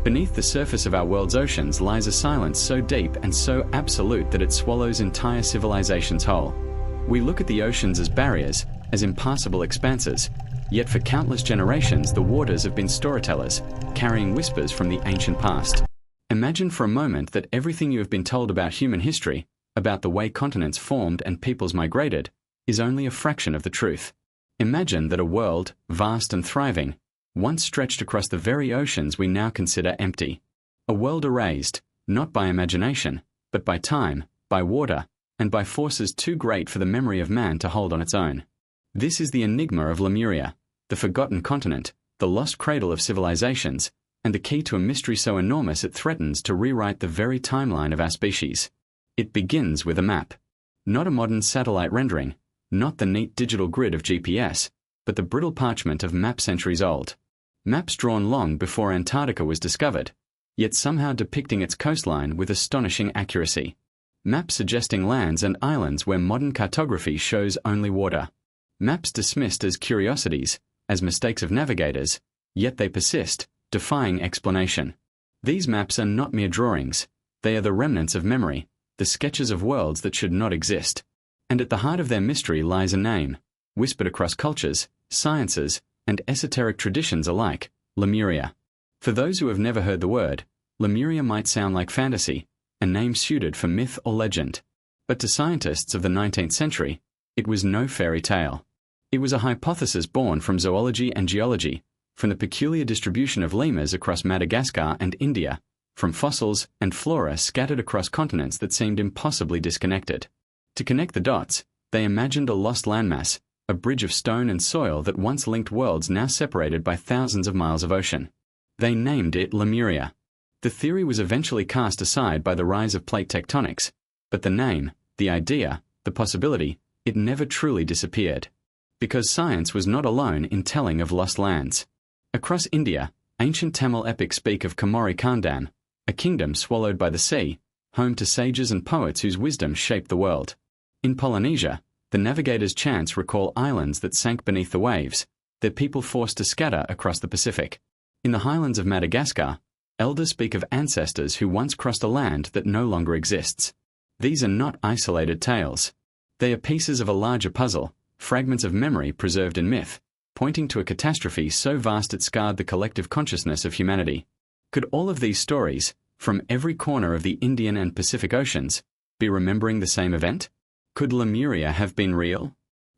Beneath the surface of our world's oceans lies a silence so deep and so absolute that it swallows entire civilizations whole. We look at the oceans as barriers, as impassable expanses, yet for countless generations the waters have been storytellers, carrying whispers from the ancient past. Imagine for a moment that everything you have been told about human history, about the way continents formed and peoples migrated, is only a fraction of the truth. Imagine that a world, vast and thriving, once stretched across the very oceans we now consider empty. A world erased, not by imagination, but by time, by water, and by forces too great for the memory of man to hold on its own. This is the enigma of Lemuria, the forgotten continent, the lost cradle of civilizations, and the key to a mystery so enormous it threatens to rewrite the very timeline of our species. It begins with a map. Not a modern satellite rendering, not the neat digital grid of GPS, but the brittle parchment of map centuries old. Maps drawn long before Antarctica was discovered, yet somehow depicting its coastline with astonishing accuracy. Maps suggesting lands and islands where modern cartography shows only water. Maps dismissed as curiosities, as mistakes of navigators, yet they persist, defying explanation. These maps are not mere drawings, they are the remnants of memory, the sketches of worlds that should not exist. And at the heart of their mystery lies a name, whispered across cultures, sciences, and esoteric traditions alike, Lemuria. For those who have never heard the word, Lemuria might sound like fantasy, a name suited for myth or legend. But to scientists of the 19th century, it was no fairy tale. It was a hypothesis born from zoology and geology, from the peculiar distribution of lemurs across Madagascar and India, from fossils and flora scattered across continents that seemed impossibly disconnected. To connect the dots, they imagined a lost landmass, a bridge of stone and soil that once linked worlds now separated by thousands of miles of ocean. They named it Lemuria. The theory was eventually cast aside by the rise of plate tectonics, but the name, the idea, the possibility, it never truly disappeared. Because science was not alone in telling of lost lands. Across India, ancient Tamil epics speak of Kamori Kandam, a kingdom swallowed by the sea, home to sages and poets whose wisdom shaped the world. In Polynesia, the navigators' chants recall islands that sank beneath the waves, their people forced to scatter across the Pacific. In the highlands of Madagascar, elders speak of ancestors who once crossed a land that no longer exists. These are not isolated tales. They are pieces of a larger puzzle, fragments of memory preserved in myth, pointing to a catastrophe so vast it scarred the collective consciousness of humanity. Could all of these stories, from every corner of the Indian and Pacific Oceans, be remembering the same event? Could Lemuria have been real?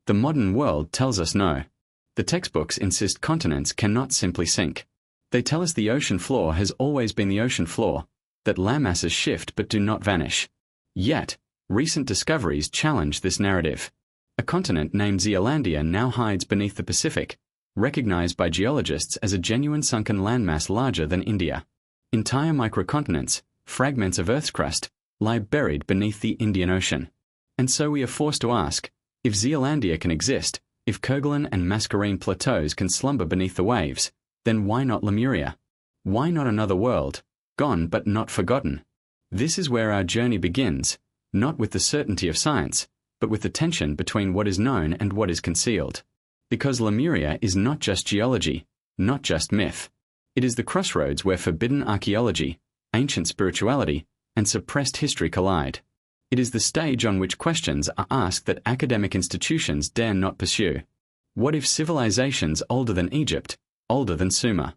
The modern world tells us no. The textbooks insist continents cannot simply sink. They tell us the ocean floor has always been the ocean floor, that landmasses shift but do not vanish. Yet, recent discoveries challenge this narrative. A continent named Zealandia now hides beneath the Pacific, recognized by geologists as a genuine sunken landmass larger than India. Entire microcontinents, fragments of Earth's crust, lie buried beneath the Indian Ocean. And so we are forced to ask, if Zealandia can exist, if Kerguelen and Mascarene plateaus can slumber beneath the waves, then why not Lemuria? Why not another world, gone but not forgotten? This is where our journey begins, not with the certainty of science, but with the tension between what is known and what is concealed. Because Lemuria is not just geology, not just myth. It is the crossroads where forbidden archaeology, ancient spirituality, and suppressed history collide. It is the stage on which questions are asked that academic institutions dare not pursue. What if civilizations older than Egypt, older than Sumer,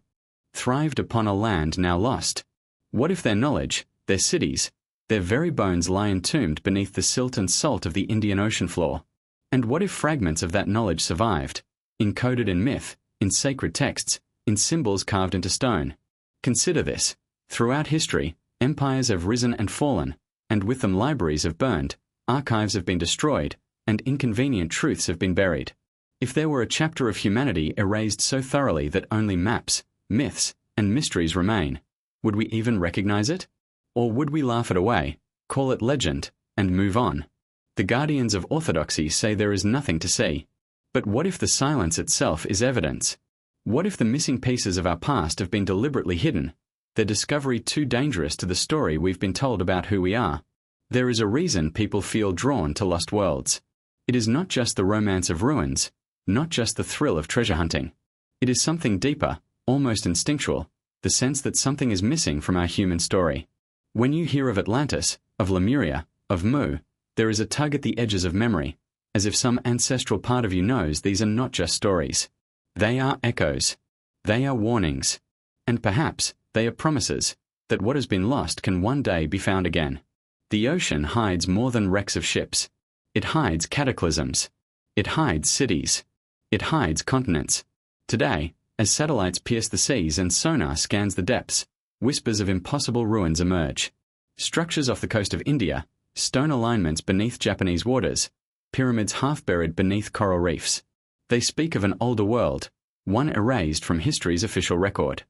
thrived upon a land now lost? What if their knowledge, their cities, their very bones lie entombed beneath the silt and salt of the Indian Ocean floor? And what if fragments of that knowledge survived, encoded in myth, in sacred texts, in symbols carved into stone? Consider this. Throughout history, empires have risen and fallen, and with them libraries have burned, archives have been destroyed, and inconvenient truths have been buried. If there were a chapter of humanity erased so thoroughly that only maps, myths, and mysteries remain, would we even recognize it? Or would we laugh it away, call it legend, and move on? The guardians of orthodoxy say there is nothing to see. But what if the silence itself is evidence? What if the missing pieces of our past have been deliberately hidden, their discovery too dangerous to the story we've been told about who we are? There is a reason people feel drawn to lost worlds. It is not just the romance of ruins, not just the thrill of treasure hunting. It is something deeper, almost instinctual, the sense that something is missing from our human story. When you hear of Atlantis, of Lemuria, of Mu, there is a tug at the edges of memory, as if some ancestral part of you knows these are not just stories. They are echoes. They are warnings. And perhaps they are promises that what has been lost can one day be found again. The ocean hides more than wrecks of ships. It hides cataclysms. It hides cities. It hides continents. Today, as satellites pierce the seas and sonar scans the depths, whispers of impossible ruins emerge. Structures off the coast of India, stone alignments beneath Japanese waters, pyramids half buried beneath coral reefs. They speak of an older world, one erased from history's official record.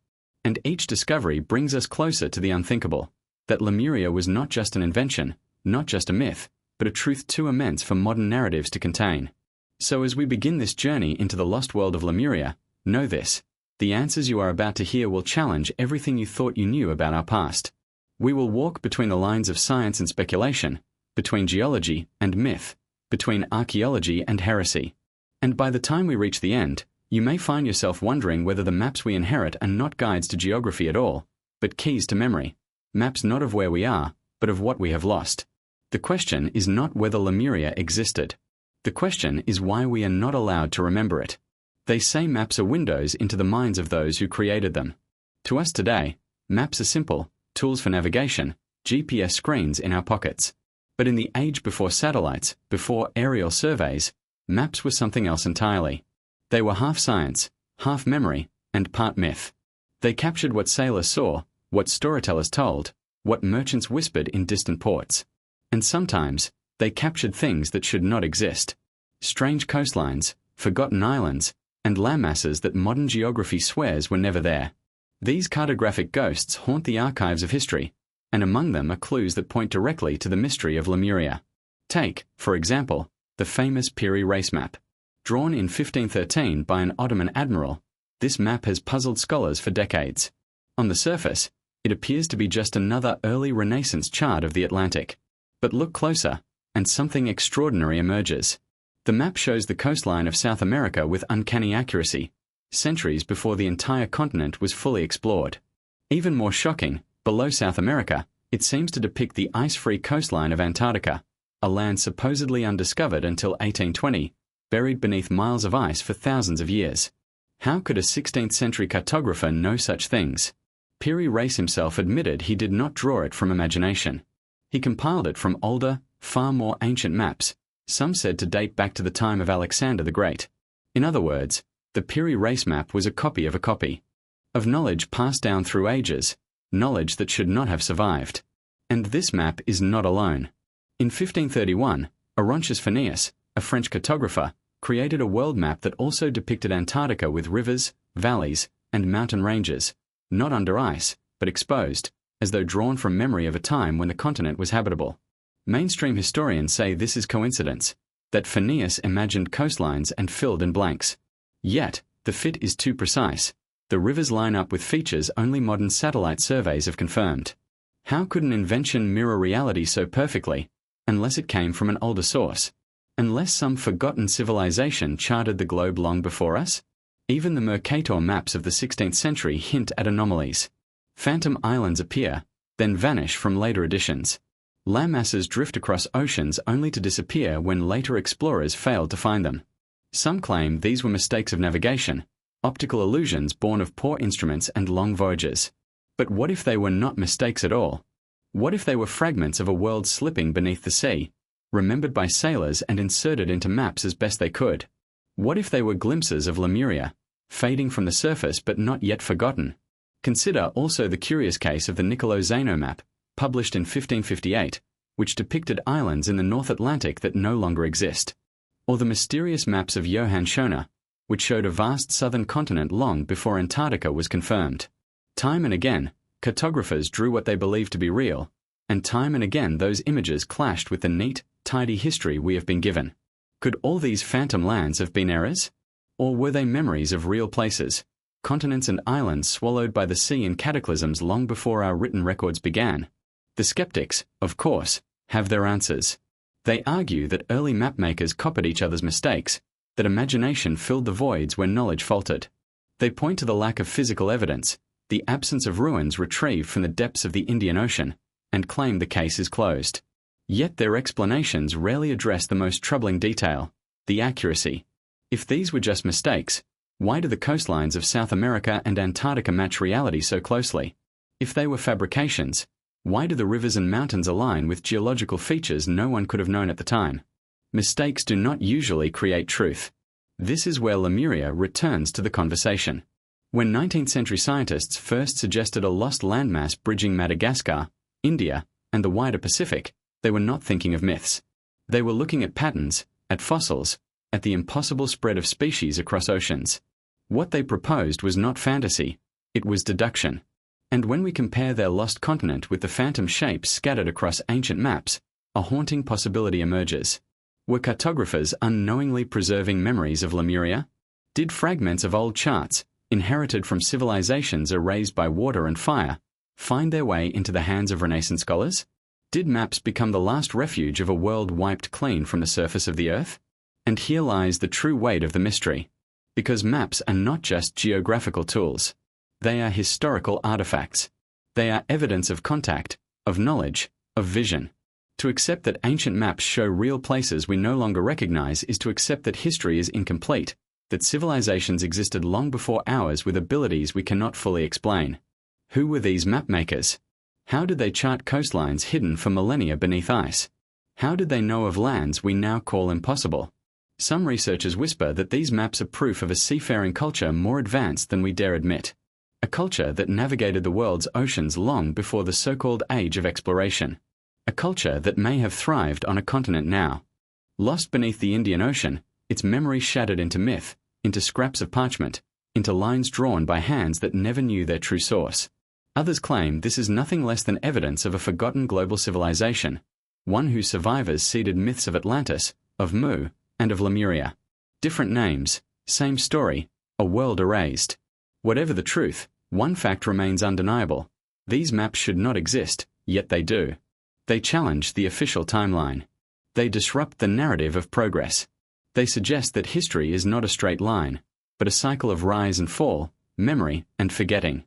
And each discovery brings us closer to the unthinkable, that Lemuria was not just an invention, not just a myth, but a truth too immense for modern narratives to contain. So as we begin this journey into the lost world of Lemuria, know this: the answers you are about to hear will challenge everything you thought you knew about our past. We will walk between the lines of science and speculation, between geology and myth, between archaeology and heresy. And by the time we reach the end, you may find yourself wondering whether the maps we inherit are not guides to geography at all, but keys to memory. Maps not of where we are, but of what we have lost. The question is not whether Lemuria existed. The question is why we are not allowed to remember it. They say maps are windows into the minds of those who created them. To us today, maps are simple tools for navigation, GPS screens in our pockets. But in the age before satellites, before aerial surveys, maps were something else entirely. They were half science, half memory, and part myth. They captured what sailors saw, what storytellers told, what merchants whispered in distant ports. And sometimes, they captured things that should not exist. Strange coastlines, forgotten islands, and landmasses that modern geography swears were never there. These cartographic ghosts haunt the archives of history, and among them are clues that point directly to the mystery of Lemuria. Take, for example, the famous Piri race map. Drawn in 1513 by an Ottoman admiral, this map has puzzled scholars for decades. On the surface, it appears to be just another early Renaissance chart of the Atlantic. But look closer, and something extraordinary emerges. The map shows the coastline of South America with uncanny accuracy, centuries before the entire continent was fully explored. Even more shocking, below South America, it seems to depict the ice-free coastline of Antarctica, a land supposedly undiscovered until 1820, buried beneath miles of ice for thousands of years. How could a 16th century cartographer know such things? Piri Reis himself admitted he did not draw it from imagination. He compiled it from older, far more ancient maps, some said to date back to the time of Alexander the Great. In other words, the Piri race map was a copy of knowledge passed down through ages, knowledge that should not have survived. And this map is not alone. In 1531, Orontius Phineas, a French cartographer, created a world map that also depicted Antarctica with rivers, valleys, and mountain ranges, not under ice, but exposed, as though drawn from memory of a time when the continent was habitable. Mainstream historians say this is coincidence, that Phineas imagined coastlines and filled in blanks. Yet, the fit is too precise. The rivers line up with features only modern satellite surveys have confirmed. How could an invention mirror reality so perfectly, unless it came from an older source? Unless some forgotten civilization charted the globe long before us? Even the Mercator maps of the 16th century hint at anomalies. Phantom islands appear, then vanish from later editions. Landmasses drift across oceans only to disappear when later explorers failed to find them. Some claim these were mistakes of navigation, optical illusions born of poor instruments and long voyages. But what if they were not mistakes at all? What if they were fragments of a world slipping beneath the sea, remembered by sailors and inserted into maps as best they could? What if they were glimpses of Lemuria, fading from the surface but not yet forgotten? Consider also the curious case of the Niccolò Zano map, published in 1558, which depicted islands in the North Atlantic that no longer exist. Or the mysterious maps of Johann Schoner, which showed a vast southern continent long before Antarctica was confirmed. Time and again, cartographers drew what they believed to be real, and time and again those images clashed with the neat, tidy history we have been given. Could all these phantom lands have been errors? Or were they memories of real places, continents and islands swallowed by the sea in cataclysms long before our written records began? The skeptics, of course, have their answers. They argue that early mapmakers copied each other's mistakes, that imagination filled the voids where knowledge faltered. They point to the lack of physical evidence, the absence of ruins retrieved from the depths of the Indian Ocean, and claim the case is closed. Yet their explanations rarely address the most troubling detail: the accuracy. If these were just mistakes, why do the coastlines of South America and Antarctica match reality so closely? If they were fabrications, why do the rivers and mountains align with geological features no one could have known at the time? Mistakes do not usually create truth. This is where Lemuria returns to the conversation. When 19th century scientists first suggested a lost landmass bridging Madagascar, India, and the wider Pacific, they were not thinking of myths. They were looking at patterns, at fossils, at the impossible spread of species across oceans. What they proposed was not fantasy, it was deduction. And when we compare their lost continent with the phantom shapes scattered across ancient maps, a haunting possibility emerges. Were cartographers unknowingly preserving memories of Lemuria? Did fragments of old charts, inherited from civilizations erased by water and fire, find their way into the hands of Renaissance scholars? Did maps become the last refuge of a world wiped clean from the surface of the earth? And here lies the true weight of the mystery. Because maps are not just geographical tools. They are historical artifacts. They are evidence of contact, of knowledge, of vision. To accept that ancient maps show real places we no longer recognize is to accept that history is incomplete, that civilizations existed long before ours with abilities we cannot fully explain. Who were these map makers? How did they chart coastlines hidden for millennia beneath ice? How did they know of lands we now call impossible? Some researchers whisper that these maps are proof of a seafaring culture more advanced than we dare admit. A culture that navigated the world's oceans long before the so-called age of exploration. A culture that may have thrived on a continent now. Lost beneath the Indian Ocean, its memory shattered into myth, into scraps of parchment, into lines drawn by hands that never knew their true source. Others claim this is nothing less than evidence of a forgotten global civilization, one whose survivors seeded myths of Atlantis, of Mu, and of Lemuria. Different names, same story, a world erased. Whatever the truth, one fact remains undeniable. These maps should not exist, yet they do. They challenge the official timeline. They disrupt the narrative of progress. They suggest that history is not a straight line, but a cycle of rise and fall, memory and forgetting.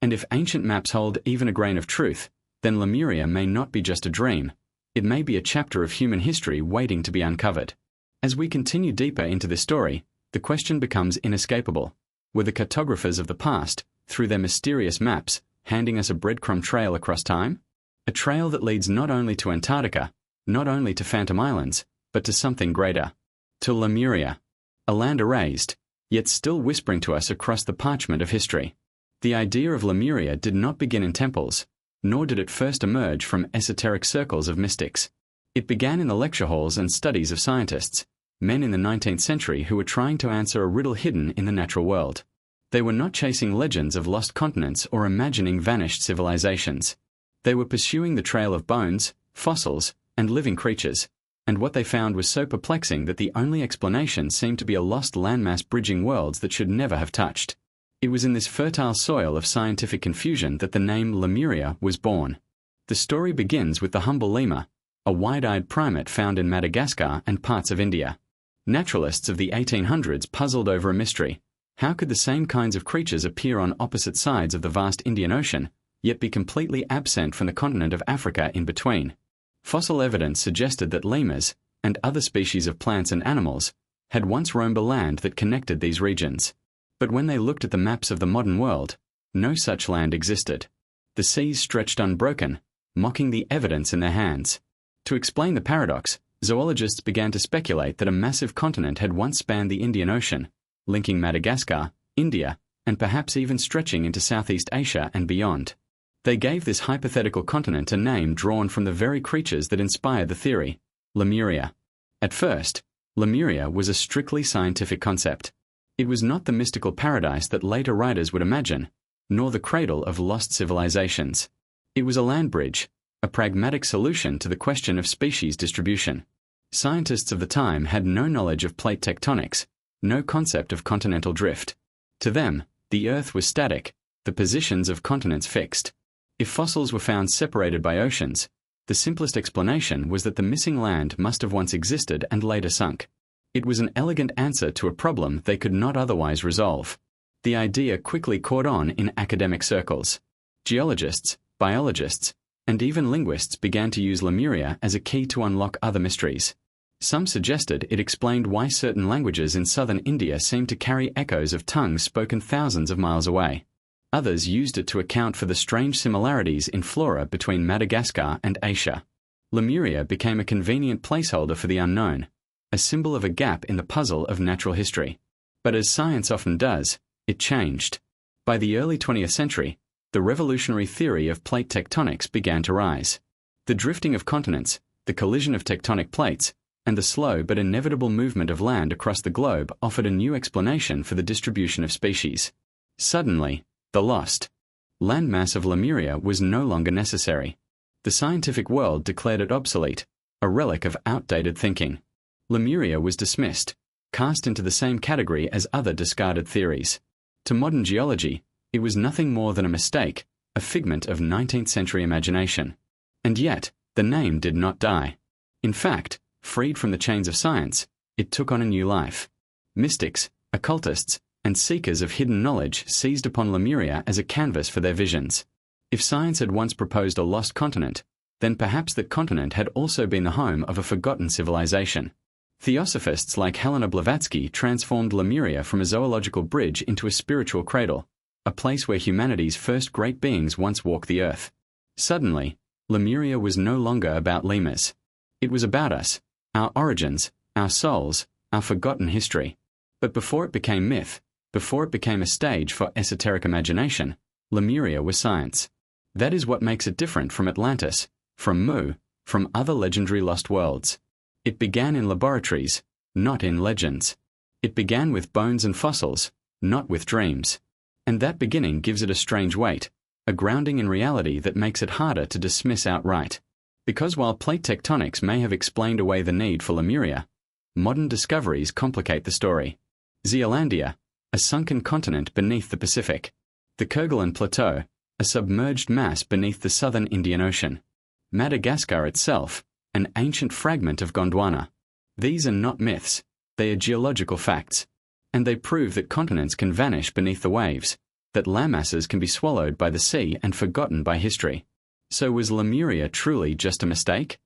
And if ancient maps hold even a grain of truth, then Lemuria may not be just a dream. It may be a chapter of human history waiting to be uncovered. As we continue deeper into this story, the question becomes inescapable. Were the cartographers of the past, through their mysterious maps, handing us a breadcrumb trail across time? A trail that leads not only to Antarctica, not only to Phantom Islands, but to something greater. To Lemuria. A land erased, yet still whispering to us across the parchment of history. The idea of Lemuria did not begin in temples, nor did it first emerge from esoteric circles of mystics. It began in the lecture halls and studies of scientists, men in the 19th century who were trying to answer a riddle hidden in the natural world. They were not chasing legends of lost continents or imagining vanished civilizations. They were pursuing the trail of bones, fossils, and living creatures, and what they found was so perplexing that the only explanation seemed to be a lost landmass bridging worlds that should never have touched. It was in this fertile soil of scientific confusion that the name Lemuria was born. The story begins with the humble lemur, a wide-eyed primate found in Madagascar and parts of India. Naturalists of the 1800s puzzled over a mystery. How could the same kinds of creatures appear on opposite sides of the vast Indian Ocean, yet be completely absent from the continent of Africa in between? Fossil evidence suggested that lemurs, and other species of plants and animals, had once roamed a land that connected these regions. But when they looked at the maps of the modern world, no such land existed. The seas stretched unbroken, mocking the evidence in their hands. To explain the paradox, zoologists began to speculate that a massive continent had once spanned the Indian Ocean, linking Madagascar, India, and perhaps even stretching into Southeast Asia and beyond. They gave this hypothetical continent a name drawn from the very creatures that inspired the theory, Lemuria. At first, Lemuria was a strictly scientific concept. It was not the mystical paradise that later writers would imagine, nor the cradle of lost civilizations. It was a land bridge, a pragmatic solution to the question of species distribution. Scientists of the time had no knowledge of plate tectonics, no concept of continental drift. To them, the Earth was static, the positions of continents fixed. If fossils were found separated by oceans, the simplest explanation was that the missing land must have once existed and later sunk. It was an elegant answer to a problem they could not otherwise resolve. The idea quickly caught on in academic circles. Geologists, biologists, and even linguists began to use Lemuria as a key to unlock other mysteries. Some suggested it explained why certain languages in southern India seemed to carry echoes of tongues spoken thousands of miles away. Others used it to account for the strange similarities in flora between Madagascar and Asia. Lemuria became a convenient placeholder for the unknown, a symbol of a gap in the puzzle of natural history. But as science often does, it changed. By the early 20th century, the revolutionary theory of plate tectonics began to rise. The drifting of continents, the collision of tectonic plates, and the slow but inevitable movement of land across the globe offered a new explanation for the distribution of species. Suddenly, the lost landmass of Lemuria was no longer necessary. The scientific world declared it obsolete, a relic of outdated thinking. Lemuria was dismissed, cast into the same category as other discarded theories. To modern geology, it was nothing more than a mistake, a figment of 19th century imagination. And yet, the name did not die. In fact, freed from the chains of science, it took on a new life. Mystics, occultists, and seekers of hidden knowledge seized upon Lemuria as a canvas for their visions. If science had once proposed a lost continent, then perhaps that continent had also been the home of a forgotten civilization. Theosophists like Helena Blavatsky transformed Lemuria from a zoological bridge into a spiritual cradle, a place where humanity's first great beings once walked the earth. Suddenly, Lemuria was no longer about lemurs. It was about us, our origins, our souls, our forgotten history. But before it became myth, before it became a stage for esoteric imagination, Lemuria was science. That is what makes it different from Atlantis, from Mu, from other legendary lost worlds. It began in laboratories, not in legends. It began with bones and fossils, not with dreams. And that beginning gives it a strange weight, a grounding in reality that makes it harder to dismiss outright. Because while plate tectonics may have explained away the need for Lemuria, modern discoveries complicate the story. Zealandia, a sunken continent beneath the Pacific. The Kerguelen Plateau, a submerged mass beneath the southern Indian Ocean. Madagascar itself, an ancient fragment of Gondwana. These are not myths, they are geological facts. And they prove that continents can vanish beneath the waves, that landmasses can be swallowed by the sea and forgotten by history. So was Lemuria truly just a mistake?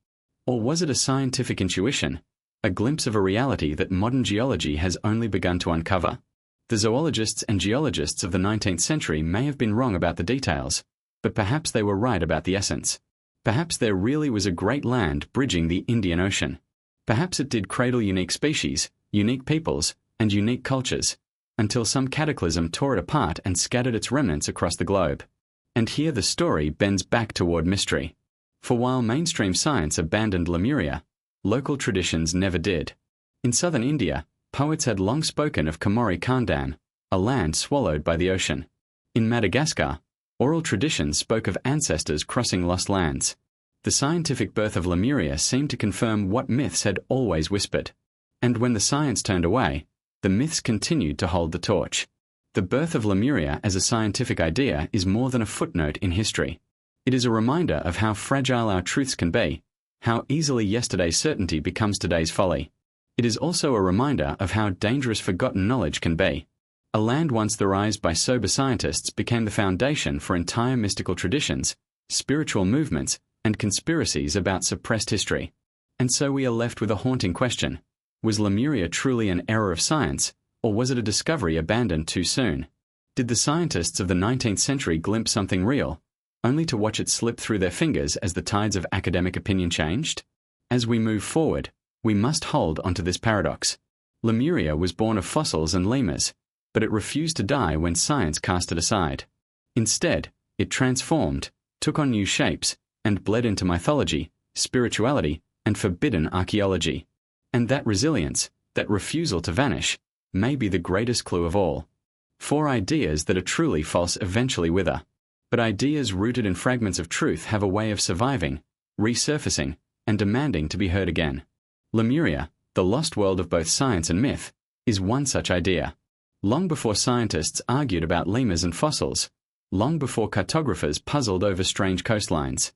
Or was it a scientific intuition, a glimpse of a reality that modern geology has only begun to uncover? The zoologists and geologists of the 19th century may have been wrong about the details, but perhaps they were right about the essence. Perhaps there really was a great land bridging the Indian Ocean. Perhaps it did cradle unique species, unique peoples, and unique cultures, until some cataclysm tore it apart and scattered its remnants across the globe. And here the story bends back toward mystery. For while mainstream science abandoned Lemuria, local traditions never did. In southern India, poets had long spoken of Komori Khandan, a land swallowed by the ocean. In Madagascar, oral traditions spoke of ancestors crossing lost lands. The scientific birth of Lemuria seemed to confirm what myths had always whispered. And when the science turned away, the myths continued to hold the torch. The birth of Lemuria as a scientific idea is more than a footnote in history. It is a reminder of how fragile our truths can be, how easily yesterday's certainty becomes today's folly. It is also a reminder of how dangerous forgotten knowledge can be. A land once theorized by sober scientists became the foundation for entire mystical traditions, spiritual movements, and conspiracies about suppressed history. And so we are left with a haunting question. Was Lemuria truly an error of science, or was it a discovery abandoned too soon? Did the scientists of the 19th century glimpse something real, only to watch it slip through their fingers as the tides of academic opinion changed? As we move forward, we must hold onto this paradox. Lemuria was born of fossils and lemurs, but it refused to die when science cast it aside. Instead, it transformed, took on new shapes, and bled into mythology, spirituality, and forbidden archaeology. And that resilience, that refusal to vanish, may be the greatest clue of all. For ideas that are truly false eventually wither. But ideas rooted in fragments of truth have a way of surviving, resurfacing, and demanding to be heard again. Lemuria, the lost world of both science and myth, is one such idea. Long before scientists argued about lemurs and fossils, long before cartographers puzzled over strange coastlines,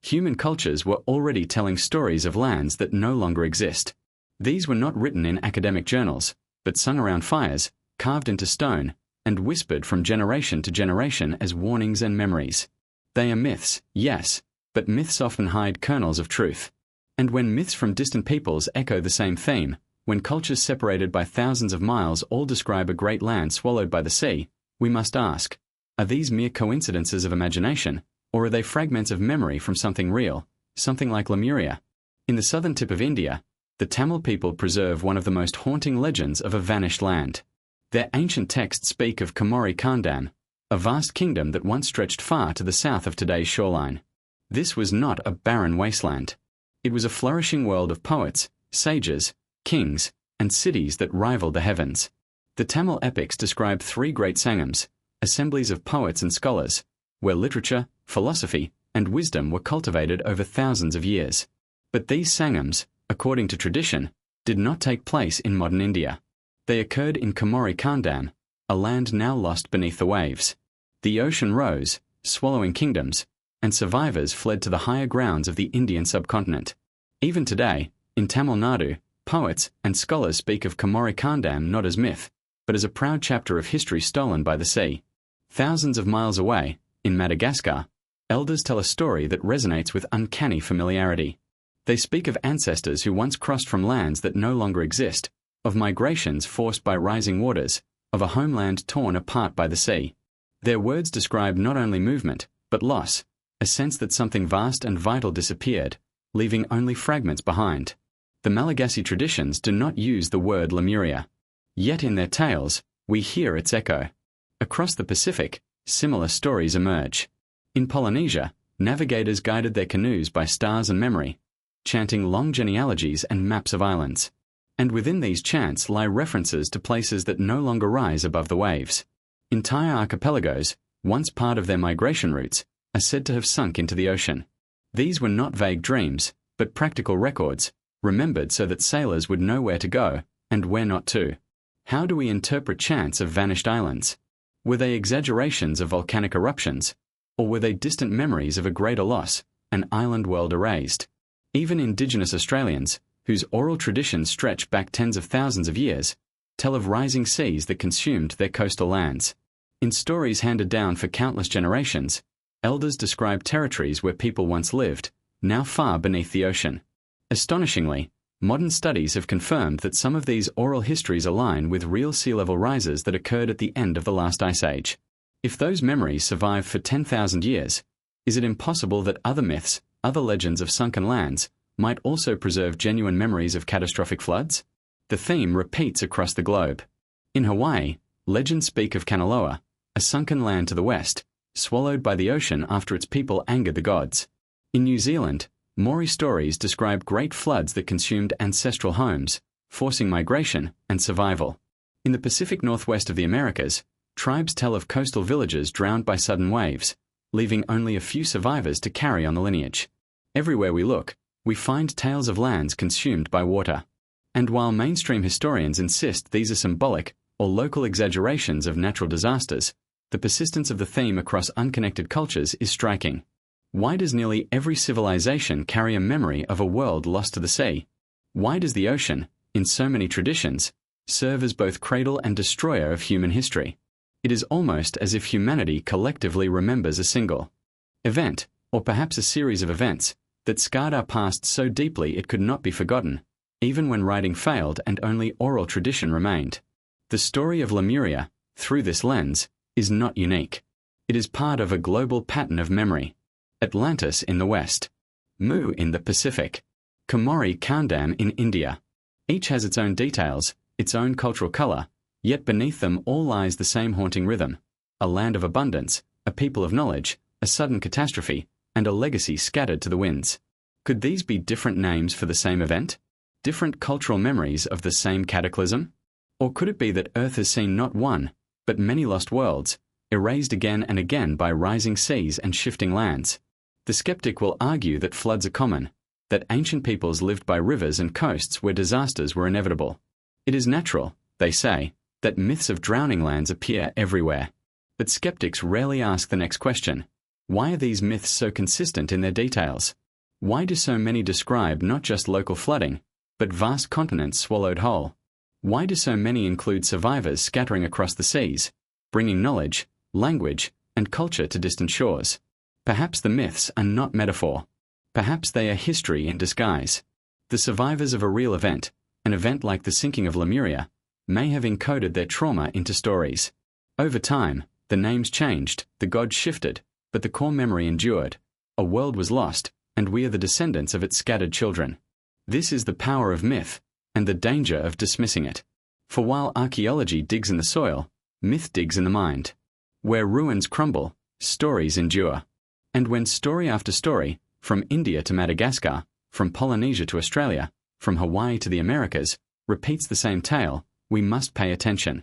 human cultures were already telling stories of lands that no longer exist. These were not written in academic journals, but sung around fires, carved into stone, and whispered from generation to generation as warnings and memories. They are myths, yes, but myths often hide kernels of truth. And when myths from distant peoples echo the same theme, when cultures separated by thousands of miles all describe a great land swallowed by the sea, we must ask, are these mere coincidences of imagination, or are they fragments of memory from something real, something like Lemuria? In the southern tip of India, the Tamil people preserve one of the most haunting legends of a vanished land. Their ancient texts speak of Komori Kandam, a vast kingdom that once stretched far to the south of today's shoreline. This was not a barren wasteland. It was a flourishing world of poets, sages, kings, and cities that rivaled the heavens. The Tamil epics describe three great sangams, assemblies of poets and scholars, where literature, philosophy, and wisdom were cultivated over thousands of years. But these sangams, according to tradition, did not take place in modern India. They occurred in Komori Kandam, a land now lost beneath the waves. The ocean rose, swallowing kingdoms, and survivors fled to the higher grounds of the Indian subcontinent. Even today, in Tamil Nadu, poets and scholars speak of Komori Kandam not as myth, but as a proud chapter of history stolen by the sea. Thousands of miles away, in Madagascar, elders tell a story that resonates with uncanny familiarity. They speak of ancestors who once crossed from lands that no longer exist, of migrations forced by rising waters, of a homeland torn apart by the sea. Their words describe not only movement, but loss, a sense that something vast and vital disappeared, leaving only fragments behind. The Malagasy traditions do not use the word Lemuria. Yet in their tales, we hear its echo. Across the Pacific, similar stories emerge. In Polynesia, navigators guided their canoes by stars and memory, chanting long genealogies and maps of islands. And within these chants lie references to places that no longer rise above the waves. Entire archipelagos, once part of their migration routes, are said to have sunk into the ocean. These were not vague dreams, but practical records, remembered so that sailors would know where to go, and where not to. How do we interpret chants of vanished islands? Were they exaggerations of volcanic eruptions, or were they distant memories of a greater loss, an island world erased? Even indigenous Australians, whose oral traditions stretch back tens of thousands of years, tell of rising seas that consumed their coastal lands. In stories handed down for countless generations, elders describe territories where people once lived, now far beneath the ocean. Astonishingly, modern studies have confirmed that some of these oral histories align with real sea level rises that occurred at the end of the last ice age. If those memories survived for 10,000 years, is it impossible that other myths, other legends of sunken lands, might also preserve genuine memories of catastrophic floods? The theme repeats across the globe. In Hawaii, legends speak of Kanaloa, a sunken land to the west, swallowed by the ocean after its people angered the gods. In New Zealand, Maori stories describe great floods that consumed ancestral homes, forcing migration and survival. In the Pacific Northwest of the Americas, tribes tell of coastal villages drowned by sudden waves, leaving only a few survivors to carry on the lineage. Everywhere we look, we find tales of lands consumed by water. And while mainstream historians insist these are symbolic or local exaggerations of natural disasters, the persistence of the theme across unconnected cultures is striking. Why does nearly every civilization carry a memory of a world lost to the sea? Why does the ocean, in so many traditions, serve as both cradle and destroyer of human history? It is almost as if humanity collectively remembers a single event, or perhaps a series of events, that scarred our past so deeply it could not be forgotten, even when writing failed and only oral tradition remained. The story of Lemuria, through this lens, is not unique. It is part of a global pattern of memory. Atlantis in the West, Mu in the Pacific, Komori Kandam in India. Each has its own details, its own cultural color, yet beneath them all lies the same haunting rhythm: a land of abundance, a people of knowledge, a sudden catastrophe, and a legacy scattered to the winds. Could these be different names for the same event? Different cultural memories of the same cataclysm? Or could it be that Earth has seen not one, but many lost worlds, erased again and again by rising seas and shifting lands? The skeptic will argue that floods are common, that ancient peoples lived by rivers and coasts where disasters were inevitable. It is natural, they say, that myths of drowning lands appear everywhere. But skeptics rarely ask the next question: why are these myths so consistent in their details? Why do so many describe not just local flooding, but vast continents swallowed whole? Why do so many include survivors scattering across the seas, bringing knowledge, language, and culture to distant shores. Perhaps the myths are not metaphor. Perhaps they are history in disguise. The survivors of a real event, an event like the sinking of Lemuria, may have encoded their trauma into stories. Over time, the names changed, the gods shifted, but the core memory endured. A world was lost, and we are the descendants of its scattered children. This is the power of myth, and the danger of dismissing it. For while archaeology digs in the soil, myth digs in the mind. Where ruins crumble, stories endure. And when story after story, from India to Madagascar, from Polynesia to Australia, from Hawaii to the Americas, repeats the same tale, we must pay attention.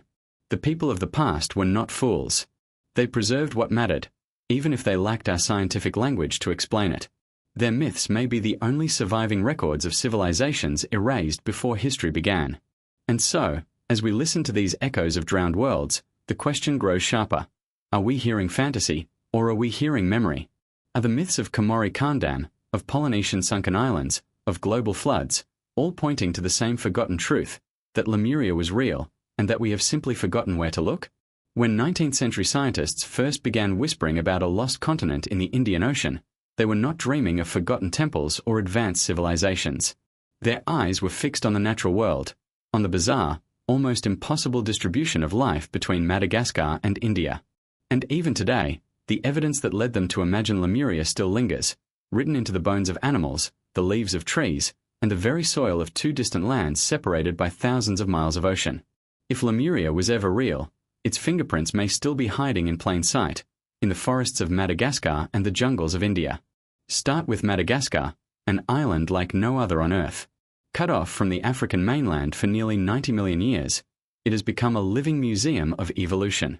The people of the past were not fools. They preserved what mattered, even if they lacked our scientific language to explain it. Their myths may be the only surviving records of civilizations erased before history began. And so, as we listen to these echoes of drowned worlds, the question grows sharper. Are we hearing fantasy, or are we hearing memory? Are the myths of Komori Kandam, of Polynesian sunken islands, of global floods, all pointing to the same forgotten truth, that Lemuria was real, and that we have simply forgotten where to look? When 19th century scientists first began whispering about a lost continent in the Indian Ocean, they were not dreaming of forgotten temples or advanced civilizations. Their eyes were fixed on the natural world, on the bizarre, almost impossible distribution of life between Madagascar and India. And even today, the evidence that led them to imagine Lemuria still lingers, written into the bones of animals, the leaves of trees, and the very soil of two distant lands separated by thousands of miles of ocean. If Lemuria was ever real, its fingerprints may still be hiding in plain sight, in the forests of Madagascar and the jungles of India. Start with Madagascar, an island like no other on Earth. Cut off from the African mainland for nearly 90 million years, it has become a living museum of evolution.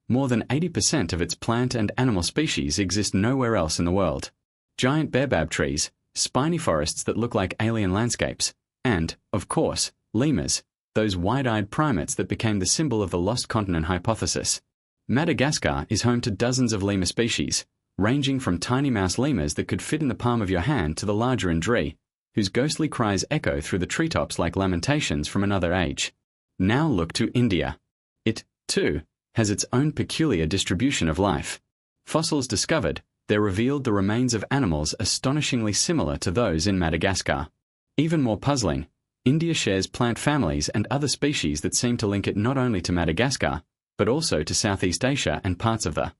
More than 80% of its plant and animal species exist nowhere else in the world. Giant baobab trees, spiny forests that look like alien landscapes, and, of course, lemurs, those wide-eyed primates that became the symbol of the lost continent hypothesis. Madagascar is home to dozens of lemur species, ranging from tiny mouse lemurs that could fit in the palm of your hand to the larger ndri, whose ghostly cries echo through the treetops like lamentations from another age. Now look to India. It, too, has its own peculiar distribution of life. Fossils discovered, there revealed the remains of animals astonishingly similar to those in Madagascar. Even more puzzling, India shares plant families and other species that seem to link it not only to Madagascar, but also to Southeast Asia and parts of the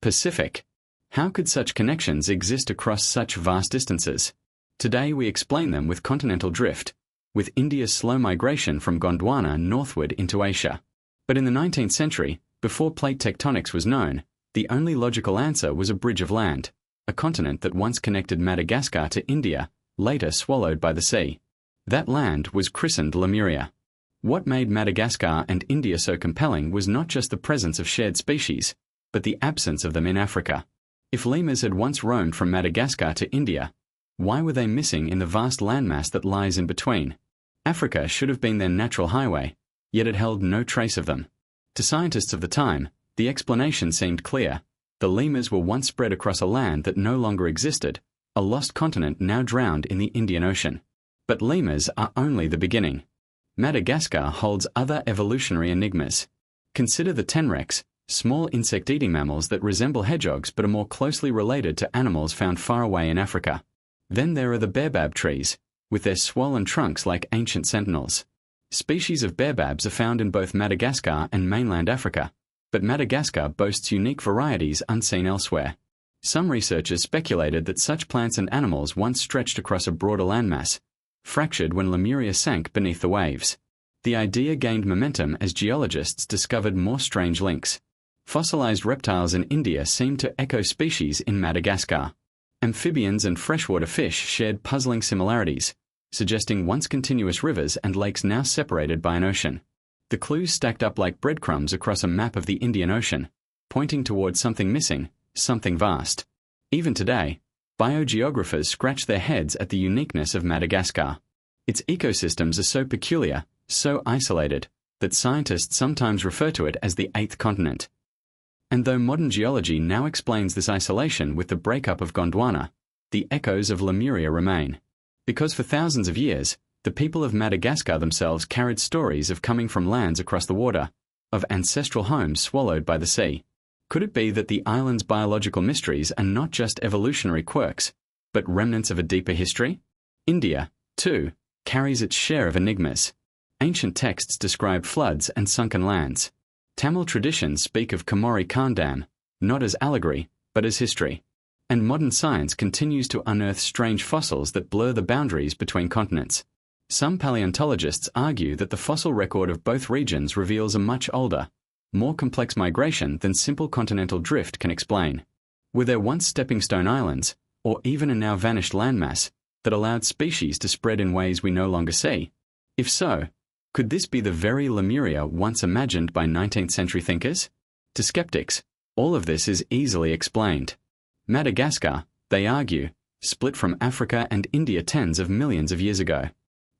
Pacific. How could such connections exist across such vast distances? Today we explain them with continental drift, with India's slow migration from Gondwana northward into Asia. But in the 19th century, before plate tectonics was known, the only logical answer was a bridge of land, a continent that once connected Madagascar to India, later swallowed by the sea. That land was christened Lemuria. What made Madagascar and India so compelling was not just the presence of shared species, but the absence of them in Africa. If lemurs had once roamed from Madagascar to India, why were they missing in the vast landmass that lies in between? Africa should have been their natural highway, yet it held no trace of them. To scientists of the time, the explanation seemed clear. The lemurs were once spread across a land that no longer existed, a lost continent now drowned in the Indian Ocean. But lemurs are only the beginning. Madagascar holds other evolutionary enigmas. Consider the tenrecs, small insect-eating mammals that resemble hedgehogs but are more closely related to animals found far away in Africa. Then there are the baobab trees, with their swollen trunks like ancient sentinels. Species of baobabs are found in both Madagascar and mainland Africa, but Madagascar boasts unique varieties unseen elsewhere. Some researchers speculated that such plants and animals once stretched across a broader landmass, fractured when Lemuria sank beneath the waves. The idea gained momentum as geologists discovered more strange links. Fossilized reptiles in India seemed to echo species in Madagascar. Amphibians and freshwater fish shared puzzling similarities, suggesting once continuous rivers and lakes now separated by an ocean. The clues stacked up like breadcrumbs across a map of the Indian Ocean, pointing towards something missing, something vast. Even today, biogeographers scratch their heads at the uniqueness of Madagascar. Its ecosystems are so peculiar, so isolated, that scientists sometimes refer to it as the eighth continent. And though modern geology now explains this isolation with the breakup of Gondwana, the echoes of Lemuria remain. Because for thousands of years, the people of Madagascar themselves carried stories of coming from lands across the water, of ancestral homes swallowed by the sea. Could it be that the island's biological mysteries are not just evolutionary quirks, but remnants of a deeper history? India, too, carries its share of enigmas. Ancient texts describe floods and sunken lands. Tamil traditions speak of Komori Khandam, not as allegory, but as history. And modern science continues to unearth strange fossils that blur the boundaries between continents. Some paleontologists argue that the fossil record of both regions reveals a much older, more complex migration than simple continental drift can explain. Were there once stepping stone islands, or even a now vanished landmass, that allowed species to spread in ways we no longer see? If so, could this be the very Lemuria once imagined by 19th century thinkers? To skeptics, all of this is easily explained. Madagascar, they argue, split from Africa and India tens of millions of years ago.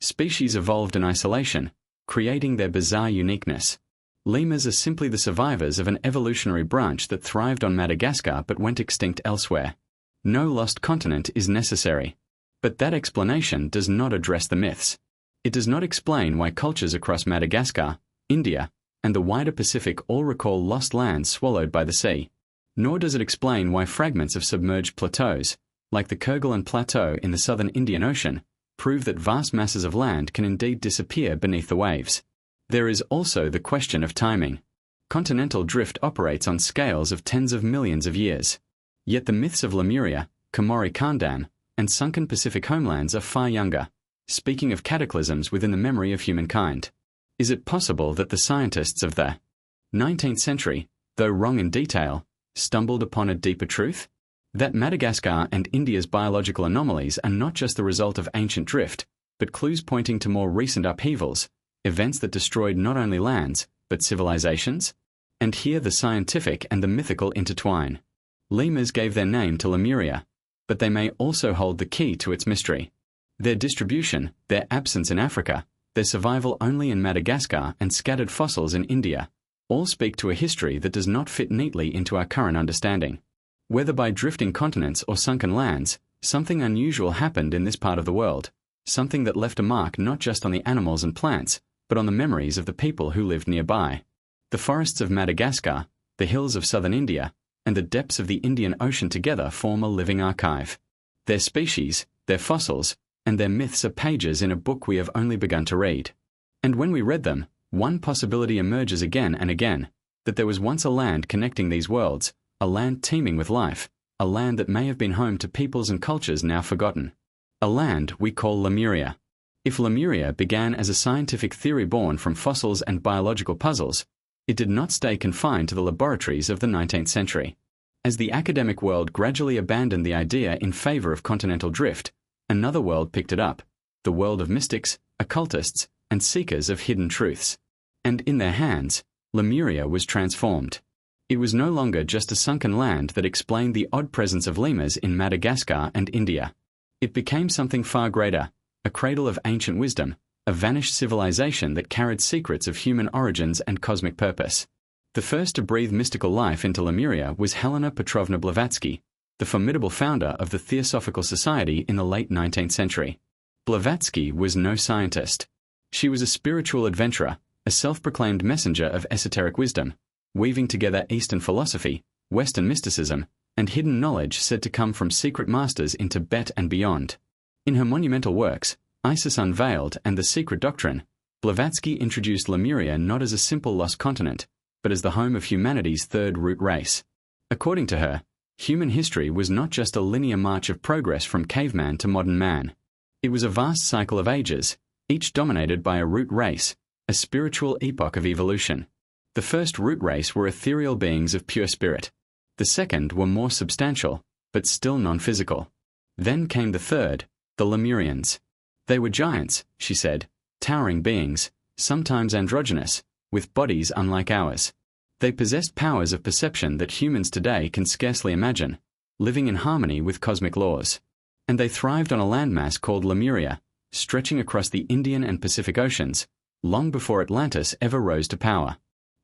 Species evolved in isolation, creating their bizarre uniqueness. Lemurs are simply the survivors of an evolutionary branch that thrived on Madagascar but went extinct elsewhere. No lost continent is necessary. But that explanation does not address the myths. It does not explain why cultures across Madagascar, India, and the wider Pacific all recall lost lands swallowed by the sea. Nor does it explain why fragments of submerged plateaus, like the Kerguelen Plateau in the southern Indian Ocean, prove that vast masses of land can indeed disappear beneath the waves. There is also the question of timing. Continental drift operates on scales of tens of millions of years. Yet the myths of Lemuria, Komori Khandam, and sunken Pacific homelands are far younger, speaking of cataclysms within the memory of humankind. Is it possible that the scientists of the 19th century, though wrong in detail, stumbled upon a deeper truth? That Madagascar and India's biological anomalies are not just the result of ancient drift, but clues pointing to more recent upheavals, events that destroyed not only lands, but civilizations? And here the scientific and the mythical intertwine. Lemurs gave their name to Lemuria, but they may also hold the key to its mystery. Their distribution, their absence in Africa, their survival only in Madagascar and scattered fossils in India, all speak to a history that does not fit neatly into our current understanding. Whether by drifting continents or sunken lands, something unusual happened in this part of the world, something that left a mark not just on the animals and plants, but on the memories of the people who lived nearby. The forests of Madagascar, the hills of southern India, and the depths of the Indian Ocean together form a living archive. Their species, their fossils, and their myths are pages in a book we have only begun to read. And when we read them, one possibility emerges again and again, that there was once a land connecting these worlds, a land teeming with life, a land that may have been home to peoples and cultures now forgotten. A land we call Lemuria. If Lemuria began as a scientific theory born from fossils and biological puzzles, it did not stay confined to the laboratories of the 19th century. As the academic world gradually abandoned the idea in favor of continental drift, another world picked it up, the world of mystics, occultists, and seekers of hidden truths. And in their hands, Lemuria was transformed. It was no longer just a sunken land that explained the odd presence of lemurs in Madagascar and India. It became something far greater, a cradle of ancient wisdom, a vanished civilization that carried secrets of human origins and cosmic purpose. The first to breathe mystical life into Lemuria was Helena Petrovna Blavatsky, the formidable founder of the Theosophical Society in the late 19th century. Blavatsky was no scientist. She was a spiritual adventurer, a self-proclaimed messenger of esoteric wisdom, weaving together Eastern philosophy, Western mysticism, and hidden knowledge said to come from secret masters in Tibet and beyond. In her monumental works, Isis Unveiled and The Secret Doctrine, Blavatsky introduced Lemuria not as a simple lost continent, but as the home of humanity's third root race. According to her, human history was not just a linear march of progress from caveman to modern man. It was a vast cycle of ages, each dominated by a root race, a spiritual epoch of evolution. The first root race were ethereal beings of pure spirit. The second were more substantial, but still non-physical. Then came the third, the Lemurians. They were giants, she said, towering beings, sometimes androgynous, with bodies unlike ours. They possessed powers of perception that humans today can scarcely imagine, living in harmony with cosmic laws. And they thrived on a landmass called Lemuria, stretching across the Indian and Pacific Oceans, long before Atlantis ever rose to power.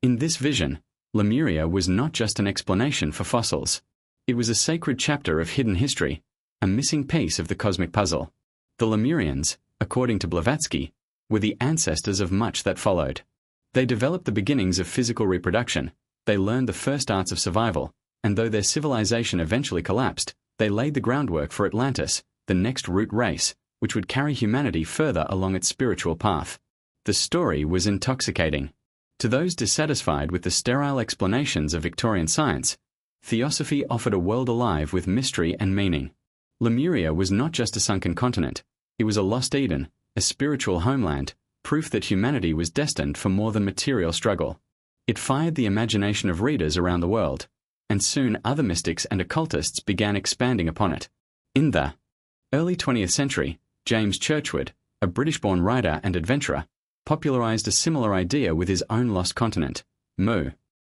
In this vision, Lemuria was not just an explanation for fossils. It was a sacred chapter of hidden history, a missing piece of the cosmic puzzle. The Lemurians, according to Blavatsky, were the ancestors of much that followed. They developed the beginnings of physical reproduction, they learned the first arts of survival, and though their civilization eventually collapsed, they laid the groundwork for Atlantis, the next root race, which would carry humanity further along its spiritual path. The story was intoxicating. To those dissatisfied with the sterile explanations of Victorian science, Theosophy offered a world alive with mystery and meaning. Lemuria was not just a sunken continent, it was a lost Eden, a spiritual homeland, proof that humanity was destined for more than material struggle. It fired the imagination of readers around the world, and soon other mystics and occultists began expanding upon it. In the early 20th century, James Churchward, a British-born writer and adventurer, popularized a similar idea with his own lost continent, Mu.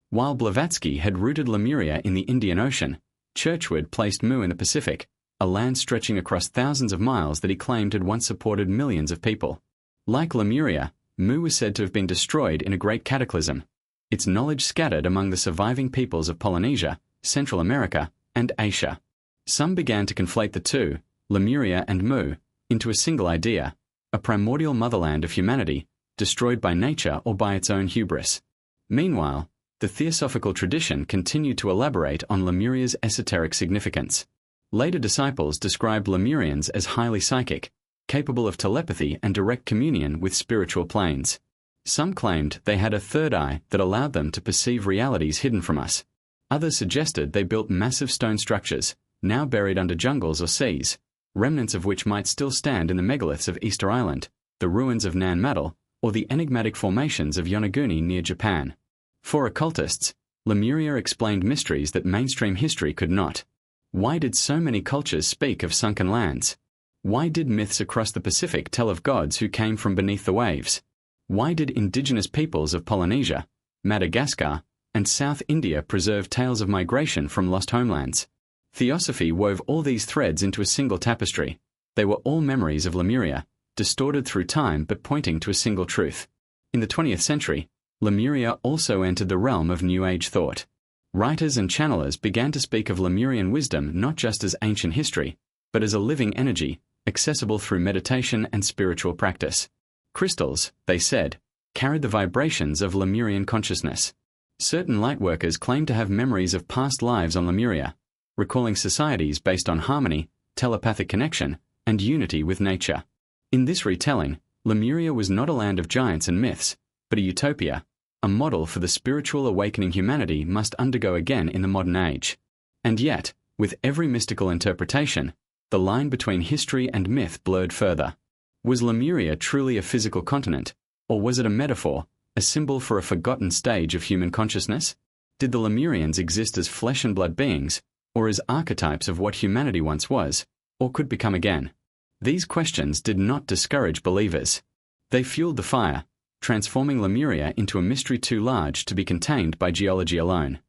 While Blavatsky had rooted Lemuria in the Indian Ocean, Churchward placed Mu in the Pacific, a land stretching across thousands of miles that he claimed had once supported millions of people. Like Lemuria, Mu was said to have been destroyed in a great cataclysm, its knowledge scattered among the surviving peoples of Polynesia, Central America, and Asia. Some began to conflate the two, Lemuria and Mu, into a single idea, a primordial motherland of humanity, destroyed by nature or by its own hubris. Meanwhile, the theosophical tradition continued to elaborate on Lemuria's esoteric significance. Later disciples described Lemurians as highly psychic, capable of telepathy and direct communion with spiritual planes. Some claimed they had a third eye that allowed them to perceive realities hidden from us. Others suggested they built massive stone structures, now buried under jungles or seas, remnants of which might still stand in the megaliths of Easter Island, the ruins of Nan Madol, or the enigmatic formations of Yonaguni near Japan. For occultists, Lemuria explained mysteries that mainstream history could not. Why did so many cultures speak of sunken lands? Why did myths across the Pacific tell of gods who came from beneath the waves? Why did indigenous peoples of Polynesia, Madagascar, and South India preserve tales of migration from lost homelands? Theosophy wove all these threads into a single tapestry. They were all memories of Lemuria, distorted through time but pointing to a single truth. In the 20th century, Lemuria also entered the realm of New Age thought. Writers and channelers began to speak of Lemurian wisdom not just as ancient history, but as a living energy, accessible through meditation and spiritual practice. Crystals, they said, carried the vibrations of Lemurian consciousness. Certain lightworkers claimed to have memories of past lives on Lemuria, recalling societies based on harmony, telepathic connection, and unity with nature. In this retelling, Lemuria was not a land of giants and myths, but a utopia, a model for the spiritual awakening humanity must undergo again in the modern age. And yet, with every mystical interpretation, the line between history and myth blurred further. Was Lemuria truly a physical continent, or was it a metaphor, a symbol for a forgotten stage of human consciousness? Did the Lemurians exist as flesh and blood beings, or as archetypes of what humanity once was, or could become again? These questions did not discourage believers. They fueled the fire, transforming Lemuria into a mystery too large to be contained by geology alone.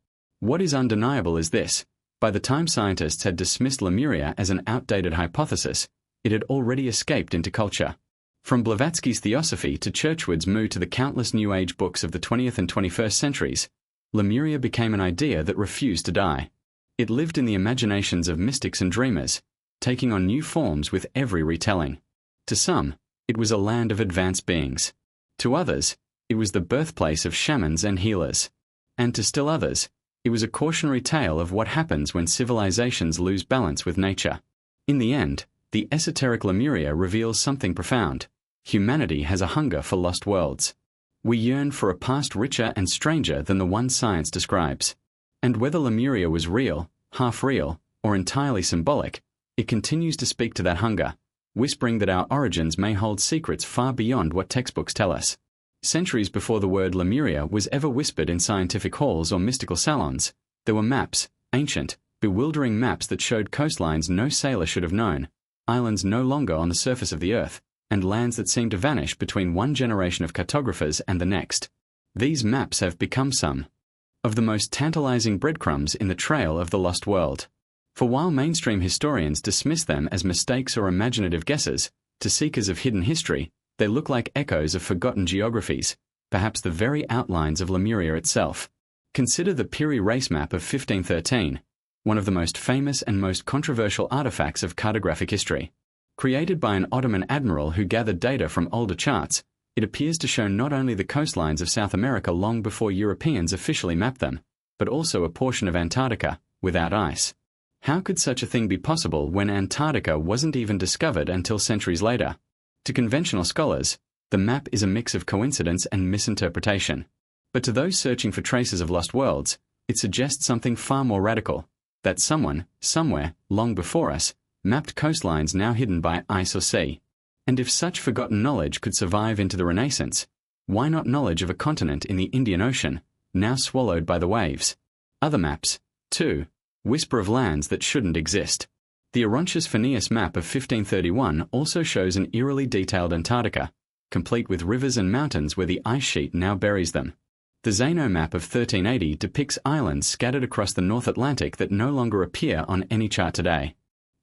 What is undeniable is this: by the time scientists had dismissed Lemuria as an outdated hypothesis, it had already escaped into culture. From Blavatsky's Theosophy to Churchward's Mu to the countless New Age books of the 20th and 21st centuries, Lemuria became an idea that refused to die. It lived in the imaginations of mystics and dreamers, taking on new forms with every retelling. To some, it was a land of advanced beings. To others, it was the birthplace of shamans and healers. And to still others, it was a cautionary tale of what happens when civilizations lose balance with nature. In the end, the esoteric Lemuria reveals something profound. Humanity has a hunger for lost worlds. We yearn for a past richer and stranger than the one science describes. And whether Lemuria was real, half real, or entirely symbolic, it continues to speak to that hunger, whispering that our origins may hold secrets far beyond what textbooks tell us. Centuries before the word Lemuria was ever whispered in scientific halls or mystical salons, there were maps, ancient, bewildering maps that showed coastlines no sailor should have known, islands no longer on the surface of the earth, and lands that seemed to vanish between one generation of cartographers and the next. These maps have become some of the most tantalizing breadcrumbs in the trail of the lost world. For while mainstream historians dismiss them as mistakes or imaginative guesses, to seekers of hidden history, they look like echoes of forgotten geographies, perhaps the very outlines of Lemuria itself. Consider the Piri race map of 1513, one of the most famous and most controversial artifacts of cartographic history. Created by an Ottoman admiral who gathered data from older charts, It appears to show not only the coastlines of South America long before Europeans officially mapped them, but also a portion of Antarctica, without ice. How could such a thing be possible when Antarctica wasn't even discovered until centuries later? To conventional scholars, the map is a mix of coincidence and misinterpretation. But to those searching for traces of lost worlds, it suggests something far more radical, that someone, somewhere, long before us, mapped coastlines now hidden by ice or sea. And if such forgotten knowledge could survive into the Renaissance, why not knowledge of a continent in the Indian Ocean, now swallowed by the waves? Other maps, too, whisper of lands that shouldn't exist. The Orontius Phineas map of 1531 also shows an eerily detailed Antarctica, complete with rivers and mountains where the ice sheet now buries them. The Zeno map of 1380 depicts islands scattered across the North Atlantic that no longer appear on any chart today.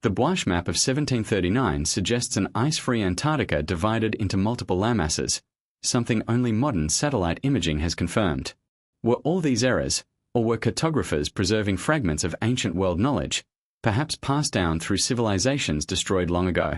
The Boische map of 1739 suggests an ice-free Antarctica divided into multiple landmasses, something only modern satellite imaging has confirmed. Were all these errors, or were cartographers preserving fragments of ancient world knowledge, perhaps passed down through civilizations destroyed long ago?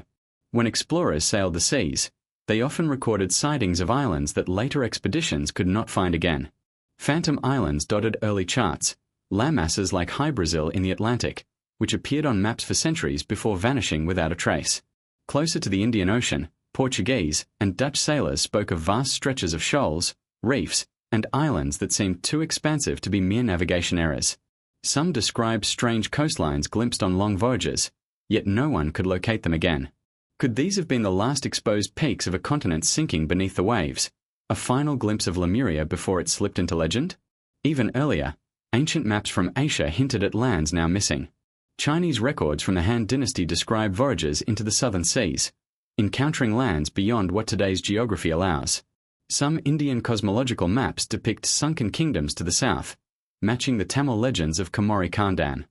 When explorers sailed the seas, they often recorded sightings of islands that later expeditions could not find again. Phantom islands dotted early charts, landmasses like High Brazil in the Atlantic, which appeared on maps for centuries before vanishing without a trace. Closer to the Indian Ocean, Portuguese and Dutch sailors spoke of vast stretches of shoals, reefs, and islands that seemed too expansive to be mere navigation errors. Some described strange coastlines glimpsed on long voyages, yet no one could locate them again. Could these have been the last exposed peaks of a continent sinking beneath the waves, a final glimpse of Lemuria before it slipped into legend? Even earlier, ancient maps from Asia hinted at lands now missing. Chinese records from the Han Dynasty describe voyages into the southern seas, encountering lands beyond what today's geography allows. Some Indian cosmological maps depict sunken kingdoms to the south, matching the Tamil legends of Komori Khandan.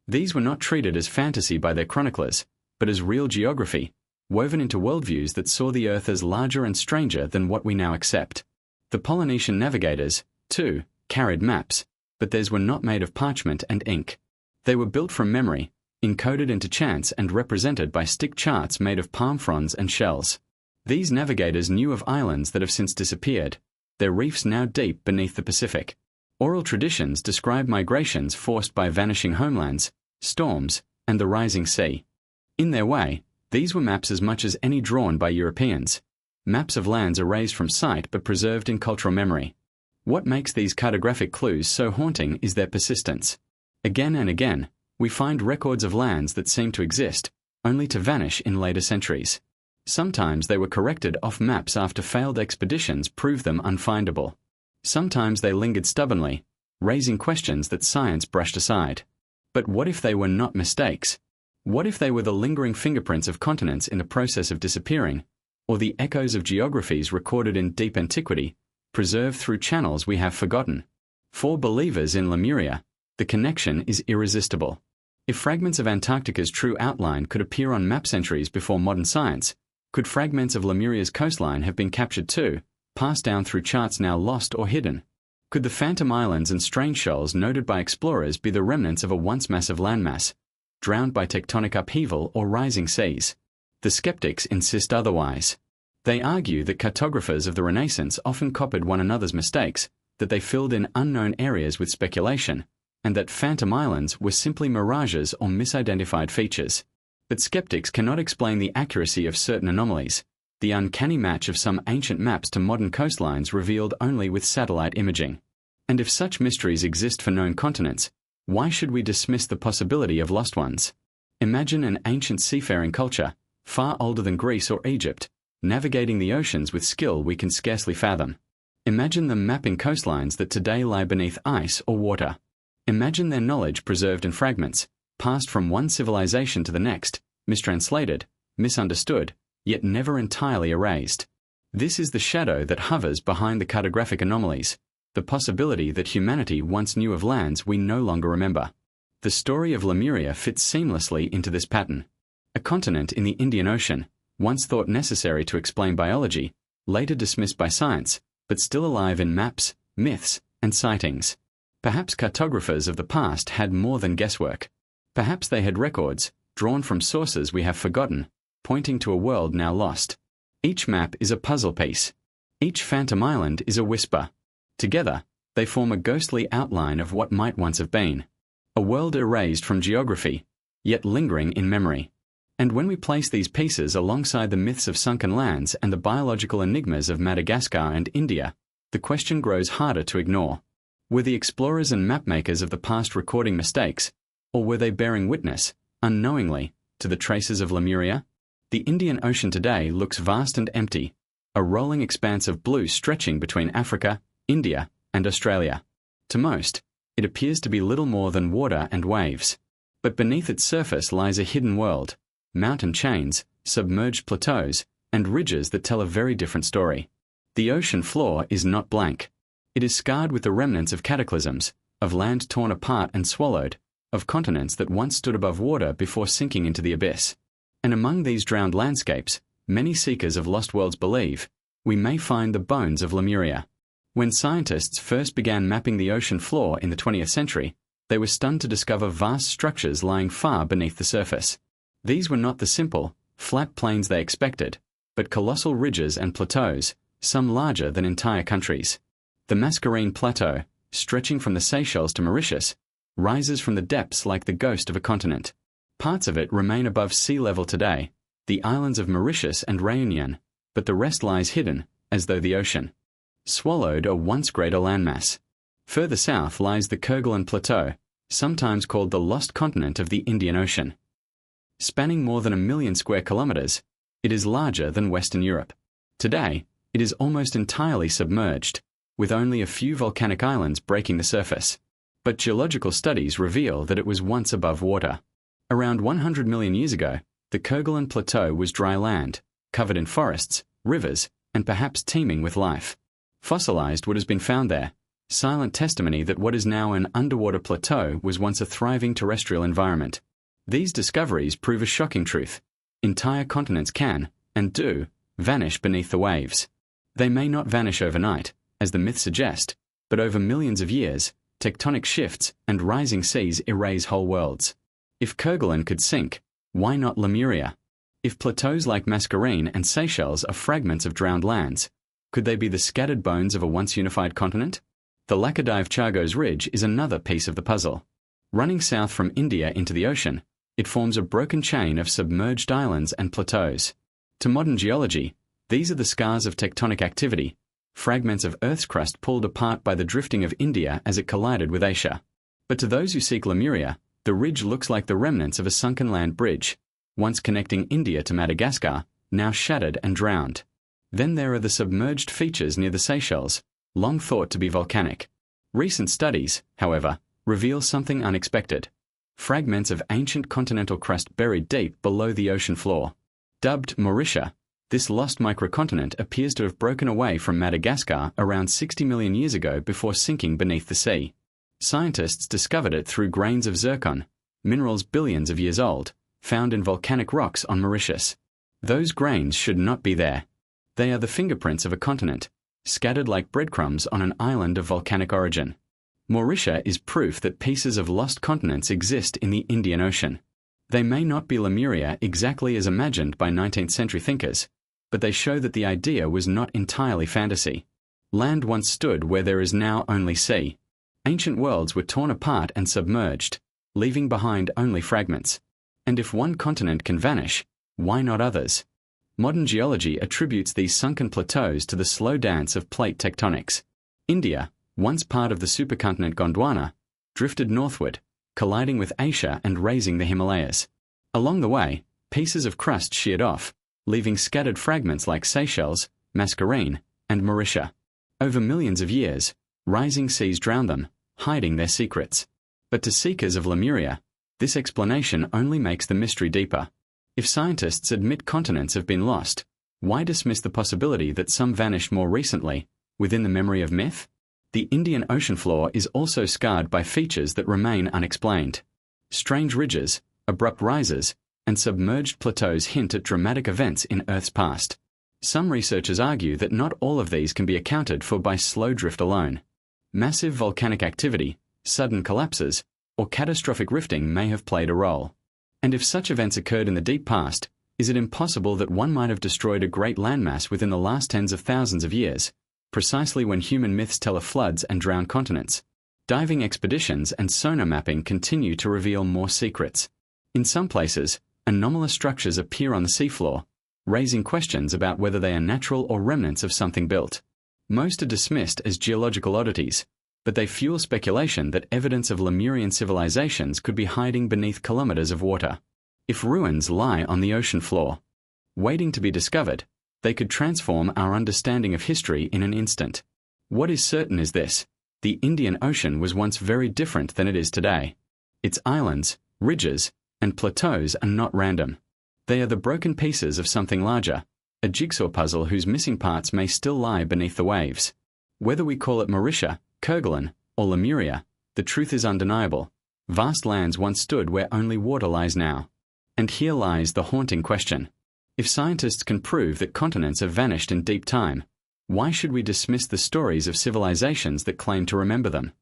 These were not treated as fantasy by their chroniclers, but as real geography, woven into worldviews that saw the Earth as larger and stranger than what we now accept. The Polynesian navigators, too, carried maps, but theirs were not made of parchment and ink. They were built from memory, encoded into chance and represented by stick charts made of palm fronds and shells. These navigators knew of islands that have since disappeared, their reefs now deep beneath the Pacific. Oral traditions describe migrations forced by vanishing homelands, storms, and the rising sea. In their way, these were maps as much as any drawn by Europeans. Maps of lands erased from sight but preserved in cultural memory. What makes these cartographic clues so haunting is their persistence. Again and again, we find records of lands that seem to exist, only to vanish in later centuries. Sometimes they were corrected off maps after failed expeditions proved them unfindable. Sometimes they lingered stubbornly, raising questions that science brushed aside. But what if they were not mistakes? What if they were the lingering fingerprints of continents in the process of disappearing, or the echoes of geographies recorded in deep antiquity, preserved through channels we have forgotten? For believers in Lemuria, the connection is irresistible. If fragments of Antarctica's true outline could appear on map centuries before modern science, could fragments of Lemuria's coastline have been captured too, passed down through charts now lost or hidden? Could the phantom islands and strange shoals noted by explorers be the remnants of a once massive landmass, drowned by tectonic upheaval or rising seas? The skeptics insist otherwise. They argue that cartographers of the Renaissance often copied one another's mistakes, that they filled in unknown areas with speculation, and that phantom islands were simply mirages or misidentified features. But skeptics cannot explain the accuracy of certain anomalies, the uncanny match of some ancient maps to modern coastlines revealed only with satellite imaging. And if such mysteries exist for known continents, why should we dismiss the possibility of lost ones? Imagine an ancient seafaring culture, far older than Greece or Egypt, navigating the oceans with skill we can scarcely fathom. Imagine them mapping coastlines that today lie beneath ice or water. Imagine their knowledge preserved in fragments, passed from one civilization to the next, mistranslated, misunderstood, yet never entirely erased. This is the shadow that hovers behind the cartographic anomalies, the possibility that humanity once knew of lands we no longer remember. The story of Lemuria fits seamlessly into this pattern. A continent in the Indian Ocean, once thought necessary to explain biology, later dismissed by science, but still alive in maps, myths, and sightings. Perhaps cartographers of the past had more than guesswork. Perhaps they had records, drawn from sources we have forgotten, pointing to a world now lost. Each map is a puzzle piece. Each phantom island is a whisper. Together, they form a ghostly outline of what might once have been. A world erased from geography, yet lingering in memory. And when we place these pieces alongside the myths of sunken lands and the biological enigmas of Madagascar and India, the question grows harder to ignore. Were the explorers and mapmakers of the past recording mistakes, or were they bearing witness, unknowingly, to the traces of Lemuria? The Indian Ocean today looks vast and empty, a rolling expanse of blue stretching between Africa, India, and Australia. To most, it appears to be little more than water and waves. But beneath its surface lies a hidden world, mountain chains, submerged plateaus, and ridges that tell a very different story. The ocean floor is not blank. It is scarred with the remnants of cataclysms, of land torn apart and swallowed, of continents that once stood above water before sinking into the abyss. And among these drowned landscapes, many seekers of lost worlds believe, we may find the bones of Lemuria. When scientists first began mapping the ocean floor in the 20th century, they were stunned to discover vast structures lying far beneath the surface. These were not the simple, flat plains they expected, but colossal ridges and plateaus, some larger than entire countries. The Mascarene Plateau, stretching from the Seychelles to Mauritius, rises from the depths like the ghost of a continent. Parts of it remain above sea level today, the islands of Mauritius and Réunion, but the rest lies hidden, as though the ocean swallowed a once greater landmass. Further south lies the Kerguelen Plateau, sometimes called the lost continent of the Indian Ocean. Spanning more than 1 million square kilometers, it is larger than Western Europe. Today, it is almost entirely submerged, with only a few volcanic islands breaking the surface. But geological studies reveal that it was once above water. Around 100 million years ago, the Kerguelen Plateau was dry land, covered in forests, rivers, and perhaps teeming with life. Fossilized what has been found there, silent testimony that what is now an underwater plateau was once a thriving terrestrial environment. These discoveries prove a shocking truth. Entire continents can, and do, vanish beneath the waves. They may not vanish overnight, as the myths suggest, but over millions of years, tectonic shifts and rising seas erase whole worlds. If Kerguelen could sink, why not Lemuria? If plateaus like Mascarene and Seychelles are fragments of drowned lands, could they be the scattered bones of a once unified continent? The Laccadive-Chagos Ridge is another piece of the puzzle. Running south from India into the ocean, it forms a broken chain of submerged islands and plateaus. To modern geology, these are the scars of tectonic activity, fragments of Earth's crust pulled apart by the drifting of India as it collided with Asia. But to those who seek Lemuria, the ridge looks like the remnants of a sunken land bridge, once connecting India to Madagascar, now shattered and drowned. Then there are the submerged features near the Seychelles, long thought to be volcanic. Recent studies, however, reveal something unexpected. Fragments of ancient continental crust buried deep below the ocean floor. Dubbed Mauritia, this lost microcontinent appears to have broken away from Madagascar around 60 million years ago before sinking beneath the sea. Scientists discovered it through grains of zircon, minerals billions of years old, found in volcanic rocks on Mauritius. Those grains should not be there. They are the fingerprints of a continent, scattered like breadcrumbs on an island of volcanic origin. Mauritia is proof that pieces of lost continents exist in the Indian Ocean. They may not be Lemuria exactly as imagined by 19th century thinkers, but they show that the idea was not entirely fantasy. Land once stood where there is now only sea. Ancient worlds were torn apart and submerged, leaving behind only fragments. And if one continent can vanish, why not others? Modern geology attributes these sunken plateaus to the slow dance of plate tectonics. India, once part of the supercontinent Gondwana, drifted northward, colliding with Asia and raising the Himalayas. Along the way, pieces of crust sheared off, leaving scattered fragments like Seychelles, Mascarene, and Mauritia. Over millions of years, rising seas drowned them, hiding their secrets. But to seekers of Lemuria, this explanation only makes the mystery deeper. If scientists admit continents have been lost, why dismiss the possibility that some vanished more recently, within the memory of myth? The Indian Ocean floor is also scarred by features that remain unexplained. Strange ridges, abrupt rises, and submerged plateaus hint at dramatic events in Earth's past. Some researchers argue that not all of these can be accounted for by slow drift alone. Massive volcanic activity, sudden collapses, or catastrophic rifting may have played a role. And if such events occurred in the deep past, Is it impossible that one might have destroyed a great landmass within the last tens of thousands of years, precisely when human myths tell of floods and drowned continents? Diving expeditions and sonar mapping continue to reveal more secrets. In some places, anomalous structures appear on the seafloor, raising questions about whether they are natural or remnants of something built. Most are dismissed as geological oddities, but they fuel speculation that evidence of Lemurian civilizations could be hiding beneath kilometers of water. If ruins lie on the ocean floor, waiting to be discovered, they could transform our understanding of history in an instant. What is certain is this: the Indian Ocean was once very different than it is today. Its islands, ridges, and plateaus are not random. They are the broken pieces of something larger, a jigsaw puzzle whose missing parts may still lie beneath the waves. Whether we call it Mauritius, Kerguelen, or Lemuria, the truth is undeniable. Vast lands once stood where only water lies now. And here lies the haunting question. If scientists can prove that continents have vanished in deep time, why should we dismiss the stories of civilizations that claim to remember them?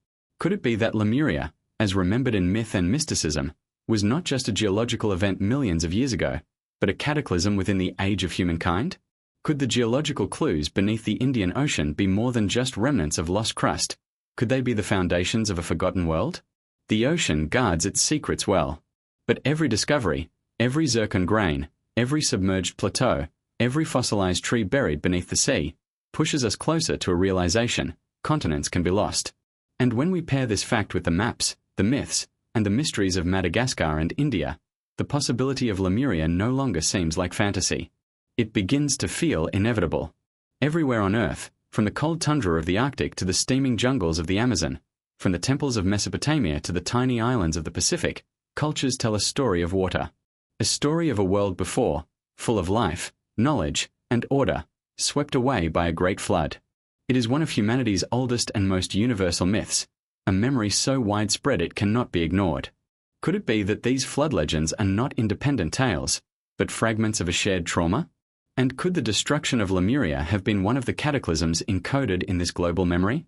Could it be that Lemuria, as remembered in myth and mysticism, was not just a geological event millions of years ago, but a cataclysm within the age of humankind? Could the geological clues beneath the Indian Ocean be more than just remnants of lost crust? Could they be the foundations of a forgotten world? The ocean guards its secrets well. But every discovery, every zircon grain, every submerged plateau, every fossilized tree buried beneath the sea, pushes us closer to a realization: continents can be lost. And when we pair this fact with the maps, the myths, and the mysteries of Madagascar and India, the possibility of Lemuria no longer seems like fantasy. It begins to feel inevitable. Everywhere on Earth, from the cold tundra of the Arctic to the steaming jungles of the Amazon, from the temples of Mesopotamia to the tiny islands of the Pacific, cultures tell a story of water. A story of a world before, full of life, knowledge, and order, swept away by a great flood. It is one of humanity's oldest and most universal myths, a memory so widespread it cannot be ignored. Could it be that these flood legends are not independent tales, but fragments of a shared trauma? And could the destruction of Lemuria have been one of the cataclysms encoded in this global memory?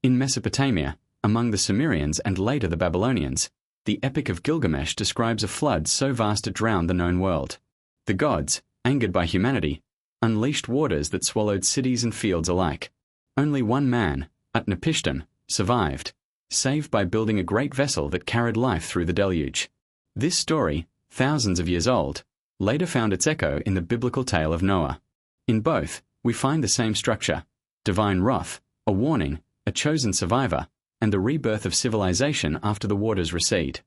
In Mesopotamia, among the Sumerians and later the Babylonians, the Epic of Gilgamesh describes a flood so vast it drowned the known world. The gods, angered by humanity, unleashed waters that swallowed cities and fields alike. Only one man, Utnapishtim, survived, saved by building a great vessel that carried life through the deluge. This story, thousands of years old, later found its echo in the biblical tale of Noah. In both, we find the same structure: divine wrath, a warning, a chosen survivor, and the rebirth of civilization after the waters recede.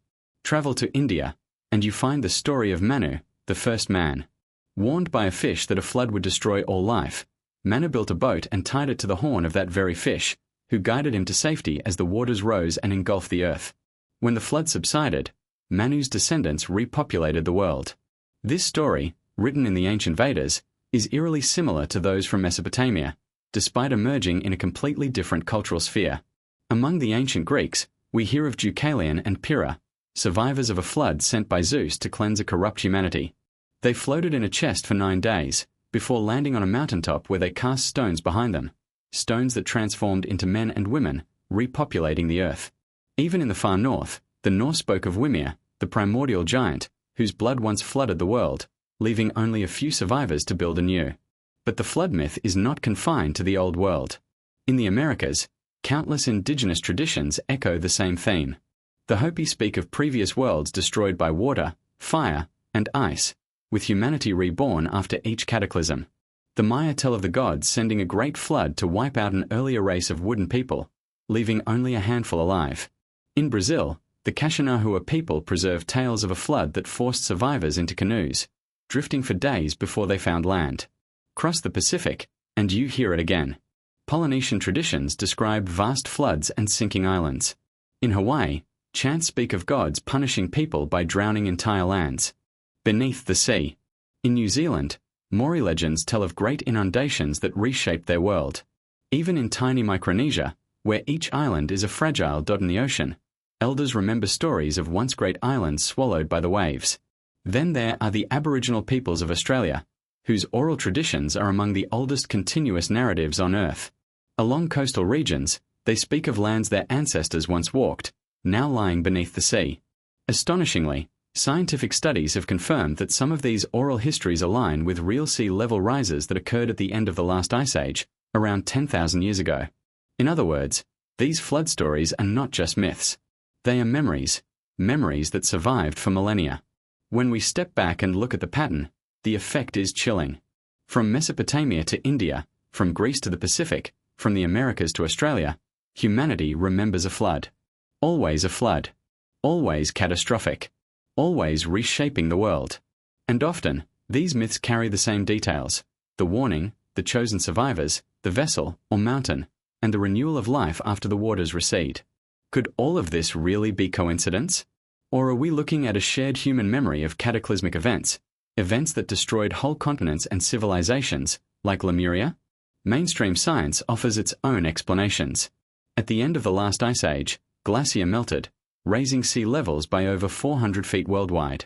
Travel to India, and you find the story of Manu, the first man. Warned by a fish that a flood would destroy all life, Manu built a boat and tied it to the horn of that very fish, who guided him to safety as the waters rose and engulfed the earth. When the flood subsided, Manu's descendants repopulated the world. This story, written in the ancient Vedas, is eerily similar to those from Mesopotamia, despite emerging in a completely different cultural sphere. Among the ancient Greeks, we hear of Deucalion and Pyrrha, survivors of a flood sent by Zeus to cleanse a corrupt humanity. They floated in a chest for 9 days, before landing on a mountaintop where they cast stones behind them, stones that transformed into men and women, repopulating the earth. Even in the far north, the Norse spoke of Wymir, the primordial giant, whose blood once flooded the world, leaving only a few survivors to build anew. But the flood myth is not confined to the old world. In the Americas, countless indigenous traditions echo the same theme. The Hopi speak of previous worlds destroyed by water, fire, and ice, with humanity reborn after each cataclysm. The Maya tell of the gods sending a great flood to wipe out an earlier race of wooden people, leaving only a handful alive. In Brazil, the Kaxinahua people preserve tales of a flood that forced survivors into canoes, drifting for days before they found land. Cross the Pacific, and you hear it again. Polynesian traditions describe vast floods and sinking islands. In Hawaii, chants speak of gods punishing people by drowning entire lands. Beneath the sea. In New Zealand, Maori legends tell of great inundations that reshaped their world. Even in tiny Micronesia, where each island is a fragile dot in the ocean, elders remember stories of once great islands swallowed by the waves. Then there are the Aboriginal peoples of Australia, whose oral traditions are among the oldest continuous narratives on Earth. Along coastal regions, they speak of lands their ancestors once walked, now lying beneath the sea. Astonishingly, Scientific studies have confirmed that some of these oral histories align with real sea level rises that occurred at the end of the last ice age, around 10,000 years ago. In other words, these flood stories are not just myths. They are memories that survived for millennia. When we step back and look at the pattern, the effect is chilling. From Mesopotamia to India, from Greece to the Pacific, from the Americas to Australia, humanity remembers a flood. Always a flood. Always catastrophic. Always reshaping the world. And often, these myths carry the same details: the warning, the chosen survivors, the vessel or mountain, and the renewal of life after the waters recede. Could all of this really be coincidence? Or are we looking at a shared human memory of cataclysmic events, events that destroyed whole continents and civilizations, like Lemuria? Mainstream science offers its own explanations. At the end of the last ice age, glacier melted, raising sea levels by over 400 feet worldwide.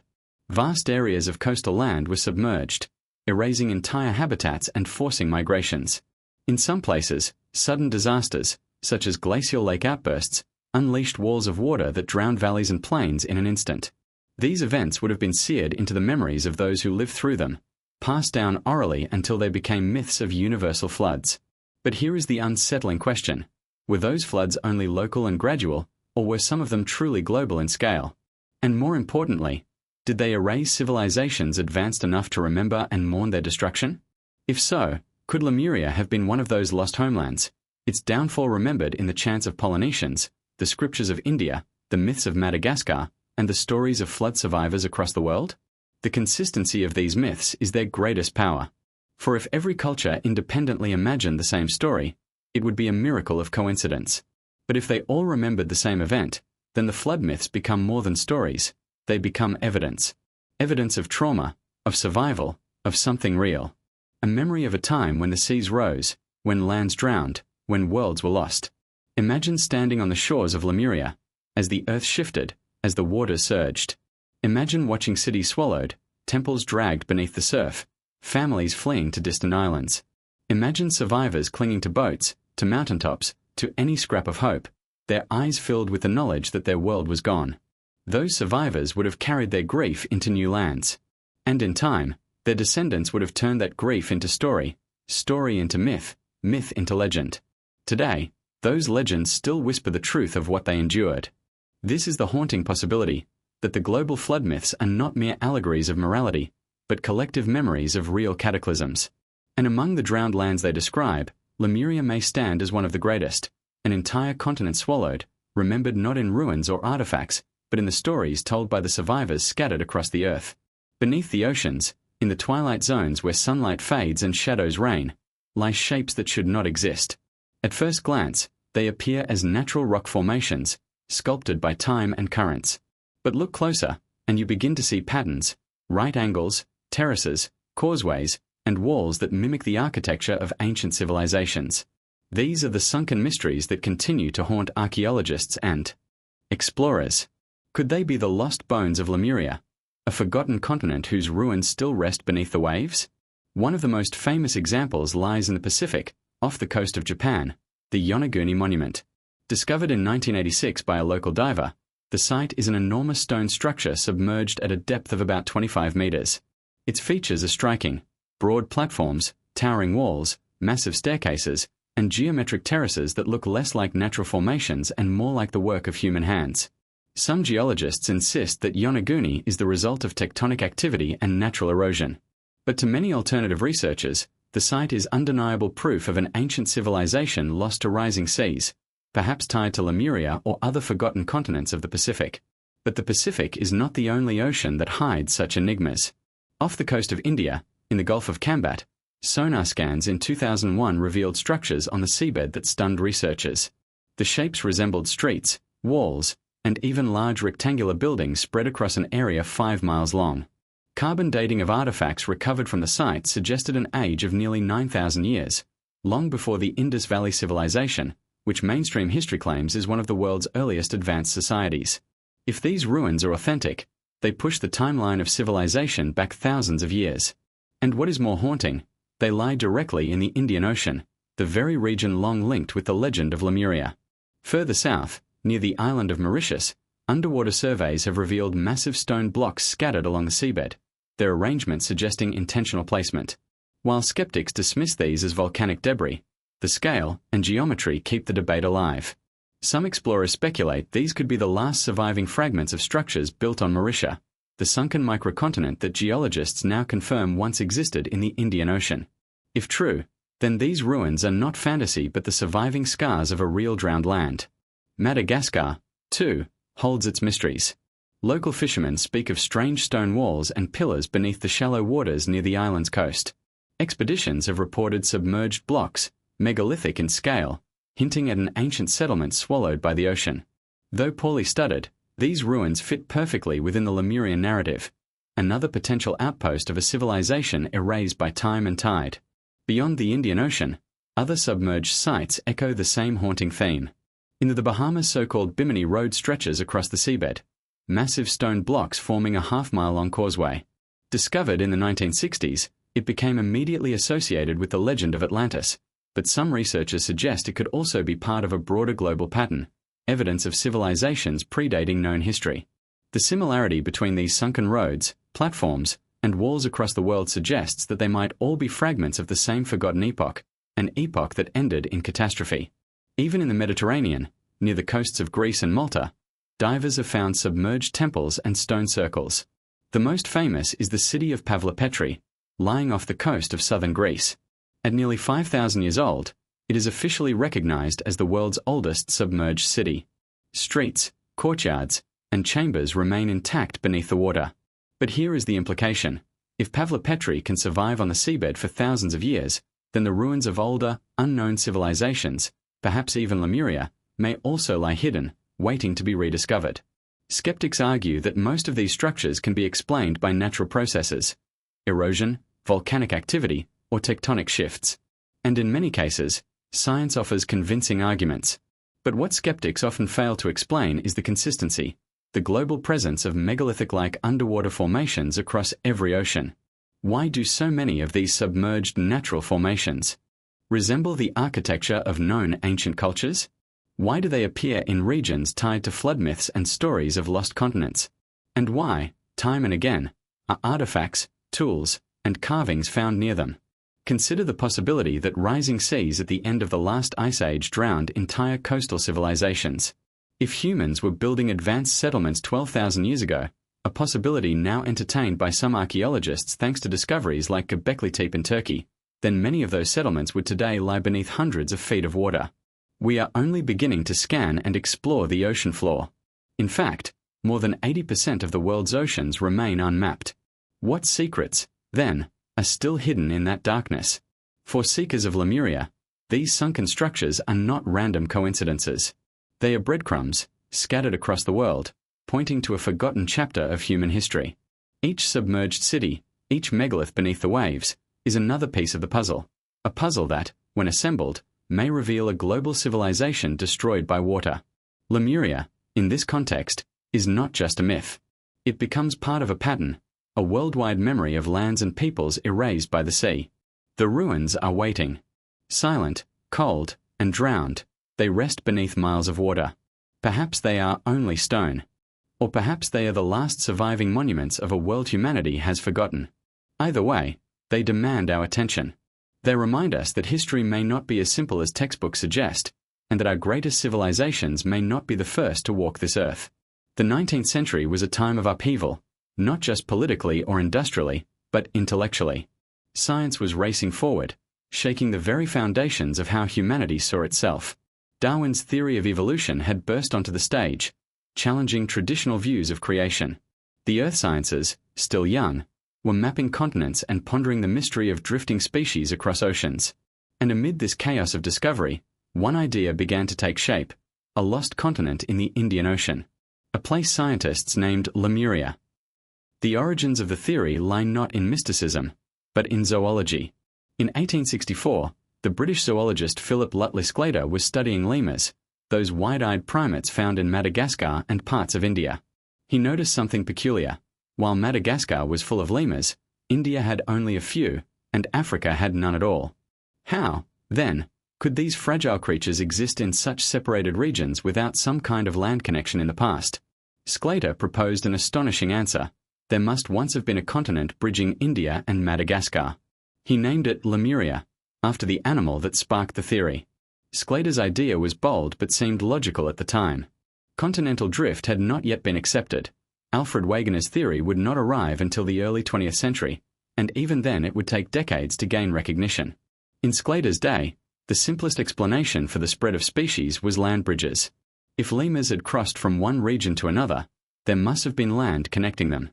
Vast areas of coastal land were submerged, erasing entire habitats and forcing migrations. In some places, sudden disasters, such as glacial lake outbursts, unleashed walls of water that drowned valleys and plains in an instant. These events would have been seared into the memories of those who lived through them, passed down orally until they became myths of universal floods. But here is the unsettling question: were those floods only local and gradual, or were some of them truly global in scale? And more importantly, did they erase civilizations advanced enough to remember and mourn their destruction? If so, could Lemuria have been one of those lost homelands, its downfall remembered in the chants of Polynesians, the scriptures of India, the myths of Madagascar, and the stories of flood survivors across the world? The consistency of these myths is their greatest power. For if every culture independently imagined the same story, it would be a miracle of coincidence. But if they all remembered the same event, then the flood myths become more than stories. They become evidence. Evidence of trauma, of survival, of something real. A memory of a time when the seas rose, when lands drowned, when worlds were lost. Imagine standing on the shores of Lemuria, as the earth shifted, as the waters surged. Imagine watching cities swallowed, temples dragged beneath the surf, families fleeing to distant islands. Imagine survivors clinging to boats, to mountaintops, to any scrap of hope, their eyes filled with the knowledge that their world was gone. Those survivors would have carried their grief into new lands. And in time, their descendants would have turned that grief into story, story into myth, myth into legend. Today, those legends still whisper the truth of what they endured. This is the haunting possibility, that the global flood myths are not mere allegories of morality, but collective memories of real cataclysms. And among the drowned lands they describe, Lemuria may stand as one of the greatest, an entire continent swallowed, remembered not in ruins or artifacts, but in the stories told by the survivors scattered across the earth. Beneath the oceans, in the twilight zones where sunlight fades and shadows reign, lie shapes that should not exist. At first glance, they appear as natural rock formations, sculpted by time and currents. But look closer, and you begin to see patterns, right angles, terraces, causeways, and walls that mimic the architecture of ancient civilizations. These are the sunken mysteries that continue to haunt archaeologists and explorers. Could they be the lost bones of Lemuria, a forgotten continent whose ruins still rest beneath the waves? One of the most famous examples lies in the Pacific, off the coast of Japan, the Yonaguni Monument. Discovered in 1986 by a local diver, the site is an enormous stone structure submerged at a depth of about 25 meters. Its features are striking: broad platforms, towering walls, massive staircases, and geometric terraces that look less like natural formations and more like the work of human hands. Some geologists insist that Yonaguni is the result of tectonic activity and natural erosion. But to many alternative researchers, the site is undeniable proof of an ancient civilization lost to rising seas, perhaps tied to Lemuria or other forgotten continents of the Pacific. But the Pacific is not the only ocean that hides such enigmas. Off the coast of India, in the Gulf of Cambat, sonar scans in 2001 revealed structures on the seabed that stunned researchers. The shapes resembled streets, walls, and even large rectangular buildings spread across an area 5 miles long. Carbon dating of artifacts recovered from the site suggested an age of nearly 9,000 years, long before the Indus Valley Civilization, which mainstream history claims is one of the world's earliest advanced societies. If these ruins are authentic, they push the timeline of civilization back thousands of years. And what is more haunting, they lie directly in the Indian Ocean, the very region long linked with the legend of Lemuria. Further south, near the island of Mauritius, Underwater surveys have revealed massive stone blocks scattered along the seabed, their arrangement suggesting intentional placement. While skeptics dismiss these as volcanic debris, the scale and geometry keep the debate alive. Some explorers speculate these could be the last surviving fragments of structures built on Mauritius, the sunken microcontinent that geologists now confirm once existed in the Indian Ocean. If true, then these ruins are not fantasy but the surviving scars of a real drowned land. Madagascar, too, holds its mysteries. Local fishermen speak of strange stone walls and pillars beneath the shallow waters near the island's coast. Expeditions have reported submerged blocks, megalithic in scale, hinting at an ancient settlement swallowed by the ocean. Though poorly studied, these ruins fit perfectly within the Lemurian narrative, another potential outpost of a civilization erased by time and tide. Beyond the Indian Ocean, other submerged sites echo the same haunting theme. In the Bahamas, so-called Bimini Road stretches across the seabed, massive stone blocks forming a half-mile-long causeway. Discovered in the 1960s, it became immediately associated with the legend of Atlantis, but some researchers suggest it could also be part of a broader global pattern, evidence of civilizations predating known history. The similarity between these sunken roads, platforms, and walls across the world suggests that they might all be fragments of the same forgotten epoch, an epoch that ended in catastrophe. Even in the Mediterranean, near the coasts of Greece and Malta, divers have found submerged temples and stone circles. The most famous is the city of Pavlopetri, lying off the coast of southern Greece. At nearly 5,000 years old, it is officially recognized as the world's oldest submerged city. Streets, courtyards, and chambers remain intact beneath the water. But here is the implication. If Pavlopetri can survive on the seabed for thousands of years, then the ruins of older, unknown civilizations, perhaps even Lemuria, may also lie hidden, waiting to be rediscovered. Skeptics argue that most of these structures can be explained by natural processes, erosion, volcanic activity, or tectonic shifts. And in many cases, science offers convincing arguments. But what skeptics often fail to explain is the consistency, the global presence of megalithic-like underwater formations across every ocean. Why do so many of these submerged natural formations resemble the architecture of known ancient cultures? Why do they appear in regions tied to flood myths and stories of lost continents? And why, time and again, are artifacts, tools, and carvings found near them? Consider the possibility that rising seas at the end of the last ice age drowned entire coastal civilizations. If humans were building advanced settlements 12,000 years ago, a possibility now entertained by some archaeologists thanks to discoveries like Göbekli Tepe in Turkey, then many of those settlements would today lie beneath hundreds of feet of water. We are only beginning to scan and explore the ocean floor. In fact, more than 80% of the world's oceans remain unmapped. What secrets, then, are still hidden in that darkness? For seekers of Lemuria, these sunken structures are not random coincidences. They are breadcrumbs, scattered across the world, pointing to a forgotten chapter of human history. Each submerged city, each megalith beneath the waves, is another piece of the puzzle. A puzzle that, when assembled, may reveal a global civilization destroyed by water. Lemuria, in this context, is not just a myth. It becomes part of a pattern, a worldwide memory of lands and peoples erased by the sea. The ruins are waiting. Silent, cold, and drowned, they rest beneath miles of water. Perhaps they are only stone. Or perhaps they are the last surviving monuments of a world humanity has forgotten. Either way, they demand our attention. They remind us that history may not be as simple as textbooks suggest, and that our greatest civilizations may not be the first to walk this earth. The 19th century was a time of upheaval, not just politically or industrially, but intellectually. Science was racing forward, shaking the very foundations of how humanity saw itself. Darwin's theory of evolution had burst onto the stage, challenging traditional views of creation. The earth sciences, still young, were mapping continents and pondering the mystery of drifting species across oceans. And amid this chaos of discovery, one idea began to take shape: a lost continent in the Indian Ocean, a place scientists named Lemuria. The origins of the theory lie not in mysticism, but in zoology. In 1864, the British zoologist Philip Lutley Sclater was studying lemurs, those wide-eyed primates found in Madagascar and parts of India. He noticed something peculiar. While Madagascar was full of lemurs, India had only a few, and Africa had none at all. How, then, could these fragile creatures exist in such separated regions without some kind of land connection in the past? Sclater proposed an astonishing answer. There must once have been a continent bridging India and Madagascar. He named it Lemuria, after the animal that sparked the theory. Sclater's idea was bold but seemed logical at the time. Continental drift had not yet been accepted. Alfred Wegener's theory would not arrive until the early 20th century, and even then it would take decades to gain recognition. In Sclater's day, the simplest explanation for the spread of species was land bridges. If lemurs had crossed from one region to another, there must have been land connecting them.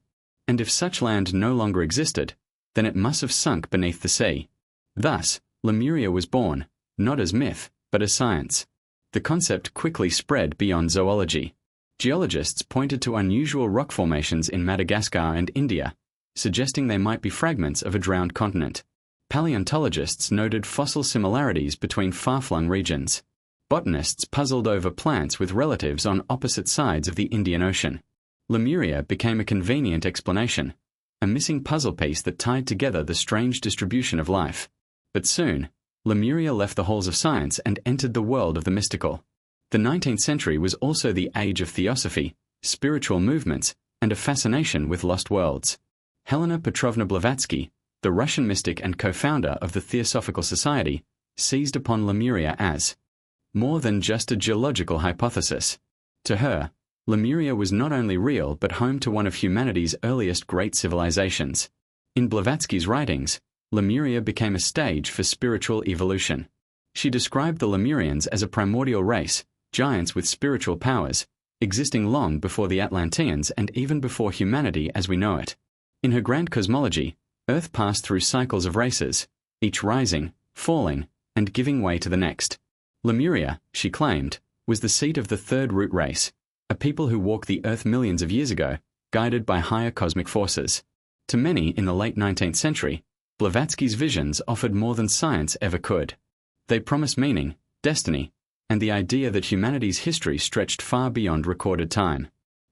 And if such land no longer existed, then it must have sunk beneath the sea. Thus, Lemuria was born, not as myth, but as science. The concept quickly spread beyond zoology. Geologists pointed to unusual rock formations in Madagascar and India, suggesting they might be fragments of a drowned continent. Paleontologists noted fossil similarities between far-flung regions. Botanists puzzled over plants with relatives on opposite sides of the Indian Ocean. Lemuria became a convenient explanation, a missing puzzle piece that tied together the strange distribution of life. But soon, Lemuria left the halls of science and entered the world of the mystical. The 19th century was also the age of theosophy, spiritual movements, and a fascination with lost worlds. Helena Petrovna Blavatsky, the Russian mystic and co-founder of the Theosophical Society, seized upon Lemuria as more than just a geological hypothesis. To her, Lemuria was not only real but home to one of humanity's earliest great civilizations. In Blavatsky's writings, Lemuria became a stage for spiritual evolution. She described the Lemurians as a primordial race, giants with spiritual powers, existing long before the Atlanteans and even before humanity as we know it. In her grand cosmology, Earth passed through cycles of races, each rising, falling, and giving way to the next. Lemuria, she claimed, was the seat of the third root race, a people who walked the Earth millions of years ago, guided by higher cosmic forces. To many in the late 19th century, Blavatsky's visions offered more than science ever could. They promised meaning, destiny, and the idea that humanity's history stretched far beyond recorded time.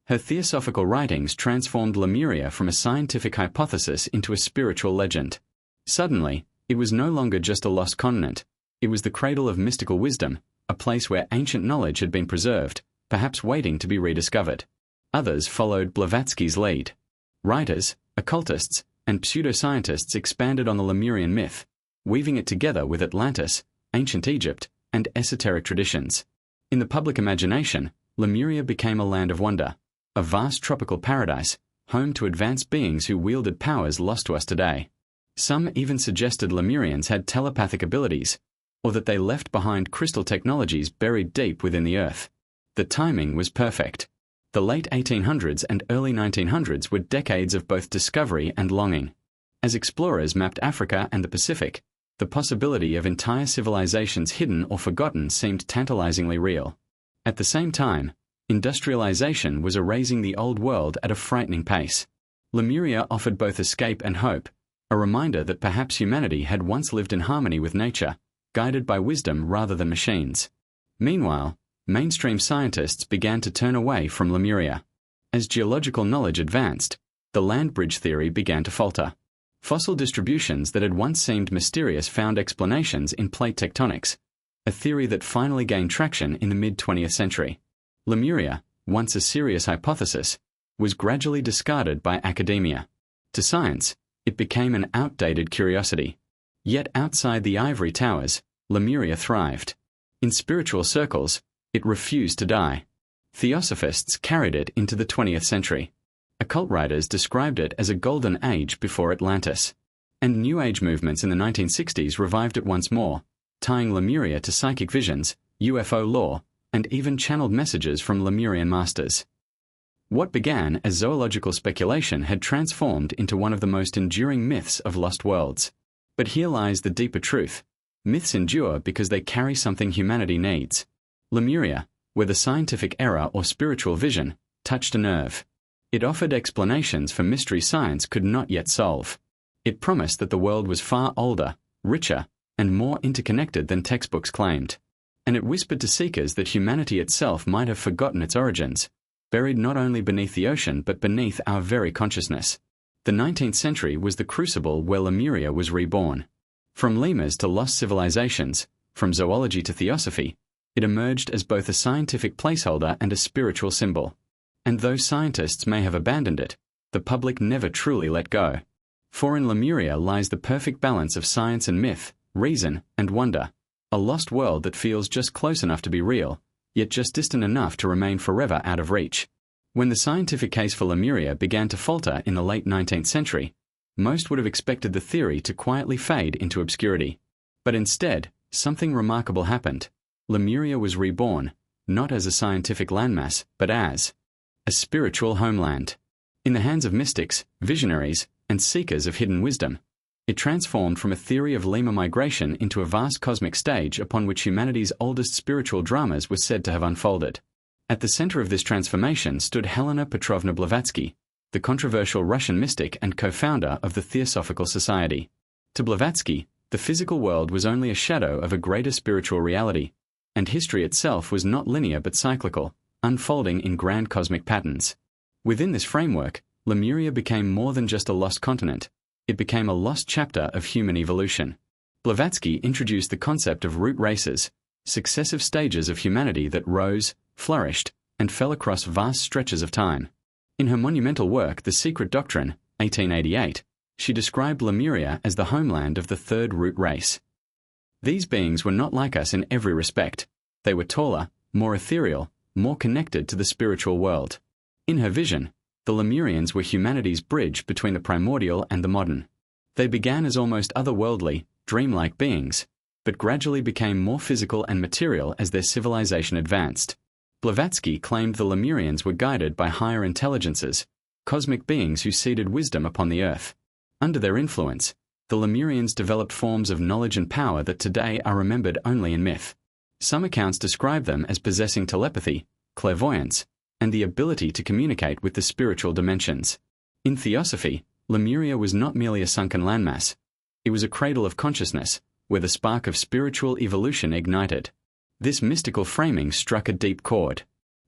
Her theosophical writings transformed Lemuria from a scientific hypothesis into a spiritual legend. Suddenly, it was no longer just a lost continent. It was the cradle of mystical wisdom, a place where ancient knowledge had been preserved, perhaps waiting to be rediscovered. Others followed Blavatsky's lead. Writers, occultists, and pseudoscientists expanded on the Lemurian myth, weaving it together with Atlantis, ancient Egypt, and esoteric traditions. In the public imagination, Lemuria became a land of wonder, a vast tropical paradise, home to advanced beings who wielded powers lost to us today. Some even suggested Lemurians had telepathic abilities, or that they left behind crystal technologies buried deep within the earth. The timing was perfect. The late 1800s and early 1900s were decades of both discovery and longing. As explorers mapped Africa and the Pacific, the possibility of entire civilizations hidden or forgotten seemed tantalizingly real. At the same time, industrialization was erasing the old world at a frightening pace. Lemuria offered both escape and hope, a reminder that perhaps humanity had once lived in harmony with nature, guided by wisdom rather than machines. Meanwhile, mainstream scientists began to turn away from Lemuria. As geological knowledge advanced, the land bridge theory began to falter. Fossil distributions that had once seemed mysterious found explanations in plate tectonics, a theory that finally gained traction in the mid-20th century. Lemuria, once a serious hypothesis, was gradually discarded by academia. To science, it became an outdated curiosity. Yet outside the ivory towers, Lemuria thrived. In spiritual circles, it refused to die. Theosophists carried it into the 20th century. Occult writers described it as a golden age before Atlantis. And New Age movements in the 1960s revived it once more, tying Lemuria to psychic visions, UFO lore, and even channeled messages from Lemurian masters. What began as zoological speculation had transformed into one of the most enduring myths of lost worlds. But here lies the deeper truth. Myths endure because they carry something humanity needs. Lemuria, whether scientific error or spiritual vision, touched a nerve. It offered explanations for mystery science could not yet solve. It promised that the world was far older, richer, and more interconnected than textbooks claimed. And it whispered to seekers that humanity itself might have forgotten its origins, buried not only beneath the ocean but beneath our very consciousness. The 19th century was the crucible where Lemuria was reborn. From lemurs to lost civilizations, from zoology to theosophy, it emerged as both a scientific placeholder and a spiritual symbol. And though scientists may have abandoned it, the public never truly let go. For in Lemuria lies the perfect balance of science and myth, reason and wonder, a lost world that feels just close enough to be real, yet just distant enough to remain forever out of reach. When the scientific case for Lemuria began to falter in the late 19th century, most would have expected the theory to quietly fade into obscurity. But instead, something remarkable happened. Lemuria was reborn, not as a scientific landmass, but as a spiritual homeland. In the hands of mystics, visionaries, and seekers of hidden wisdom, it transformed from a theory of lemur migration into a vast cosmic stage upon which humanity's oldest spiritual dramas were said to have unfolded. At the center of this transformation stood Helena Petrovna Blavatsky, the controversial Russian mystic and co-founder of the Theosophical Society. To Blavatsky, the physical world was only a shadow of a greater spiritual reality, and history itself was not linear but cyclical, unfolding in grand cosmic patterns. Within this framework, Lemuria became more than just a lost continent. It became a lost chapter of human evolution. Blavatsky introduced the concept of root races, successive stages of humanity that rose, flourished, and fell across vast stretches of time. In her monumental work, The Secret Doctrine, 1888, she described Lemuria as the homeland of the third root race. These beings were not like us in every respect. They were taller, more ethereal, more connected to the spiritual world. In her vision, the Lemurians were humanity's bridge between the primordial and the modern. They began as almost otherworldly, dreamlike beings, but gradually became more physical and material as their civilization advanced. Blavatsky claimed the Lemurians were guided by higher intelligences, cosmic beings who seeded wisdom upon the earth. Under their influence, the Lemurians developed forms of knowledge and power that today are remembered only in myth. Some accounts describe them as possessing telepathy, clairvoyance, and the ability to communicate with the spiritual dimensions. In theosophy, Lemuria was not merely a sunken landmass. It was a cradle of consciousness, where the spark of spiritual evolution ignited. This mystical framing struck a deep chord.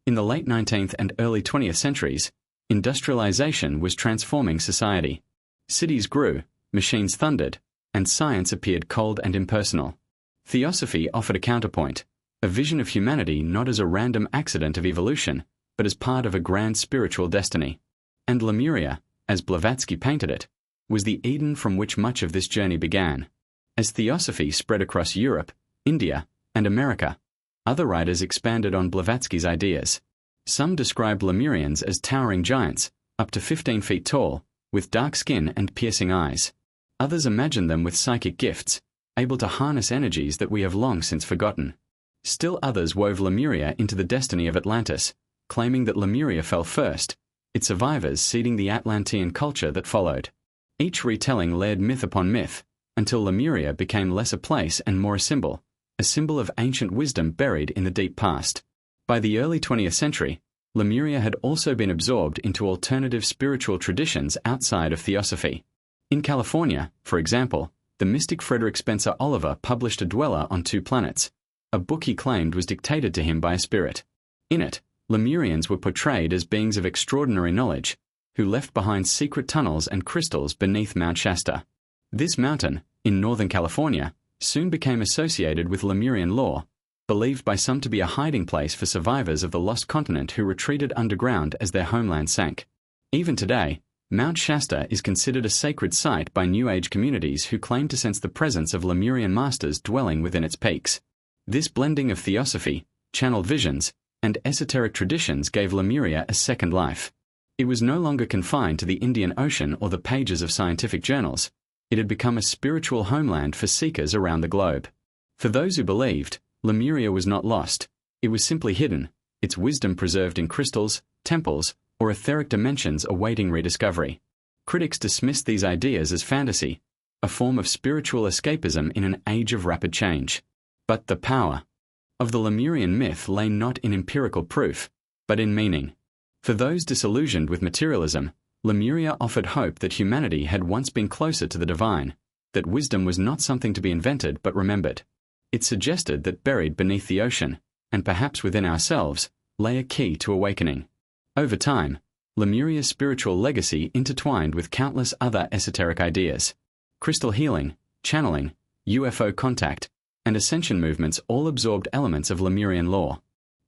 In the late 19th and early 20th centuries, industrialization was transforming society. Cities grew, machines thundered, and science appeared cold and impersonal. Theosophy offered a counterpoint, a vision of humanity not as a random accident of evolution, but as part of a grand spiritual destiny. And Lemuria, as Blavatsky painted it, was the Eden from which much of this journey began. As theosophy spread across Europe, India, and America, other writers expanded on Blavatsky's ideas. Some described Lemurians as towering giants, up to 15 feet tall, with dark skin and piercing eyes. Others imagined them with psychic gifts, able to harness energies that we have long since forgotten. Still others wove Lemuria into the destiny of Atlantis, claiming that Lemuria fell first, its survivors seeding the Atlantean culture that followed. Each retelling layered myth upon myth, until Lemuria became less a place and more a symbol of ancient wisdom buried in the deep past. By the early 20th century, Lemuria had also been absorbed into alternative spiritual traditions outside of theosophy. In California, for example, the mystic Frederick Spencer Oliver published A Dweller on Two Planets, a book he claimed was dictated to him by a spirit. In it, Lemurians were portrayed as beings of extraordinary knowledge, who left behind secret tunnels and crystals beneath Mount Shasta. This mountain, in Northern California, soon became associated with Lemurian lore, believed by some to be a hiding place for survivors of the lost continent who retreated underground as their homeland sank. Even today, Mount Shasta is considered a sacred site by New Age communities who claim to sense the presence of Lemurian masters dwelling within its peaks. This blending of theosophy, channeled visions, and esoteric traditions gave Lemuria a second life. It was no longer confined to the Indian Ocean or the pages of scientific journals. It had become a spiritual homeland for seekers around the globe. For those who believed, Lemuria was not lost. It was simply hidden, its wisdom preserved in crystals, temples, or etheric dimensions awaiting rediscovery. Critics dismissed these ideas as fantasy, a form of spiritual escapism in an age of rapid change. But the power of the Lemurian myth lay not in empirical proof, but in meaning. For those disillusioned with materialism, Lemuria offered hope that humanity had once been closer to the divine, that wisdom was not something to be invented but remembered. It suggested that buried beneath the ocean, and perhaps within ourselves, lay a key to awakening. Over time, Lemuria's spiritual legacy intertwined with countless other esoteric ideas. Crystal healing, channeling, UFO contact, and ascension movements all absorbed elements of Lemurian lore.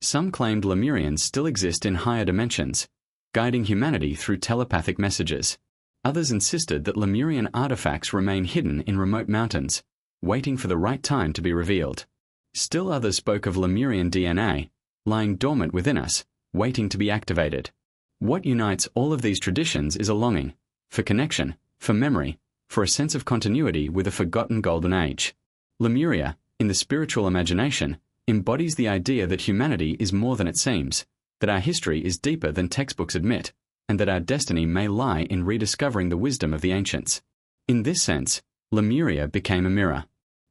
Some claimed Lemurians still exist in higher dimensions, guiding humanity through telepathic messages. Others insisted that Lemurian artifacts remain hidden in remote mountains, waiting for the right time to be revealed. Still others spoke of Lemurian DNA, lying dormant within us, waiting to be activated. What unites all of these traditions is a longing for connection, for memory, for a sense of continuity with a forgotten golden age. Lemuria, in the spiritual imagination, embodies the idea that humanity is more than it seems, that our history is deeper than textbooks admit, and that our destiny may lie in rediscovering the wisdom of the ancients. In this sense, Lemuria became a mirror.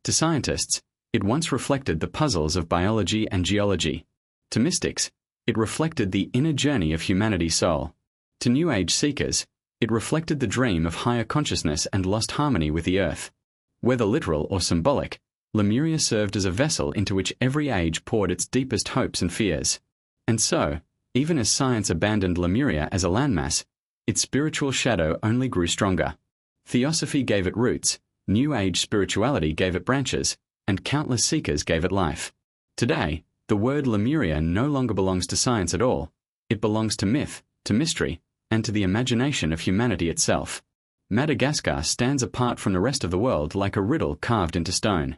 To scientists, it once reflected the puzzles of biology and geology. To mystics, it reflected the inner journey of humanity's soul. To New Age seekers, it reflected the dream of higher consciousness and lost harmony with the earth. Whether literal or symbolic, Lemuria served as a vessel into which every age poured its deepest hopes and fears. And so, even as science abandoned Lemuria as a landmass, its spiritual shadow only grew stronger. Theosophy gave it roots, New Age spirituality gave it branches, and countless seekers gave it life. Today, the word Lemuria no longer belongs to science at all. It belongs to myth, to mystery, and to the imagination of humanity itself. Madagascar stands apart from the rest of the world like a riddle carved into stone.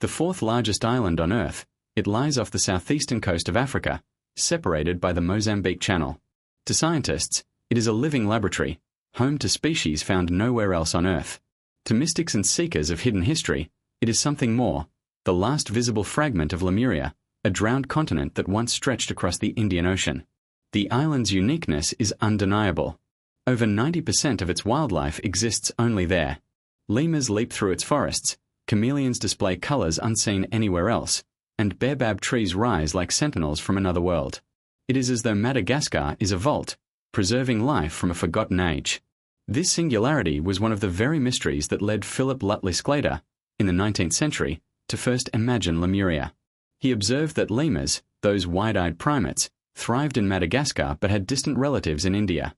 The fourth largest island on Earth, it lies off the southeastern coast of Africa, separated by the Mozambique Channel. To scientists, it is a living laboratory, home to species found nowhere else on Earth. To mystics and seekers of hidden history, it is something more, the last visible fragment of Lemuria, a drowned continent that once stretched across the Indian Ocean. The island's uniqueness is undeniable. Over 90% of its wildlife exists only there. Lemurs leap through its forests, chameleons display colors unseen anywhere else, and baobab trees rise like sentinels from another world. It is as though Madagascar is a vault, preserving life from a forgotten age. This singularity was one of the very mysteries that led Philip Lutley Sclater, in the 19th century, to first imagine Lemuria. He observed that lemurs, those wide-eyed primates, thrived in Madagascar but had distant relatives in India.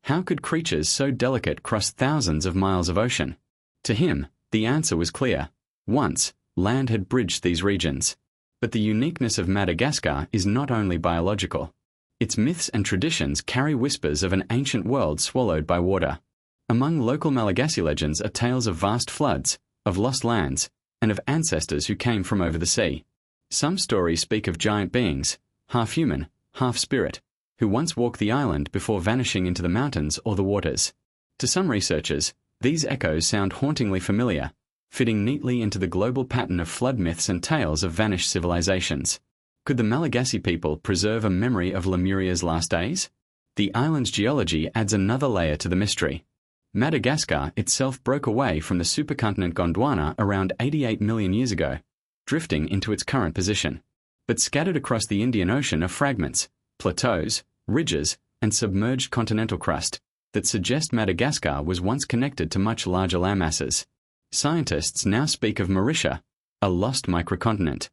How could creatures so delicate cross thousands of miles of ocean? To him, the answer was clear. Once, land had bridged these regions. But the uniqueness of Madagascar is not only biological. Its myths and traditions carry whispers of an ancient world swallowed by water. Among local Malagasy legends are tales of vast floods, of lost lands, and of ancestors who came from over the sea. Some stories speak of giant beings, half human, half spirit, who once walked the island before vanishing into the mountains or the waters. To some researchers, these echoes sound hauntingly familiar, fitting neatly into the global pattern of flood myths and tales of vanished civilizations. Could the Malagasy people preserve a memory of Lemuria's last days? The island's geology adds another layer to the mystery. Madagascar itself broke away from the supercontinent Gondwana around 88 million years ago, drifting into its current position. But scattered across the Indian Ocean are fragments, plateaus, ridges, and submerged continental crust that suggest Madagascar was once connected to much larger landmasses. Scientists now speak of Mauritius, a lost microcontinent.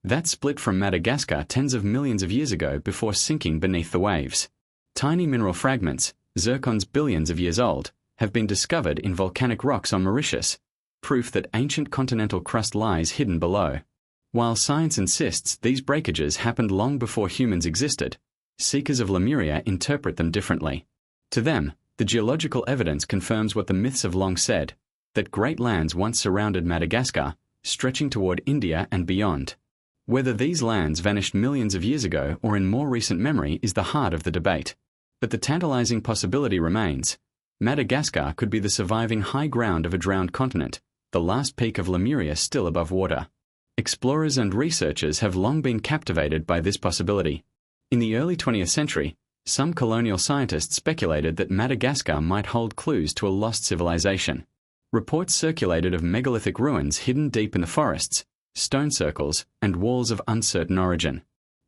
That split from Madagascar tens of millions of years ago before sinking beneath the waves. Tiny mineral fragments, zircons billions of years old, have been discovered in volcanic rocks on Mauritius, proof that ancient continental crust lies hidden below. While science insists these breakages happened long before humans existed, seekers of Lemuria interpret them differently. To them, the geological evidence confirms what the myths have long said, that great lands once surrounded Madagascar, stretching toward India and beyond. Whether these lands vanished millions of years ago or in more recent memory is the heart of the debate. But the tantalizing possibility remains. Madagascar could be the surviving high ground of a drowned continent, the last peak of Lemuria still above water. Explorers and researchers have long been captivated by this possibility. In the early 20th century, some colonial scientists speculated that Madagascar might hold clues to a lost civilization. Reports circulated of megalithic ruins hidden deep in the forests, stone circles, and walls of uncertain origin.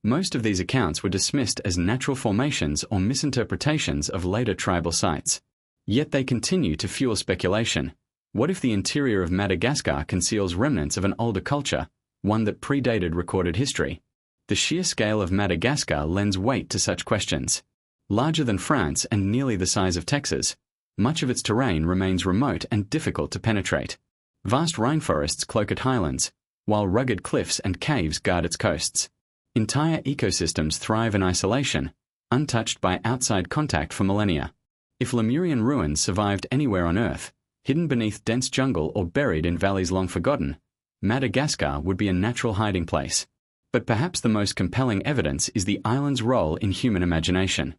Most of these accounts were dismissed as natural formations or misinterpretations of later tribal sites. Yet they continue to fuel speculation. What if the interior of Madagascar conceals remnants of an older culture, one that predated recorded history? The sheer scale of Madagascar lends weight to such questions. Larger than France and nearly the size of Texas, much of its terrain remains remote and difficult to penetrate. Vast rainforests cloak its highlands, while rugged cliffs and caves guard its coasts. Entire ecosystems thrive in isolation, untouched by outside contact for millennia. If Lemurian ruins survived anywhere on Earth, hidden beneath dense jungle or buried in valleys long forgotten, Madagascar would be a natural hiding place. But perhaps the most compelling evidence is the island's role in human imagination.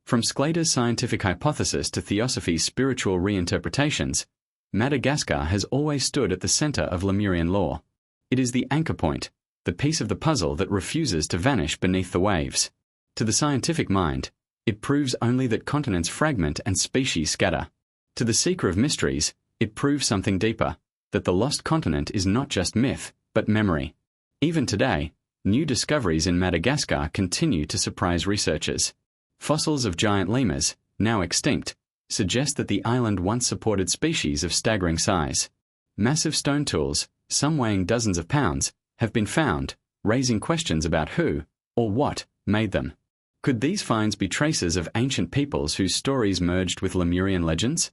From Sclater's scientific hypothesis to Theosophy's spiritual reinterpretations, Madagascar has always stood at the center of Lemurian lore. It is the anchor point, the piece of the puzzle that refuses to vanish beneath the waves. To the scientific mind, it proves only that continents fragment and species scatter. To the seeker of mysteries, it proves something deeper, that the lost continent is not just myth, but memory. Even today, new discoveries in Madagascar continue to surprise researchers. Fossils of giant lemurs, now extinct, suggest that the island once supported species of staggering size. Massive stone tools, some weighing dozens of pounds, have been found, raising questions about who, or what, made them. Could these finds be traces of ancient peoples whose stories merged with Lemurian legends?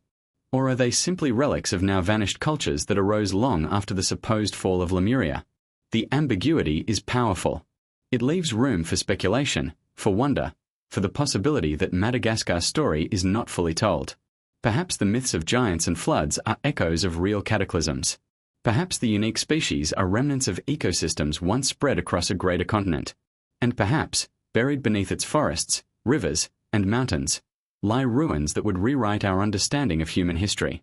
Or are they simply relics of now vanished cultures that arose long after the supposed fall of Lemuria? The ambiguity is powerful. It leaves room for speculation, for wonder, for the possibility that Madagascar's story is not fully told. Perhaps the myths of giants and floods are echoes of real cataclysms. Perhaps the unique species are remnants of ecosystems once spread across a greater continent. And perhaps, buried beneath its forests, rivers, and mountains, lie ruins that would rewrite our understanding of human history.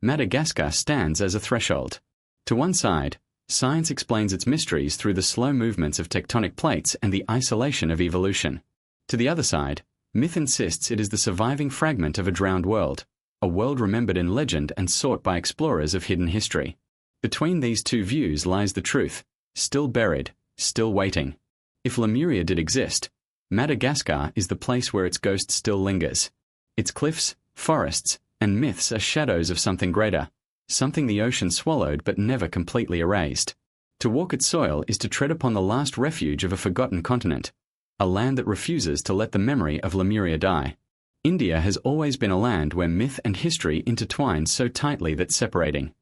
Madagascar stands as a threshold. To one side, science explains its mysteries through the slow movements of tectonic plates and the isolation of evolution. To the other side, myth insists it is the surviving fragment of a drowned world, a world remembered in legend and sought by explorers of hidden history. Between these two views lies the truth, still buried, still waiting. If Lemuria did exist, Madagascar is the place where its ghost still lingers. Its cliffs, forests, and myths are shadows of something greater, something the ocean swallowed but never completely erased. To walk its soil is to tread upon the last refuge of a forgotten continent, a land that refuses to let the memory of Lemuria die. India has always been a land where myth and history intertwine so tightly that separating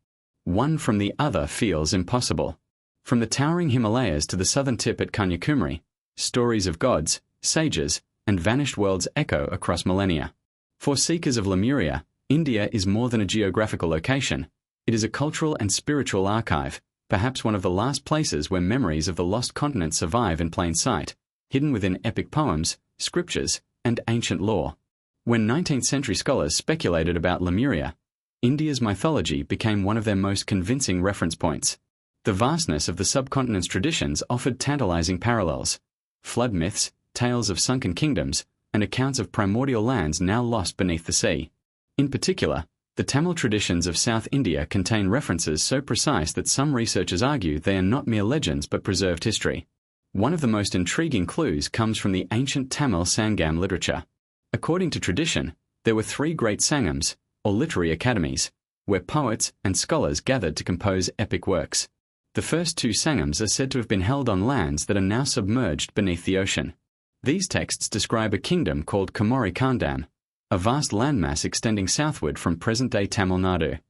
one from the other feels impossible. From the towering Himalayas to the southern tip at Kanyakumari, stories of gods, sages, and vanished worlds echo across millennia. For seekers of Lemuria, India is more than a geographical location. It is a cultural and spiritual archive, perhaps one of the last places where memories of the lost continent survive in plain sight, hidden within epic poems, scriptures, and ancient lore. When 19th century scholars speculated about Lemuria, India's mythology became one of their most convincing reference points. The vastness of the subcontinent's traditions offered tantalizing parallels. Flood myths, tales of sunken kingdoms, and accounts of primordial lands now lost beneath the sea. In particular, the Tamil traditions of South India contain references so precise that some researchers argue they are not mere legends but preserved history. One of the most intriguing clues comes from the ancient Tamil Sangam literature. According to tradition, there were 3 great Sangams, or literary academies, where poets and scholars gathered to compose epic works. The first 2 Sangams are said to have been held on lands that are now submerged beneath the ocean. These texts describe a kingdom called Komori Kandam, a vast landmass extending southward from present-day Tamil Nadu.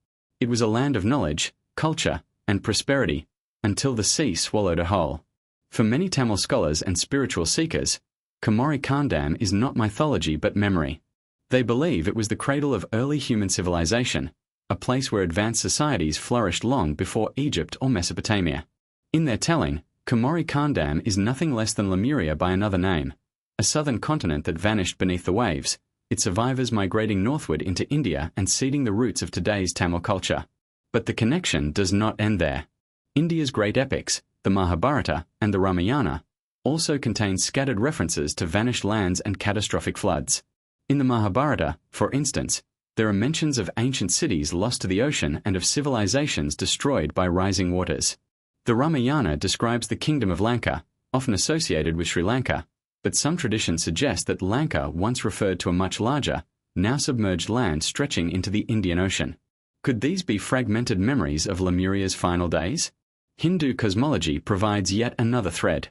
It was a land of knowledge, culture, and prosperity, until the sea swallowed it whole. For many Tamil scholars and spiritual seekers, Komori Kandam is not mythology but memory. They believe it was the cradle of early human civilization, a place where advanced societies flourished long before Egypt or Mesopotamia. In their telling, Komori Kandam is nothing less than Lemuria by another name, a southern continent that vanished beneath the waves, its survivors migrating northward into India and seeding the roots of today's Tamil culture. But the connection does not end there. India's great epics, the Mahabharata and the Ramayana, also contain scattered references to vanished lands and catastrophic floods. In the Mahabharata, for instance, there are mentions of ancient cities lost to the ocean and of civilizations destroyed by rising waters. The Ramayana describes the kingdom of Lanka, often associated with Sri Lanka, but some traditions suggest that Lanka once referred to a much larger, now submerged land stretching into the Indian Ocean. Could these be fragmented memories of Lemuria's final days? Hindu cosmology provides yet another thread.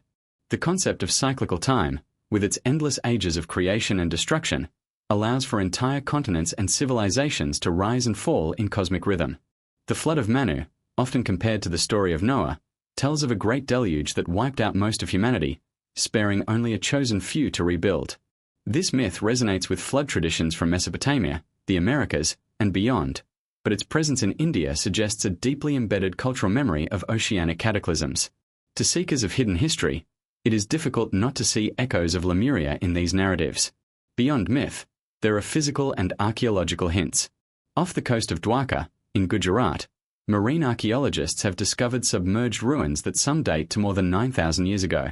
The concept of cyclical time, with its endless ages of creation and destruction, allows for entire continents and civilizations to rise and fall in cosmic rhythm. The flood of Manu, often compared to the story of Noah, tells of a great deluge that wiped out most of humanity, sparing only a chosen few to rebuild. This myth resonates with flood traditions from Mesopotamia, the Americas, and beyond, but its presence in India suggests a deeply embedded cultural memory of oceanic cataclysms. To seekers of hidden history, it is difficult not to see echoes of Lemuria in these narratives. Beyond myth, there are physical and archaeological hints. Off the coast of Dwarka, in Gujarat, marine archaeologists have discovered submerged ruins that some date to more than 9,000 years ago.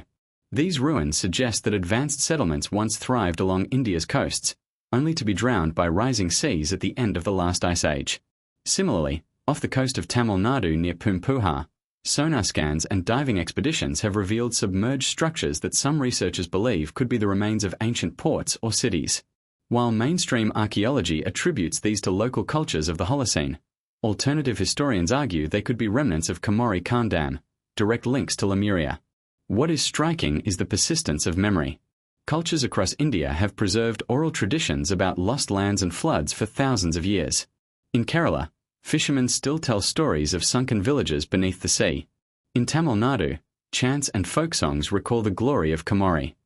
These ruins suggest that advanced settlements once thrived along India's coasts, only to be drowned by rising seas at the end of the last ice age. Similarly, off the coast of Tamil Nadu near Pumpuhar, sonar scans and diving expeditions have revealed submerged structures that some researchers believe could be the remains of ancient ports or cities. While mainstream archaeology attributes these to local cultures of the Holocene, alternative historians argue they could be remnants of Komori Khandam, direct links to Lemuria. What is striking is the persistence of memory. Cultures across India have preserved oral traditions about lost lands and floods for thousands of years. In Kerala, fishermen still tell stories of sunken villages beneath the sea. In Tamil Nadu, chants and folk songs recall the glory of Komori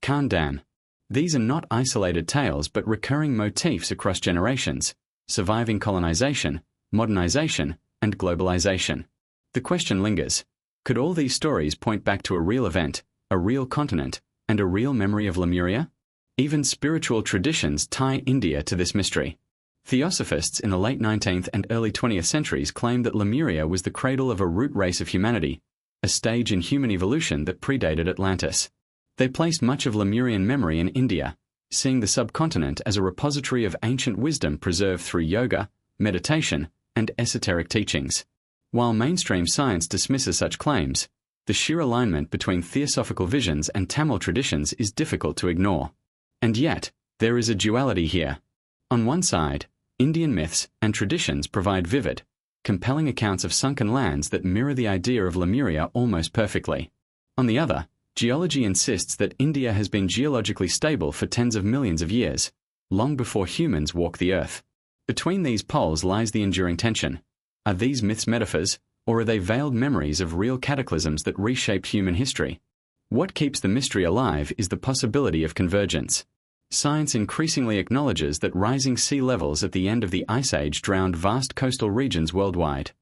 Khandam. These are not isolated tales but recurring motifs across generations, surviving colonization, modernization, and globalization. The question lingers: could all these stories point back to a real event, a real continent, and a real memory of Lemuria? Even spiritual traditions tie India to this mystery. Theosophists in the late 19th and early 20th centuries claimed that Lemuria was the cradle of a root race of humanity, a stage in human evolution that predated Atlantis. They placed much of Lemurian memory in India, seeing the subcontinent as a repository of ancient wisdom preserved through yoga, meditation, and esoteric teachings. While mainstream science dismisses such claims, the sheer alignment between theosophical visions and Tamil traditions is difficult to ignore. And yet, there is a duality here. On one side, Indian myths and traditions provide vivid, compelling accounts of sunken lands that mirror the idea of Lemuria almost perfectly. On the other, geology insists that India has been geologically stable for tens of millions of years, long before humans walked the earth. Between these poles lies the enduring tension. Are these myths metaphors, or are they veiled memories of real cataclysms that reshaped human history? What keeps the mystery alive is the possibility of convergence. Science increasingly acknowledges that rising sea levels at the end of the Ice Age drowned vast coastal regions worldwide.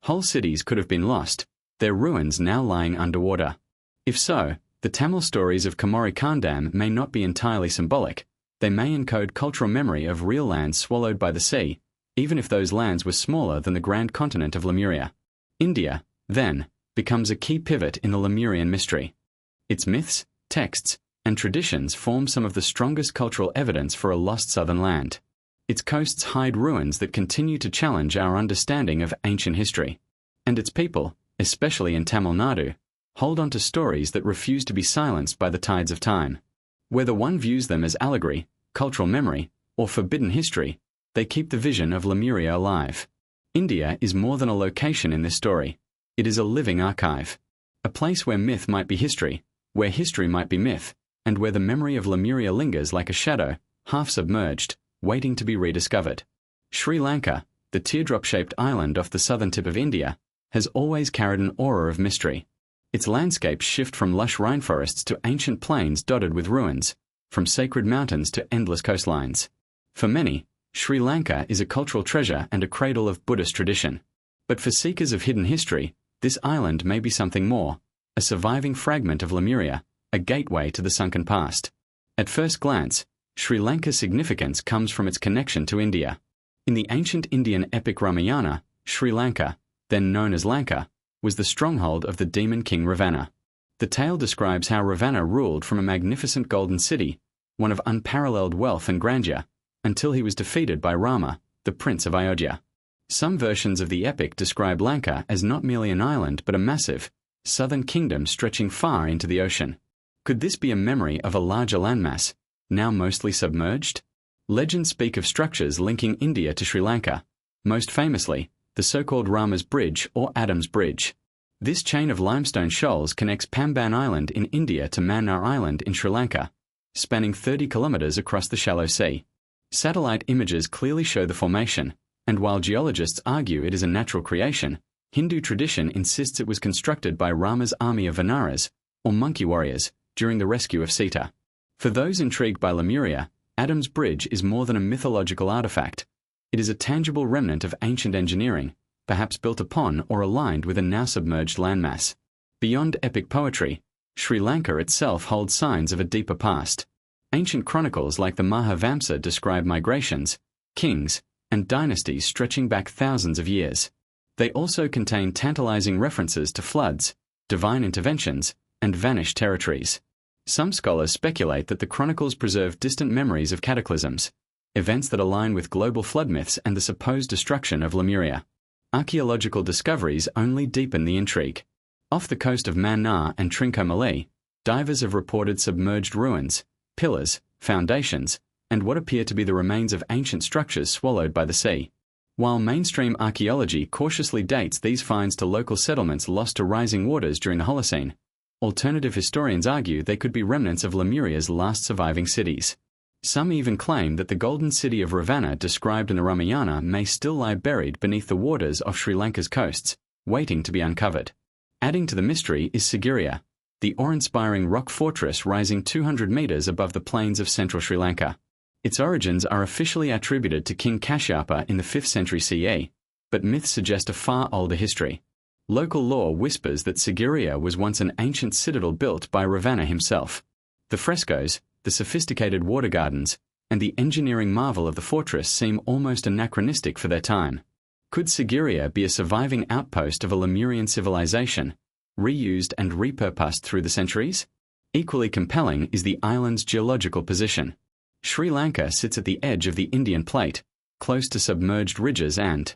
Whole cities could have been lost, their ruins now lying underwater. If so, the Tamil stories of Komori Khandam may not be entirely symbolic. They may encode cultural memory of real lands swallowed by the sea, even if those lands were smaller than the grand continent of Lemuria. India, then, becomes a key pivot in the Lemurian mystery. Its myths, texts, and traditions form some of the strongest cultural evidence for a lost southern land. Its coasts hide ruins that continue to challenge our understanding of ancient history. And its people, especially in Tamil Nadu, hold on to stories that refuse to be silenced by the tides of time. Whether one views them as allegory, cultural memory, or forbidden history, they keep the vision of Lemuria alive. India is more than a location in this story. It is a living archive. A place where myth might be history, where history might be myth, and where the memory of Lemuria lingers like a shadow, half submerged, waiting to be rediscovered. Sri Lanka, the teardrop-shaped island off the southern tip of India, has always carried an aura of mystery. Its landscapes shift from lush rainforests to ancient plains dotted with ruins, from sacred mountains to endless coastlines. For many, Sri Lanka is a cultural treasure and a cradle of Buddhist tradition. But for seekers of hidden history, this island may be something more, a surviving fragment of Lemuria, a gateway to the sunken past. At first glance, Sri Lanka's significance comes from its connection to India. In the ancient Indian epic Ramayana, Sri Lanka, then known as Lanka, was the stronghold of the demon king Ravana. The tale describes how Ravana ruled from a magnificent golden city, one of unparalleled wealth and grandeur, until he was defeated by Rama, the prince of Ayodhya. Some versions of the epic describe Lanka as not merely an island but a massive, southern kingdom stretching far into the ocean. Could this be a memory of a larger landmass, now mostly submerged? Legends speak of structures linking India to Sri Lanka, most famously, the so-called Rama's Bridge or Adam's Bridge. This chain of limestone shoals connects Pamban Island in India to Mannar Island in Sri Lanka, spanning 30 kilometers across the shallow sea. Satellite images clearly show the formation, and while geologists argue it is a natural creation, Hindu tradition insists it was constructed by Rama's army of Vanaras, or monkey warriors, during the rescue of Sita. For those intrigued by Lemuria, Adam's Bridge is more than a mythological artifact. It is a tangible remnant of ancient engineering, perhaps built upon or aligned with a now-submerged landmass. Beyond epic poetry, Sri Lanka itself holds signs of a deeper past. Ancient chronicles like the Mahavamsa describe migrations, kings, and dynasties stretching back thousands of years. They also contain tantalizing references to floods, divine interventions, and vanished territories. Some scholars speculate that the chronicles preserve distant memories of cataclysms, events that align with global flood myths and the supposed destruction of Lemuria. Archaeological discoveries only deepen the intrigue. Off the coast of Mannar and Trincomalee, divers have reported submerged ruins, pillars, foundations, and what appear to be the remains of ancient structures swallowed by the sea. While mainstream archaeology cautiously dates these finds to local settlements lost to rising waters during the Holocene, alternative historians argue they could be remnants of Lemuria's last surviving cities. Some even claim that the golden city of Ravenna described in the Ramayana may still lie buried beneath the waters of Sri Lanka's coasts, waiting to be uncovered. Adding to the mystery is Sigiriya, the awe-inspiring rock fortress rising 200 meters above the plains of central Sri Lanka. Its origins are officially attributed to King Kashyapa in the 5th century CE, but myths suggest a far older history. Local lore whispers that Sigiriya was once an ancient citadel built by Ravenna himself. The frescoes, the sophisticated water gardens, and the engineering marvel of the fortress seem almost anachronistic for their time. Could Sigiriya be a surviving outpost of a Lemurian civilization, reused and repurposed through the centuries? Equally compelling is the island's geological position. Sri Lanka sits at the edge of the Indian Plate, close to submerged ridges and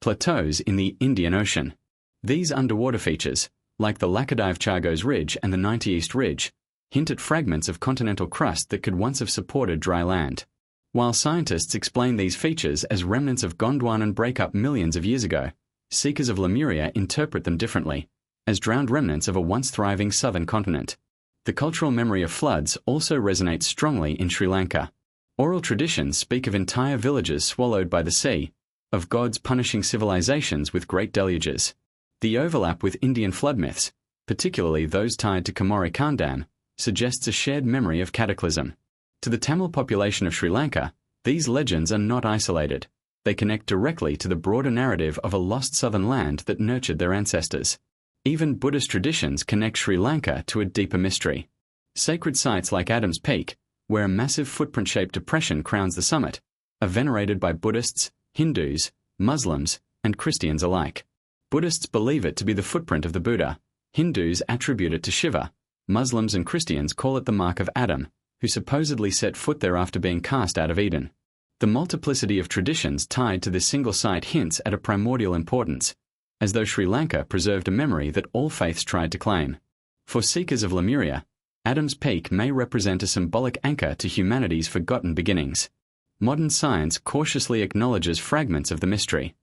plateaus in the Indian Ocean. These underwater features, like the Laccadive Chagos Ridge and the 90 East Ridge, hint at fragments of continental crust that could once have supported dry land. While scientists explain these features as remnants of Gondwana breakup millions of years ago, seekers of Lemuria interpret them differently, as drowned remnants of a once thriving southern continent. The cultural memory of floods also resonates strongly in Sri Lanka. Oral traditions speak of entire villages swallowed by the sea, of gods punishing civilizations with great deluges. The overlap with Indian flood myths, particularly those tied to Komori Kandam, suggests a shared memory of cataclysm. To the Tamil population of Sri Lanka, these legends are not isolated. They connect directly to the broader narrative of a lost southern land that nurtured their ancestors. Even Buddhist traditions connect Sri Lanka to a deeper mystery. Sacred sites like Adam's Peak, where a massive footprint-shaped depression crowns the summit, are venerated by Buddhists, Hindus, Muslims, and Christians alike. Buddhists believe it to be the footprint of the Buddha, Hindus attribute it to Shiva, Muslims and Christians call it the mark of Adam, who supposedly set foot there after being cast out of Eden. The multiplicity of traditions tied to this single site hints at a primordial importance, as though Sri Lanka preserved a memory that all faiths tried to claim. For seekers of Lemuria, Adam's Peak may represent a symbolic anchor to humanity's forgotten beginnings. Modern science cautiously acknowledges fragments of the mystery.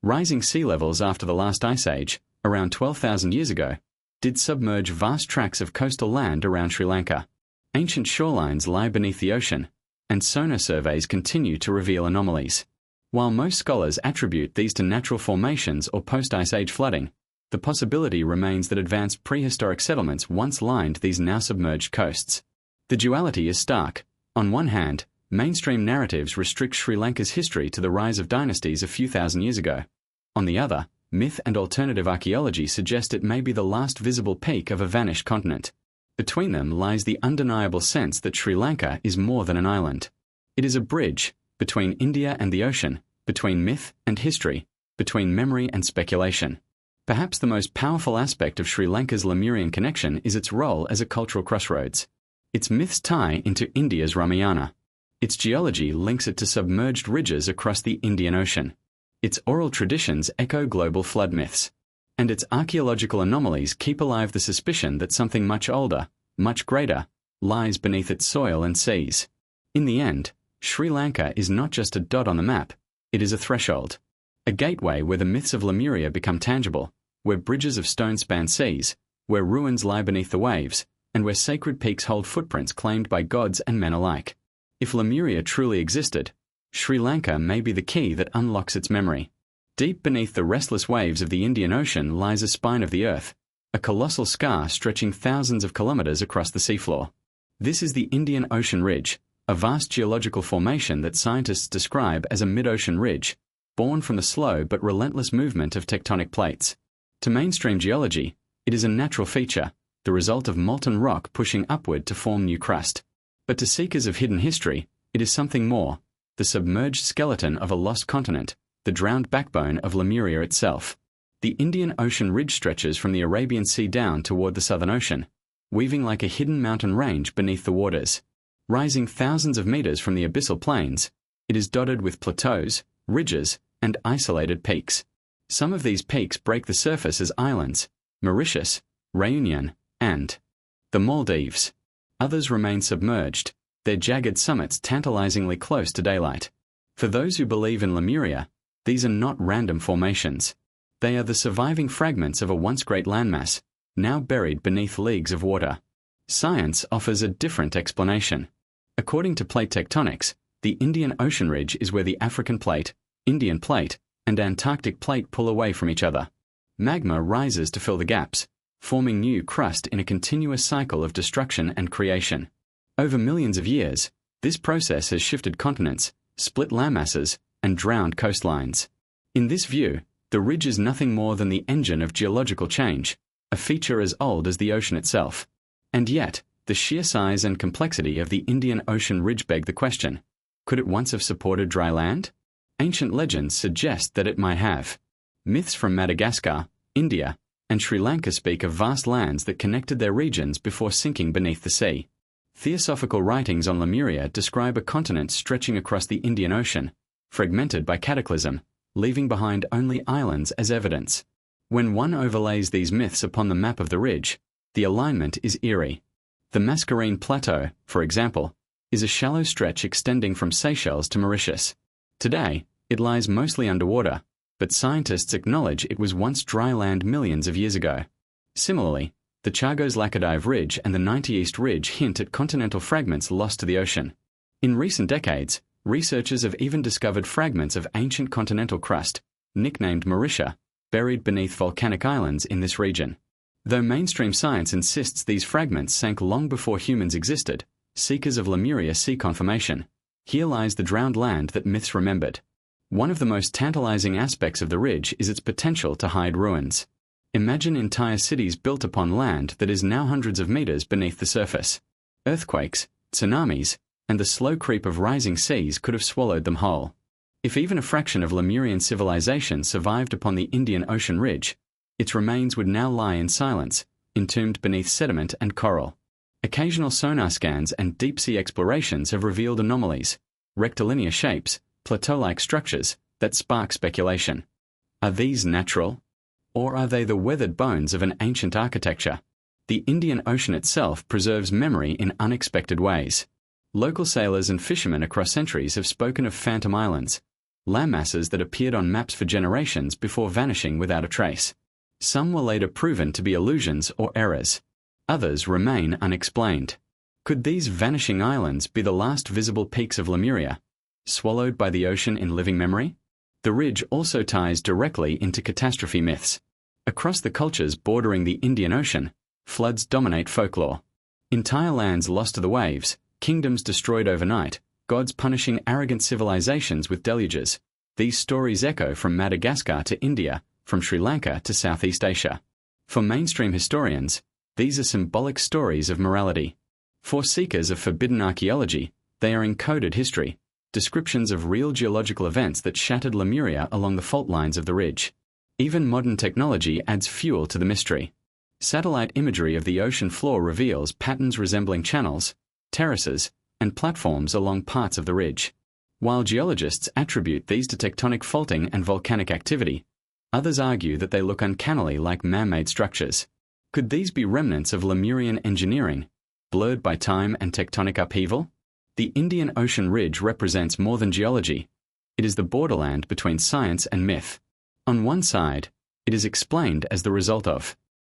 Rising sea levels after the last ice age, around 12,000 years ago, did submerge vast tracts of coastal land around Sri Lanka. Ancient shorelines lie beneath the ocean, and sonar surveys continue to reveal anomalies. While most scholars attribute these to natural formations or post-ice age flooding, the possibility remains that advanced prehistoric settlements once lined these now submerged coasts. The duality is stark. On one hand, mainstream narratives restrict Sri Lanka's history to the rise of dynasties a few thousand years ago. On the other, myth and alternative archaeology suggest it may be the last visible peak of a vanished continent. Between them lies the undeniable sense that Sri Lanka is more than an island. It is a bridge between India and the ocean, between myth and history, between memory and speculation. Perhaps the most powerful aspect of Sri Lanka's Lemurian connection is its role as a cultural crossroads. Its myths tie into India's Ramayana. Its geology links it to submerged ridges across the Indian Ocean. Its oral traditions echo global flood myths. And its archaeological anomalies keep alive the suspicion that something much older, much greater, lies beneath its soil and seas. In the end, Sri Lanka is not just a dot on the map, it is a threshold. A gateway where the myths of Lemuria become tangible, where bridges of stone span seas, where ruins lie beneath the waves, and where sacred peaks hold footprints claimed by gods and men alike. If Lemuria truly existed, Sri Lanka may be the key that unlocks its memory. Deep beneath the restless waves of the Indian Ocean lies a spine of the earth, a colossal scar stretching thousands of kilometers across the seafloor. This is the Indian Ocean Ridge, a vast geological formation that scientists describe as a mid-ocean ridge, born from the slow but relentless movement of tectonic plates. To mainstream geology, it is a natural feature, the result of molten rock pushing upward to form new crust. But to seekers of hidden history, it is something more, the submerged skeleton of a lost continent, the drowned backbone of Lemuria itself. The Indian Ocean Ridge stretches from the Arabian Sea down toward the Southern Ocean, weaving like a hidden mountain range beneath the waters. Rising thousands of meters from the abyssal plains, it is dotted with plateaus, ridges, and isolated peaks. Some of these peaks break the surface as islands, Mauritius, Réunion, and the Maldives. Others remain submerged, their jagged summits tantalizingly close to daylight. For those who believe in Lemuria, these are not random formations. They are the surviving fragments of a once great landmass, now buried beneath leagues of water. Science offers a different explanation. According to plate tectonics, the Indian Ocean Ridge is where the African plate, Indian plate, and Antarctic plate pull away from each other. Magma rises to fill the gaps, forming new crust in a continuous cycle of destruction and creation. Over millions of years, this process has shifted continents, split landmasses, and drowned coastlines. In this view, the ridge is nothing more than the engine of geological change, a feature as old as the ocean itself. And yet, the sheer size and complexity of the Indian Ocean Ridge beg the question: could it once have supported dry land? Ancient legends suggest that it might have. Myths from Madagascar, India, and Sri Lanka speak of vast lands that connected their regions before sinking beneath the sea. Theosophical writings on Lemuria describe a continent stretching across the Indian Ocean, fragmented by cataclysm, leaving behind only islands as evidence. When one overlays these myths upon the map of the ridge, the alignment is eerie. The Mascarene Plateau, for example, is a shallow stretch extending from Seychelles to Mauritius. Today, it lies mostly underwater, but scientists acknowledge it was once dry land millions of years ago. Similarly, the Chagos Laccadive Ridge and the 90 East Ridge hint at continental fragments lost to the ocean. In recent decades, researchers have even discovered fragments of ancient continental crust, nicknamed Mauritia, buried beneath volcanic islands in this region. Though mainstream science insists these fragments sank long before humans existed, seekers of Lemuria see confirmation. Here lies the drowned land that myths remembered. One of the most tantalizing aspects of the ridge is its potential to hide ruins. Imagine entire cities built upon land that is now hundreds of meters beneath the surface. Earthquakes, tsunamis, and the slow creep of rising seas could have swallowed them whole. If even a fraction of Lemurian civilization survived upon the Indian Ocean Ridge, its remains would now lie in silence, entombed beneath sediment and coral. Occasional sonar scans and deep-sea explorations have revealed anomalies, rectilinear shapes, plateau-like structures that spark speculation. Are these natural? Or are they the weathered bones of an ancient architecture? The Indian Ocean itself preserves memory in unexpected ways. Local sailors and fishermen across centuries have spoken of phantom islands, landmasses that appeared on maps for generations before vanishing without a trace. Some were later proven to be illusions or errors. Others remain unexplained. Could these vanishing islands be the last visible peaks of Lemuria, swallowed by the ocean in living memory? The ridge also ties directly into catastrophe myths. Across the cultures bordering the Indian Ocean, floods dominate folklore. Entire lands lost to the waves, kingdoms destroyed overnight, gods punishing arrogant civilizations with deluges. These stories echo from Madagascar to India, from Sri Lanka to Southeast Asia. For mainstream historians, these are symbolic stories of morality. For seekers of forbidden archaeology, they are encoded history, descriptions of real geological events that shattered Lemuria along the fault lines of the ridge. Even modern technology adds fuel to the mystery. Satellite imagery of the ocean floor reveals patterns resembling channels, terraces, and platforms along parts of the ridge. While geologists attribute these to tectonic faulting and volcanic activity, others argue that they look uncannily like man-made structures. Could these be remnants of Lemurian engineering, blurred by time and tectonic upheaval? The Indian Ocean Ridge represents more than geology. It is the borderland between science and myth. On one side, it is explained as the result of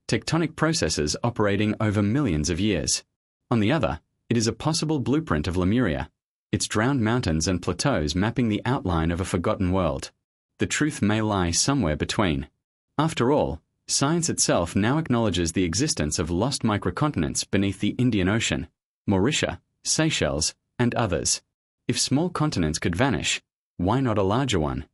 tectonic processes operating over millions of years. On the other, it is a possible blueprint of Lemuria, its drowned mountains and plateaus mapping the outline of a forgotten world. The truth may lie somewhere between. After all, Science itself now acknowledges the existence of lost microcontinents beneath the Indian Ocean, Mauritius, Seychelles, and others. If small continents could vanish, why not a larger one?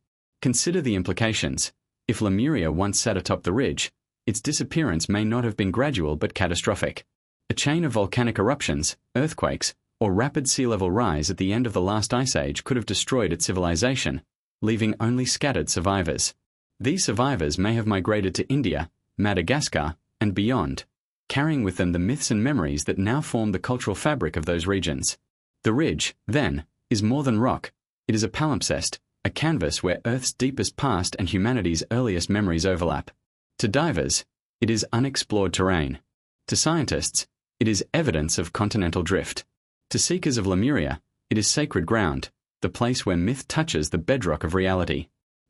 Consider the implications. If Lemuria once sat atop the ridge, its disappearance may not have been gradual but catastrophic. A chain of volcanic eruptions, earthquakes, or rapid sea level rise at the end of the last ice age could have destroyed its civilization, leaving only scattered survivors. These survivors may have migrated to India, Madagascar, and beyond, carrying with them the myths and memories that now form the cultural fabric of those regions. The ridge, then, is more than rock. It is a palimpsest, a canvas where Earth's deepest past and humanity's earliest memories overlap. To divers, it is unexplored terrain. To scientists, it is evidence of continental drift. To seekers of Lemuria, it is sacred ground, the place where myth touches the bedrock of reality.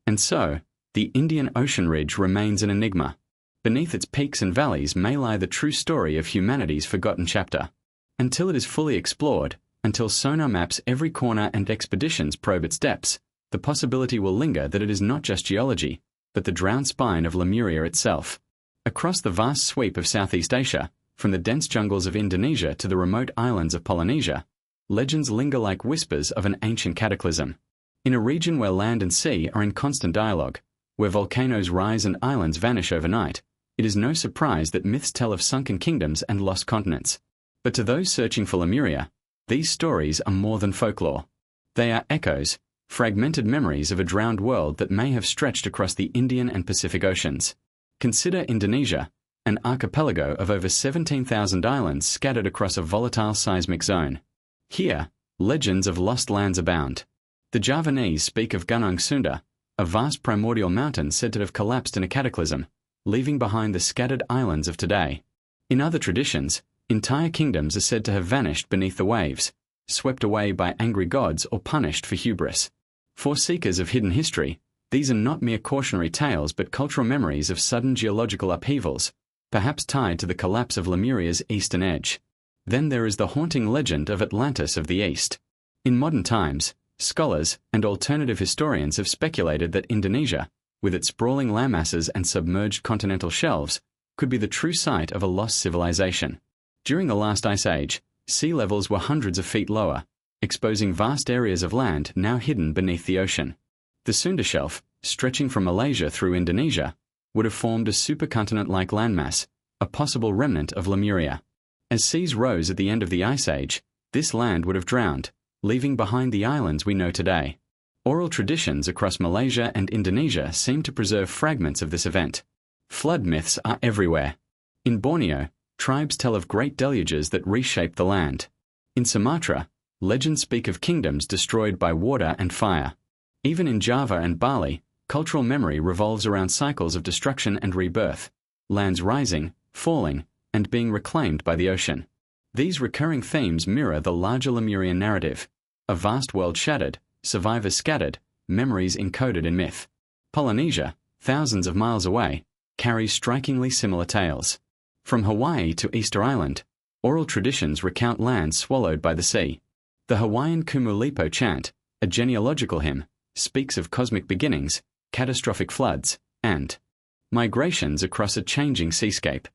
And so, the Indian Ocean ridge remains an enigma. Beneath its peaks and valleys may lie the true story of humanity's forgotten chapter. Until it is fully explored, until sonar maps every corner and expeditions probe its depths, the possibility will linger that it is not just geology, but the drowned spine of Lemuria itself. Across the vast sweep of Southeast Asia, from the dense jungles of Indonesia to the remote islands of Polynesia, legends linger like whispers of an ancient cataclysm. In a region where land and sea are in constant dialogue, where volcanoes rise and islands vanish overnight, it is no surprise that myths tell of sunken kingdoms and lost continents. But to those searching for Lemuria, these stories are more than folklore. They are echoes, fragmented memories of a drowned world that may have stretched across the Indian and Pacific Oceans. Consider Indonesia, an archipelago of over 17,000 islands scattered across a volatile seismic zone. Here, legends of lost lands abound. The Javanese speak of Gunung Sunda, a vast primordial mountain said to have collapsed in a cataclysm, leaving behind the scattered islands of today. In other traditions, entire kingdoms are said to have vanished beneath the waves, swept away by angry gods or punished for hubris. For seekers of hidden history, these are not mere cautionary tales but cultural memories of sudden geological upheavals, perhaps tied to the collapse of Lemuria's eastern edge. Then there is the haunting legend of Atlantis of the East. In modern times, scholars and alternative historians have speculated that Indonesia, with its sprawling landmasses and submerged continental shelves, could be the true site of a lost civilization. During the last ice age, sea levels were hundreds of feet lower, exposing vast areas of land now hidden beneath the ocean. The Sunda Shelf, stretching from Malaysia through Indonesia, would have formed a supercontinent-like landmass, a possible remnant of Lemuria. As seas rose at the end of the Ice Age, this land would have drowned, leaving behind the islands we know today. Oral traditions across Malaysia and Indonesia seem to preserve fragments of this event. Flood myths are everywhere. In Borneo, tribes tell of great deluges that reshaped the land. In Sumatra, legends speak of kingdoms destroyed by water and fire. Even in Java and Bali, cultural memory revolves around cycles of destruction and rebirth, lands rising, falling, and being reclaimed by the ocean. These recurring themes mirror the larger Lemurian narrative: a vast world shattered, survivors scattered, memories encoded in myth. Polynesia, thousands of miles away, carries strikingly similar tales. From Hawaii to Easter Island, oral traditions recount lands swallowed by the sea. The Hawaiian Kumulipo chant, a genealogical hymn, speaks of cosmic beginnings, catastrophic floods, and migrations across a changing seascape.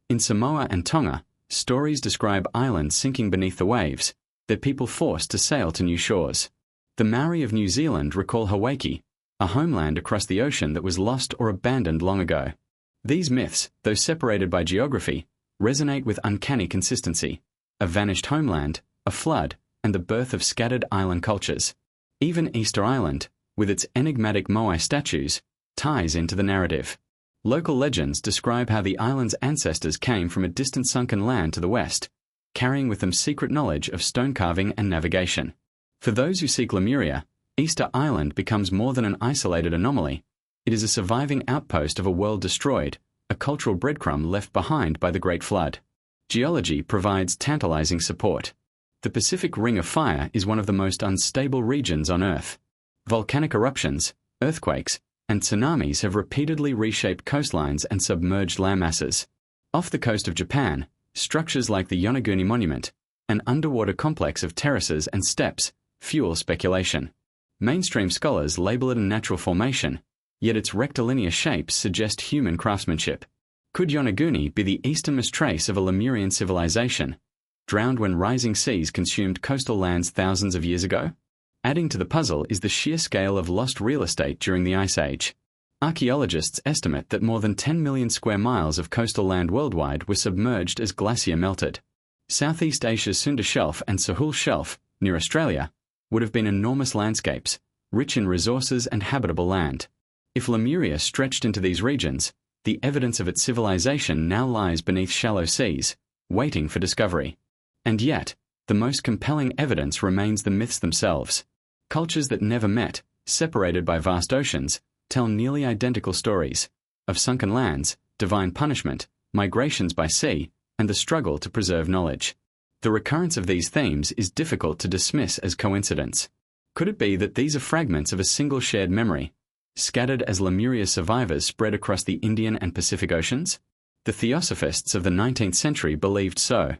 In Samoa and Tonga, stories describe islands sinking beneath the waves, their people forced to sail to new shores. The Maori of New Zealand recall Hawaii, a homeland across the ocean that was lost or abandoned long ago. These myths, though separated by geography, resonate with uncanny consistency: a vanished homeland, a flood, and the birth of scattered island cultures. Even Easter Island, with its enigmatic moai statues, ties into the narrative. Local legends describe how the island's ancestors came from a distant sunken land to the west, carrying with them secret knowledge of stone carving and navigation. For those who seek Lemuria, Easter Island becomes more than an isolated anomaly. It is a surviving outpost of a world destroyed, a cultural breadcrumb left behind by the Great Flood. Geology provides tantalizing support. The Pacific Ring of Fire is one of the most unstable regions on Earth. Volcanic eruptions, earthquakes, and tsunamis have repeatedly reshaped coastlines and submerged landmasses. Off the coast of Japan, structures like the Yonaguni Monument, an underwater complex of terraces and steps, fuel speculation. Mainstream scholars label it a natural formation, yet its rectilinear shapes suggest human craftsmanship. Could Yonaguni be the easternmost trace of a Lemurian civilization, drowned when rising seas consumed coastal lands thousands of years ago? Adding to the puzzle is the sheer scale of lost real estate during the Ice Age. Archaeologists estimate that more than 10 million square miles of coastal land worldwide were submerged as glacier melted. Southeast Asia's Sunda Shelf and Sahul Shelf, near Australia, would have been enormous landscapes, rich in resources and habitable land. If Lemuria stretched into these regions, the evidence of its civilization now lies beneath shallow seas, waiting for discovery. And yet, the most compelling evidence remains the myths themselves. Cultures that never met, separated by vast oceans, tell nearly identical stories of sunken lands, divine punishment, migrations by sea, and the struggle to preserve knowledge. The recurrence of these themes is difficult to dismiss as coincidence. Could it be that these are fragments of a single shared memory, scattered as Lemuria's survivors spread across the Indian and Pacific Oceans? The Theosophists of the 19th century believed so.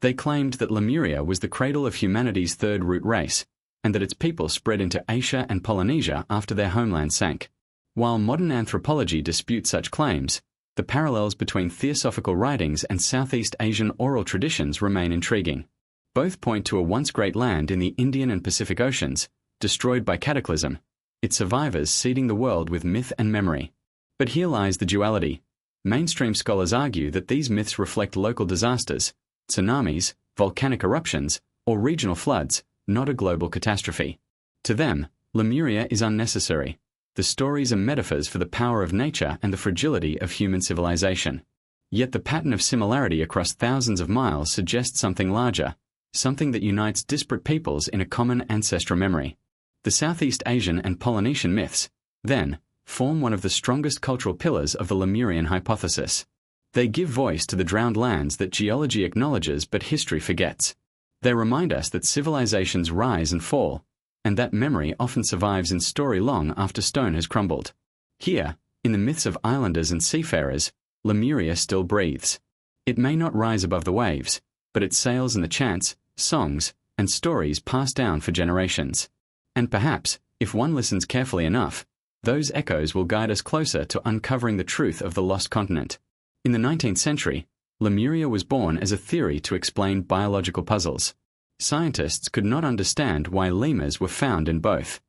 They claimed that Lemuria was the cradle of humanity's third root race, and that its people spread into Asia and Polynesia after their homeland sank. While modern anthropology disputes such claims, the parallels between theosophical writings and Southeast Asian oral traditions remain intriguing. Both point to a once great land in the Indian and Pacific Oceans, destroyed by cataclysm, its survivors seeding the world with myth and memory. But here lies the duality. Mainstream scholars argue that these myths reflect local disasters, tsunamis, volcanic eruptions, or regional floods, not a global catastrophe. To them, Lemuria is unnecessary. The stories are metaphors for the power of nature and the fragility of human civilization. Yet the pattern of similarity across thousands of miles suggests something larger, something that unites disparate peoples in a common ancestral memory. The Southeast Asian and Polynesian myths, then, form one of the strongest cultural pillars of the Lemurian hypothesis. They give voice to the drowned lands that geology acknowledges but history forgets. They remind us that civilizations rise and fall, and that memory often survives in story long after stone has crumbled. Here, in the myths of islanders and seafarers, Lemuria still breathes. It may not rise above the waves, but it sails in the chants, songs, and stories passed down for generations. And perhaps, if one listens carefully enough, those echoes will guide us closer to uncovering the truth of the lost continent. In the 19th century, Lemuria was born as a theory to explain biological puzzles. Scientists could not understand why lemurs were found in both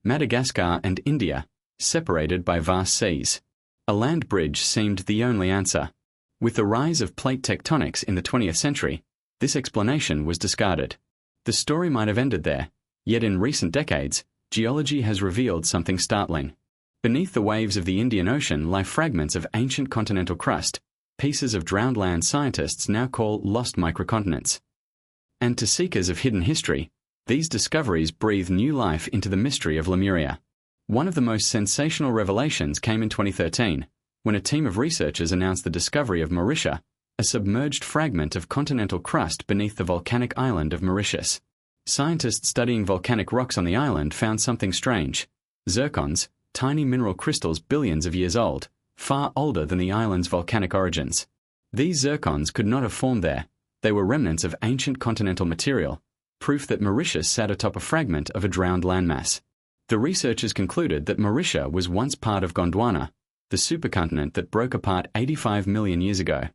Madagascar and India, separated by vast seas. A land bridge seemed the only answer. With the rise of plate tectonics in the 20th century, this explanation was discarded. The story might have ended there, yet in recent decades, geology has revealed something startling. Beneath the waves of the Indian Ocean lie fragments of ancient continental crust, pieces of drowned land scientists now call lost microcontinents. And to seekers of hidden history, these discoveries breathe new life into the mystery of Lemuria. One of the most sensational revelations came in 2013, when a team of researchers announced the discovery of Mauritia, a submerged fragment of continental crust beneath the volcanic island of Mauritius. Scientists studying volcanic rocks on the island found something strange. Zircons, tiny mineral crystals billions of years old, far older than the island's volcanic origins. These zircons could not have formed there. They were remnants of ancient continental material, proof that Mauritius sat atop a fragment of a drowned landmass. The researchers concluded that Mauritia was once part of Gondwana, the supercontinent that broke apart 85 million years ago.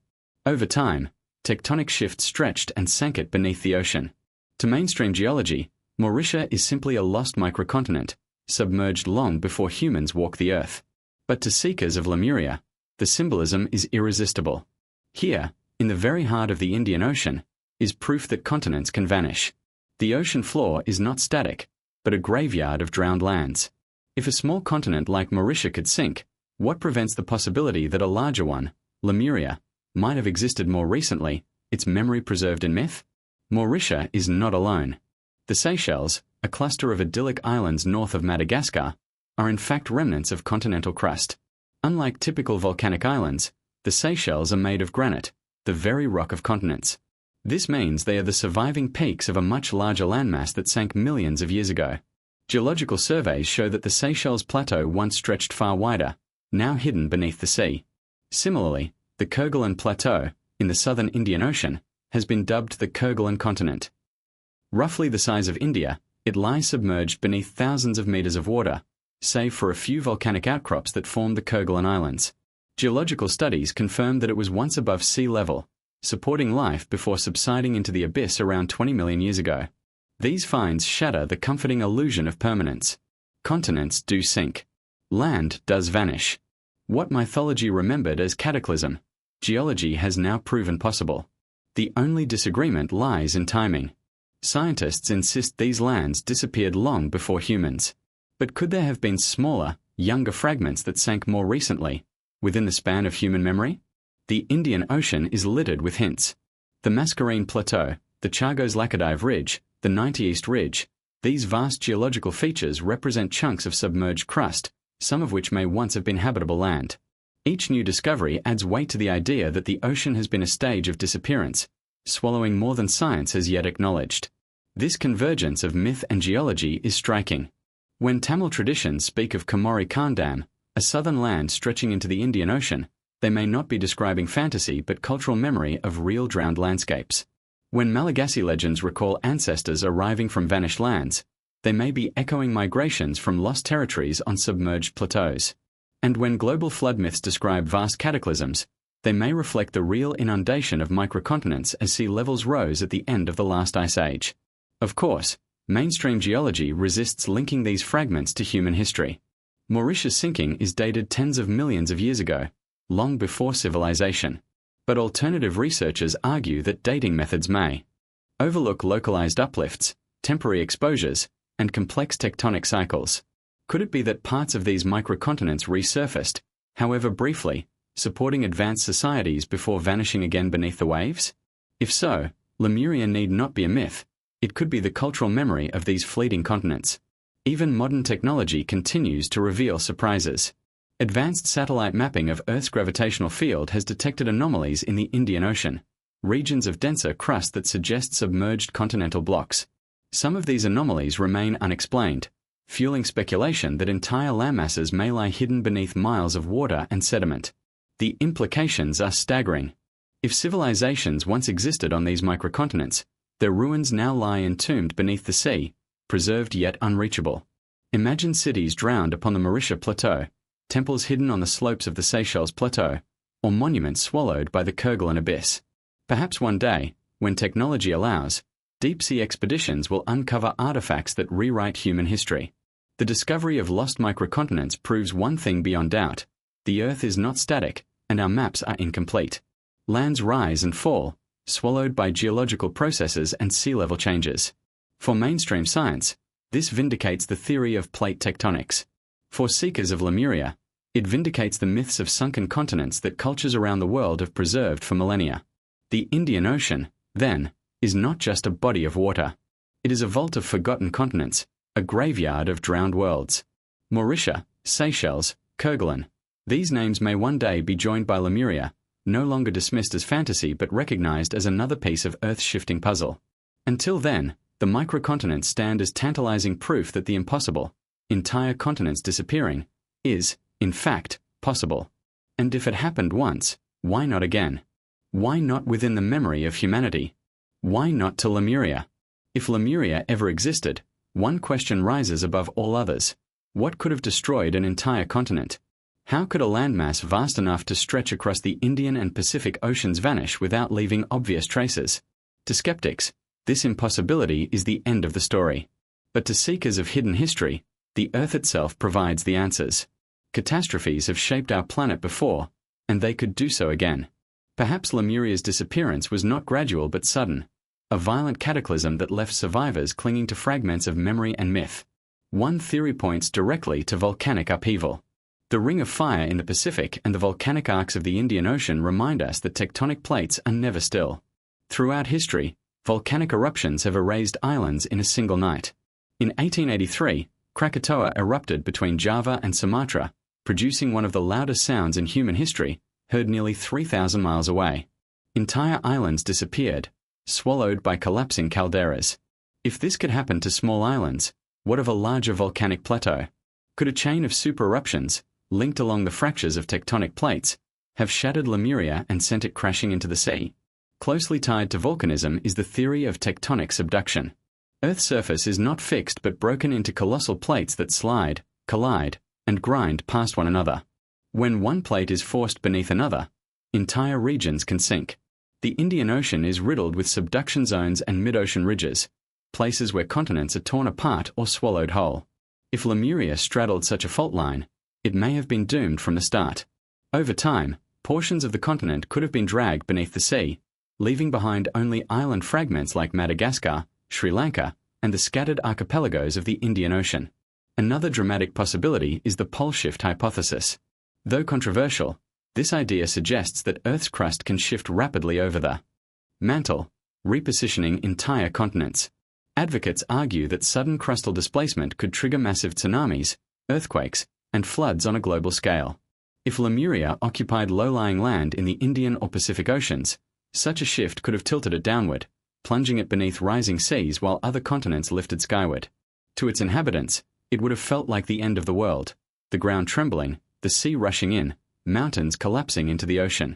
Over time, tectonic shifts stretched and sank it beneath the ocean. To mainstream geology, Mauritia is simply a lost microcontinent, submerged long before humans walked the earth. But to seekers of Lemuria, the symbolism is irresistible. Here, in the very heart of the Indian Ocean, is proof that continents can vanish. The ocean floor is not static, but a graveyard of drowned lands. If a small continent like Mauritia could sink, what prevents the possibility that a larger one, Lemuria, might have existed more recently, its memory preserved in myth? Mauritia is not alone. The Seychelles, a cluster of idyllic islands north of Madagascar, are in fact remnants of continental crust. Unlike typical volcanic islands, the Seychelles are made of granite, the very rock of continents. This means they are the surviving peaks of a much larger landmass that sank millions of years ago. Geological surveys show that the Seychelles Plateau once stretched far wider, now hidden beneath the sea. Similarly, the Kerguelen Plateau, in the southern Indian Ocean, has been dubbed the Kerguelen continent. Roughly the size of India, it lies submerged beneath thousands of meters of water, save for a few volcanic outcrops that form the Kerguelen Islands. Geological studies confirm that it was once above sea level, supporting life before subsiding into the abyss around 20 million years ago. These finds shatter the comforting illusion of permanence. Continents do sink. Land does vanish. What mythology remembered as cataclysm, geology has now proven possible. The only disagreement lies in timing. Scientists insist these lands disappeared long before humans. But could there have been smaller, younger fragments that sank more recently, within the span of human memory? The Indian Ocean is littered with hints. The Mascarene Plateau, the Chagos Laccadive Ridge, the 90 East Ridge, these vast geological features represent chunks of submerged crust, some of which may once have been habitable land. Each new discovery adds weight to the idea that the ocean has been a stage of disappearance, swallowing more than science has yet acknowledged. This convergence of myth and geology is striking. When Tamil traditions speak of Komori Kandam, a southern land stretching into the Indian Ocean, they may not be describing fantasy but cultural memory of real drowned landscapes. When Malagasy legends recall ancestors arriving from vanished lands, they may be echoing migrations from lost territories on submerged plateaus. And when global flood myths describe vast cataclysms, they may reflect the real inundation of microcontinents as sea levels rose at the end of the last ice age. Of course, mainstream geology resists linking these fragments to human history. Mauritius' sinking is dated tens of millions of years ago, long before civilization. But alternative researchers argue that dating methods may overlook localized uplifts, temporary exposures, and complex tectonic cycles. Could it be that parts of these microcontinents resurfaced, however briefly, supporting advanced societies before vanishing again beneath the waves? If so, Lemuria need not be a myth. It could be the cultural memory of these fleeting continents. Even modern technology continues to reveal surprises. Advanced satellite mapping of Earth's gravitational field has detected anomalies in the Indian Ocean, regions of denser crust that suggest submerged continental blocks. Some of these anomalies remain unexplained, fueling speculation that entire landmasses may lie hidden beneath miles of water and sediment. The implications are staggering. If civilizations once existed on these microcontinents, their ruins now lie entombed beneath the sea, preserved yet unreachable. Imagine cities drowned upon the Mauritius Plateau, temples hidden on the slopes of the Seychelles Plateau, or monuments swallowed by the Kerguelen Abyss. Perhaps one day, when technology allows, deep-sea expeditions will uncover artifacts that rewrite human history. The discovery of lost microcontinents proves one thing beyond doubt: the Earth is not static, and our maps are incomplete. Lands rise and fall, swallowed by geological processes and sea level changes. For mainstream science, this vindicates the theory of plate tectonics. For seekers of Lemuria, it vindicates the myths of sunken continents that cultures around the world have preserved for millennia. The Indian Ocean, then, is not just a body of water. It is a vault of forgotten continents, a graveyard of drowned worlds. Mauritius, Seychelles, Kerguelen. These names may one day be joined by Lemuria, no longer dismissed as fantasy but recognized as another piece of Earth's shifting puzzle. Until then, the microcontinents stand as tantalizing proof that the impossible, entire continents disappearing, is, in fact, possible. And if it happened once, why not again? Why not within the memory of humanity? Why not to Lemuria? If Lemuria ever existed, one question rises above all others. What could have destroyed an entire continent? How could a landmass vast enough to stretch across the Indian and Pacific Oceans vanish without leaving obvious traces? To skeptics, this impossibility is the end of the story. But to seekers of hidden history, the Earth itself provides the answers. Catastrophes have shaped our planet before, and they could do so again. Perhaps Lemuria's disappearance was not gradual but sudden, a violent cataclysm that left survivors clinging to fragments of memory and myth. One theory points directly to volcanic upheaval. The Ring of Fire in the Pacific and the volcanic arcs of the Indian Ocean remind us that tectonic plates are never still. Throughout history, volcanic eruptions have erased islands in a single night. In 1883, Krakatoa erupted between Java and Sumatra, producing one of the loudest sounds in human history, heard nearly 3,000 miles away. Entire islands disappeared, swallowed by collapsing calderas. If this could happen to small islands, what of a larger volcanic plateau? Could a chain of super-eruptions, linked along the fractures of tectonic plates, have shattered Lemuria and sent it crashing into the sea? Closely tied to volcanism is the theory of tectonic subduction. Earth's surface is not fixed but broken into colossal plates that slide, collide, and grind past one another. When one plate is forced beneath another, entire regions can sink. The Indian Ocean is riddled with subduction zones and mid-ocean ridges, places where continents are torn apart or swallowed whole. If Lemuria straddled such a fault line, it may have been doomed from the start. Over time, portions of the continent could have been dragged beneath the sea, leaving behind only island fragments like Madagascar, Sri Lanka, and the scattered archipelagos of the Indian Ocean. Another dramatic possibility is the pole shift hypothesis. Though controversial, this idea suggests that Earth's crust can shift rapidly over the mantle, repositioning entire continents. Advocates argue that sudden crustal displacement could trigger massive tsunamis, earthquakes, and floods on a global scale. If Lemuria occupied low-lying land in the Indian or Pacific Oceans, such a shift could have tilted it downward, plunging it beneath rising seas while other continents lifted skyward. To its inhabitants, it would have felt like the end of the world, the ground trembling, the sea rushing in, mountains collapsing into the ocean.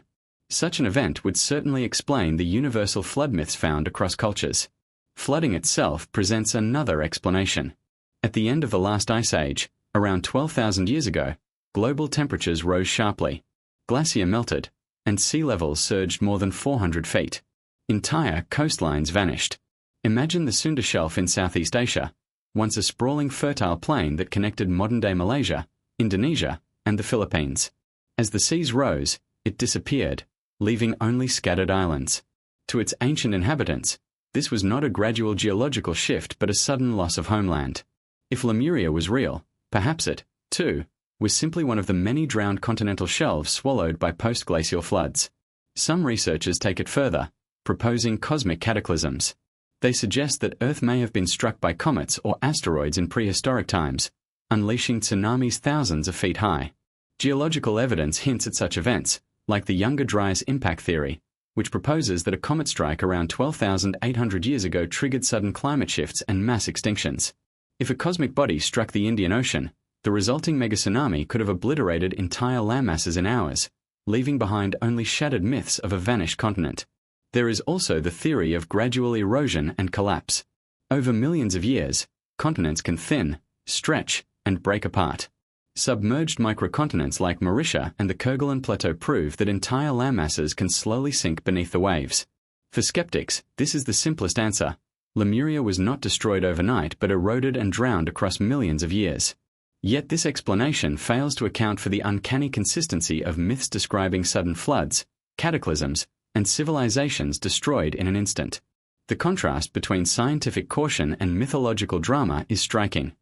Such an event would certainly explain the universal flood myths found across cultures. Flooding itself presents another explanation. At the end of the last ice age, around 12,000 years ago, global temperatures rose sharply. Glacier melted, and sea levels surged more than 400 feet. Entire coastlines vanished. Imagine the Sunda Shelf in Southeast Asia, once a sprawling fertile plain that connected modern-day Malaysia, Indonesia, and the Philippines. As the seas rose, it disappeared, leaving only scattered islands. To its ancient inhabitants, this was not a gradual geological shift but a sudden loss of homeland. If Lemuria was real, perhaps it, too, was simply one of the many drowned continental shelves swallowed by post-glacial floods. Some researchers take it further, proposing cosmic cataclysms. They suggest that Earth may have been struck by comets or asteroids in prehistoric times, unleashing tsunamis thousands of feet high. Geological evidence hints at such events, like the Younger Dryas impact theory, which proposes that a comet strike around 12,800 years ago triggered sudden climate shifts and mass extinctions. If a cosmic body struck the Indian Ocean, the resulting megatsunami could have obliterated entire landmasses in hours, leaving behind only shattered myths of a vanished continent. There is also the theory of gradual erosion and collapse. Over millions of years, continents can thin, stretch, and break apart. Submerged microcontinents like Mauritius and the Kerguelen Plateau prove that entire landmasses can slowly sink beneath the waves. For skeptics, this is the simplest answer. Lemuria was not destroyed overnight but eroded and drowned across millions of years. Yet this explanation fails to account for the uncanny consistency of myths describing sudden floods, cataclysms, and civilizations destroyed in an instant. The contrast between scientific caution and mythological drama is striking.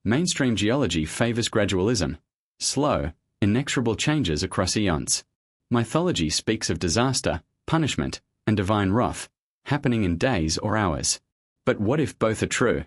Mainstream geology favors gradualism, slow, inexorable changes across eons. Mythology speaks of disaster, punishment, and divine wrath, happening in days or hours. But what if both are true?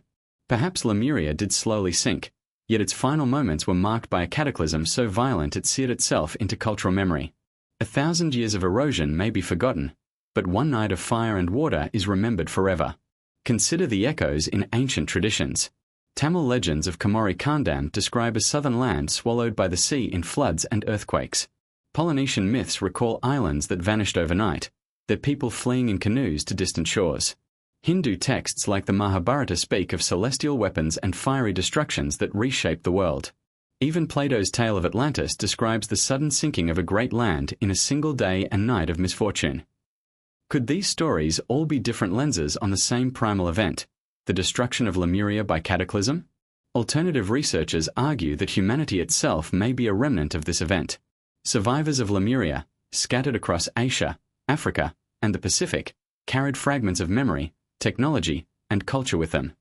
Perhaps Lemuria did slowly sink, yet its final moments were marked by a cataclysm so violent it seared itself into cultural memory. 1,000 years of erosion may be forgotten, but one night of fire and water is remembered forever. Consider the echoes in ancient traditions. Tamil legends of Kamori Kandam describe a southern land swallowed by the sea in floods and earthquakes. Polynesian myths recall islands that vanished overnight, their people fleeing in canoes to distant shores. Hindu texts like the Mahabharata speak of celestial weapons and fiery destructions that reshaped the world. Even Plato's tale of Atlantis describes the sudden sinking of a great land in a single day and night of misfortune. Could these stories all be different lenses on the same primal event, the destruction of Lemuria by cataclysm? Alternative researchers argue that humanity itself may be a remnant of this event. Survivors of Lemuria, scattered across Asia, Africa, and the Pacific, carried fragments of memory, technology, and culture with them.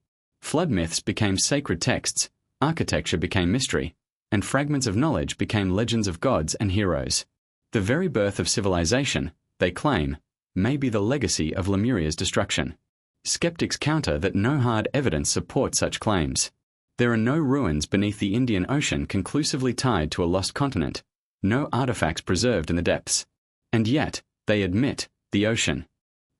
Flood myths became sacred texts, architecture became mystery, and fragments of knowledge became legends of gods and heroes. The very birth of civilization, they claim, may be the legacy of Lemuria's destruction. Skeptics counter that no hard evidence supports such claims. There are no ruins beneath the Indian Ocean conclusively tied to a lost continent, no artifacts preserved in the depths. And yet, they admit, the ocean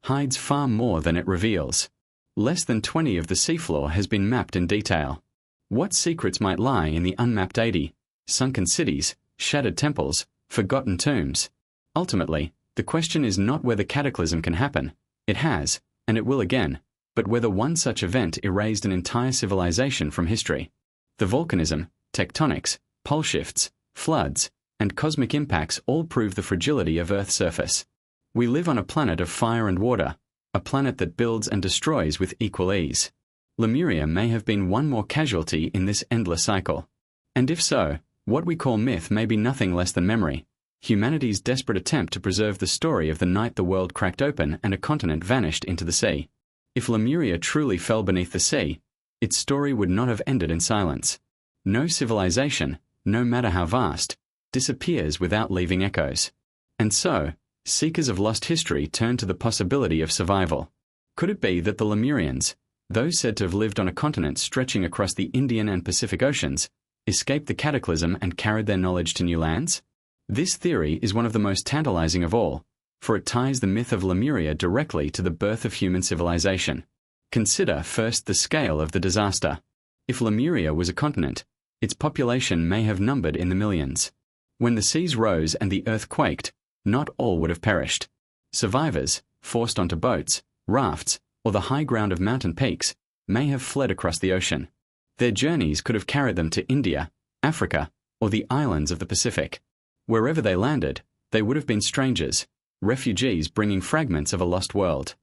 hides far more than it reveals. Less than 20 of the seafloor has been mapped in detail. What secrets might lie in the unmapped 80, sunken cities, shattered temples, forgotten tombs? Ultimately, the question is not whether cataclysm can happen. It has, and it will again, but whether one such event erased an entire civilization from history. The volcanism, tectonics, pole shifts, floods, and cosmic impacts all prove the fragility of Earth's surface. We live on a planet of fire and water, a planet that builds and destroys with equal ease. Lemuria may have been one more casualty in this endless cycle. And if so, what we call myth may be nothing less than memory, humanity's desperate attempt to preserve the story of the night the world cracked open and a continent vanished into the sea. If Lemuria truly fell beneath the sea, its story would not have ended in silence. No civilization, no matter how vast, disappears without leaving echoes. And so, seekers of lost history turn to the possibility of survival. Could it be that the Lemurians, those said to have lived on a continent stretching across the Indian and Pacific Oceans, escaped the cataclysm and carried their knowledge to new lands? This theory is one of the most tantalizing of all, for it ties the myth of Lemuria directly to the birth of human civilization. Consider first the scale of the disaster. If Lemuria was a continent, its population may have numbered in the millions. When the seas rose and the earth quaked, not all would have perished. Survivors, forced onto boats, rafts, or the high ground of mountain peaks, may have fled across the ocean. Their journeys could have carried them to India, Africa, or the islands of the Pacific. Wherever they landed, they would have been strangers, refugees bringing fragments of a lost world.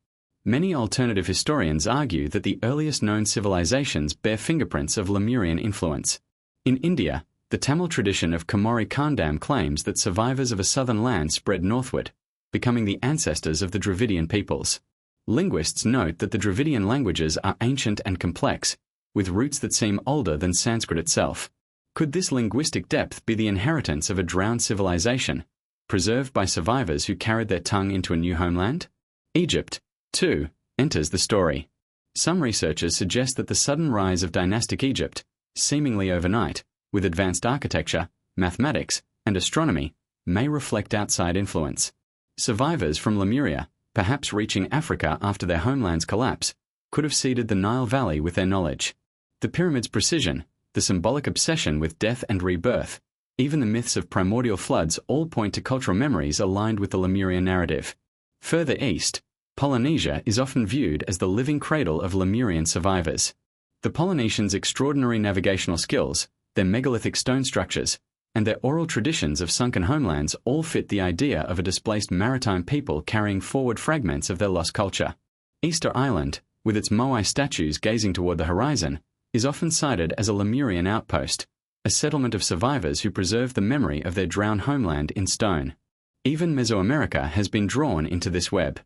Many alternative historians argue that the earliest known civilizations bear fingerprints of Lemurian influence. In India, the Tamil tradition of Kamori Kandam claims that survivors of a southern land spread northward, becoming the ancestors of the Dravidian peoples. Linguists note that the Dravidian languages are ancient and complex, with roots that seem older than Sanskrit itself. Could this linguistic depth be the inheritance of a drowned civilization, preserved by survivors who carried their tongue into a new homeland? Egypt, too, enters the story. Some researchers suggest that the sudden rise of dynastic Egypt, seemingly overnight, with advanced architecture, mathematics, and astronomy, may reflect outside influence. Survivors from Lemuria, perhaps reaching Africa after their homeland's collapse, could have seeded the Nile Valley with their knowledge. The pyramids' precision, the symbolic obsession with death and rebirth, even the myths of primordial floods all point to cultural memories aligned with the Lemurian narrative. Further east, Polynesia is often viewed as the living cradle of Lemurian survivors. The Polynesians' extraordinary navigational skills, their megalithic stone structures, and their oral traditions of sunken homelands all fit the idea of a displaced maritime people carrying forward fragments of their lost culture. Easter Island, with its moai statues gazing toward the horizon, is often cited as a Lemurian outpost, a settlement of survivors who preserve the memory of their drowned homeland in stone. Even Mesoamerica has been drawn into this web.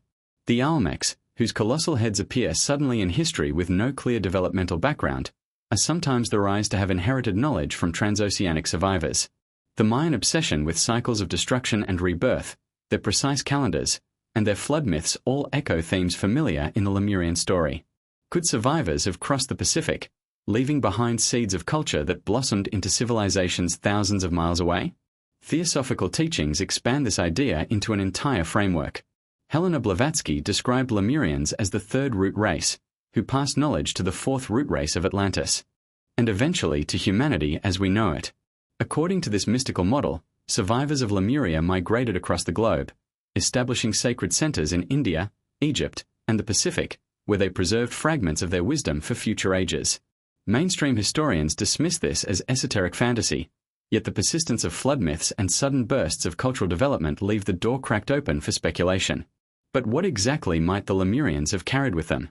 The Olmecs, whose colossal heads appear suddenly in history with no clear developmental background, are sometimes theorized to have inherited knowledge from transoceanic survivors. The Mayan obsession with cycles of destruction and rebirth, their precise calendars, and their flood myths all echo themes familiar in the Lemurian story. Could survivors have crossed the Pacific, leaving behind seeds of culture that blossomed into civilizations thousands of miles away? Theosophical teachings expand this idea into an entire framework. Helena Blavatsky described Lemurians as the third root race, who passed knowledge to the fourth root race of Atlantis, and eventually to humanity as we know it. According to this mystical model, survivors of Lemuria migrated across the globe, establishing sacred centers in India, Egypt, and the Pacific, where they preserved fragments of their wisdom for future ages. Mainstream historians dismiss this as esoteric fantasy, yet the persistence of flood myths and sudden bursts of cultural development leave the door cracked open for speculation. But what exactly might the Lemurians have carried with them?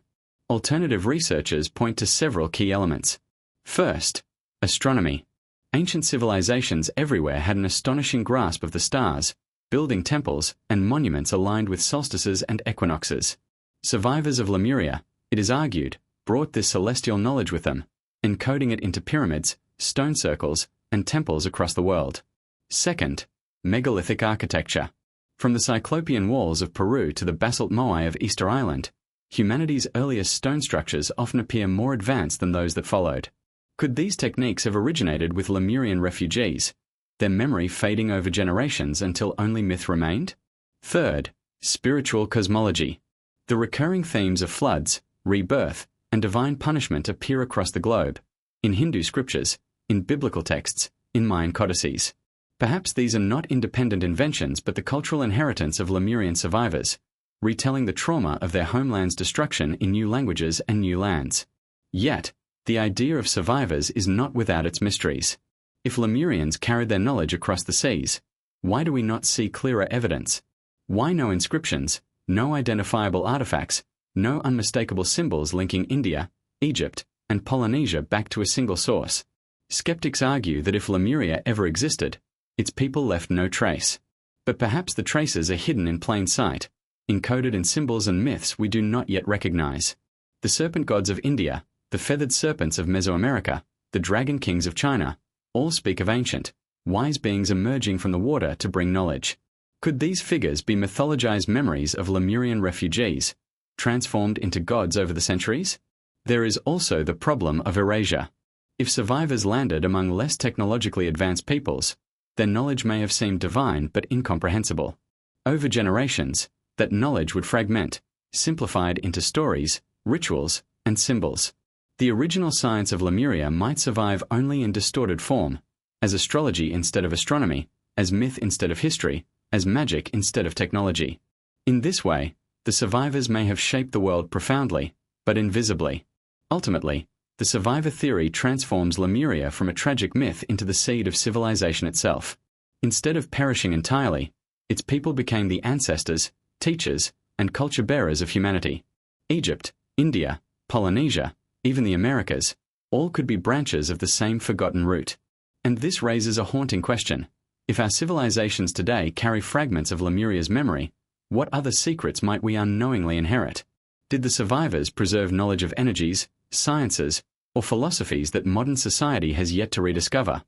Alternative researchers point to several key elements. First, astronomy. Ancient civilizations everywhere had an astonishing grasp of the stars, building temples and monuments aligned with solstices and equinoxes. Survivors of Lemuria, it is argued, brought this celestial knowledge with them, encoding it into pyramids, stone circles, and temples across the world. Second, megalithic architecture. From the Cyclopean walls of Peru to the basalt moai of Easter Island, humanity's earliest stone structures often appear more advanced than those that followed. Could these techniques have originated with Lemurian refugees, their memory fading over generations until only myth remained? Third, spiritual cosmology. The recurring themes of floods, rebirth, and divine punishment appear across the globe, in Hindu scriptures, in biblical texts, in Mayan codices. Perhaps these are not independent inventions but the cultural inheritance of Lemurian survivors, retelling the trauma of their homeland's destruction in new languages and new lands. Yet, the idea of survivors is not without its mysteries. If Lemurians carried their knowledge across the seas, Why do we not see clearer evidence? Why no inscriptions, no identifiable artifacts, no unmistakable symbols linking India, Egypt, and Polynesia back to a single source? Skeptics argue that if Lemuria ever existed, its people left no trace. But perhaps the traces are hidden in plain sight, encoded in symbols and myths we do not yet recognize. The serpent gods of India, the feathered serpents of Mesoamerica, the dragon kings of China, all speak of ancient, wise beings emerging from the water to bring knowledge. Could these figures be mythologized memories of Lemurian refugees, transformed into gods over the centuries? There is also the problem of erasure. If survivors landed among less technologically advanced peoples, their knowledge may have seemed divine but incomprehensible. Over generations, that knowledge would fragment, simplified into stories, rituals, and symbols. The original science of Lemuria might survive only in distorted form, as astrology instead of astronomy, as myth instead of history, as magic instead of technology. In this way, the survivors may have shaped the world profoundly, but invisibly. Ultimately, the survivor theory transforms Lemuria from a tragic myth into the seed of civilization itself. Instead of perishing entirely, its people became the ancestors, teachers, and culture bearers of humanity. Egypt, India, Polynesia, even the Americas, all could be branches of the same forgotten root. And this raises a haunting question. If our civilizations today carry fragments of Lemuria's memory, what other secrets might we unknowingly inherit? Did the survivors preserve knowledge of energies, sciences, or philosophies that modern society has yet to rediscover?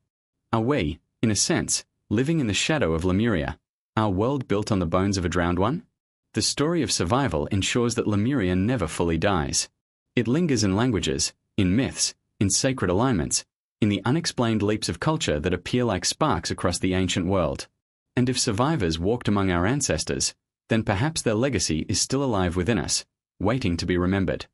Are we, in a sense, living in the shadow of Lemuria, our world built on the bones of a drowned one? The story of survival ensures that Lemuria never fully dies. It lingers in languages, in myths, in sacred alignments, in the unexplained leaps of culture that appear like sparks across the ancient world. And if survivors walked among our ancestors, then perhaps their legacy is still alive within us, waiting to be remembered.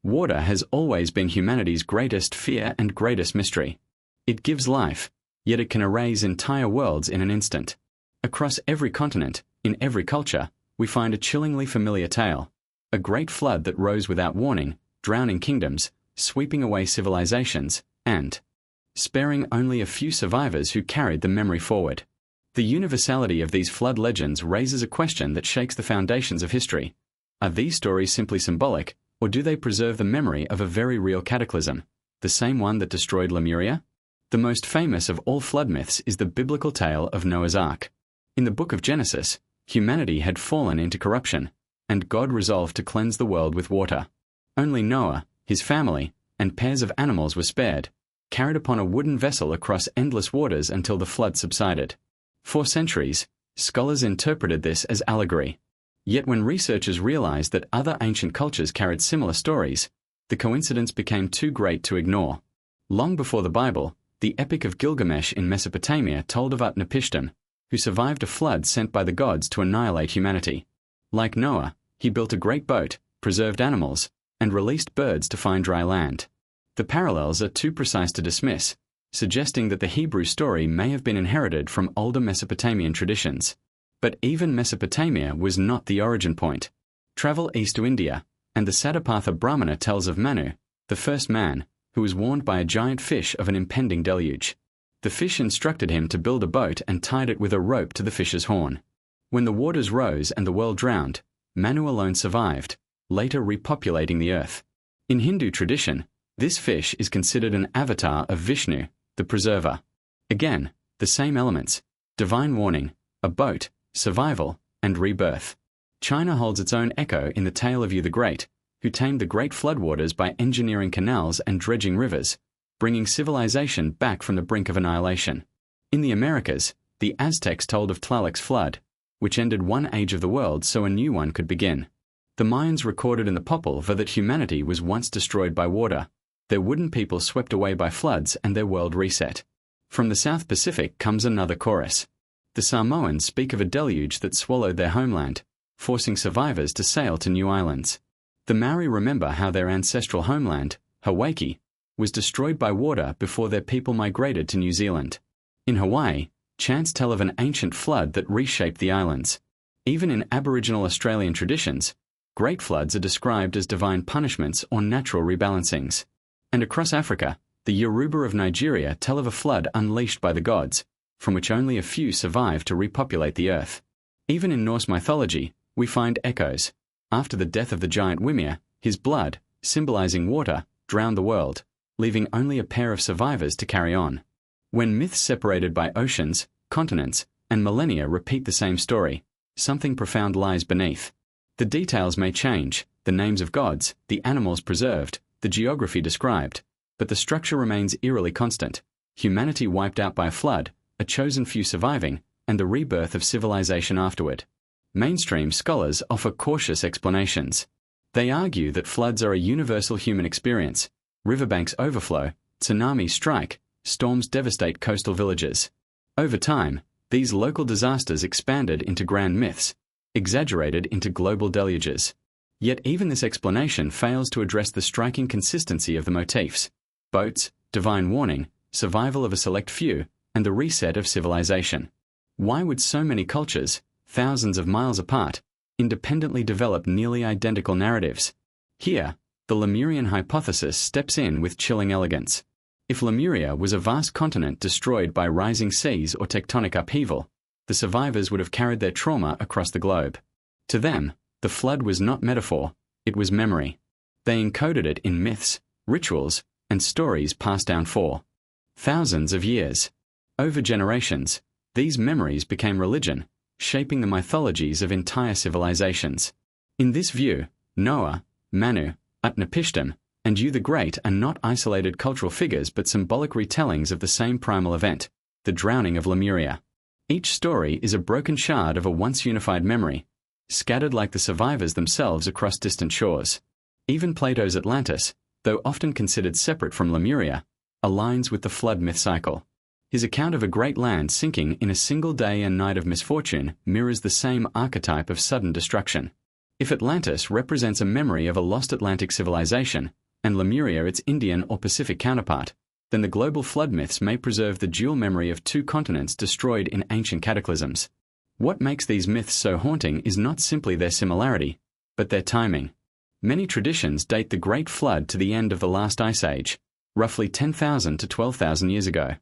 Water has always been humanity's greatest fear and greatest mystery. It gives life, yet it can erase entire worlds in an instant. Across every continent, in every culture, we find a chillingly familiar tale. A great flood that rose without warning, drowning kingdoms, sweeping away civilizations, and sparing only a few survivors who carried the memory forward. The universality of these flood legends raises a question that shakes the foundations of history. Are these stories simply symbolic, or do they preserve the memory of a very real cataclysm, the same one that destroyed Lemuria? The most famous of all flood myths is the biblical tale of Noah's Ark. In the book of Genesis, humanity had fallen into corruption, and God resolved to cleanse the world with water. Only Noah, his family, and pairs of animals were spared, carried upon a wooden vessel across endless waters until the flood subsided. For centuries, scholars interpreted this as allegory. Yet when researchers realized that other ancient cultures carried similar stories, the coincidence became too great to ignore. Long before the Bible, the Epic of Gilgamesh in Mesopotamia told of Utnapishtim, who survived a flood sent by the gods to annihilate humanity. Like Noah, he built a great boat, preserved animals, and released birds to find dry land. The parallels are too precise to dismiss, suggesting that the Hebrew story may have been inherited from older Mesopotamian traditions. But even Mesopotamia was not the origin point. Travel east to India, and the Satapatha Brahmana tells of Manu, the first man, who was warned by a giant fish of an impending deluge. The fish instructed him to build a boat and tied it with a rope to the fish's horn. When the waters rose and the world drowned, Manu alone survived, later repopulating the earth. In Hindu tradition, this fish is considered an avatar of Vishnu, the preserver. Again, the same elements: divine warning, a boat, survival, and rebirth. China holds its own echo in the tale of Yu the Great, who tamed the great floodwaters by engineering canals and dredging rivers, bringing civilization back from the brink of annihilation. In the Americas, the Aztecs told of Tlaloc's flood, which ended one age of the world so a new one could begin. The Mayans recorded in the Popol Vuh that humanity was once destroyed by water, their wooden people swept away by floods, and their world reset. From the South Pacific comes another chorus. The Samoans speak of a deluge that swallowed their homeland, forcing survivors to sail to new islands. The Maori remember how their ancestral homeland, Hawaii, was destroyed by water before their people migrated to New Zealand. In Hawaii, chants tell of an ancient flood that reshaped the islands. Even in Aboriginal Australian traditions, great floods are described as divine punishments or natural rebalancings. And across Africa, the Yoruba of Nigeria tell of a flood unleashed by the gods, from which only a few survived to repopulate the earth. Even in Norse mythology, we find echoes. After the death of the giant Ymir, his blood, symbolizing water, drowned the world, leaving only a pair of survivors to carry on. When myths separated by oceans, continents, and millennia repeat the same story, something profound lies beneath. The details may change, the names of gods, the animals preserved, the geography described, but the structure remains eerily constant. Humanity wiped out by a flood, a chosen few surviving, and the rebirth of civilization afterward. Mainstream scholars offer cautious explanations. They argue that floods are a universal human experience. Riverbanks overflow, tsunamis strike, storms devastate coastal villages. Over time, these local disasters expanded into grand myths, exaggerated into global deluges. Yet even this explanation fails to address the striking consistency of the motifs: boats, divine warning, survival of a select few, and the reset of civilization. Why would so many cultures, thousands of miles apart, independently develop nearly identical narratives? Here, the Lemurian hypothesis steps in with chilling elegance. If Lemuria was a vast continent destroyed by rising seas or tectonic upheaval, the survivors would have carried their trauma across the globe. To them, the flood was not metaphor, it was memory. They encoded it in myths, rituals, and stories passed down for thousands of years. Over generations, these memories became religion, shaping the mythologies of entire civilizations. In this view, Noah, Manu, Utnapishtim, and You the Great are not isolated cultural figures but symbolic retellings of the same primal event, the drowning of Lemuria. Each story is a broken shard of a once unified memory, scattered like the survivors themselves across distant shores. Even Plato's Atlantis, though often considered separate from Lemuria, aligns with the flood myth cycle. His account of a great land sinking in a single day and night of misfortune mirrors the same archetype of sudden destruction. If Atlantis represents a memory of a lost Atlantic civilization, and Lemuria its Indian or Pacific counterpart, then the global flood myths may preserve the dual memory of two continents destroyed in ancient cataclysms. What makes these myths so haunting is not simply their similarity, but their timing. Many traditions date the Great Flood to the end of the last ice age, roughly 10,000 to 12,000 years ago.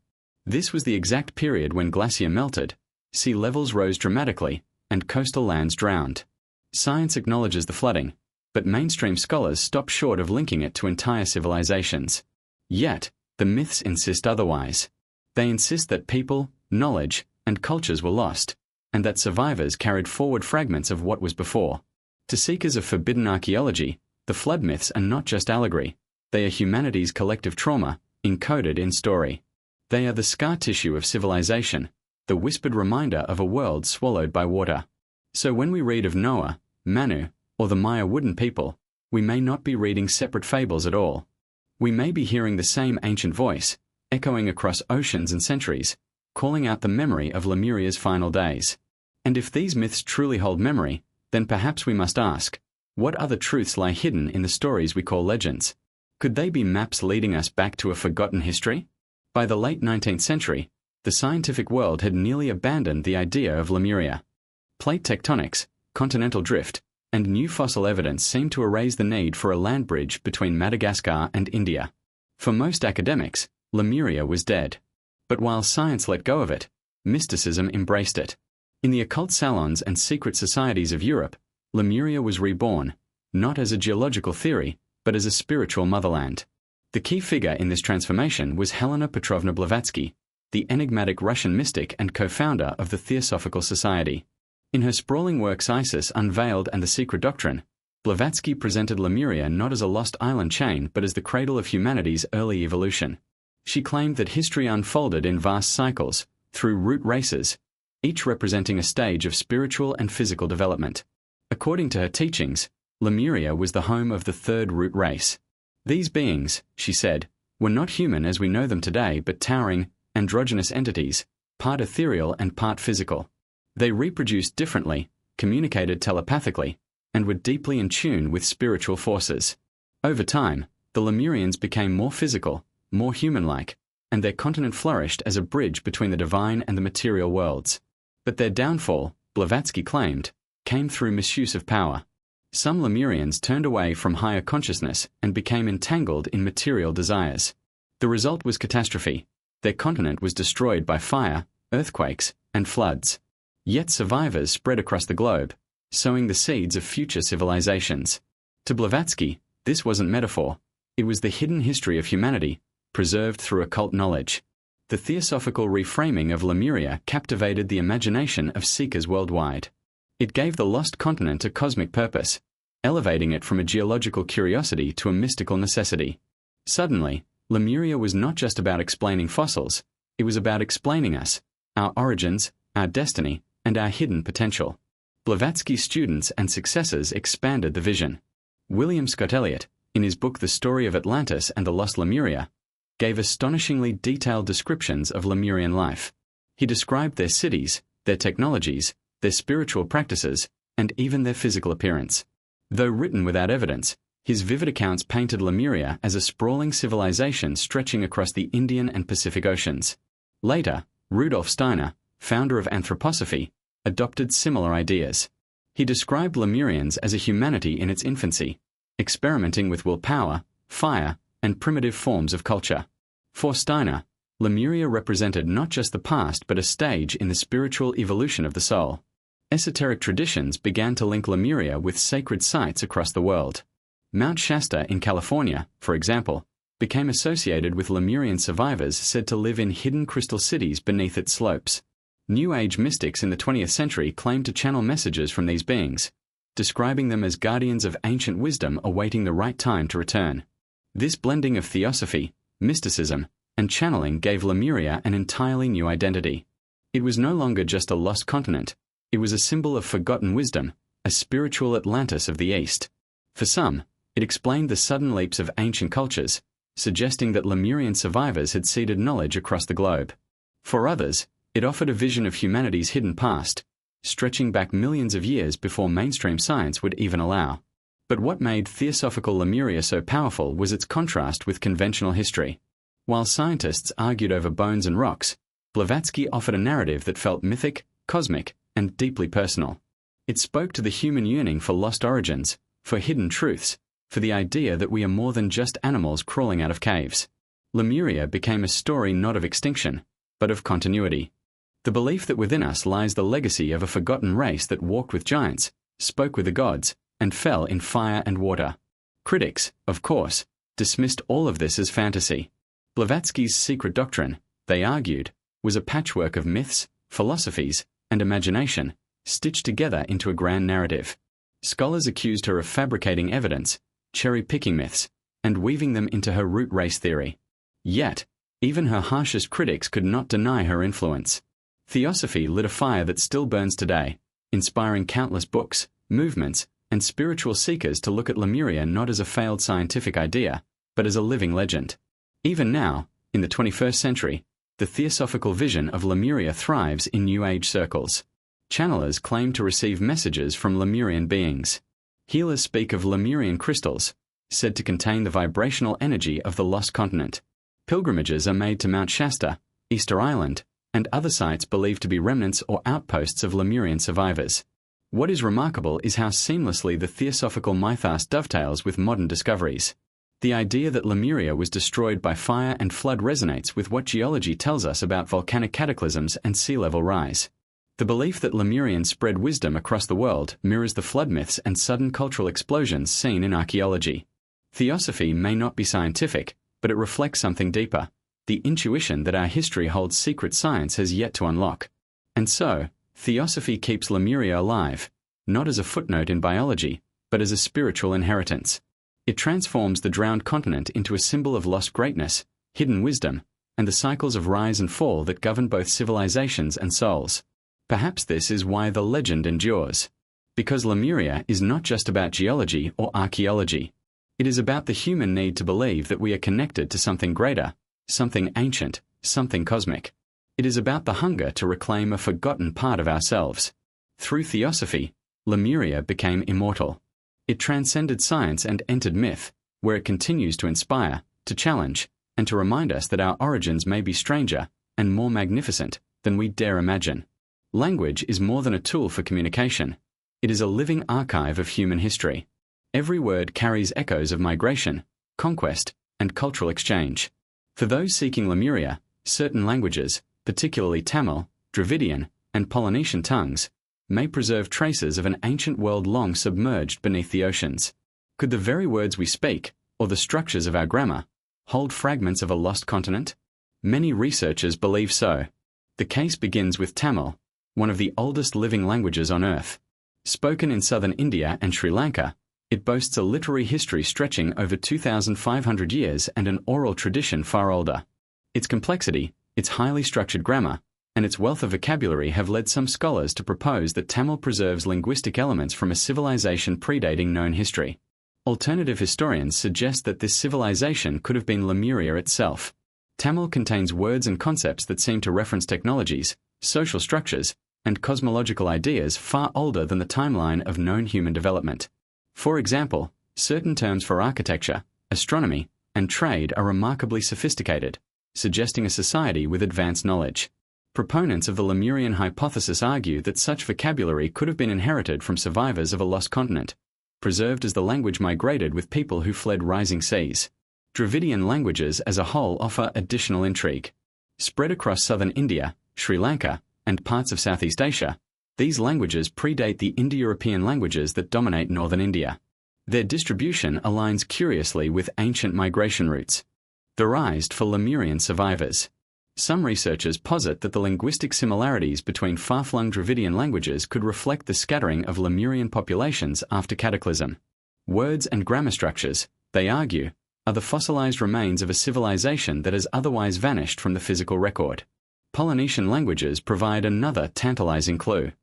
This was the exact period when glacier melted, sea levels rose dramatically, and coastal lands drowned. Science acknowledges the flooding, but mainstream scholars stop short of linking it to entire civilizations. Yet, the myths insist otherwise. They insist that people, knowledge, and cultures were lost, and that survivors carried forward fragments of what was before. To seekers of forbidden archaeology, the flood myths are not just allegory, they are humanity's collective trauma, encoded in story. They are the scar tissue of civilization, the whispered reminder of a world swallowed by water. So when we read of Noah, Manu, or the Maya wooden people, we may not be reading separate fables at all. We may be hearing the same ancient voice, echoing across oceans and centuries, calling out the memory of Lemuria's final days. And if these myths truly hold memory, then perhaps we must ask, what other truths lie hidden in the stories we call legends? Could they be maps leading us back to a forgotten history? By the late 19th century, the scientific world had nearly abandoned the idea of Lemuria. Plate tectonics, continental drift, and new fossil evidence seemed to erase the need for a land bridge between Madagascar and India. For most academics, Lemuria was dead. But while science let go of it, mysticism embraced it. In the occult salons and secret societies of Europe, Lemuria was reborn, not as a geological theory, but as a spiritual motherland. The key figure in this transformation was Helena Petrovna Blavatsky, the enigmatic Russian mystic and co-founder of the Theosophical Society. In her sprawling works Isis Unveiled and the Secret Doctrine, Blavatsky presented Lemuria not as a lost island chain but as the cradle of humanity's early evolution. She claimed that history unfolded in vast cycles, through root races, each representing a stage of spiritual and physical development. According to her teachings, Lemuria was the home of the third root race. These beings, she said, were not human as we know them today but towering, androgynous entities, part ethereal and part physical. They reproduced differently, communicated telepathically, and were deeply in tune with spiritual forces. Over time, the Lemurians became more physical, more human-like, and their continent flourished as a bridge between the divine and the material worlds. But their downfall, Blavatsky claimed, came through misuse of power. Some Lemurians turned away from higher consciousness and became entangled in material desires. The result was catastrophe. Their continent was destroyed by fire, earthquakes, and floods. Yet survivors spread across the globe, sowing the seeds of future civilizations. To Blavatsky, this wasn't metaphor. It was the hidden history of humanity, preserved through occult knowledge. The theosophical reframing of Lemuria captivated the imagination of seekers worldwide. It gave the lost continent a cosmic purpose, elevating it from a geological curiosity to a mystical necessity. Suddenly, Lemuria was not just about explaining fossils, it was about explaining us, our origins, our destiny, and our hidden potential. Blavatsky's students and successors expanded the vision. William Scott Elliott, in his book The Story of Atlantis and the Lost Lemuria, gave astonishingly detailed descriptions of Lemurian life. He described their cities, their technologies, their spiritual practices, and even their physical appearance. Though written without evidence, his vivid accounts painted Lemuria as a sprawling civilization stretching across the Indian and Pacific Oceans. Later, Rudolf Steiner, founder of anthroposophy, adopted similar ideas. He described Lemurians as a humanity in its infancy, experimenting with willpower, fire, and primitive forms of culture. For Steiner, Lemuria represented not just the past but a stage in the spiritual evolution of the soul. Esoteric traditions began to link Lemuria with sacred sites across the world. Mount Shasta in California, for example, became associated with Lemurian survivors said to live in hidden crystal cities beneath its slopes. New Age mystics in the 20th century claimed to channel messages from these beings, describing them as guardians of ancient wisdom awaiting the right time to return. This blending of theosophy, mysticism, and channeling gave Lemuria an entirely new identity. It was no longer just a lost continent, it was a symbol of forgotten wisdom, a spiritual Atlantis of the East. For some, it explained the sudden leaps of ancient cultures, suggesting that Lemurian survivors had seeded knowledge across the globe. For others, it offered a vision of humanity's hidden past, stretching back millions of years before mainstream science would even allow. But what made theosophical Lemuria so powerful was its contrast with conventional history. While scientists argued over bones and rocks, Blavatsky offered a narrative that felt mythic, cosmic, and deeply personal. It spoke to the human yearning for lost origins, for hidden truths, for the idea that we are more than just animals crawling out of caves. Lemuria became a story not of extinction, but of continuity. The belief that within us lies the legacy of a forgotten race that walked with giants, spoke with the gods, and fell in fire and water. Critics, of course, dismissed all of this as fantasy. Blavatsky's secret doctrine, they argued, was a patchwork of myths, philosophies, and imagination, stitched together into a grand narrative. Scholars accused her of fabricating evidence, cherry-picking myths, and weaving them into her root race theory. Yet, even her harshest critics could not deny her influence. Theosophy lit a fire that still burns today, inspiring countless books, movements, and spiritual seekers to look at Lemuria not as a failed scientific idea, but as a living legend. Even now, in the 21st century, the theosophical vision of Lemuria thrives in New Age circles. Channelers claim to receive messages from Lemurian beings. Healers speak of Lemurian crystals, said to contain the vibrational energy of the lost continent. Pilgrimages are made to Mount Shasta, Easter Island, and other sites believed to be remnants or outposts of Lemurian survivors. What is remarkable is how seamlessly the theosophical mythos dovetails with modern discoveries. The idea that Lemuria was destroyed by fire and flood resonates with what geology tells us about volcanic cataclysms and sea level rise. The belief that Lemurians spread wisdom across the world mirrors the flood myths and sudden cultural explosions seen in archaeology. Theosophy may not be scientific, but it reflects something deeper, the intuition that our history holds secret science has yet to unlock. And so, theosophy keeps Lemuria alive, not as a footnote in biology, but as a spiritual inheritance. It transforms the drowned continent into a symbol of lost greatness, hidden wisdom, and the cycles of rise and fall that govern both civilizations and souls. Perhaps this is why the legend endures. Because Lemuria is not just about geology or archaeology. It is about the human need to believe that we are connected to something greater, something ancient, something cosmic. It is about the hunger to reclaim a forgotten part of ourselves. Through theosophy, Lemuria became immortal. It transcended science and entered myth, where it continues to inspire, to challenge, and to remind us that our origins may be stranger and more magnificent than we dare imagine. Language is more than a tool for communication. It is a living archive of human history. Every word carries echoes of migration, conquest, and cultural exchange. For those seeking Lemuria, certain languages, particularly Tamil, Dravidian, and Polynesian tongues, may preserve traces of an ancient world long submerged beneath the oceans. Could the very words we speak, or the structures of our grammar, hold fragments of a lost continent? Many researchers believe so. The case begins with Tamil, one of the oldest living languages on Earth. Spoken in southern India and Sri Lanka, it boasts a literary history stretching over 2,500 years and an oral tradition far older. Its complexity, its highly structured grammar, and its wealth of vocabulary have led some scholars to propose that Tamil preserves linguistic elements from a civilization predating known history. Alternative historians suggest that this civilization could have been Lemuria itself. Tamil contains words and concepts that seem to reference technologies, social structures, and cosmological ideas far older than the timeline of known human development. For example, certain terms for architecture, astronomy, and trade are remarkably sophisticated, suggesting a society with advanced knowledge. Proponents of the Lemurian hypothesis argue that such vocabulary could have been inherited from survivors of a lost continent, preserved as the language migrated with people who fled rising seas. Dravidian languages as a whole offer additional intrigue. Spread across southern India, Sri Lanka, and parts of Southeast Asia, these languages predate the Indo-European languages that dominate northern India. Their distribution aligns curiously with ancient migration routes, theorized for Lemurian survivors. Some researchers posit that the linguistic similarities between far-flung Dravidian languages could reflect the scattering of Lemurian populations after cataclysm. Words and grammar structures, they argue, are the fossilized remains of a civilization that has otherwise vanished from the physical record. Polynesian languages provide another tantalizing clue.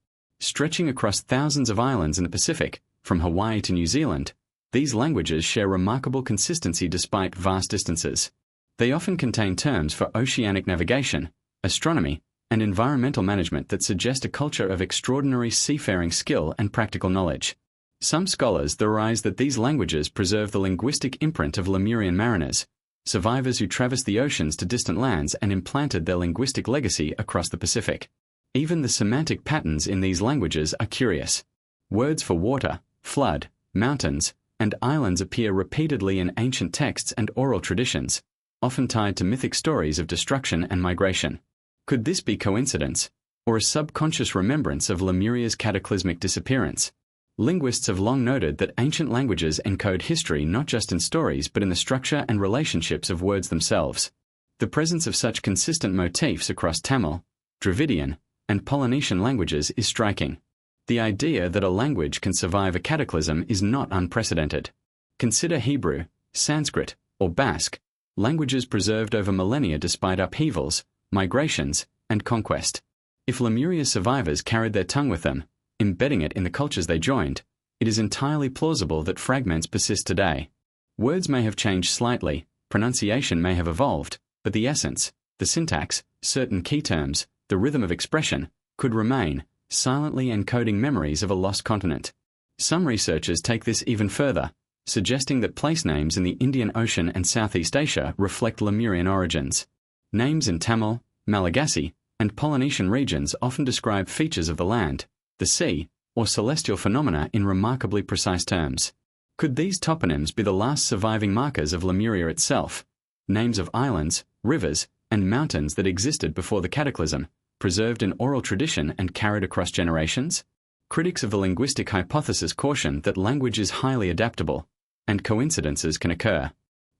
Stretching across thousands of islands in the Pacific, from Hawaii to New Zealand, these languages share remarkable consistency despite vast distances. They often contain terms for oceanic navigation, astronomy, and environmental management that suggest a culture of extraordinary seafaring skill and practical knowledge. Some scholars theorize that these languages preserve the linguistic imprint of Lemurian mariners, survivors who traversed the oceans to distant lands and implanted their linguistic legacy across the Pacific. Even the semantic patterns in these languages are curious. Words for water, flood, mountains, and islands appear repeatedly in ancient texts and oral traditions, often tied to mythic stories of destruction and migration. Could this be coincidence, or a subconscious remembrance of Lemuria's cataclysmic disappearance? Linguists have long noted that ancient languages encode history not just in stories but in the structure and relationships of words themselves. The presence of such consistent motifs across Tamil, Dravidian, and Polynesian languages is striking. The idea that a language can survive a cataclysm is not unprecedented. Consider Hebrew, Sanskrit, or Basque, languages preserved over millennia despite upheavals, migrations, and conquest. If Lemuria's survivors carried their tongue with them, embedding it in the cultures they joined, it is entirely plausible that fragments persist today. Words may have changed slightly, pronunciation may have evolved, but the essence, the syntax, certain key terms, the rhythm of expression, could remain, silently encoding memories of a lost continent. Some researchers take this even further, suggesting that place names in the Indian Ocean and Southeast Asia reflect Lemurian origins. Names in Tamil, Malagasy, and Polynesian regions often describe features of the land, the sea, or celestial phenomena in remarkably precise terms. Could these toponyms be the last surviving markers of Lemuria itself? Names of islands, rivers, and mountains that existed before the cataclysm, preserved in oral tradition and carried across generations? Critics of the linguistic hypothesis caution that language is highly adaptable, and coincidences can occur.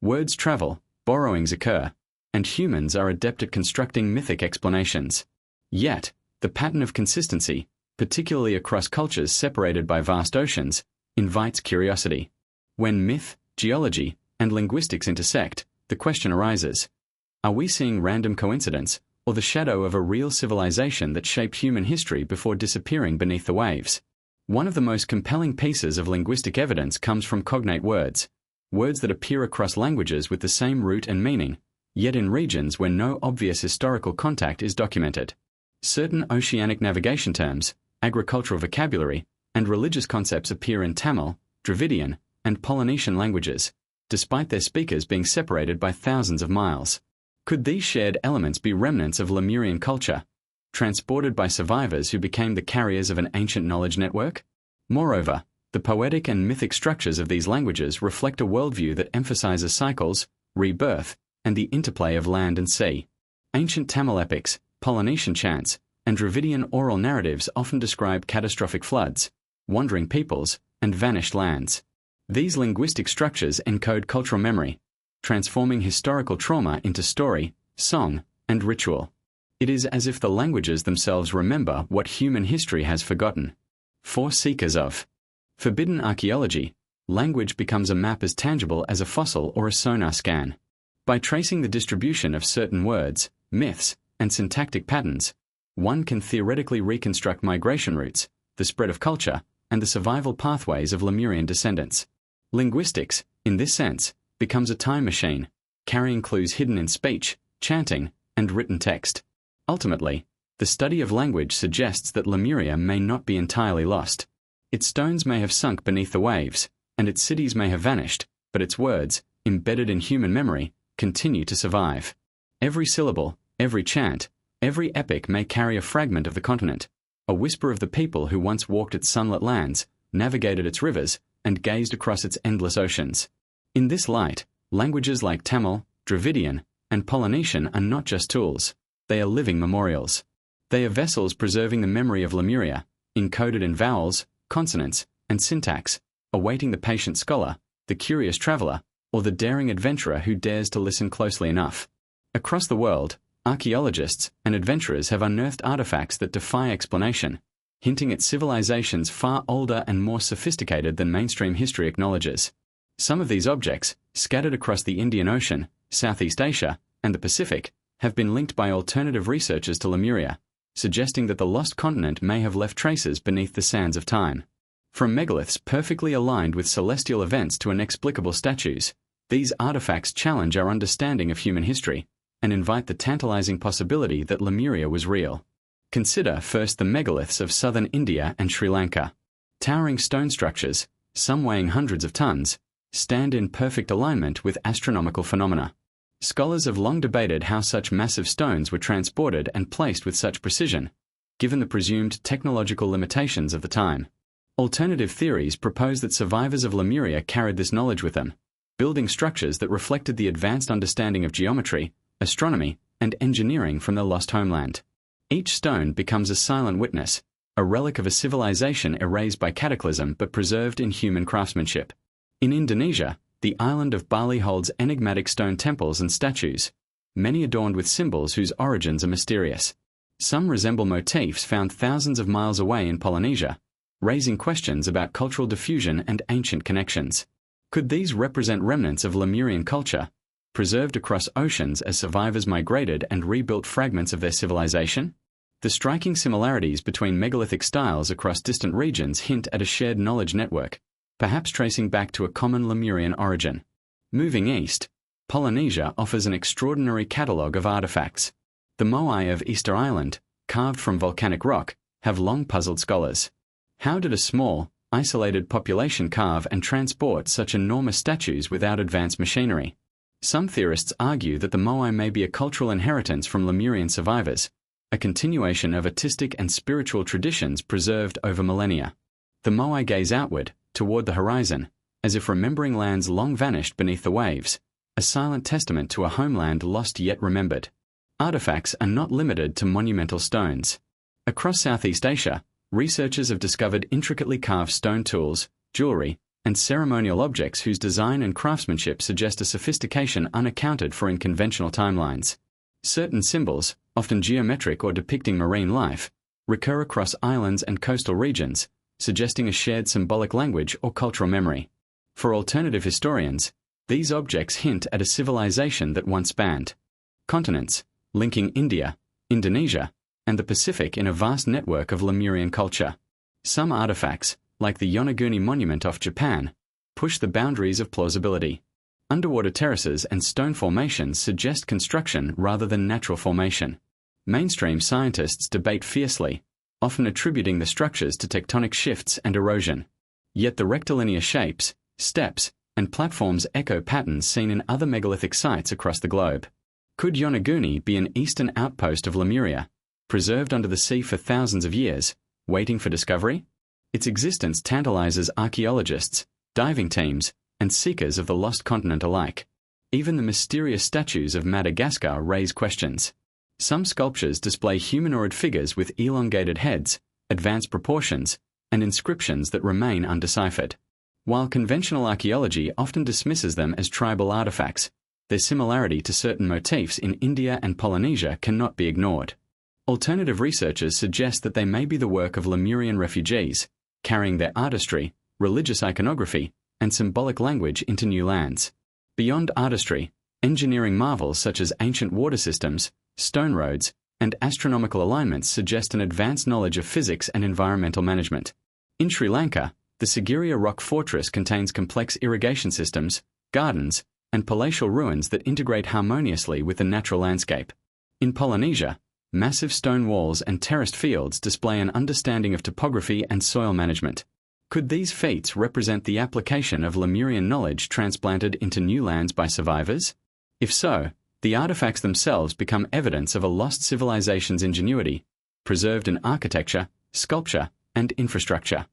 Words travel, borrowings occur, and humans are adept at constructing mythic explanations. Yet, the pattern of consistency, particularly across cultures separated by vast oceans, invites curiosity. When myth, geology, and linguistics intersect, the question arises: are we seeing random coincidence, or the shadow of a real civilization that shaped human history before disappearing beneath the waves? One of the most compelling pieces of linguistic evidence comes from cognate words, words that appear across languages with the same root and meaning, yet in regions where no obvious historical contact is documented. Certain oceanic navigation terms, agricultural vocabulary, and religious concepts appear in Tamil, Dravidian, and Polynesian languages, despite their speakers being separated by thousands of miles. Could these shared elements be remnants of Lemurian culture, transported by survivors who became the carriers of an ancient knowledge network? Moreover, the poetic and mythic structures of these languages reflect a worldview that emphasizes cycles, rebirth, and the interplay of land and sea. Ancient Tamil epics, Polynesian chants, and Dravidian oral narratives often describe catastrophic floods, wandering peoples, and vanished lands. These linguistic structures encode cultural memory, transforming historical trauma into story, song, and ritual. It is as if the languages themselves remember what human history has forgotten. For seekers of forbidden archaeology, language becomes a map as tangible as a fossil or a sonar scan. By tracing the distribution of certain words, myths, and syntactic patterns, one can theoretically reconstruct migration routes, the spread of culture, and the survival pathways of Lemurian descendants. Linguistics, in this sense, becomes a time machine, carrying clues hidden in speech, chanting, and written text. Ultimately, the study of language suggests that Lemuria may not be entirely lost. Its stones may have sunk beneath the waves, and its cities may have vanished, but its words, embedded in human memory, continue to survive. Every syllable, every chant, every epic may carry a fragment of the continent, a whisper of the people who once walked its sunlit lands, navigated its rivers, and gazed across its endless oceans. In this light, languages like Tamil, Dravidian, and Polynesian are not just tools, they are living memorials. They are vessels preserving the memory of Lemuria, encoded in vowels, consonants, and syntax, awaiting the patient scholar, the curious traveler, or the daring adventurer who dares to listen closely enough. Across the world, archaeologists and adventurers have unearthed artifacts that defy explanation, hinting at civilizations far older and more sophisticated than mainstream history acknowledges. Some of these objects, scattered across the Indian Ocean, Southeast Asia, and the Pacific, have been linked by alternative researchers to Lemuria, suggesting that the lost continent may have left traces beneath the sands of time. From megaliths perfectly aligned with celestial events to inexplicable statues, these artifacts challenge our understanding of human history and invite the tantalizing possibility that Lemuria was real. Consider first the megaliths of southern India and Sri Lanka. Towering stone structures, some weighing hundreds of tons, stand in perfect alignment with astronomical phenomena. Scholars have long debated how such massive stones were transported and placed with such precision, given the presumed technological limitations of the time. Alternative theories propose that survivors of Lemuria carried this knowledge with them, building structures that reflected the advanced understanding of geometry, astronomy, and engineering from their lost homeland. Each stone becomes a silent witness, a relic of a civilization erased by cataclysm but preserved in human craftsmanship. In Indonesia, the island of Bali holds enigmatic stone temples and statues, many adorned with symbols whose origins are mysterious. Some resemble motifs found thousands of miles away in Polynesia, raising questions about cultural diffusion and ancient connections. Could these represent remnants of Lemurian culture, preserved across oceans as survivors migrated and rebuilt fragments of their civilization? The striking similarities between megalithic styles across distant regions hint at a shared knowledge network, perhaps tracing back to a common Lemurian origin. Moving east, Polynesia offers an extraordinary catalogue of artifacts. The moai of Easter Island, carved from volcanic rock, have long puzzled scholars. How did a small, isolated population carve and transport such enormous statues without advanced machinery? Some theorists argue that the moai may be a cultural inheritance from Lemurian survivors, a continuation of artistic and spiritual traditions preserved over millennia. The moai gaze outward, toward the horizon, as if remembering lands long vanished beneath the waves, a silent testament to a homeland lost yet remembered. Artifacts are not limited to monumental stones. Across Southeast Asia, researchers have discovered intricately carved stone tools, jewelry, and ceremonial objects whose design and craftsmanship suggest a sophistication unaccounted for in conventional timelines. Certain symbols, often geometric or depicting marine life, recur across islands and coastal regions, suggesting a shared symbolic language or cultural memory. For alternative historians, these objects hint at a civilization that once spanned continents, linking India, Indonesia, and the Pacific in a vast network of Lemurian culture. Some artifacts, like the Yonaguni monument off Japan, push the boundaries of plausibility. Underwater terraces and stone formations suggest construction rather than natural formation. Mainstream scientists debate fiercely, often attributing the structures to tectonic shifts and erosion. Yet the rectilinear shapes, steps, and platforms echo patterns seen in other megalithic sites across the globe. Could Yonaguni be an eastern outpost of Lemuria, preserved under the sea for thousands of years, waiting for discovery? Its existence tantalizes archaeologists, diving teams, and seekers of the lost continent alike. Even the mysterious statues of Madagascar raise questions. Some sculptures display humanoid figures with elongated heads, advanced proportions, and inscriptions that remain undeciphered. While conventional archaeology often dismisses them as tribal artifacts, their similarity to certain motifs in India and Polynesia cannot be ignored. Alternative researchers suggest that they may be the work of Lemurian refugees, carrying their artistry, religious iconography, and symbolic language into new lands. Beyond artistry, engineering marvels such as ancient water systems, stone roads, and astronomical alignments suggest an advanced knowledge of physics and environmental management. In Sri Lanka, the Sigiriya rock fortress contains complex irrigation systems, gardens, and palatial ruins that integrate harmoniously with the natural landscape. In Polynesia, massive stone walls and terraced fields display an understanding of topography and soil management. Could these feats represent the application of Lemurian knowledge transplanted into new lands by survivors? If so, the artifacts themselves become evidence of a lost civilization's ingenuity, preserved in architecture, sculpture, and infrastructure.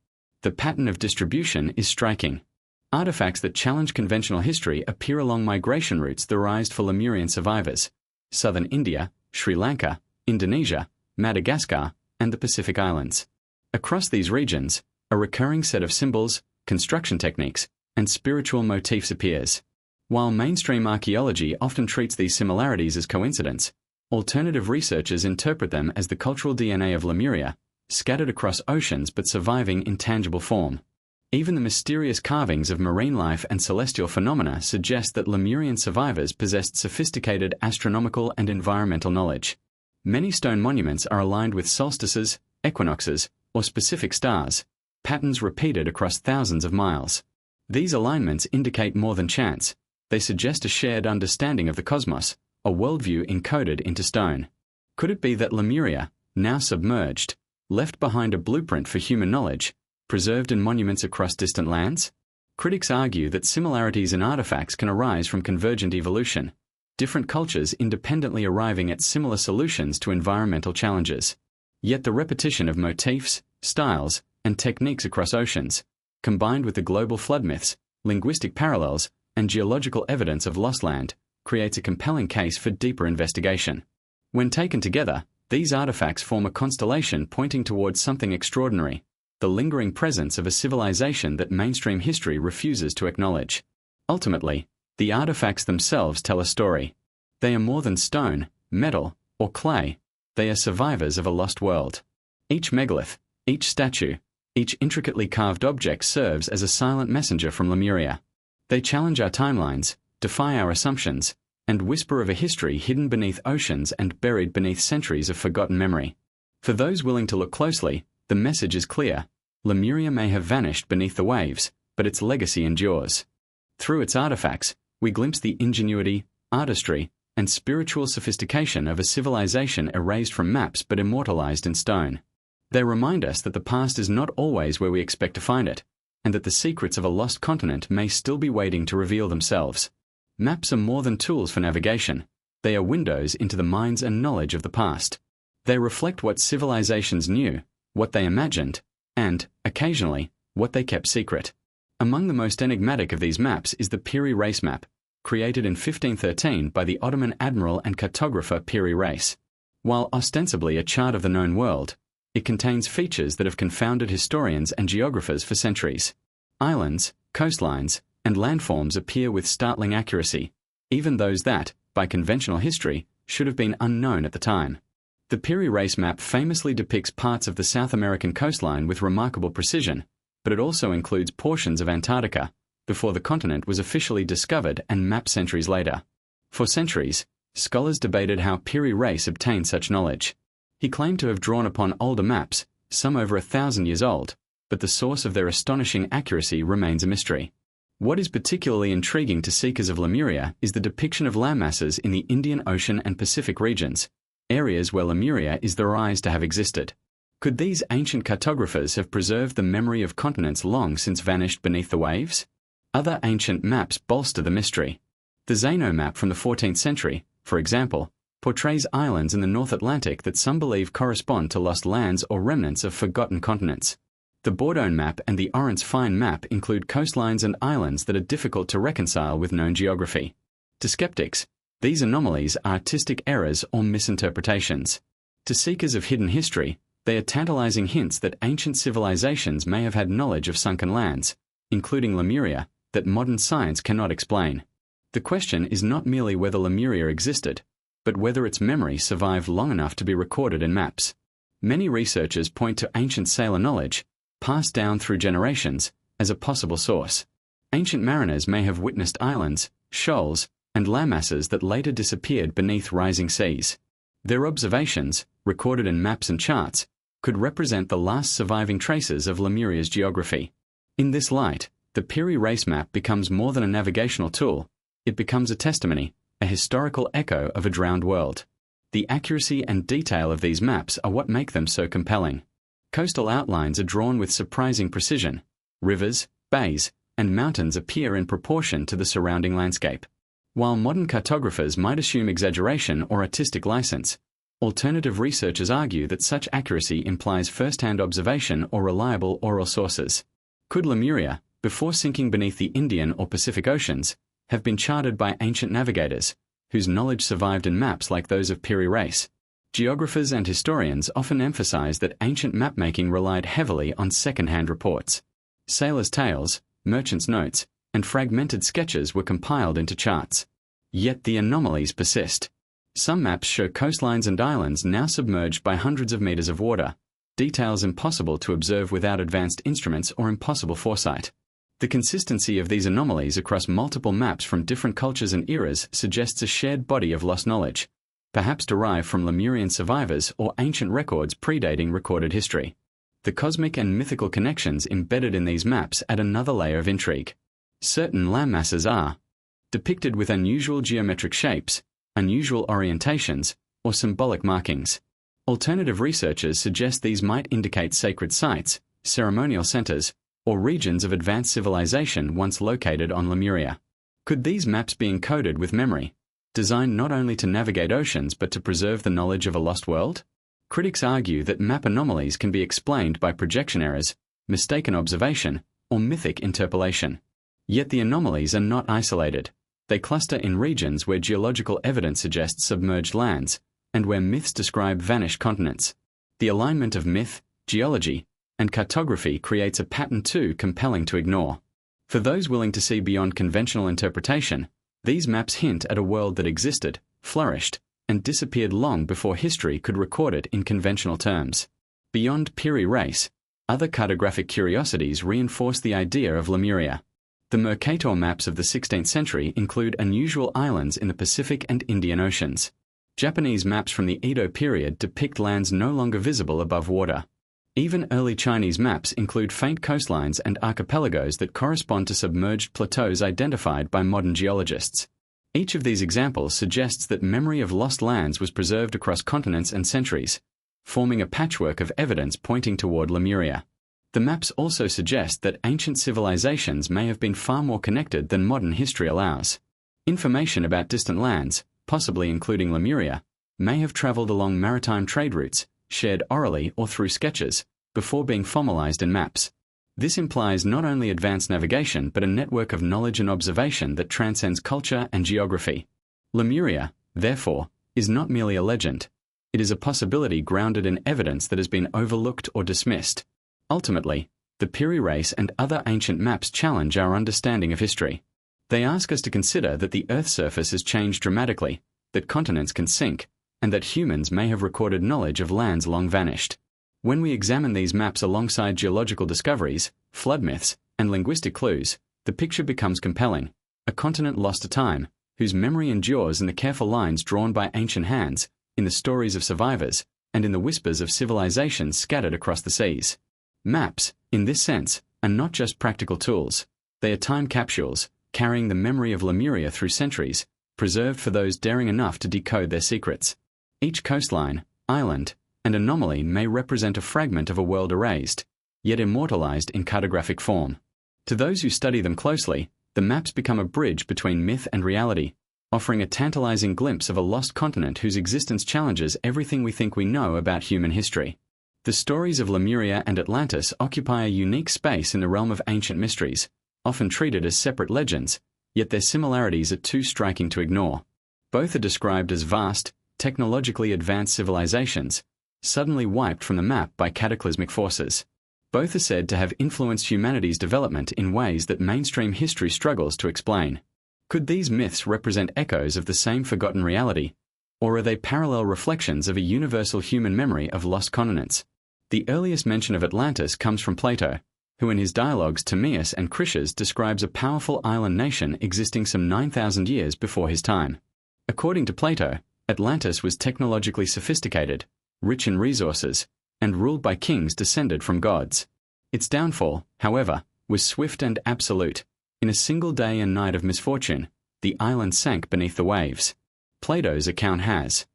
The pattern of distribution is striking. Artifacts that challenge conventional history appear along migration routes theorized for Lemurian survivors: southern India, Sri Lanka, Indonesia, Madagascar, and the Pacific Islands. Across these regions, a recurring set of symbols, construction techniques, and spiritual motifs appears. While mainstream archaeology often treats these similarities as coincidence, alternative researchers interpret them as the cultural DNA of Lemuria, scattered across oceans but surviving in tangible form. Even the mysterious carvings of marine life and celestial phenomena suggest that Lemurian survivors possessed sophisticated astronomical and environmental knowledge. Many stone monuments are aligned with solstices, equinoxes, or specific stars, patterns repeated across thousands of miles. These alignments indicate more than chance. They suggest a shared understanding of the cosmos, a worldview encoded into stone. Could it be that Lemuria, now submerged, left behind a blueprint for human knowledge, preserved in monuments across distant lands? Critics argue that similarities in artifacts can arise from convergent evolution, different cultures independently arriving at similar solutions to environmental challenges. Yet the repetition of motifs, styles, and techniques across oceans, combined with the global flood myths, linguistic parallels, and geological evidence of lost land, creates a compelling case for deeper investigation. When taken together, these artifacts form a constellation pointing towards something extraordinary: the lingering presence of a civilization that mainstream history refuses to acknowledge. Ultimately, the artifacts themselves tell a story. They are more than stone, metal, or clay. They are survivors of a lost world. Each megalith, each statue, each intricately carved object serves as a silent messenger from Lemuria. They challenge our timelines, defy our assumptions, and whisper of a history hidden beneath oceans and buried beneath centuries of forgotten memory. For those willing to look closely, the message is clear. Lemuria may have vanished beneath the waves, but its legacy endures. Through its artifacts, we glimpse the ingenuity, artistry, and spiritual sophistication of a civilization erased from maps but immortalized in stone. They remind us that the past is not always where we expect to find it, and that the secrets of a lost continent may still be waiting to reveal themselves. Maps are more than tools for navigation. They are windows into the minds and knowledge of the past. They reflect what civilizations knew, what they imagined, and, occasionally, what they kept secret. Among the most enigmatic of these maps is the Piri Reis map, created in 1513 by the Ottoman admiral and cartographer Piri Reis. While ostensibly a chart of the known world, it contains features that have confounded historians and geographers for centuries. Islands, coastlines, and landforms appear with startling accuracy, even those that, by conventional history, should have been unknown at the time. The Piri Reis map famously depicts parts of the South American coastline with remarkable precision, but it also includes portions of Antarctica, before the continent was officially discovered and mapped centuries later. For centuries, scholars debated how Piri Reis obtained such knowledge. He claimed to have drawn upon older maps, some over 1,000 years old, but the source of their astonishing accuracy remains a mystery. What is particularly intriguing to seekers of Lemuria is the depiction of landmasses in the Indian Ocean and Pacific regions, areas where Lemuria is theorized to have existed. Could these ancient cartographers have preserved the memory of continents long since vanished beneath the waves? Other ancient maps bolster the mystery. The Zeno map from the 14th century, for example, portrays islands in the North Atlantic that some believe correspond to lost lands or remnants of forgotten continents. The Bordeaux map and the Orance Fine map include coastlines and islands that are difficult to reconcile with known geography. To skeptics, These anomalies are artistic errors or misinterpretations. To seekers of hidden history, they are tantalizing hints that ancient civilizations may have had knowledge of sunken lands, including Lemuria, that modern science cannot explain. The question is not merely whether Lemuria existed, but whether its memory survived long enough to be recorded in maps. Many researchers point to ancient sailor knowledge, passed down through generations, as a possible source. Ancient mariners may have witnessed islands, shoals, and landmasses that later disappeared beneath rising seas. Their observations, recorded in maps and charts, could represent the last surviving traces of Lemuria's geography. In this light, the Piri race map becomes more than a navigational tool. It becomes a testimony, a historical echo of a drowned world. The accuracy and detail of these maps are what make them so compelling. Coastal outlines are drawn with surprising precision. Rivers, bays, and mountains appear in proportion to the surrounding landscape. While modern cartographers might assume exaggeration or artistic license, alternative researchers argue that such accuracy implies first-hand observation or reliable oral sources. Could Lemuria, before sinking beneath the Indian or Pacific Oceans, have been charted by ancient navigators, whose knowledge survived in maps like those of Piri race? Geographers and historians often emphasize that ancient mapmaking relied heavily on second-hand reports. Sailors' tales, merchants' notes, and fragmented sketches were compiled into charts. Yet the anomalies persist. Some maps show coastlines and islands now submerged by hundreds of meters of water, details impossible to observe without advanced instruments or impossible foresight. The consistency of these anomalies across multiple maps from different cultures and eras suggests a shared body of lost knowledge, perhaps derived from Lemurian survivors or ancient records predating recorded history. The cosmic and mythical connections embedded in these maps add another layer of intrigue. Certain landmasses are depicted with unusual geometric shapes, unusual orientations, or symbolic markings. Alternative researchers suggest these might indicate sacred sites, ceremonial centers, or regions of advanced civilization once located on Lemuria. Could these maps be encoded with memory, designed not only to navigate oceans but to preserve the knowledge of a lost world? Critics argue that map anomalies can be explained by projection errors, mistaken observation, or mythic interpolation. Yet the anomalies are not isolated. They cluster in regions where geological evidence suggests submerged lands, and where myths describe vanished continents. The alignment of myth, geology, and cartography creates a pattern too compelling to ignore. For those willing to see beyond conventional interpretation, these maps hint at a world that existed, flourished, and disappeared long before history could record it in conventional terms. Beyond Piri race, other cartographic curiosities reinforce the idea of Lemuria. The Mercator maps of the 16th century include unusual islands in the Pacific and Indian Oceans. Japanese maps from the Edo period depict lands no longer visible above water. Even early Chinese maps include faint coastlines and archipelagos that correspond to submerged plateaus identified by modern geologists. Each of these examples suggests that memory of lost lands was preserved across continents and centuries, forming a patchwork of evidence pointing toward Lemuria. The maps also suggest that ancient civilizations may have been far more connected than modern history allows. Information about distant lands, possibly including Lemuria, may have traveled along maritime trade routes, shared orally or through sketches, before being formalized in maps. This implies not only advanced navigation but a network of knowledge and observation that transcends culture and geography. Lemuria, therefore, is not merely a legend. It is a possibility grounded in evidence that has been overlooked or dismissed. Ultimately, the Piri race and other ancient maps challenge our understanding of history. They ask us to consider that the Earth's surface has changed dramatically, that continents can sink, and that humans may have recorded knowledge of lands long vanished. When we examine these maps alongside geological discoveries, flood myths, and linguistic clues, the picture becomes compelling. A continent lost to time, whose memory endures in the careful lines drawn by ancient hands, in the stories of survivors, and in the whispers of civilizations scattered across the seas. Maps, in this sense, are not just practical tools. They are time capsules, carrying the memory of Lemuria through centuries, preserved for those daring enough to decode their secrets. Each coastline, island, and anomaly may represent a fragment of a world erased, yet immortalized in cartographic form. To those who study them closely, the maps become a bridge between myth and reality, offering a tantalizing glimpse of a lost continent whose existence challenges everything we think we know about human history. The stories of Lemuria and Atlantis occupy a unique space in the realm of ancient mysteries, often treated as separate legends, yet their similarities are too striking to ignore. Both are described as vast, technologically advanced civilizations, suddenly wiped from the map by cataclysmic forces. Both are said to have influenced humanity's development in ways that mainstream history struggles to explain. Could these myths represent echoes of the same forgotten reality, or are they parallel reflections of a universal human memory of lost continents? The earliest mention of Atlantis comes from Plato, who in his dialogues Timaeus and Critias describes a powerful island nation existing some 9,000 years before his time. According to Plato, Atlantis was technologically sophisticated, rich in resources, and ruled by kings descended from gods. Its downfall, however, was swift and absolute. In a single day and night of misfortune, the island sank beneath the waves. Plato's account has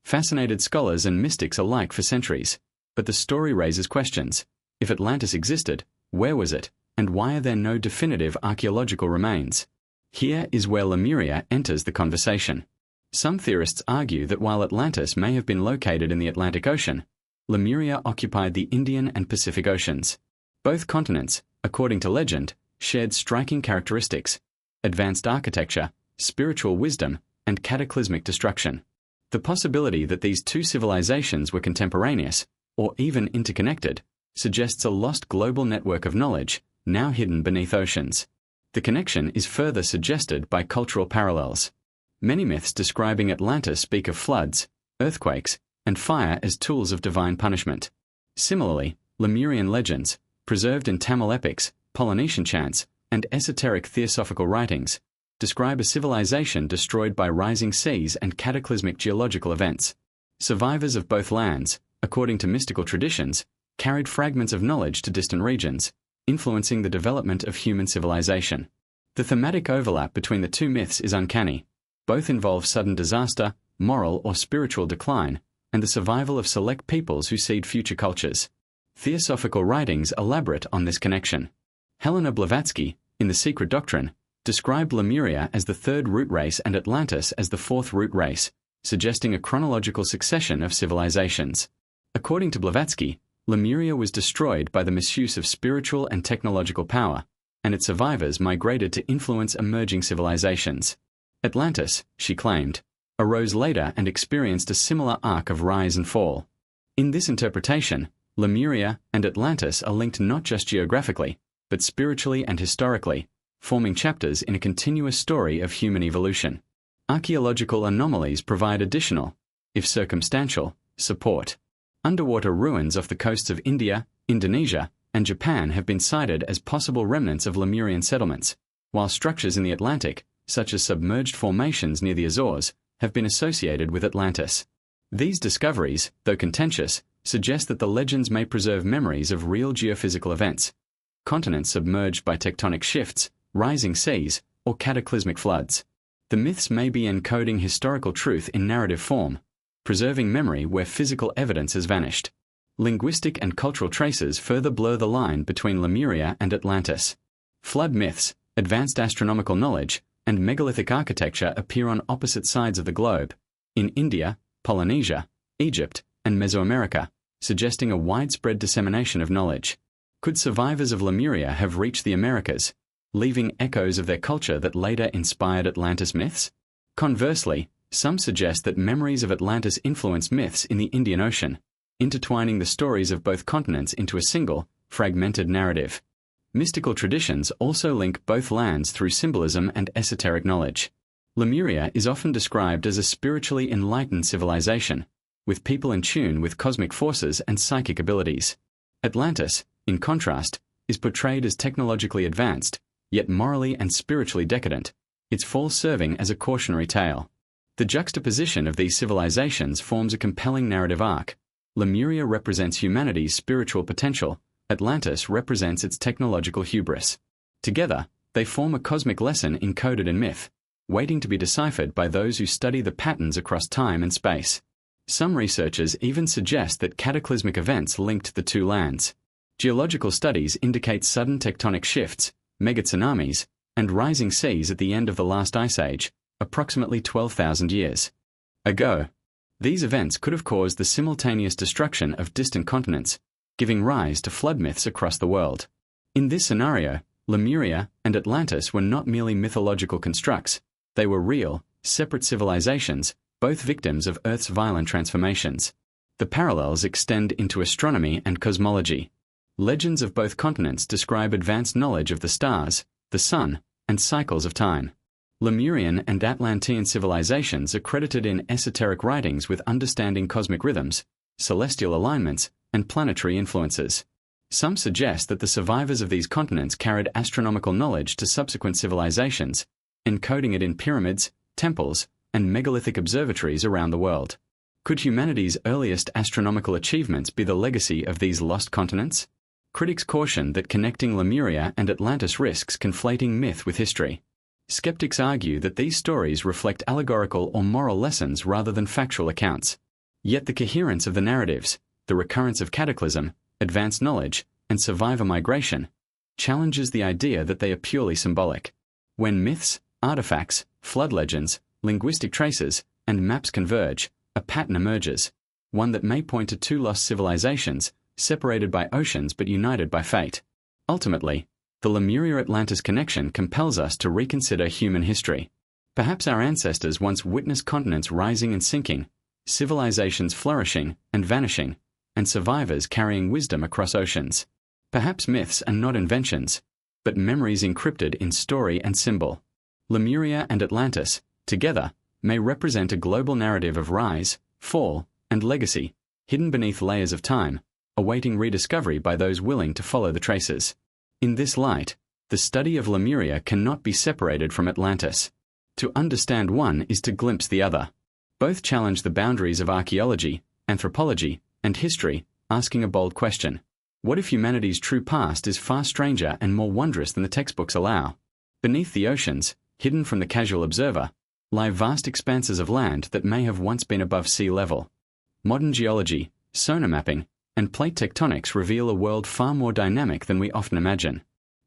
fascinated scholars and mystics alike for centuries, but the story raises questions. If Atlantis existed, where was it, and why are there no definitive archaeological remains? Here is where Lemuria enters the conversation. Some theorists argue that while Atlantis may have been located in the Atlantic Ocean, Lemuria occupied the Indian and Pacific Oceans. Both continents, according to legend, shared striking characteristics: advanced architecture, spiritual wisdom, and cataclysmic destruction. The possibility that these two civilizations were contemporaneous, or even interconnected, suggests a lost global network of knowledge, now hidden beneath oceans. The connection is further suggested by cultural parallels. Many myths describing Atlantis speak of floods, earthquakes, and fire as tools of divine punishment. Similarly, Lemurian legends, preserved in Tamil epics, Polynesian chants, and esoteric theosophical writings, describe a civilization destroyed by rising seas and cataclysmic geological events. Survivors of both lands, according to mystical traditions, carried fragments of knowledge to distant regions, influencing the development of human civilization. The thematic overlap between the two myths is uncanny. Both involve sudden disaster, moral or spiritual decline, and the survival of select peoples who seed future cultures. Theosophical writings elaborate on this connection. Helena Blavatsky, in The Secret Doctrine, described Lemuria as the third root race and Atlantis as the fourth root race, suggesting a chronological succession of civilizations. According to Blavatsky, Lemuria was destroyed by the misuse of spiritual and technological power, and its survivors migrated to influence emerging civilizations. Atlantis, she claimed, arose later and experienced a similar arc of rise and fall. In this interpretation, Lemuria and Atlantis are linked not just geographically, but spiritually and historically, forming chapters in a continuous story of human evolution. Archaeological anomalies provide additional, if circumstantial, support. Underwater ruins off the coasts of India, Indonesia, and Japan have been cited as possible remnants of Lemurian settlements, while structures in the Atlantic, such as submerged formations near the Azores, have been associated with Atlantis. These discoveries, though contentious, suggest that the legends may preserve memories of real geophysical events, continents submerged by tectonic shifts, rising seas, or cataclysmic floods. The myths may be encoding historical truth in narrative form, preserving memory where physical evidence has vanished. Linguistic and cultural traces further blur the line between Lemuria and Atlantis. Flood myths, advanced astronomical knowledge, and megalithic architecture appear on opposite sides of the globe, in India, Polynesia, Egypt, and Mesoamerica, suggesting a widespread dissemination of knowledge. Could survivors of Lemuria have reached the Americas, leaving echoes of their culture that later inspired Atlantis myths? Conversely, some suggest that memories of Atlantis influenced myths in the Indian Ocean, intertwining the stories of both continents into a single, fragmented narrative. Mystical traditions also link both lands through symbolism and esoteric knowledge. Lemuria is often described as a spiritually enlightened civilization, with people in tune with cosmic forces and psychic abilities. Atlantis, in contrast, is portrayed as technologically advanced, yet morally and spiritually decadent, its fall serving as a cautionary tale. The juxtaposition of these civilizations forms a compelling narrative arc. Lemuria represents humanity's spiritual potential, Atlantis represents its technological hubris. Together, they form a cosmic lesson encoded in myth, waiting to be deciphered by those who study the patterns across time and space. Some researchers even suggest that cataclysmic events linked the two lands. Geological studies indicate sudden tectonic shifts, megatsunamis, and rising seas at the end of the last ice age, approximately 12,000 years ago. These events could have caused the simultaneous destruction of distant continents, giving rise to flood myths across the world. In this scenario, Lemuria and Atlantis were not merely mythological constructs, they were real, separate civilizations, both victims of Earth's violent transformations. The parallels extend into astronomy and cosmology. Legends of both continents describe advanced knowledge of the stars, the sun, and cycles of time. Lemurian and Atlantean civilizations are credited in esoteric writings with understanding cosmic rhythms, celestial alignments, and planetary influences. Some suggest that the survivors of these continents carried astronomical knowledge to subsequent civilizations, encoding it in pyramids, temples, and megalithic observatories around the world. Could humanity's earliest astronomical achievements be the legacy of these lost continents? Critics caution that connecting Lemuria and Atlantis risks conflating myth with history. Skeptics argue that these stories reflect allegorical or moral lessons rather than factual accounts. Yet the coherence of the narratives, the recurrence of cataclysm, advanced knowledge, and survivor migration, challenges the idea that they are purely symbolic. When myths, artifacts, flood legends, linguistic traces, and maps converge, a pattern emerges, one that may point to two lost civilizations, separated by oceans but united by fate. Ultimately, the Lemuria-Atlantis connection compels us to reconsider human history. Perhaps our ancestors once witnessed continents rising and sinking, civilizations flourishing and vanishing, and survivors carrying wisdom across oceans. Perhaps myths are not inventions, but memories encrypted in story and symbol. Lemuria and Atlantis, together, may represent a global narrative of rise, fall, and legacy, hidden beneath layers of time, awaiting rediscovery by those willing to follow the traces. In this light, the study of Lemuria cannot be separated from Atlantis. To understand one is to glimpse the other. Both challenge the boundaries of archaeology, anthropology, and history, asking a bold question. What if humanity's true past is far stranger and more wondrous than the textbooks allow? Beneath the oceans, hidden from the casual observer, lie vast expanses of land that may have once been above sea level. Modern geology, sonar mapping, and plate tectonics reveal a world far more dynamic than we often imagine.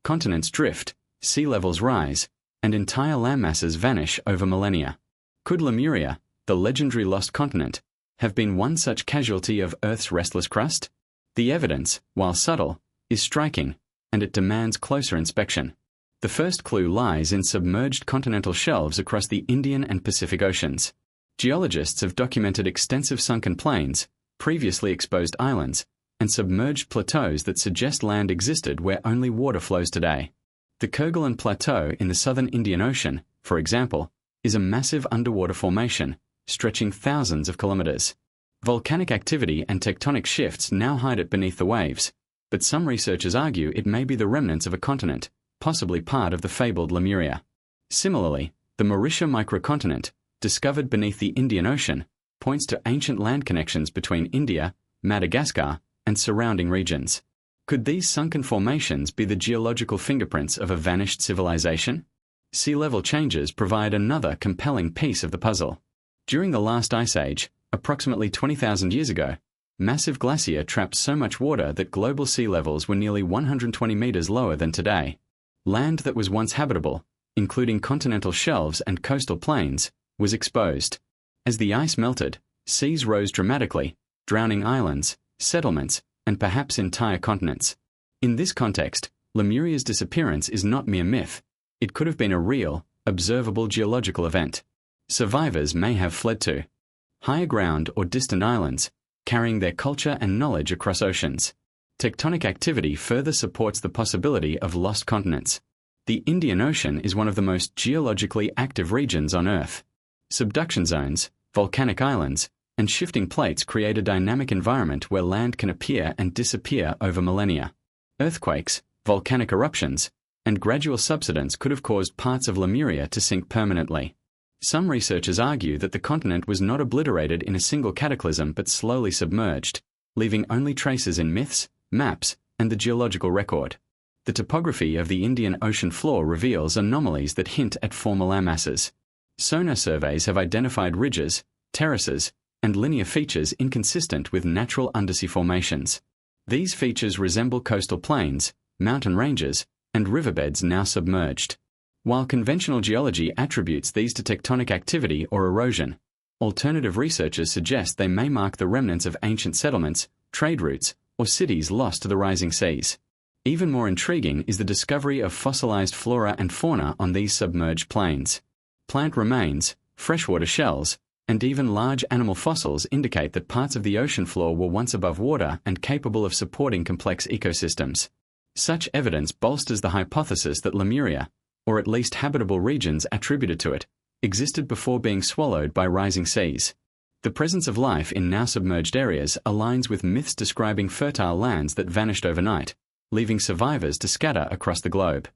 Continents drift, sea levels rise, and entire landmasses vanish over millennia. Could Lemuria, the legendary lost continent, have been one such casualty of Earth's restless crust? The evidence, while subtle, is striking, and it demands closer inspection. The first clue lies in submerged continental shelves across the Indian and Pacific Oceans. Geologists have documented extensive sunken plains, previously exposed islands, and submerged plateaus that suggest land existed where only water flows today. The Kerguelen Plateau in the southern Indian Ocean, for example, is a massive underwater formation, stretching thousands of kilometers. Volcanic activity and tectonic shifts now hide it beneath the waves, but some researchers argue it may be the remnants of a continent, possibly part of the fabled Lemuria. Similarly, the Mauritius microcontinent, discovered beneath the Indian Ocean, points to ancient land connections between India, Madagascar, and surrounding regions. Could these sunken formations be the geological fingerprints of a vanished civilization? Sea level changes provide another compelling piece of the puzzle. During the last ice age, approximately 20,000 years ago, massive glacier trapped so much water that global sea levels were nearly 120 meters lower than today. Land that was once habitable, including continental shelves and coastal plains, was exposed. As the ice melted, seas rose dramatically, drowning islands, settlements, and perhaps entire continents. In this context, Lemuria's disappearance is not mere myth. It could have been a real, observable geological event. Survivors may have fled to higher ground or distant islands, carrying their culture and knowledge across oceans. Tectonic activity further supports the possibility of lost continents. The Indian Ocean is one of the most geologically active regions on Earth. Subduction zones, volcanic islands, and shifting plates create a dynamic environment where land can appear and disappear over millennia. Earthquakes, volcanic eruptions, and gradual subsidence could have caused parts of Lemuria to sink permanently. Some researchers argue that the continent was not obliterated in a single cataclysm but slowly submerged, leaving only traces in myths, maps, and the geological record. The topography of the Indian Ocean floor reveals anomalies that hint at former landmasses. Sonar surveys have identified ridges, terraces, and linear features inconsistent with natural undersea formations. These features resemble coastal plains, mountain ranges, and riverbeds now submerged. While conventional geology attributes these to tectonic activity or erosion, alternative researchers suggest they may mark the remnants of ancient settlements, trade routes, or cities lost to the rising seas. Even more intriguing is the discovery of fossilized flora and fauna on these submerged plains. Plant remains, freshwater shells, and even large animal fossils indicate that parts of the ocean floor were once above water and capable of supporting complex ecosystems. Such evidence bolsters the hypothesis that Lemuria, or at least habitable regions attributed to it, existed before being swallowed by rising seas. The presence of life in now submerged areas aligns with myths describing fertile lands that vanished overnight, leaving survivors to scatter across the globe.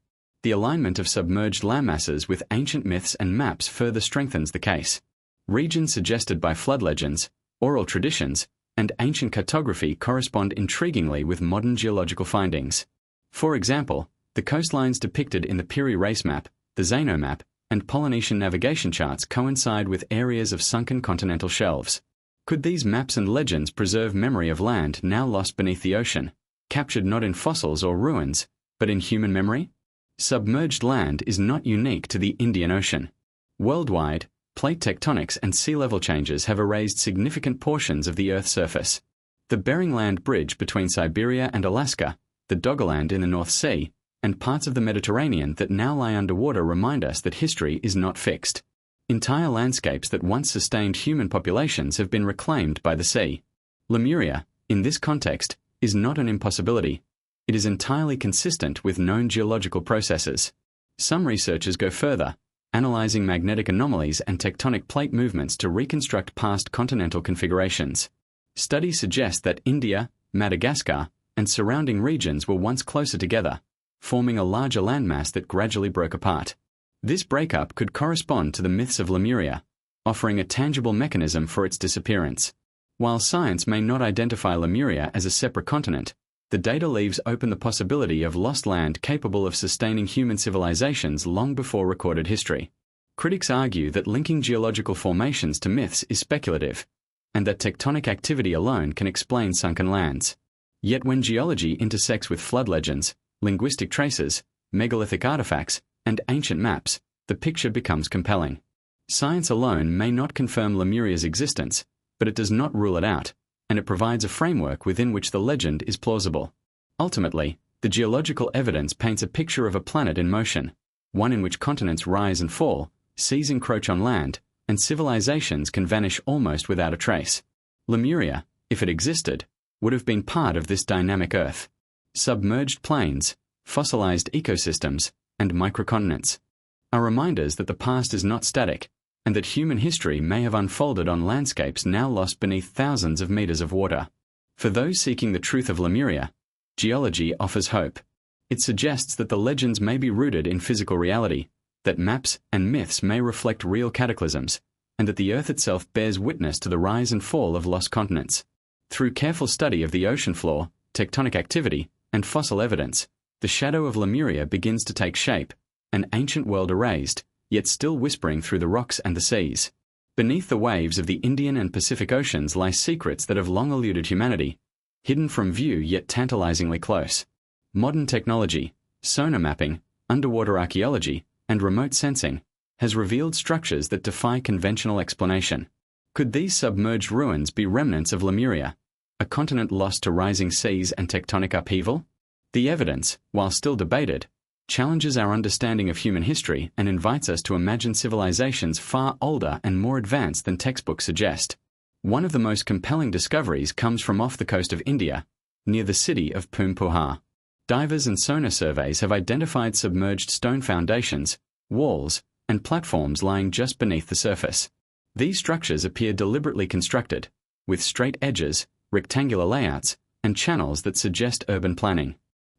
The alignment of submerged landmasses with ancient myths and maps further strengthens the case. Regions suggested by flood legends, oral traditions, and ancient cartography correspond intriguingly with modern geological findings. For example, the coastlines depicted in the Piri race map, the Zano map, and Polynesian navigation charts coincide with areas of sunken continental shelves. Could these maps and legends preserve memory of land now lost beneath the ocean, captured not in fossils or ruins, but in human memory? Submerged land is not unique to the Indian Ocean. Worldwide, plate tectonics and sea level changes have erased significant portions of the Earth's surface. The Bering Land Bridge between Siberia and Alaska, the Doggerland in the North Sea, and parts of the Mediterranean that now lie underwater remind us that history is not fixed. Entire landscapes that once sustained human populations have been reclaimed by the sea. Lemuria, in this context, is not an impossibility. It is entirely consistent with known geological processes. Some researchers go further, analyzing magnetic anomalies and tectonic plate movements to reconstruct past continental configurations. Studies suggest that India, Madagascar, and surrounding regions were once closer together, forming a larger landmass that gradually broke apart. This breakup could correspond to the myths of Lemuria, offering a tangible mechanism for its disappearance. While science may not identify Lemuria as a separate continent, the data leaves open the possibility of lost land capable of sustaining human civilizations long before recorded history. Critics argue that linking geological formations to myths is speculative, and that tectonic activity alone can explain sunken lands. Yet when geology intersects with flood legends, linguistic traces, megalithic artifacts, and ancient maps, the picture becomes compelling. Science alone may not confirm Lemuria's existence, but it does not rule it out, and it provides a framework within which the legend is plausible. Ultimately, the geological evidence paints a picture of a planet in motion, one in which continents rise and fall, seas encroach on land, and civilizations can vanish almost without a trace. Lemuria, if it existed, would have been part of this dynamic Earth. Submerged plains, fossilized ecosystems, and microcontinents are reminders that the past is not static, and that human history may have unfolded on landscapes now lost beneath thousands of meters of water. For those seeking the truth of Lemuria, geology offers hope. It suggests that the legends may be rooted in physical reality, that maps and myths may reflect real cataclysms, and that the Earth itself bears witness to the rise and fall of lost continents. Through careful study of the ocean floor, tectonic activity, and fossil evidence, the shadow of Lemuria begins to take shape, an ancient world erased, yet still whispering through the rocks and the seas. Beneath the waves of the Indian and Pacific Oceans lie secrets that have long eluded humanity, hidden from view yet tantalizingly close. Modern technology, sonar mapping, underwater archaeology, and remote sensing has revealed structures that defy conventional explanation. Could these submerged ruins be remnants of Lemuria, a continent lost to rising seas and tectonic upheaval? The evidence, while still debated, challenges our understanding of human history and invites us to imagine civilizations far older and more advanced than textbooks suggest. One of the most compelling discoveries comes from off the coast of India, near the city of Poompuhar. Divers and sonar surveys have identified submerged stone foundations, walls, and platforms lying just beneath the surface. These structures appear deliberately constructed, with straight edges, rectangular layouts, and channels that suggest urban planning.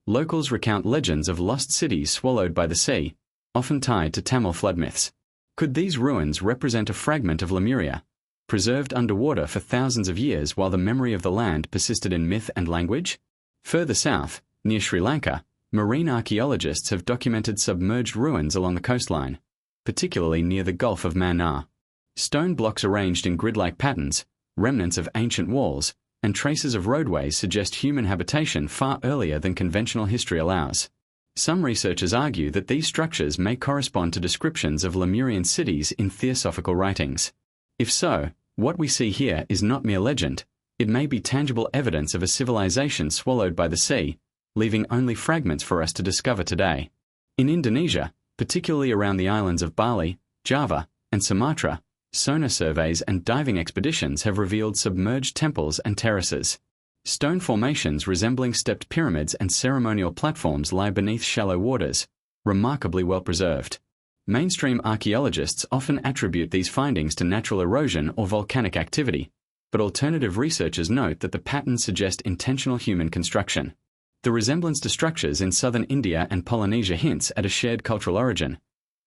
Locals recount legends of lost cities swallowed by the sea, often tied to Tamil flood myths. Could these ruins represent a fragment of Lemuria, preserved underwater for thousands of years while the memory of the land persisted in myth and language? Further south, near Sri Lanka, marine archaeologists have documented submerged ruins along the coastline, particularly near the Gulf of Mannar. Stone blocks arranged in grid-like patterns, remnants of ancient walls, and traces of roadways suggest human habitation far earlier than conventional history allows. Some researchers argue that these structures may correspond to descriptions of Lemurian cities in theosophical writings. If so, what we see here is not mere legend, it may be tangible evidence of a civilization swallowed by the sea, leaving only fragments for us to discover today. In Indonesia, particularly around the islands of Bali, Java, and Sumatra, Sonar surveys and diving expeditions have revealed submerged temples and terraces. Stone formations resembling stepped pyramids and ceremonial platforms lie beneath shallow waters, remarkably well preserved. Mainstream archaeologists often attribute these findings to natural erosion or volcanic activity, but alternative researchers note that the patterns suggest intentional human construction. The resemblance to structures in southern India and Polynesia hints at a shared cultural origin,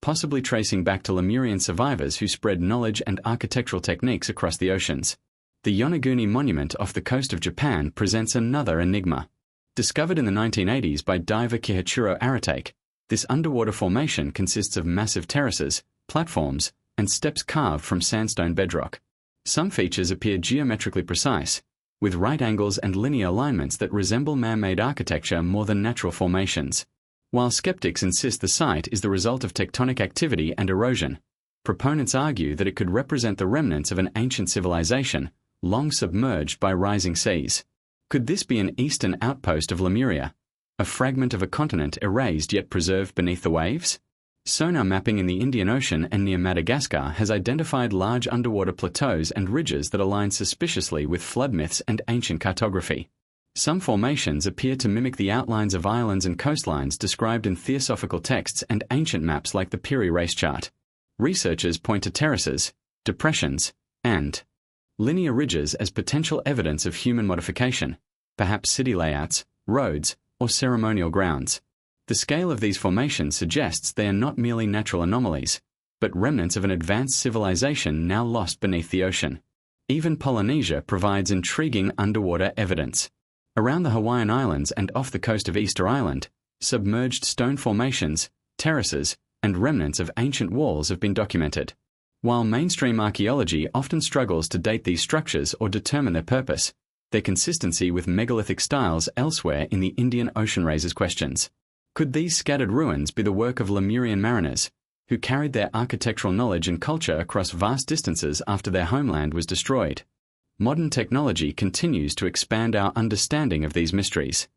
possibly tracing back to Lemurian survivors who spread knowledge and architectural techniques across the oceans. The Yonaguni Monument off the coast of Japan presents another enigma. Discovered in the 1980s by diver Kihachiro Aratake, this underwater formation consists of massive terraces, platforms, and steps carved from sandstone bedrock. Some features appear geometrically precise, with right angles and linear alignments that resemble man-made architecture more than natural formations. While skeptics insist the site is the result of tectonic activity and erosion, proponents argue that it could represent the remnants of an ancient civilization, long submerged by rising seas. Could this be an eastern outpost of Lemuria, a fragment of a continent erased yet preserved beneath the waves? Sonar mapping in the Indian Ocean and near Madagascar has identified large underwater plateaus and ridges that align suspiciously with flood myths and ancient cartography. Some formations appear to mimic the outlines of islands and coastlines described in theosophical texts and ancient maps like the Piri race chart. Researchers point to terraces, depressions, and linear ridges as potential evidence of human modification, perhaps city layouts, roads, or ceremonial grounds. The scale of these formations suggests they are not merely natural anomalies, but remnants of an advanced civilization now lost beneath the ocean. Even Polynesia provides intriguing underwater evidence. Around the Hawaiian Islands and off the coast of Easter Island, submerged stone formations, terraces, and remnants of ancient walls have been documented. While mainstream archaeology often struggles to date these structures or determine their purpose, their consistency with megalithic styles elsewhere in the Indian Ocean raises questions. Could these scattered ruins be the work of Lemurian mariners, who carried their architectural knowledge and culture across vast distances after their homeland was destroyed? Modern technology continues to expand our understanding of these mysteries.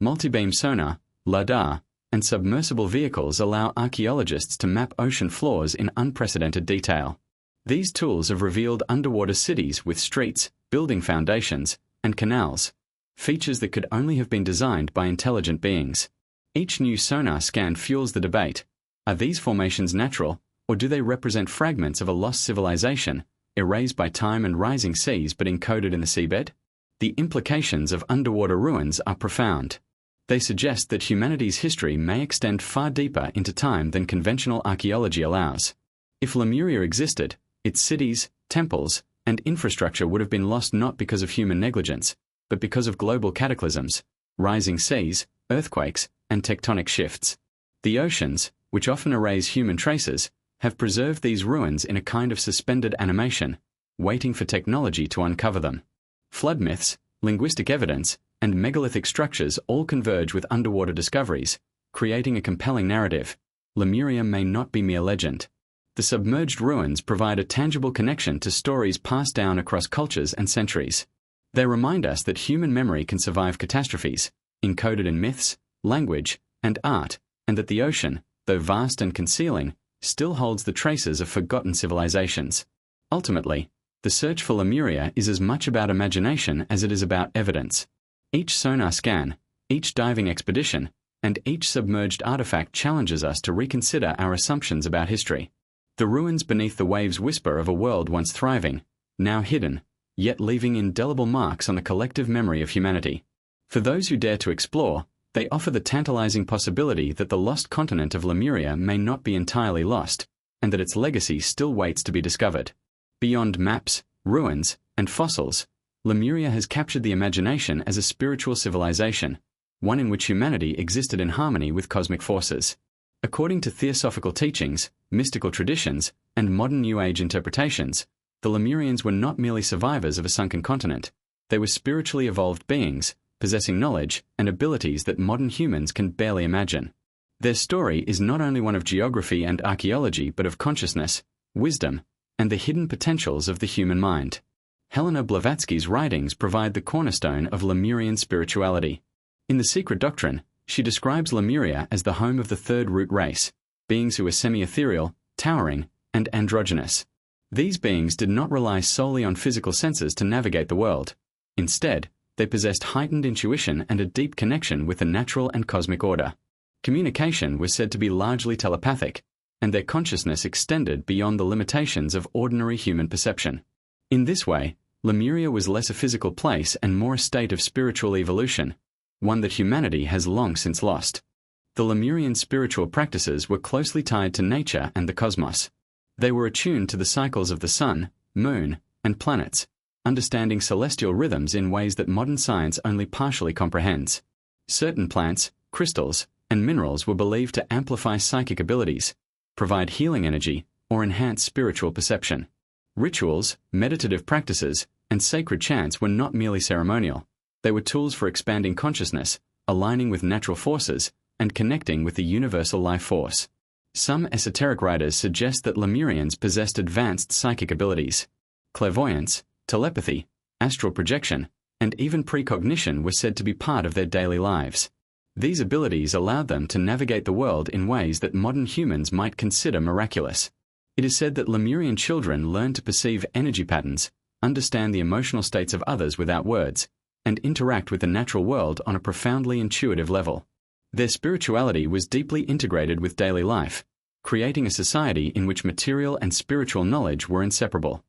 Multibeam sonar, LiDAR, and submersible vehicles allow archaeologists to map ocean floors in unprecedented detail. These tools have revealed underwater cities with streets, building foundations, and canals, features that could only have been designed by intelligent beings. Each new sonar scan fuels the debate. Are these formations natural, or do they represent fragments of a lost civilization, erased by time and rising seas but encoded in the seabed? The implications of underwater ruins are profound. They suggest that humanity's history may extend far deeper into time than conventional archaeology allows. If Lemuria existed, its cities, temples, and infrastructure would have been lost not because of human negligence, but because of global cataclysms, rising seas, earthquakes, and tectonic shifts. The oceans, which often erase human traces, have preserved these ruins in a kind of suspended animation, waiting for technology to uncover them. Flood myths, linguistic evidence, and megalithic structures all converge with underwater discoveries, creating a compelling narrative. Lemuria may not be mere legend. The submerged ruins provide a tangible connection to stories passed down across cultures and centuries. They remind us that human memory can survive catastrophes, encoded in myths, language, and art, and that the ocean, though vast and concealing, still holds the traces of forgotten civilizations. Ultimately, the search for Lemuria is as much about imagination as it is about evidence. Each sonar scan, each diving expedition, and each submerged artifact challenges us to reconsider our assumptions about history. The ruins beneath the waves whisper of a world once thriving, now hidden, yet leaving indelible marks on the collective memory of humanity. For those who dare to explore, they offer the tantalizing possibility that the lost continent of Lemuria may not be entirely lost, and that its legacy still waits to be discovered. Beyond maps, ruins, and fossils, Lemuria has captured the imagination as a spiritual civilization, one in which humanity existed in harmony with cosmic forces. According to theosophical teachings, mystical traditions, and modern New Age interpretations, the Lemurians were not merely survivors of a sunken continent. They were spiritually evolved beings, possessing knowledge and abilities that modern humans can barely imagine. Their story is not only one of geography and archaeology but of consciousness, wisdom, and the hidden potentials of the human mind. Helena Blavatsky's writings provide the cornerstone of Lemurian spirituality. In The Secret Doctrine, she describes Lemuria as the home of the third root race, beings who are semi-ethereal, towering, and androgynous. These beings did not rely solely on physical senses to navigate the world. Instead, they possessed heightened intuition and a deep connection with the natural and cosmic order. Communication was said to be largely telepathic, and their consciousness extended beyond the limitations of ordinary human perception. In this way, Lemuria was less a physical place and more a state of spiritual evolution, one that humanity has long since lost. The Lemurian spiritual practices were closely tied to nature and the cosmos. They were attuned to the cycles of the sun, moon, and planets, understanding celestial rhythms in ways that modern science only partially comprehends. Certain plants, crystals, and minerals were believed to amplify psychic abilities, provide healing energy, or enhance spiritual perception. Rituals, meditative practices, and sacred chants were not merely ceremonial. They were tools for expanding consciousness, aligning with natural forces, and connecting with the universal life force. Some esoteric writers suggest that Lemurians possessed advanced psychic abilities. Clairvoyance, telepathy, astral projection, and even precognition were said to be part of their daily lives. These abilities allowed them to navigate the world in ways that modern humans might consider miraculous. It is said that Lemurian children learned to perceive energy patterns, understand the emotional states of others without words, and interact with the natural world on a profoundly intuitive level. Their spirituality was deeply integrated with daily life, creating a society in which material and spiritual knowledge were inseparable.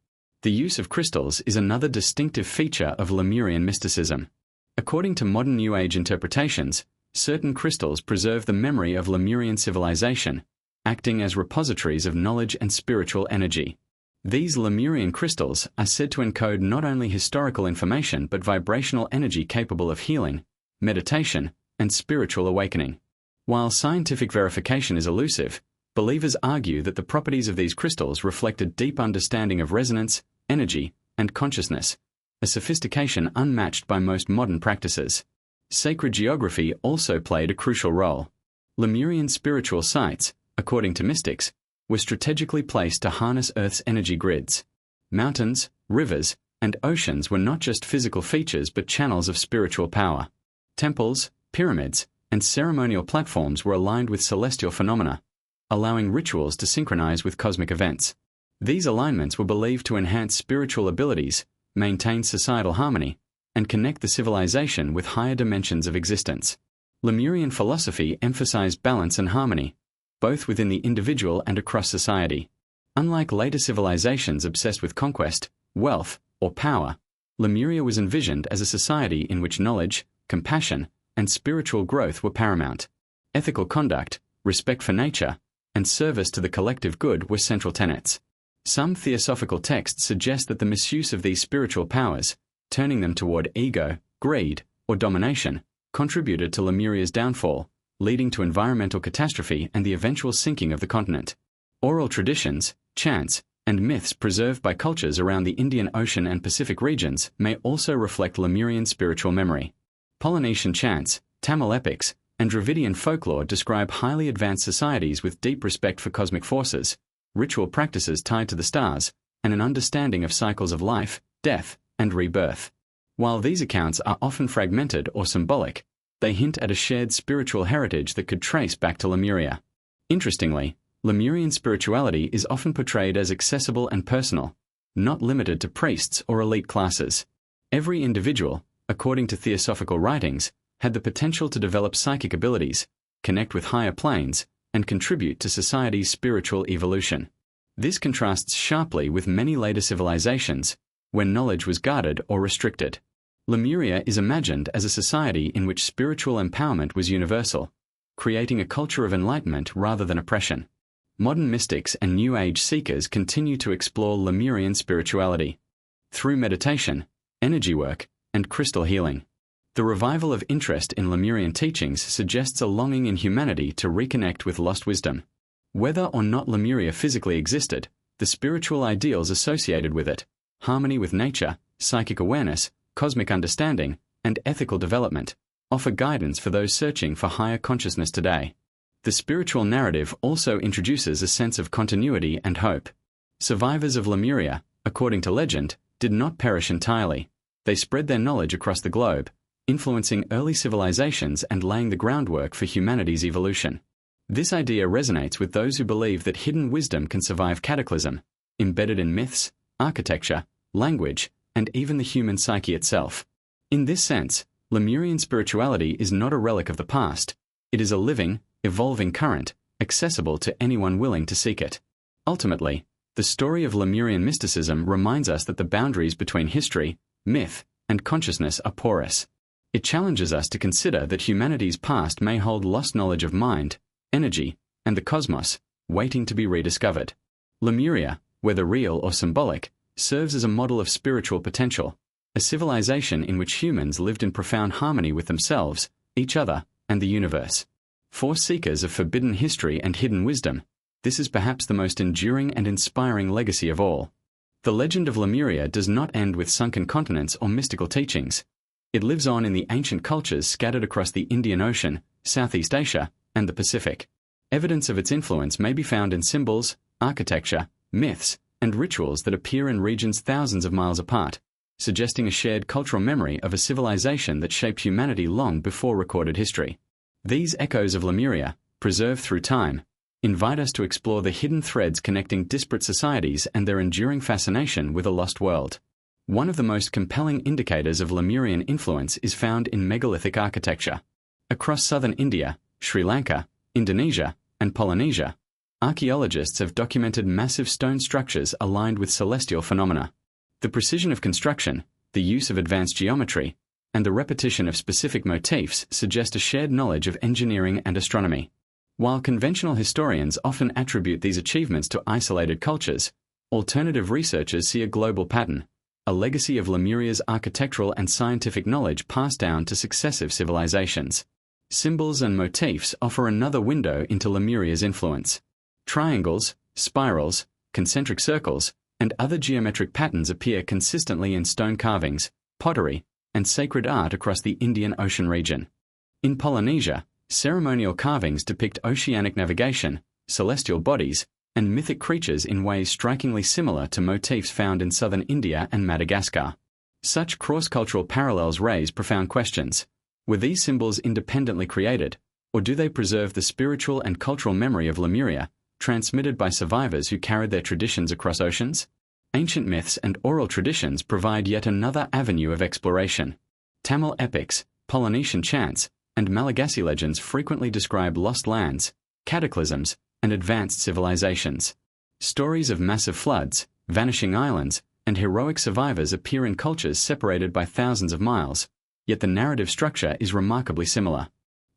The use of crystals is another distinctive feature of Lemurian mysticism. According to modern New Age interpretations, certain crystals preserve the memory of Lemurian civilization, acting as repositories of knowledge and spiritual energy. These Lemurian crystals are said to encode not only historical information but vibrational energy capable of healing, meditation, and spiritual awakening. While scientific verification is elusive, believers argue that the properties of these crystals reflect a deep understanding of resonance, energy, and consciousness, a sophistication unmatched by most modern practices. Sacred geography also played a crucial role. Lemurian spiritual sites, according to mystics, were strategically placed to harness Earth's energy grids. Mountains, rivers, and oceans were not just physical features but channels of spiritual power. Temples, pyramids, and ceremonial platforms were aligned with celestial phenomena, allowing rituals to synchronize with cosmic events. These alignments were believed to enhance spiritual abilities, maintain societal harmony, and connect the civilization with higher dimensions of existence. Lemurian philosophy emphasized balance and harmony, both within the individual and across society. Unlike later civilizations obsessed with conquest, wealth, or power, Lemuria was envisioned as a society in which knowledge, compassion, and spiritual growth were paramount. Ethical conduct, respect for nature, and service to the collective good were central tenets. Some theosophical texts suggest that the misuse of these spiritual powers, turning them toward ego, greed, or domination, contributed to Lemuria's downfall, leading to environmental catastrophe and the eventual sinking of the continent. Oral traditions, chants, and myths preserved by cultures around the Indian Ocean and Pacific regions may also reflect Lemurian spiritual memory. Polynesian chants, Tamil epics, and Dravidian folklore describe highly advanced societies with deep respect for cosmic forces, ritual practices tied to the stars, and an understanding of cycles of life, death, and rebirth. While these accounts are often fragmented or symbolic, they hint at a shared spiritual heritage that could trace back to Lemuria. Interestingly, Lemurian spirituality is often portrayed as accessible and personal, not limited to priests or elite classes. Every individual, according to theosophical writings, had the potential to develop psychic abilities, connect with higher planes, and contribute to society's spiritual evolution. This contrasts sharply with many later civilizations, when knowledge was guarded or restricted. Lemuria is imagined as a society in which spiritual empowerment was universal, creating a culture of enlightenment rather than oppression. Modern mystics and New Age seekers continue to explore Lemurian spirituality through meditation, energy work, and crystal healing. The revival of interest in Lemurian teachings suggests a longing in humanity to reconnect with lost wisdom. Whether or not Lemuria physically existed, the spiritual ideals associated with it, harmony with nature, psychic awareness, cosmic understanding, and ethical development, offer guidance for those searching for higher consciousness today. The spiritual narrative also introduces a sense of continuity and hope. Survivors of Lemuria, according to legend, did not perish entirely. They spread their knowledge across the globe, influencing early civilizations and laying the groundwork for humanity's evolution. This idea resonates with those who believe that hidden wisdom can survive cataclysm, embedded in myths, architecture, language, and even the human psyche itself. In this sense, Lemurian spirituality is not a relic of the past. It is a living, evolving current, accessible to anyone willing to seek it. Ultimately, the story of Lemurian mysticism reminds us that the boundaries between history, myth, and consciousness are porous. It challenges us to consider that humanity's past may hold lost knowledge of mind, energy, and the cosmos, waiting to be rediscovered. Lemuria, whether real or symbolic, serves as a model of spiritual potential, a civilization in which humans lived in profound harmony with themselves, each other, and the universe. For seekers of forbidden history and hidden wisdom, this is perhaps the most enduring and inspiring legacy of all. The legend of Lemuria does not end with sunken continents or mystical teachings. It lives on in the ancient cultures scattered across the Indian Ocean, Southeast Asia, and the Pacific. Evidence of its influence may be found in symbols, architecture, myths, and rituals that appear in regions thousands of miles apart, suggesting a shared cultural memory of a civilization that shaped humanity long before recorded history. These echoes of Lemuria, preserved through time, invite us to explore the hidden threads connecting disparate societies and their enduring fascination with a lost world. One of the most compelling indicators of Lemurian influence is found in megalithic architecture. Across southern India, Sri Lanka, Indonesia, and Polynesia, archaeologists have documented massive stone structures aligned with celestial phenomena. The precision of construction, the use of advanced geometry, and the repetition of specific motifs suggest a shared knowledge of engineering and astronomy. While conventional historians often attribute these achievements to isolated cultures, alternative researchers see a global pattern, a legacy of Lemuria's architectural and scientific knowledge passed down to successive civilizations. Symbols and motifs offer another window into Lemuria's influence. Triangles, spirals, concentric circles, and other geometric patterns appear consistently in stone carvings, pottery, and sacred art across the Indian Ocean region. In Polynesia, ceremonial carvings depict oceanic navigation, celestial bodies, and mythic creatures in ways strikingly similar to motifs found in southern India and Madagascar. Such cross-cultural parallels raise profound questions. Were these symbols independently created, or do they preserve the spiritual and cultural memory of Lemuria, transmitted by survivors who carried their traditions across oceans? Ancient myths and oral traditions provide yet another avenue of exploration. Tamil epics, Polynesian chants, and Malagasy legends frequently describe lost lands, cataclysms, and advanced civilizations. Stories of massive floods, vanishing islands, and heroic survivors appear in cultures separated by thousands of miles, yet the narrative structure is remarkably similar.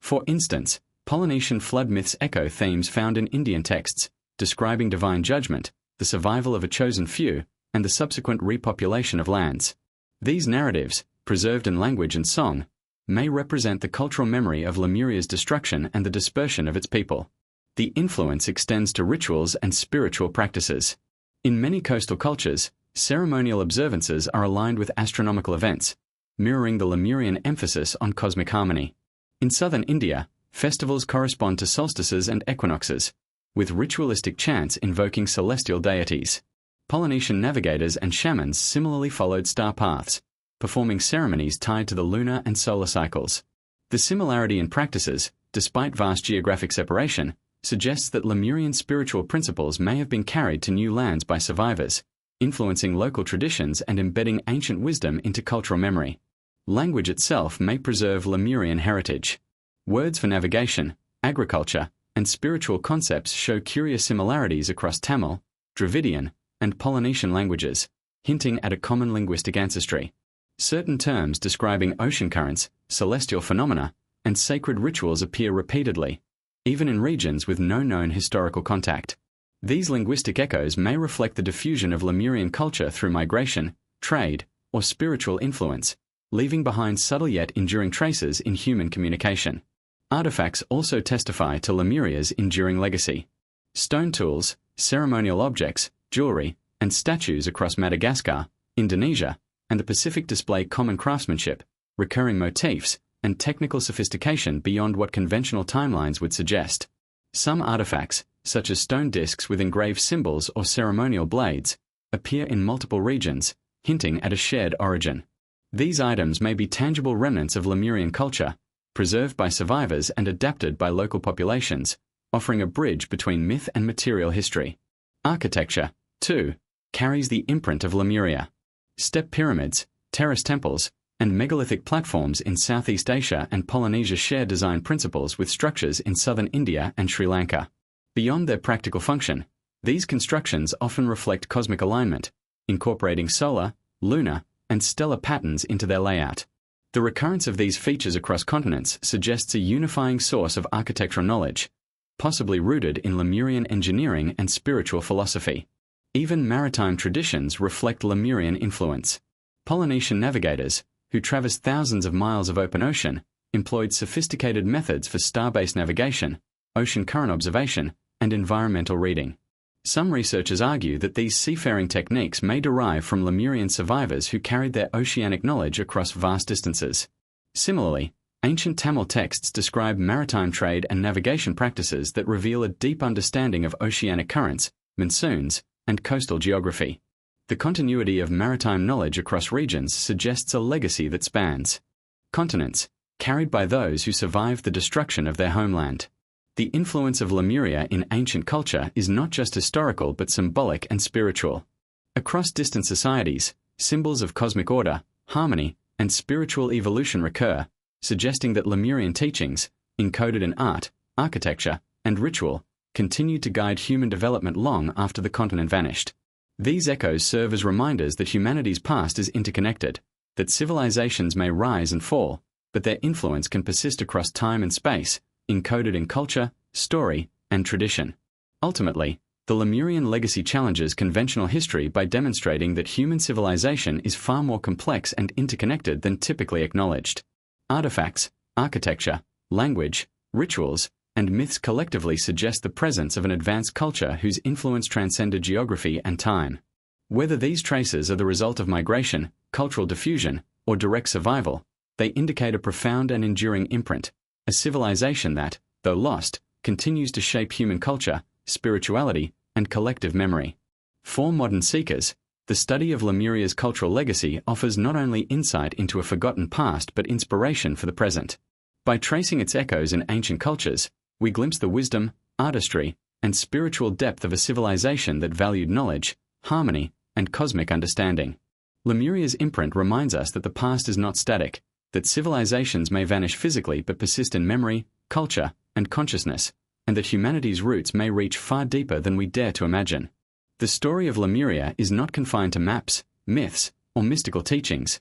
For instance, Polynesian flood myths echo themes found in Indian texts, describing divine judgment, the survival of a chosen few, and the subsequent repopulation of lands. These narratives, preserved in language and song, may represent the cultural memory of Lemuria's destruction and the dispersion of its people. The influence extends to rituals and spiritual practices. In many coastal cultures, ceremonial observances are aligned with astronomical events, mirroring the Lemurian emphasis on cosmic harmony. In southern India, festivals correspond to solstices and equinoxes, with ritualistic chants invoking celestial deities. Polynesian navigators and shamans similarly followed star paths, performing ceremonies tied to the lunar and solar cycles. The similarity in practices, despite vast geographic separation, suggests that Lemurian spiritual principles may have been carried to new lands by survivors, influencing local traditions and embedding ancient wisdom into cultural memory. Language itself may preserve Lemurian heritage. Words for navigation, agriculture, and spiritual concepts show curious similarities across Tamil, Dravidian, and Polynesian languages, hinting at a common linguistic ancestry. Certain terms describing ocean currents, celestial phenomena, and sacred rituals appear repeatedly, even in regions with no known historical contact. These linguistic echoes may reflect the diffusion of Lemurian culture through migration, trade, or spiritual influence, leaving behind subtle yet enduring traces in human communication. Artifacts also testify to Lemuria's enduring legacy. Stone tools, ceremonial objects, jewelry, and statues across Madagascar, Indonesia, and the Pacific display common craftsmanship, recurring motifs, and technical sophistication beyond what conventional timelines would suggest. Some artifacts, such as stone discs with engraved symbols or ceremonial blades, appear in multiple regions, hinting at a shared origin. These items may be tangible remnants of Lemurian culture, preserved by survivors and adapted by local populations, offering a bridge between myth and material history. Architecture, too, carries the imprint of Lemuria. Step pyramids, terrace temples, and megalithic platforms in Southeast Asia and Polynesia share design principles with structures in southern India and Sri Lanka. Beyond their practical function, these constructions often reflect cosmic alignment, incorporating solar, lunar, and stellar patterns into their layout. The recurrence of these features across continents suggests a unifying source of architectural knowledge, possibly rooted in Lemurian engineering and spiritual philosophy. Even maritime traditions reflect Lemurian influence. Polynesian navigators, who traversed thousands of miles of open ocean, employed sophisticated methods for star-based navigation, ocean current observation, and environmental reading. Some researchers argue that these seafaring techniques may derive from Lemurian survivors who carried their oceanic knowledge across vast distances. Similarly, ancient Tamil texts describe maritime trade and navigation practices that reveal a deep understanding of oceanic currents, monsoons, and coastal geography. The continuity of maritime knowledge across regions suggests a legacy that spans continents, carried by those who survived the destruction of their homeland. The influence of Lemuria in ancient culture is not just historical but symbolic and spiritual. Across distant societies, symbols of cosmic order, harmony, and spiritual evolution recur, suggesting that Lemurian teachings, encoded in art, architecture, and ritual, continued to guide human development long after the continent vanished. These echoes serve as reminders that humanity's past is interconnected, that civilizations may rise and fall, but their influence can persist across time and space, encoded in culture, story, and tradition. Ultimately, the Lemurian legacy challenges conventional history by demonstrating that human civilization is far more complex and interconnected than typically acknowledged. Artifacts, architecture, language, rituals, and myths collectively suggest the presence of an advanced culture whose influence transcended geography and time. Whether these traces are the result of migration, cultural diffusion, or direct survival, they indicate a profound and enduring imprint, a civilization that, though lost, continues to shape human culture, spirituality, and collective memory. For modern seekers, the study of Lemuria's cultural legacy offers not only insight into a forgotten past but inspiration for the present. By tracing its echoes in ancient cultures, we glimpse the wisdom, artistry, and spiritual depth of a civilization that valued knowledge, harmony, and cosmic understanding. Lemuria's imprint reminds us that the past is not static, that civilizations may vanish physically but persist in memory, culture, and consciousness, and that humanity's roots may reach far deeper than we dare to imagine. The story of Lemuria is not confined to maps, myths, or mystical teachings.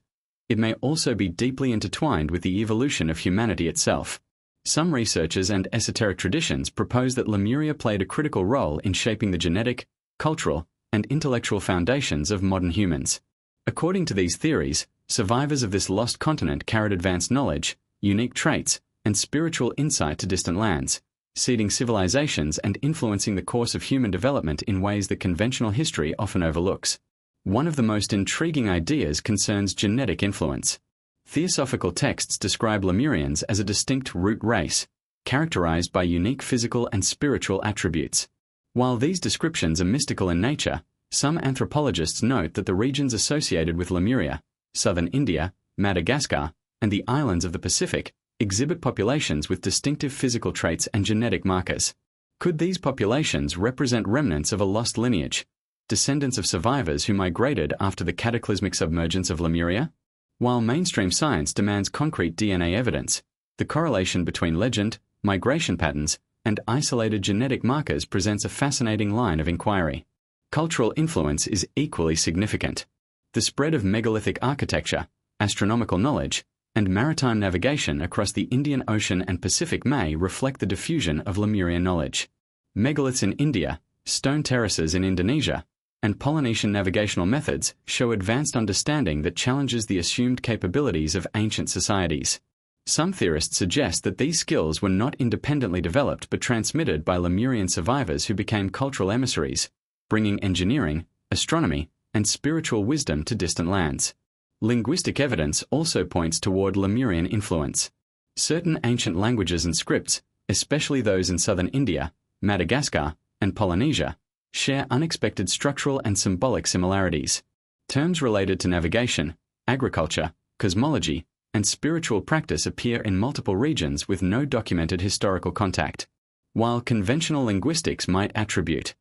It may also be deeply intertwined with the evolution of humanity itself. Some researchers and esoteric traditions propose that Lemuria played a critical role in shaping the genetic, cultural, and intellectual foundations of modern humans. According to these theories, survivors of this lost continent carried advanced knowledge, unique traits, and spiritual insight to distant lands, seeding civilizations and influencing the course of human development in ways that conventional history often overlooks. One of the most intriguing ideas concerns genetic influence. Theosophical texts describe Lemurians as a distinct root race, characterized by unique physical and spiritual attributes. While these descriptions are mystical in nature, some anthropologists note that the regions associated with Lemuria, southern India, Madagascar, and the islands of the Pacific, exhibit populations with distinctive physical traits and genetic markers. Could these populations represent remnants of a lost lineage, descendants of survivors who migrated after the cataclysmic submergence of Lemuria? While mainstream science demands concrete DNA evidence, the correlation between legend, migration patterns, and isolated genetic markers presents a fascinating line of inquiry. Cultural influence is equally significant. The spread of megalithic architecture, astronomical knowledge, and maritime navigation across the Indian Ocean and Pacific may reflect the diffusion of Lemurian knowledge. Megaliths in India, stone terraces in Indonesia, and Polynesian navigational methods show advanced understanding that challenges the assumed capabilities of ancient societies. Some theorists suggest that these skills were not independently developed but transmitted by Lemurian survivors who became cultural emissaries, bringing engineering, astronomy, and spiritual wisdom to distant lands. Linguistic evidence also points toward Lemurian influence. Certain ancient languages and scripts, especially those in southern India, Madagascar, and Polynesia, share unexpected structural and symbolic similarities. Terms related to navigation, agriculture, cosmology, and spiritual practice appear in multiple regions with no documented historical contact. While conventional linguistics might attribute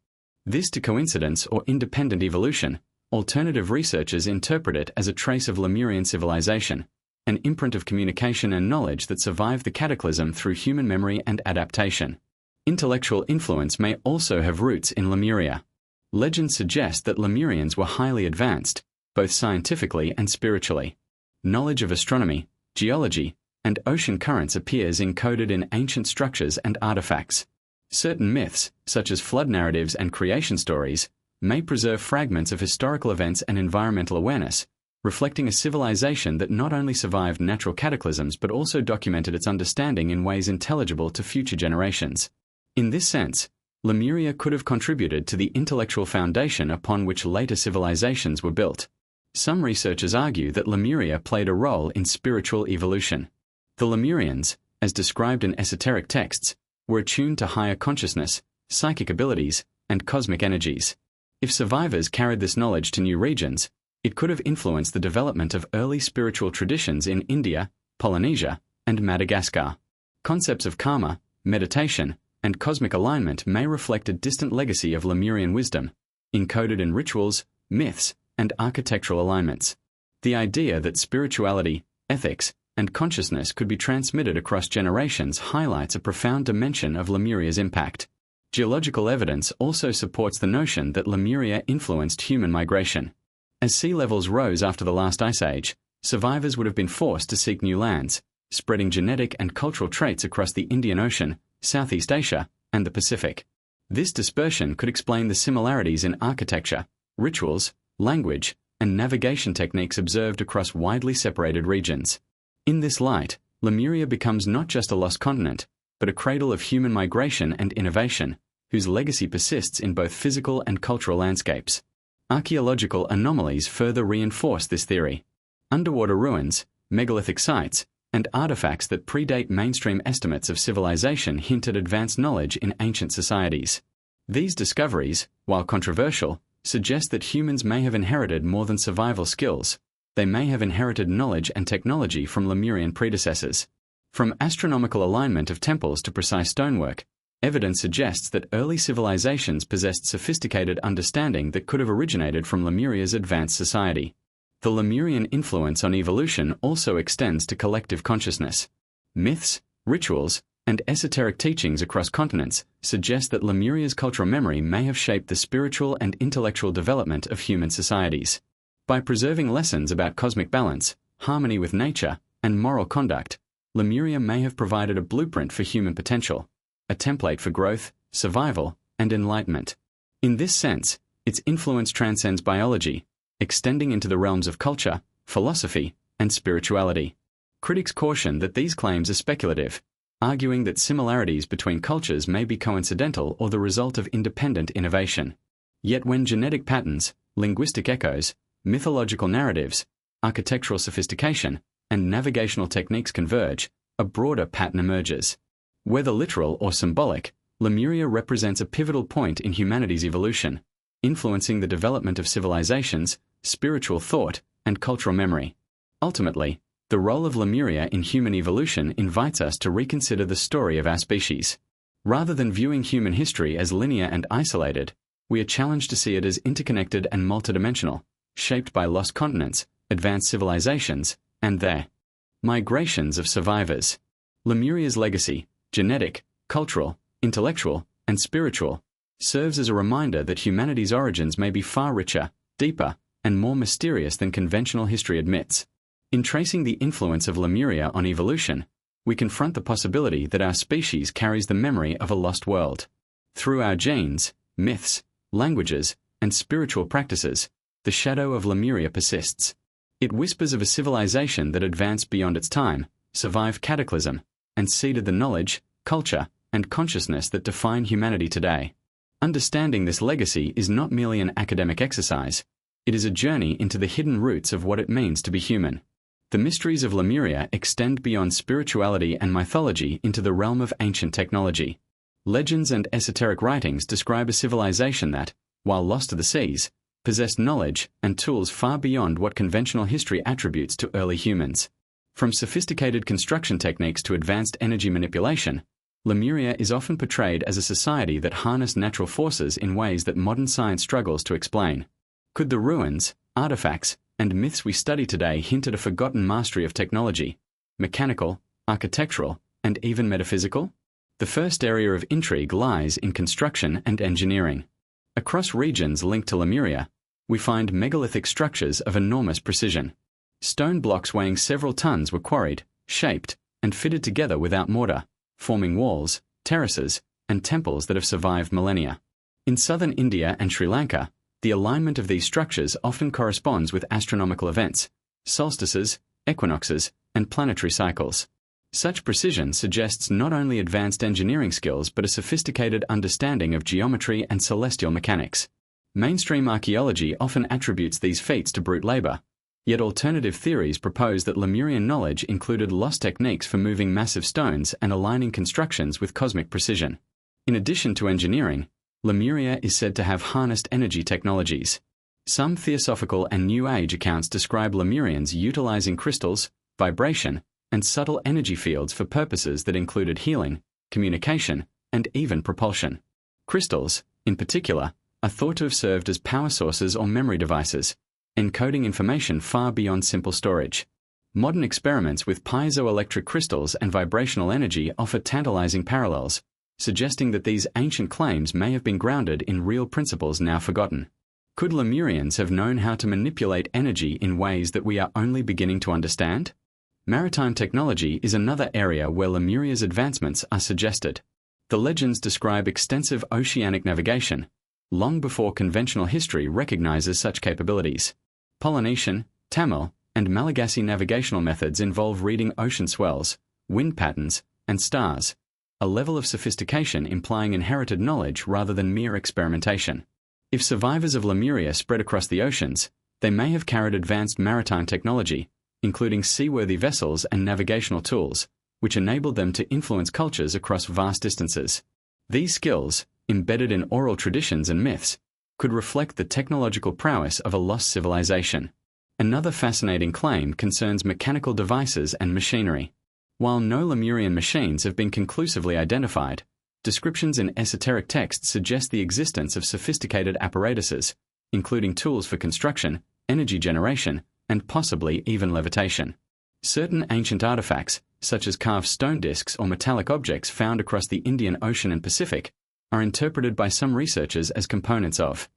This to coincidence or independent evolution, alternative researchers interpret it as a trace of Lemurian civilization, an imprint of communication and knowledge that survived the cataclysm through human memory and adaptation. Intellectual influence may also have roots in Lemuria. Legends suggest that Lemurians were highly advanced, both scientifically and spiritually. Knowledge of astronomy, geology, and ocean currents appears encoded in ancient structures and artifacts. Certain myths, such as flood narratives and creation stories, may preserve fragments of historical events and environmental awareness, reflecting a civilization that not only survived natural cataclysms but also documented its understanding in ways intelligible to future generations. In this sense, Lemuria could have contributed to the intellectual foundation upon which later civilizations were built. Some researchers argue that Lemuria played a role in spiritual evolution. The Lemurians, as described in esoteric texts, were attuned to higher consciousness, psychic abilities, and cosmic energies. If survivors carried this knowledge to new regions, it could have influenced the development of early spiritual traditions in India, Polynesia, and Madagascar. Concepts of karma, meditation, and cosmic alignment may reflect a distant legacy of Lemurian wisdom, encoded in rituals, myths, and architectural alignments. The idea that spirituality, ethics, and consciousness could be transmitted across generations highlights a profound dimension of Lemuria's impact. Geological evidence also supports the notion that Lemuria influenced human migration. As sea levels rose after the last ice age, survivors would have been forced to seek new lands, spreading genetic and cultural traits across the Indian Ocean, Southeast Asia, and the Pacific. This dispersion could explain the similarities in architecture, rituals, language, and navigation techniques observed across widely separated regions. In this light, Lemuria becomes not just a lost continent, but a cradle of human migration and innovation, whose legacy persists in both physical and cultural landscapes. Archaeological anomalies further reinforce this theory. Underwater ruins, megalithic sites, and artifacts that predate mainstream estimates of civilization hint at advanced knowledge in ancient societies. These discoveries, while controversial, suggest that humans may have inherited more than survival skills. They may have inherited knowledge and technology from Lemurian predecessors. From astronomical alignment of temples to precise stonework, evidence suggests that early civilizations possessed sophisticated understanding that could have originated from Lemuria's advanced society. The Lemurian influence on evolution also extends to collective consciousness. Myths, rituals, and esoteric teachings across continents suggest that Lemuria's cultural memory may have shaped the spiritual and intellectual development of human societies. By preserving lessons about cosmic balance, harmony with nature, and moral conduct, Lemuria may have provided a blueprint for human potential, a template for growth, survival, and enlightenment. In this sense, its influence transcends biology, extending into the realms of culture, philosophy, and spirituality. Critics caution that these claims are speculative, arguing that similarities between cultures may be coincidental or the result of independent innovation. Yet when genetic patterns, linguistic echoes, mythological narratives, architectural sophistication, and navigational techniques converge, a broader pattern emerges. Whether literal or symbolic, Lemuria represents a pivotal point in humanity's evolution, influencing the development of civilizations, spiritual thought, and cultural memory. Ultimately, the role of Lemuria in human evolution invites us to reconsider the story of our species. Rather than viewing human history as linear and isolated, we are challenged to see it as interconnected and multidimensional, shaped by lost continents, advanced civilizations, and their migrations of survivors. Lemuria's legacy, genetic, cultural, intellectual, and spiritual, serves as a reminder that humanity's origins may be far richer, deeper, and more mysterious than conventional history admits. In tracing the influence of Lemuria on evolution, we confront the possibility that our species carries the memory of a lost world. Through our genes, myths, languages, and spiritual practices, the shadow of Lemuria persists. It whispers of a civilization that advanced beyond its time, survived cataclysm, and seeded the knowledge, culture, and consciousness that define humanity today. Understanding this legacy is not merely an academic exercise. It is a journey into the hidden roots of what it means to be human. The mysteries of Lemuria extend beyond spirituality and mythology into the realm of ancient technology. Legends and esoteric writings describe a civilization that, while lost to the seas, possessed knowledge and tools far beyond what conventional history attributes to early humans. From sophisticated construction techniques to advanced energy manipulation, Lemuria is often portrayed as a society that harnessed natural forces in ways that modern science struggles to explain. Could the ruins, artifacts, and myths we study today hint at a forgotten mastery of technology, mechanical, architectural, and even metaphysical? The first area of intrigue lies in construction and engineering. Across regions linked to Lemuria, we find megalithic structures of enormous precision. Stone blocks weighing several tons were quarried, shaped, and fitted together without mortar, forming walls, terraces, and temples that have survived millennia. In southern India and Sri Lanka, the alignment of these structures often corresponds with astronomical events, solstices, equinoxes, and planetary cycles. Such precision suggests not only advanced engineering skills but a sophisticated understanding of geometry and celestial mechanics. Mainstream archaeology often attributes these feats to brute labor, yet alternative theories propose that Lemurian knowledge included lost techniques for moving massive stones and aligning constructions with cosmic precision. In addition to engineering, Lemuria is said to have harnessed energy technologies. Some Theosophical and New Age accounts describe Lemurians utilizing crystals, vibration, and subtle energy fields for purposes that included healing, communication, and even propulsion. Crystals, in particular, are thought to have served as power sources or memory devices, encoding information far beyond simple storage. Modern experiments with piezoelectric crystals and vibrational energy offer tantalizing parallels, suggesting that these ancient claims may have been grounded in real principles now forgotten. Could Lemurians have known how to manipulate energy in ways that we are only beginning to understand? Maritime technology is another area where Lemuria's advancements are suggested. The legends describe extensive oceanic navigation, long before conventional history recognizes such capabilities. Polynesian, Tamil, and Malagasy navigational methods involve reading ocean swells, wind patterns, and stars, a level of sophistication implying inherited knowledge rather than mere experimentation. If survivors of Lemuria spread across the oceans, they may have carried advanced maritime technology, including seaworthy vessels and navigational tools, which enabled them to influence cultures across vast distances. These skills, embedded in oral traditions and myths, could reflect the technological prowess of a lost civilization. Another fascinating claim concerns mechanical devices and machinery. While no Lemurian machines have been conclusively identified, descriptions in esoteric texts suggest the existence of sophisticated apparatuses, including tools for construction, energy generation, and possibly even levitation. Certain ancient artifacts, such as carved stone discs or metallic objects found across the Indian Ocean and Pacific, are interpreted by some researchers as components of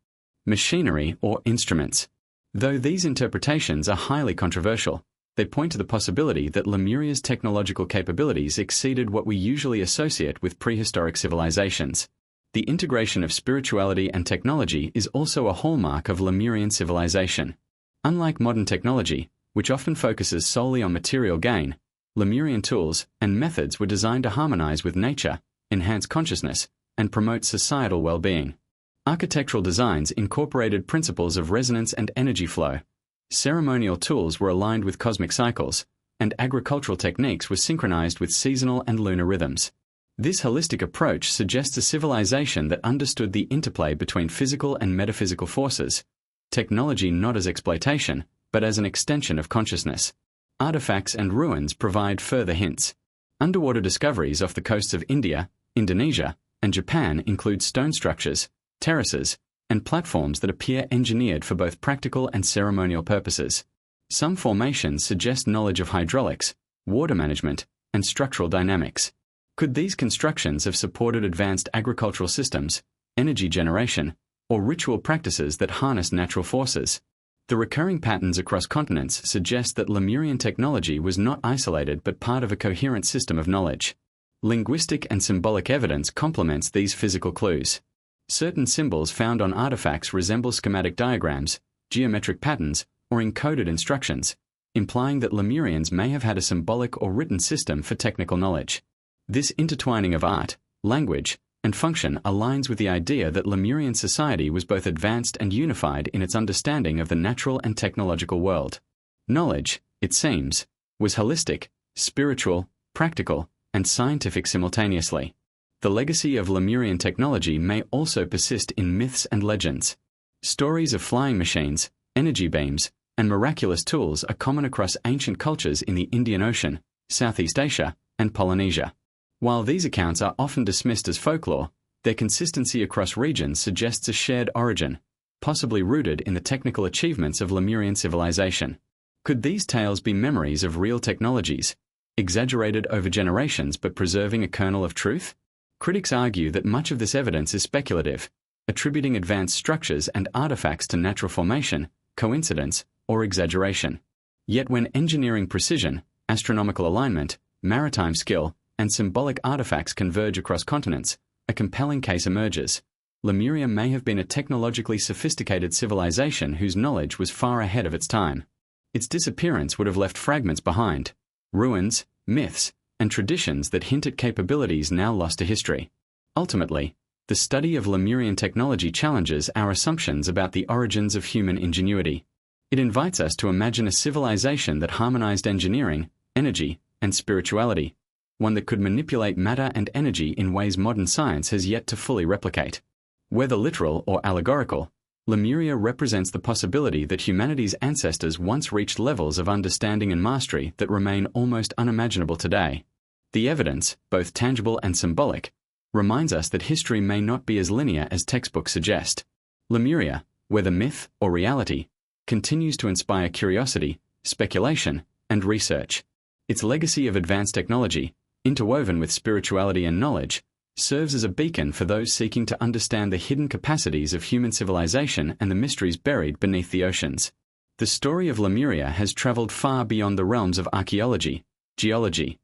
machinery or instruments. Though these interpretations are highly controversial, they point to the possibility that Lemuria's technological capabilities exceeded what we usually associate with prehistoric civilizations. The integration of spirituality and technology is also a hallmark of Lemurian civilization. Unlike modern technology, which often focuses solely on material gain, Lemurian tools and methods were designed to harmonize with nature, enhance consciousness, and promote societal well-being. Architectural designs incorporated principles of resonance and energy flow. Ceremonial tools were aligned with cosmic cycles, and agricultural techniques were synchronized with seasonal and lunar rhythms. This holistic approach suggests a civilization that understood the interplay between physical and metaphysical forces, technology not as exploitation, but as an extension of consciousness. Artifacts and ruins provide further hints. Underwater discoveries off the coasts of India, Indonesia, and Japan include stone structures, terraces, and platforms that appear engineered for both practical and ceremonial purposes. Some formations suggest knowledge of hydraulics, water management, and structural dynamics. Could these constructions have supported advanced agricultural systems, energy generation, or ritual practices that harness natural forces? The recurring patterns across continents suggest that Lemurian technology was not isolated but part of a coherent system of knowledge. Linguistic and symbolic evidence complements these physical clues. Certain symbols found on artifacts resemble schematic diagrams, geometric patterns, or encoded instructions, implying that Lemurians may have had a symbolic or written system for technical knowledge. This intertwining of art, language, and function aligns with the idea that Lemurian society was both advanced and unified in its understanding of the natural and technological world. Knowledge, it seems, was holistic, spiritual, practical, and scientific simultaneously. The legacy of Lemurian technology may also persist in myths and legends. Stories of flying machines, energy beams, and miraculous tools are common across ancient cultures in the Indian Ocean, Southeast Asia, and Polynesia. While these accounts are often dismissed as folklore, their consistency across regions suggests a shared origin, possibly rooted in the technical achievements of Lemurian civilization. Could these tales be memories of real technologies, exaggerated over generations but preserving a kernel of truth? Critics argue that much of this evidence is speculative, attributing advanced structures and artifacts to natural formation, coincidence, or exaggeration. Yet when engineering precision, astronomical alignment, maritime skill, and symbolic artifacts converge across continents, a compelling case emerges. Lemuria may have been a technologically sophisticated civilization whose knowledge was far ahead of its time. Its disappearance would have left fragments behind, ruins, myths, and traditions that hint at capabilities now lost to history. Ultimately, the study of Lemurian technology challenges our assumptions about the origins of human ingenuity. It invites us to imagine a civilization that harmonized engineering, energy, and spirituality, one that could manipulate matter and energy in ways modern science has yet to fully replicate. Whether literal or allegorical, Lemuria represents the possibility that humanity's ancestors once reached levels of understanding and mastery that remain almost unimaginable today. The evidence, both tangible and symbolic, reminds us that history may not be as linear as textbooks suggest. Lemuria, whether myth or reality, continues to inspire curiosity, speculation, and research. Its legacy of advanced technology, interwoven with spirituality and knowledge, serves as a beacon for those seeking to understand the hidden capacities of human civilization and the mysteries buried beneath the oceans. The story of Lemuria has traveled far beyond the realms of archaeology, geology,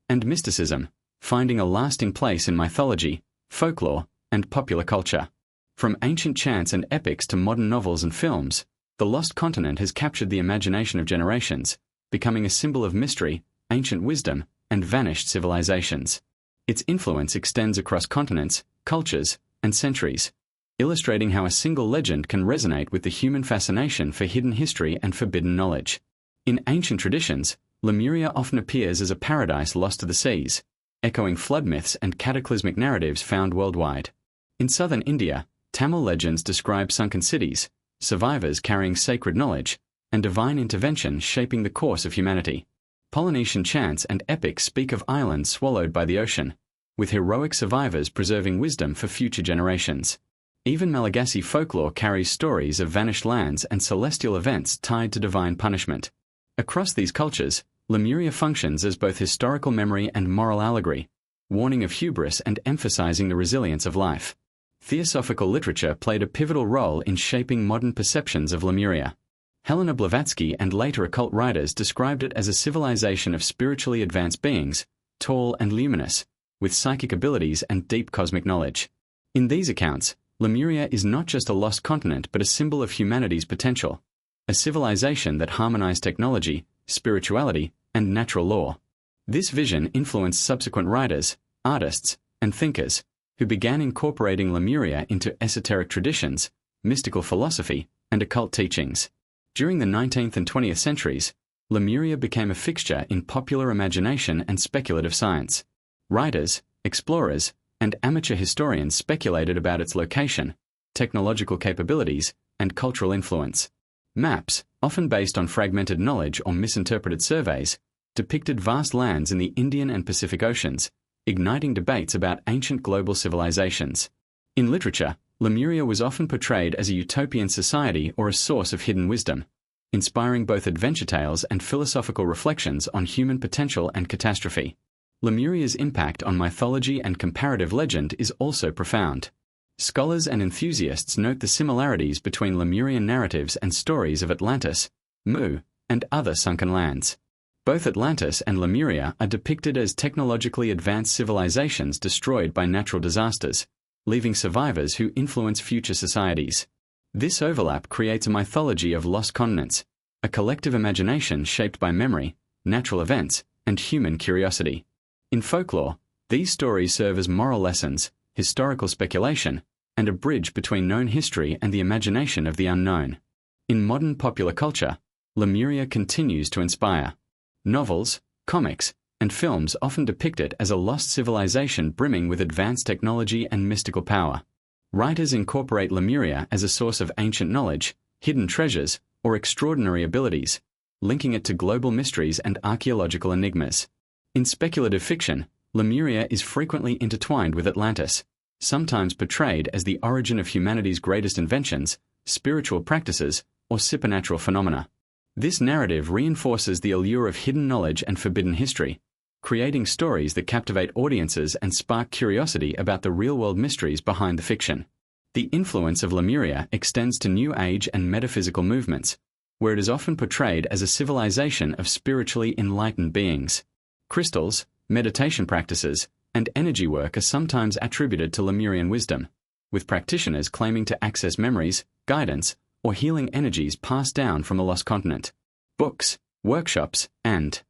and mysticism, finding a lasting place in mythology, folklore, and popular culture. From ancient chants and epics to modern novels and films, the lost continent has captured the imagination of generations, becoming a symbol of mystery, ancient wisdom, and vanished civilizations. Its influence extends across continents, cultures, and centuries, illustrating how a single legend can resonate with the human fascination for hidden history and forbidden knowledge. In ancient traditions, Lemuria often appears as a paradise lost to the seas, echoing flood myths and cataclysmic narratives found worldwide. In southern India, Tamil legends describe sunken cities, survivors carrying sacred knowledge, and divine intervention shaping the course of humanity. Polynesian chants and epics speak of islands swallowed by the ocean, with heroic survivors preserving wisdom for future generations. Even Malagasy folklore carries stories of vanished lands and celestial events tied to divine punishment. Across these cultures, Lemuria functions as both historical memory and moral allegory, warning of hubris and emphasizing the resilience of life. Theosophical literature played a pivotal role in shaping modern perceptions of Lemuria. Helena Blavatsky and later occult writers described it as a civilization of spiritually advanced beings, tall and luminous, with psychic abilities and deep cosmic knowledge. In these accounts, Lemuria is not just a lost continent but a symbol of humanity's potential, a civilization that harmonized technology, spirituality, and natural law. This vision influenced subsequent writers, artists, and thinkers, who began incorporating Lemuria into esoteric traditions, mystical philosophy, and occult teachings. During the 19th and 20th centuries, Lemuria became a fixture in popular imagination and speculative science. Writers, explorers, and amateur historians speculated about its location, technological capabilities, and cultural influence. Maps, often based on fragmented knowledge or misinterpreted surveys, depicted vast lands in the Indian and Pacific Oceans, igniting debates about ancient global civilizations. In literature, Lemuria was often portrayed as a utopian society or a source of hidden wisdom, inspiring both adventure tales and philosophical reflections on human potential and catastrophe. Lemuria's impact on mythology and comparative legend is also profound. Scholars and enthusiasts note the similarities between Lemurian narratives and stories of Atlantis, Mu, and other sunken lands. Both Atlantis and Lemuria are depicted as technologically advanced civilizations destroyed by natural disasters, leaving survivors who influence future societies. This overlap creates a mythology of lost continents, a collective imagination shaped by memory, natural events, and human curiosity. In folklore, these stories serve as moral lessons, historical speculation, and a bridge between known history and the imagination of the unknown. In modern popular culture, Lemuria continues to inspire. Novels, comics, and films often depict it as a lost civilization brimming with advanced technology and mystical power. Writers incorporate Lemuria as a source of ancient knowledge, hidden treasures, or extraordinary abilities, linking it to global mysteries and archaeological enigmas. In speculative fiction, Lemuria is frequently intertwined with Atlantis, sometimes portrayed as the origin of humanity's greatest inventions, spiritual practices, or supernatural phenomena. This narrative reinforces the allure of hidden knowledge and forbidden history, creating stories that captivate audiences and spark curiosity about the real-world mysteries behind the fiction. The influence of Lemuria extends to New Age and metaphysical movements, where it is often portrayed as a civilization of spiritually enlightened beings. Crystals, meditation practices, and energy work are sometimes attributed to Lemurian wisdom, with practitioners claiming to access memories, guidance, or healing energies passed down from a lost continent. Books, workshops, and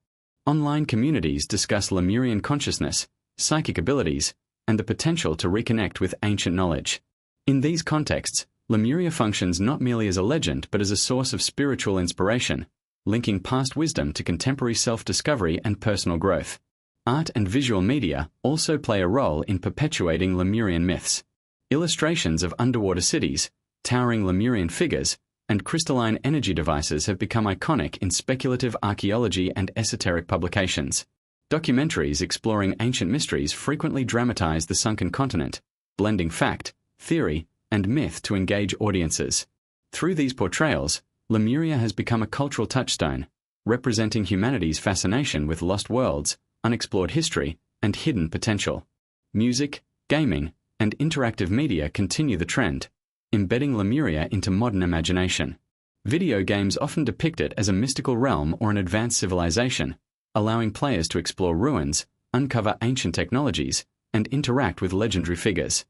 online communities discuss Lemurian consciousness, psychic abilities, and the potential to reconnect with ancient knowledge. In these contexts, Lemuria functions not merely as a legend but as a source of spiritual inspiration, linking past wisdom to contemporary self-discovery and personal growth. Art and visual media also play a role in perpetuating Lemurian myths. Illustrations of underwater cities, towering Lemurian figures, and crystalline energy devices have become iconic in speculative archaeology and esoteric publications. Documentaries exploring ancient mysteries frequently dramatize the sunken continent, blending fact, theory, and myth to engage audiences. Through these portrayals, Lemuria has become a cultural touchstone, representing humanity's fascination with lost worlds, unexplored history, and hidden potential. Music, gaming, and interactive media continue the trend, embedding Lemuria into modern imagination. Video games often depict it as a mystical realm or an advanced civilization, allowing players to explore ruins, uncover ancient technologies, and interact with legendary figures.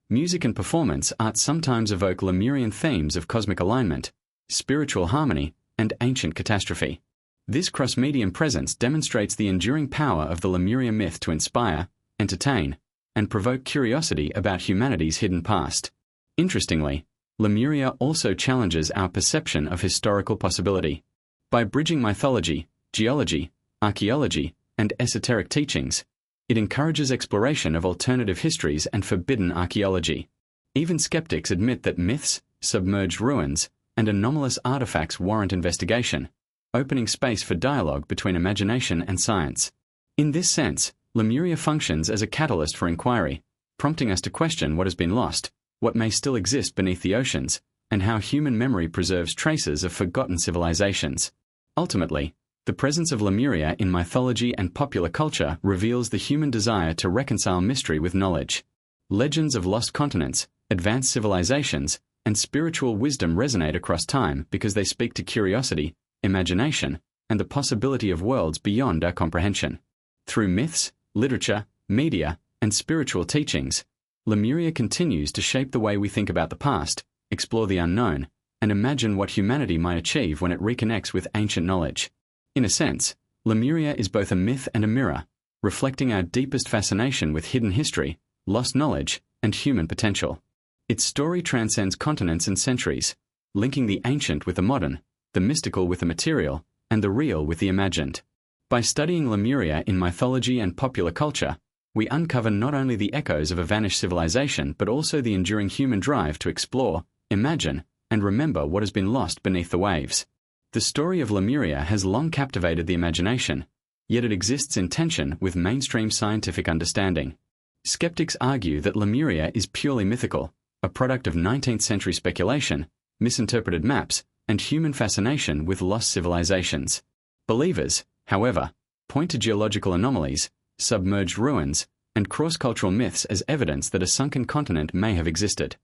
Music and performance art sometimes evoke Lemurian themes of cosmic alignment, spiritual harmony, and ancient catastrophe. This cross-medium presence demonstrates the enduring power of the Lemuria myth to inspire, entertain, and provoke curiosity about humanity's hidden past. Interestingly, Lemuria also challenges our perception of historical possibility. By bridging mythology, geology, archaeology, and esoteric teachings, it encourages exploration of alternative histories and forbidden archaeology. Even skeptics admit that myths, submerged ruins, and anomalous artifacts warrant investigation, opening space for dialogue between imagination and science. In this sense, Lemuria functions as a catalyst for inquiry, prompting us to question what has been lost, what may still exist beneath the oceans, and how human memory preserves traces of forgotten civilizations. Ultimately, the presence of Lemuria in mythology and popular culture reveals the human desire to reconcile mystery with knowledge. Legends of lost continents, advanced civilizations, and spiritual wisdom resonate across time because they speak to curiosity, imagination, and the possibility of worlds beyond our comprehension. Through myths, literature, media, and spiritual teachings, Lemuria continues to shape the way we think about the past, explore the unknown, and imagine what humanity might achieve when it reconnects with ancient knowledge. In a sense, Lemuria is both a myth and a mirror, reflecting our deepest fascination with hidden history, lost knowledge, and human potential. Its story transcends continents and centuries, linking the ancient with the modern, the mystical with the material, and the real with the imagined. By studying Lemuria in mythology and popular culture, we uncover not only the echoes of a vanished civilization but also the enduring human drive to explore, imagine, and remember what has been lost beneath the waves. The story of Lemuria has long captivated the imagination, yet it exists in tension with mainstream scientific understanding. Skeptics argue that Lemuria is purely mythical, a product of 19th century speculation, misinterpreted maps, and human fascination with lost civilizations. Believers, however, point to geological anomalies, submerged ruins, and cross-cultural myths as evidence that a sunken continent may have existed.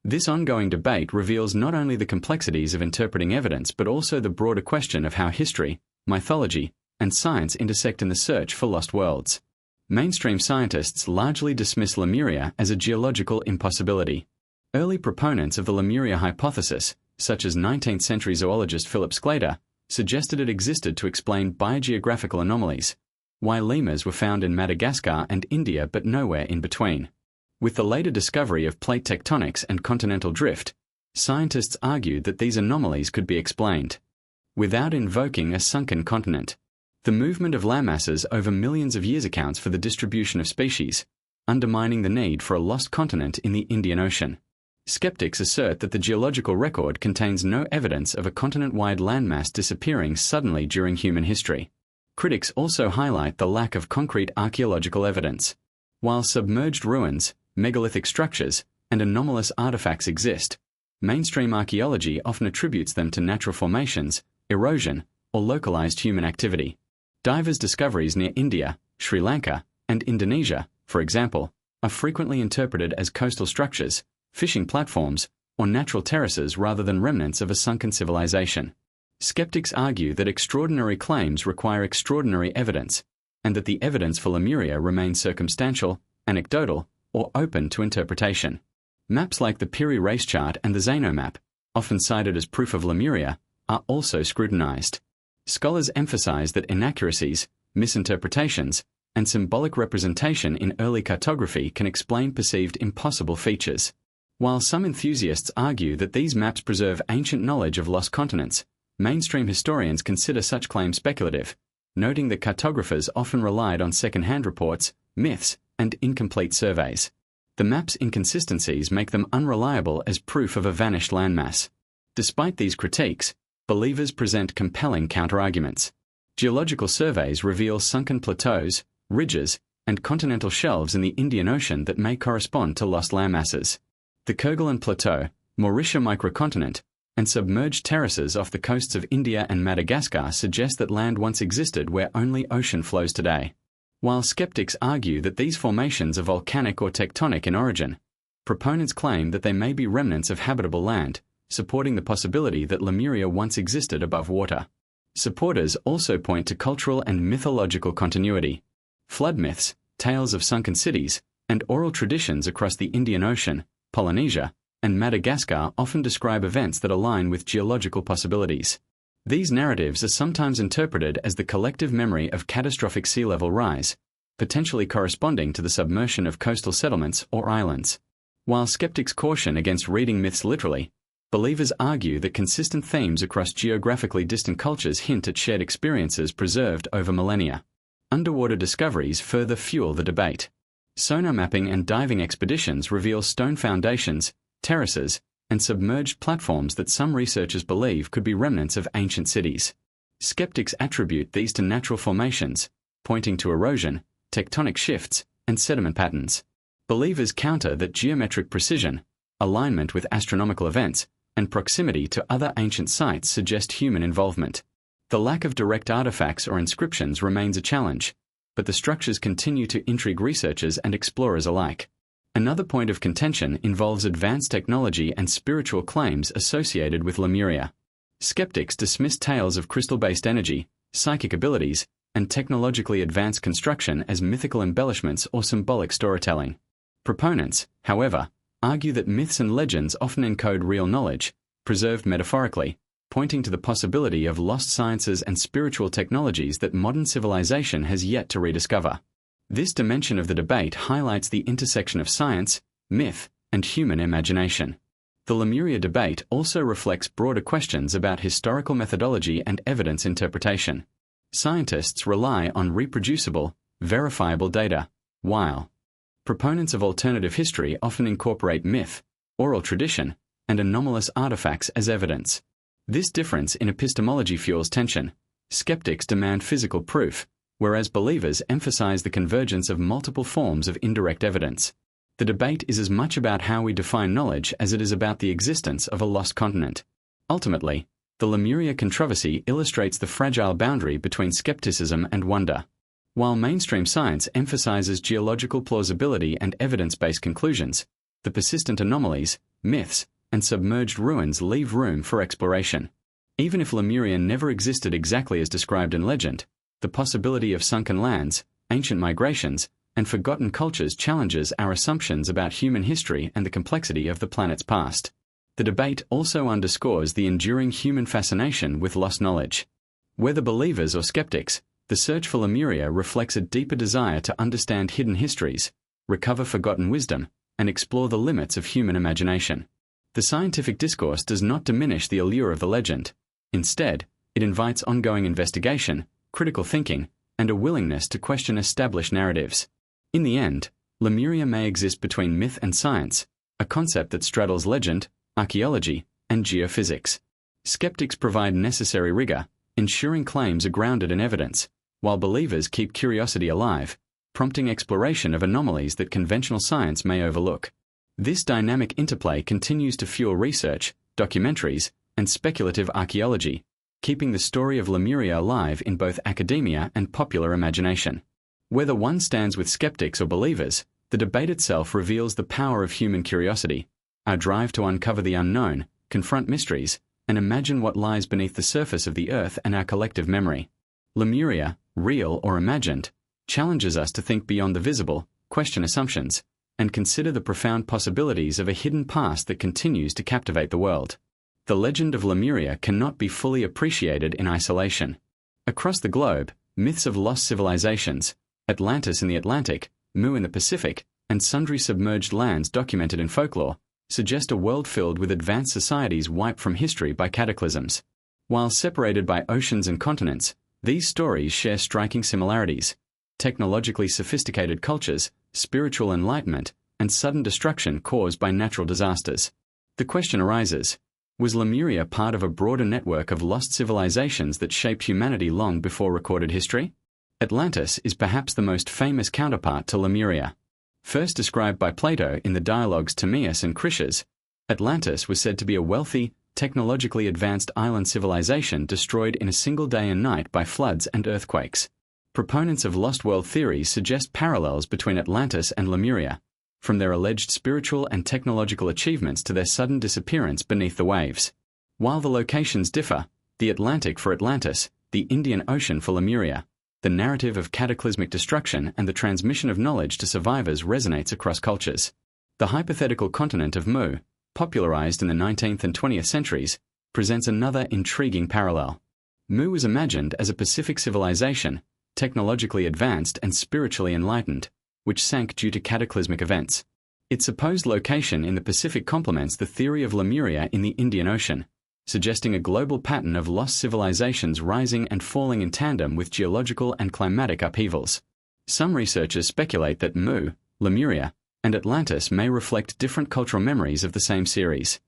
This ongoing debate reveals not only the complexities of interpreting evidence but also the broader question of how history, mythology, and science intersect in the search for lost worlds. Mainstream scientists largely dismiss Lemuria as a geological impossibility. Early proponents of the Lemuria hypothesis, such as 19th century zoologist Philip Sclater, suggested it existed to explain biogeographical anomalies, why lemurs were found in Madagascar and India but nowhere in between. With the later discovery of plate tectonics and continental drift, scientists argued that these anomalies could be explained without invoking a sunken continent. The movement of landmasses over millions of years accounts for the distribution of species, undermining the need for a lost continent in the Indian Ocean. Skeptics assert that the geological record contains no evidence of a continent-wide landmass disappearing suddenly during human history. Critics also highlight the lack of concrete archaeological evidence. While submerged ruins, megalithic structures, and anomalous artifacts exist, mainstream archaeology often attributes them to natural formations, erosion, or localized human activity. Divers' discoveries near India, Sri Lanka, and Indonesia, for example, are frequently interpreted as coastal structures, fishing platforms, or natural terraces rather than remnants of a sunken civilization. Skeptics argue that extraordinary claims require extraordinary evidence, and that the evidence for Lemuria remains circumstantial, anecdotal, or open to interpretation. Maps like the Piri race chart and the Zeno map, often cited as proof of Lemuria, are also scrutinized. Scholars emphasize that inaccuracies, misinterpretations, and symbolic representation in early cartography can explain perceived impossible features. While some enthusiasts argue that these maps preserve ancient knowledge of lost continents, mainstream historians consider such claims speculative, noting that cartographers often relied on second-hand reports, myths, and incomplete surveys. The maps' inconsistencies make them unreliable as proof of a vanished landmass. Despite these critiques, believers present compelling counterarguments. Geological surveys reveal sunken plateaus, ridges, and continental shelves in the Indian Ocean that may correspond to lost landmasses. The Kerguelen Plateau, Mauritius microcontinent, and submerged terraces off the coasts of India and Madagascar suggest that land once existed where only ocean flows today. While skeptics argue that these formations are volcanic or tectonic in origin, proponents claim that they may be remnants of habitable land, supporting the possibility that Lemuria once existed above water. Supporters also point to cultural and mythological continuity. Flood myths, tales of sunken cities, and oral traditions across the Indian Ocean, Polynesia, and Madagascar often describe events that align with geological possibilities. These narratives are sometimes interpreted as the collective memory of catastrophic sea level rise, potentially corresponding to the submersion of coastal settlements or islands. While skeptics caution against reading myths literally, believers argue that consistent themes across geographically distant cultures hint at shared experiences preserved over millennia. Underwater discoveries further fuel the debate. Sonar mapping and diving expeditions reveal stone foundations, terraces, and submerged platforms that some researchers believe could be remnants of ancient cities. Skeptics attribute these to natural formations, pointing to erosion, tectonic shifts, and sediment patterns. Believers counter that geometric precision, alignment with astronomical events, and proximity to other ancient sites suggest human involvement. The lack of direct artifacts or inscriptions remains a challenge, but the structures continue to intrigue researchers and explorers alike. Another point of contention involves advanced technology and spiritual claims associated with Lemuria. Skeptics dismiss tales of crystal-based energy, psychic abilities, and technologically advanced construction as mythical embellishments or symbolic storytelling. Proponents, however, argue that myths and legends often encode real knowledge, preserved metaphorically, pointing to the possibility of lost sciences and spiritual technologies that modern civilization has yet to rediscover. This dimension of the debate highlights the intersection of science, myth, and human imagination. The Lemuria debate also reflects broader questions about historical methodology and evidence interpretation. Scientists rely on reproducible, verifiable data, while proponents of alternative history often incorporate myth, oral tradition, and anomalous artifacts as evidence. This difference in epistemology fuels tension. Skeptics demand physical proof, whereas believers emphasize the convergence of multiple forms of indirect evidence. The debate is as much about how we define knowledge as it is about the existence of a lost continent. Ultimately, the Lemuria controversy illustrates the fragile boundary between skepticism and wonder. While mainstream science emphasizes geological plausibility and evidence-based conclusions, the persistent anomalies, myths, and submerged ruins leave room for exploration. Even if Lemuria never existed exactly as described in legend, the possibility of sunken lands, ancient migrations, and forgotten cultures challenges our assumptions about human history and the complexity of the planet's past. The debate also underscores the enduring human fascination with lost knowledge. Whether believers or skeptics, the search for Lemuria reflects a deeper desire to understand hidden histories, recover forgotten wisdom, and explore the limits of human imagination. The scientific discourse does not diminish the allure of the legend. Instead, it invites ongoing investigation, critical thinking, and a willingness to question established narratives. In the end, Lemuria may exist between myth and science, a concept that straddles legend, archaeology, and geophysics. Skeptics provide necessary rigor, ensuring claims are grounded in evidence, while believers keep curiosity alive, prompting exploration of anomalies that conventional science may overlook. This dynamic interplay continues to fuel research, documentaries, and speculative archaeology, keeping the story of Lemuria alive in both academia and popular imagination. Whether one stands with skeptics or believers, the debate itself reveals the power of human curiosity, our drive to uncover the unknown, confront mysteries, and imagine what lies beneath the surface of the Earth and our collective memory. Lemuria, real or imagined, challenges us to think beyond the visible, question assumptions, and consider the profound possibilities of a hidden past that continues to captivate the world. The legend of Lemuria cannot be fully appreciated in isolation. Across the globe, myths of lost civilizations, Atlantis in the Atlantic, Mu in the Pacific, and sundry submerged lands documented in folklore, suggest a world filled with advanced societies wiped from history by cataclysms. While separated by oceans and continents, these stories share striking similarities: technologically sophisticated cultures, spiritual enlightenment, and sudden destruction caused by natural disasters. The question arises, was Lemuria part of a broader network of lost civilizations that shaped humanity long before recorded history? Atlantis is perhaps the most famous counterpart to Lemuria. First described by Plato in the dialogues Timaeus and Critias, Atlantis was said to be a wealthy, technologically advanced island civilization destroyed in a single day and night by floods and earthquakes. Proponents of lost world theories suggest parallels between Atlantis and Lemuria, from their alleged spiritual and technological achievements to their sudden disappearance beneath the waves. While the locations differ, the Atlantic for Atlantis, the Indian Ocean for Lemuria, the narrative of cataclysmic destruction and the transmission of knowledge to survivors resonates across cultures. The hypothetical continent of Mu, popularized in the 19th and 20th centuries, presents another intriguing parallel. Mu was imagined as a Pacific civilization, technologically advanced and spiritually enlightened, which sank due to cataclysmic events. Its supposed location in the Pacific complements the theory of Lemuria in the Indian Ocean, suggesting a global pattern of lost civilizations rising and falling in tandem with geological and climatic upheavals. Some researchers speculate that Mu, Lemuria, and Atlantis may reflect different cultural memories of the same series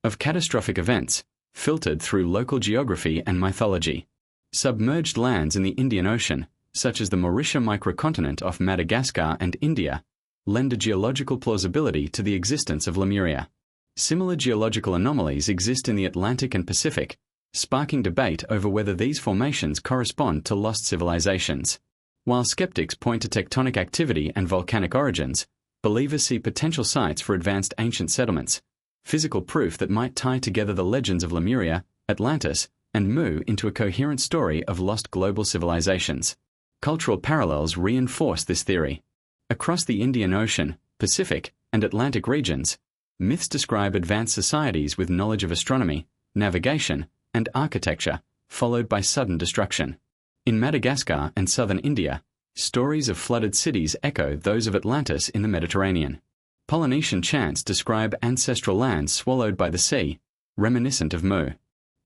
of catastrophic events, filtered through local geography and mythology. Submerged lands in the Indian Ocean, such as the Mauritius microcontinent off Madagascar and India, lend a geological plausibility to the existence of Lemuria. Similar geological anomalies exist in the Atlantic and Pacific, sparking debate over whether these formations correspond to lost civilizations. While skeptics point to tectonic activity and volcanic origins, believers see potential sites for advanced ancient settlements, physical proof that might tie together the legends of Lemuria, Atlantis, and Mu into a coherent story of lost global civilizations. Cultural parallels reinforce this theory. Across the Indian Ocean, Pacific, and Atlantic regions, myths describe advanced societies with knowledge of astronomy, navigation, and architecture, followed by sudden destruction. In Madagascar and southern India, stories of flooded cities echo those of Atlantis in the Mediterranean. Polynesian chants describe ancestral lands swallowed by the sea, reminiscent of Mu.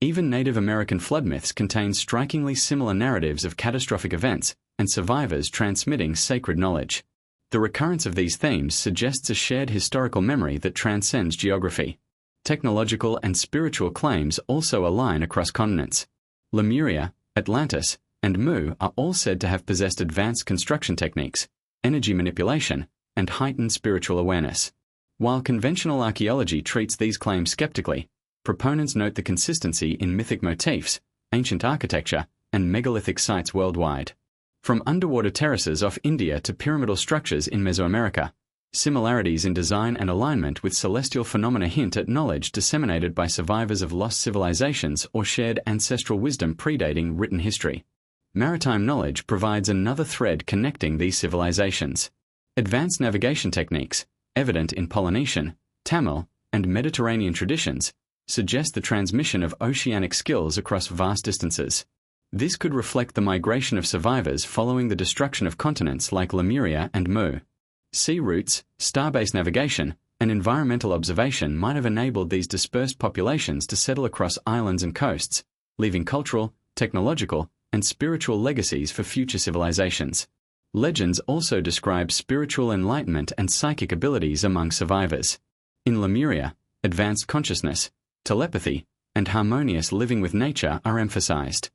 Even Native American flood myths contain strikingly similar narratives of catastrophic events and survivors transmitting sacred knowledge. The recurrence of these themes suggests a shared historical memory that transcends geography. Technological and spiritual claims also align across continents. Lemuria, Atlantis, and Mu are all said to have possessed advanced construction techniques, energy manipulation, and heightened spiritual awareness. While conventional archaeology treats these claims skeptically, proponents note the consistency in mythic motifs, ancient architecture, and megalithic sites worldwide. From underwater terraces off India to pyramidal structures in Mesoamerica, similarities in design and alignment with celestial phenomena hint at knowledge disseminated by survivors of lost civilizations or shared ancestral wisdom predating written history. Maritime knowledge provides another thread connecting these civilizations. Advanced navigation techniques, evident in Polynesian, Tamil, and Mediterranean traditions, suggest the transmission of oceanic skills across vast distances. This could reflect the migration of survivors following the destruction of continents like Lemuria and Mu. Sea routes, star-based navigation, and environmental observation might have enabled these dispersed populations to settle across islands and coasts, leaving cultural, technological, and spiritual legacies for future civilizations. Legends also describe spiritual enlightenment and psychic abilities among survivors. In Lemuria, advanced consciousness, telepathy, and harmonious living with nature are emphasized.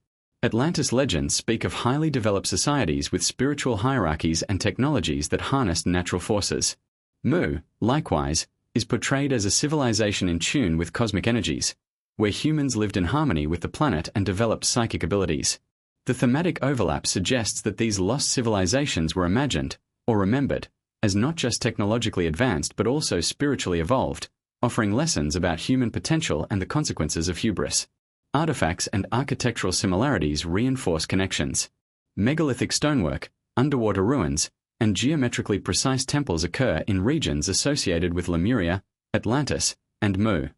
Atlantis legends speak of highly developed societies with spiritual hierarchies and technologies that harnessed natural forces. Mu, likewise, is portrayed as a civilization in tune with cosmic energies, where humans lived in harmony with the planet and developed psychic abilities. The thematic overlap suggests that these lost civilizations were imagined, or remembered, as not just technologically advanced but also spiritually evolved, offering lessons about human potential and the consequences of hubris. Artifacts and architectural similarities reinforce connections. Megalithic stonework, underwater ruins, and geometrically precise temples occur in regions associated with Lemuria, Atlantis, and Mu.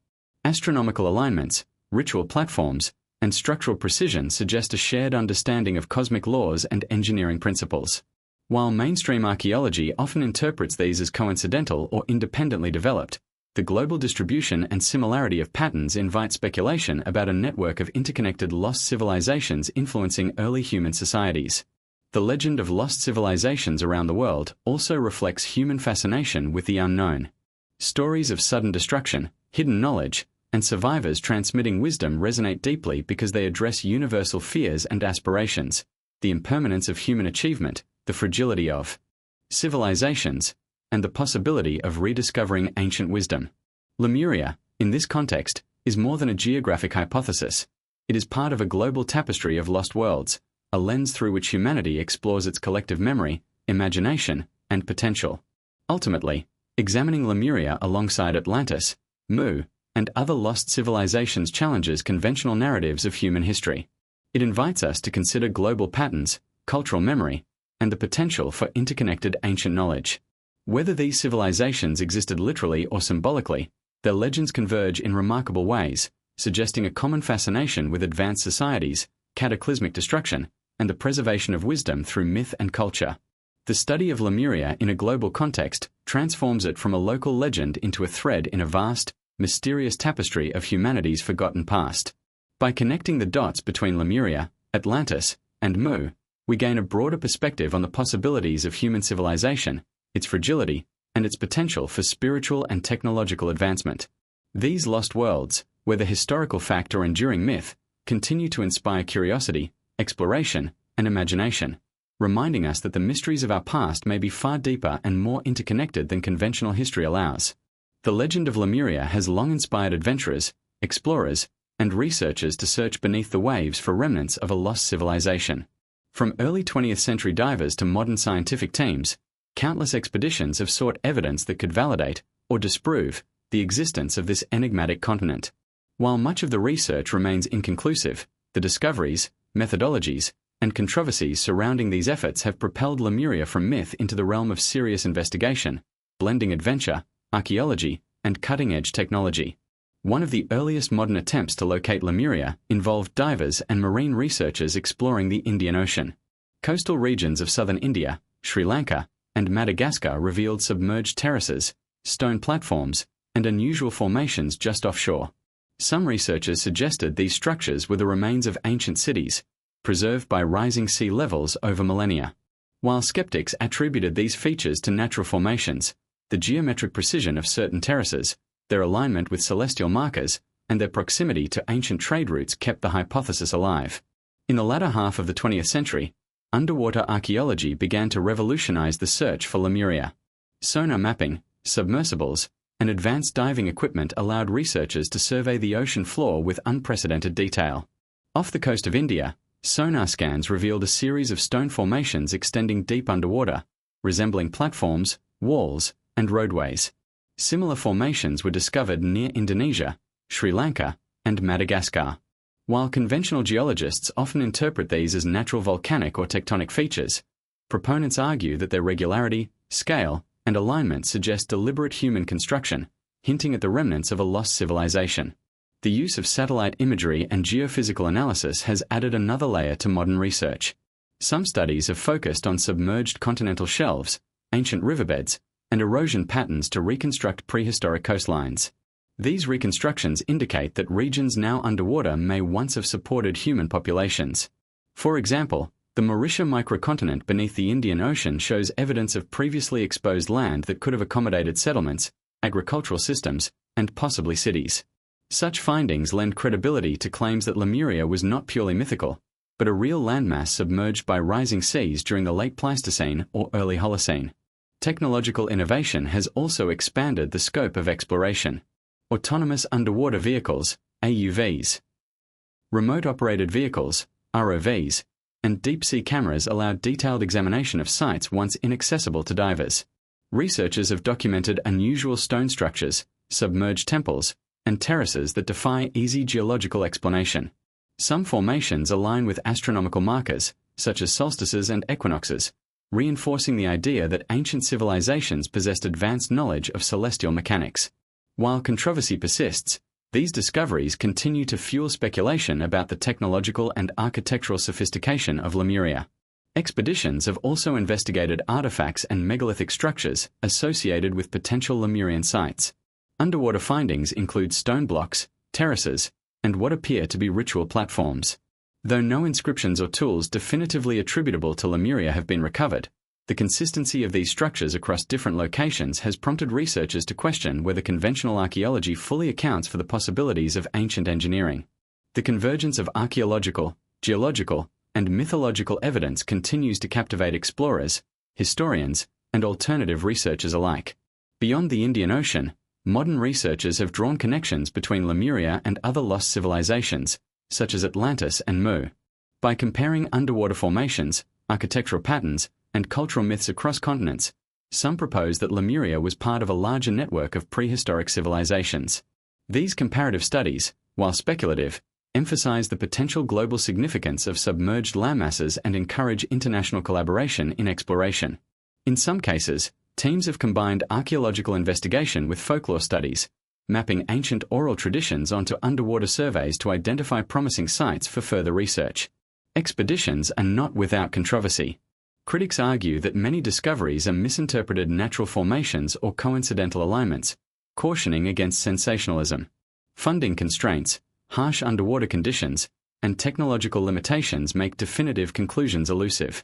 Astronomical alignments, ritual platforms, and structural precision suggest a shared understanding of cosmic laws and engineering principles. While mainstream archaeology often interprets these as coincidental or independently developed, the global distribution and similarity of patterns invite speculation about a network of interconnected lost civilizations influencing early human societies. The legend of lost civilizations around the world also reflects human fascination with the unknown. Stories of sudden destruction, hidden knowledge, and survivors transmitting wisdom resonate deeply because they address universal fears and aspirations, the impermanence of human achievement, the fragility of civilizations, and the possibility of rediscovering ancient wisdom. Lemuria, in this context, is more than a geographic hypothesis. It is part of a global tapestry of lost worlds, a lens through which humanity explores its collective memory, imagination, and potential. Ultimately, examining Lemuria alongside Atlantis, Mu, and other lost civilizations challenges conventional narratives of human history. It invites us to consider global patterns, cultural memory, and the potential for interconnected ancient knowledge. Whether these civilizations existed literally or symbolically, their legends converge in remarkable ways, suggesting a common fascination with advanced societies, cataclysmic destruction, and the preservation of wisdom through myth and culture. The study of Lemuria in a global context transforms it from a local legend into a thread in a vast, mysterious tapestry of humanity's forgotten past. By connecting the dots between Lemuria, Atlantis, and Mu, we gain a broader perspective on the possibilities of human civilization, its fragility, and its potential for spiritual and technological advancement. These lost worlds, whether historical fact or enduring myth, continue to inspire curiosity, exploration, and imagination, reminding us that the mysteries of our past may be far deeper and more interconnected than conventional history allows. The legend of Lemuria has long inspired adventurers, explorers, and researchers to search beneath the waves for remnants of a lost civilization. From early 20th century divers to modern scientific teams, countless expeditions have sought evidence that could validate, or disprove, the existence of this enigmatic continent. While much of the research remains inconclusive, the discoveries, methodologies, and controversies surrounding these efforts have propelled Lemuria from myth into the realm of serious investigation, blending adventure, archaeology, and cutting-edge technology. One of the earliest modern attempts to locate Lemuria involved divers and marine researchers exploring the Indian Ocean. Coastal regions of southern India, Sri Lanka, and Madagascar revealed submerged terraces, stone platforms, and unusual formations just offshore. Some researchers suggested these structures were the remains of ancient cities, preserved by rising sea levels over millennia. While skeptics attributed these features to natural formations, the geometric precision of certain terraces, their alignment with celestial markers, and their proximity to ancient trade routes kept the hypothesis alive. In the latter half of the 20th century, underwater archaeology began to revolutionize the search for Lemuria. Sonar mapping, submersibles, and advanced diving equipment allowed researchers to survey the ocean floor with unprecedented detail. Off the coast of India, sonar scans revealed a series of stone formations extending deep underwater, resembling platforms, walls, and roadways. Similar formations were discovered near Indonesia, Sri Lanka, and Madagascar. While conventional geologists often interpret these as natural volcanic or tectonic features, proponents argue that their regularity, scale, and alignment suggest deliberate human construction, hinting at the remnants of a lost civilization. The use of satellite imagery and geophysical analysis has added another layer to modern research. Some studies have focused on submerged continental shelves, ancient riverbeds, and erosion patterns to reconstruct prehistoric coastlines. These reconstructions indicate that regions now underwater may once have supported human populations. For example, the Mauritius microcontinent beneath the Indian Ocean shows evidence of previously exposed land that could have accommodated settlements, agricultural systems, and possibly cities. Such findings lend credibility to claims that Lemuria was not purely mythical, but a real landmass submerged by rising seas during the late Pleistocene or early Holocene. Technological innovation has also expanded the scope of exploration. Autonomous underwater vehicles, AUVs, remote-operated vehicles, ROVs, and deep-sea cameras allow detailed examination of sites once inaccessible to divers. Researchers have documented unusual stone structures, submerged temples, and terraces that defy easy geological explanation. Some formations align with astronomical markers, such as solstices and equinoxes, reinforcing the idea that ancient civilizations possessed advanced knowledge of celestial mechanics. While controversy persists, these discoveries continue to fuel speculation about the technological and architectural sophistication of Lemuria. Expeditions have also investigated artifacts and megalithic structures associated with potential Lemurian sites. Underwater findings include stone blocks, terraces, and what appear to be ritual platforms. Though no inscriptions or tools definitively attributable to Lemuria have been recovered, the consistency of these structures across different locations has prompted researchers to question whether conventional archaeology fully accounts for the possibilities of ancient engineering. The convergence of archaeological, geological, and mythological evidence continues to captivate explorers, historians, and alternative researchers alike. Beyond the Indian Ocean, modern researchers have drawn connections between Lemuria and other lost civilizations, such as Atlantis and Mu. By comparing underwater formations, architectural patterns, and cultural myths across continents, some propose that Lemuria was part of a larger network of prehistoric civilizations. These comparative studies, while speculative, emphasize the potential global significance of submerged landmasses and encourage international collaboration in exploration. In some cases, teams have combined archaeological investigation with folklore studies, mapping ancient oral traditions onto underwater surveys to identify promising sites for further research. Expeditions are not without controversy. Critics argue that many discoveries are misinterpreted natural formations or coincidental alignments, cautioning against sensationalism. Funding constraints, harsh underwater conditions, and technological limitations make definitive conclusions elusive.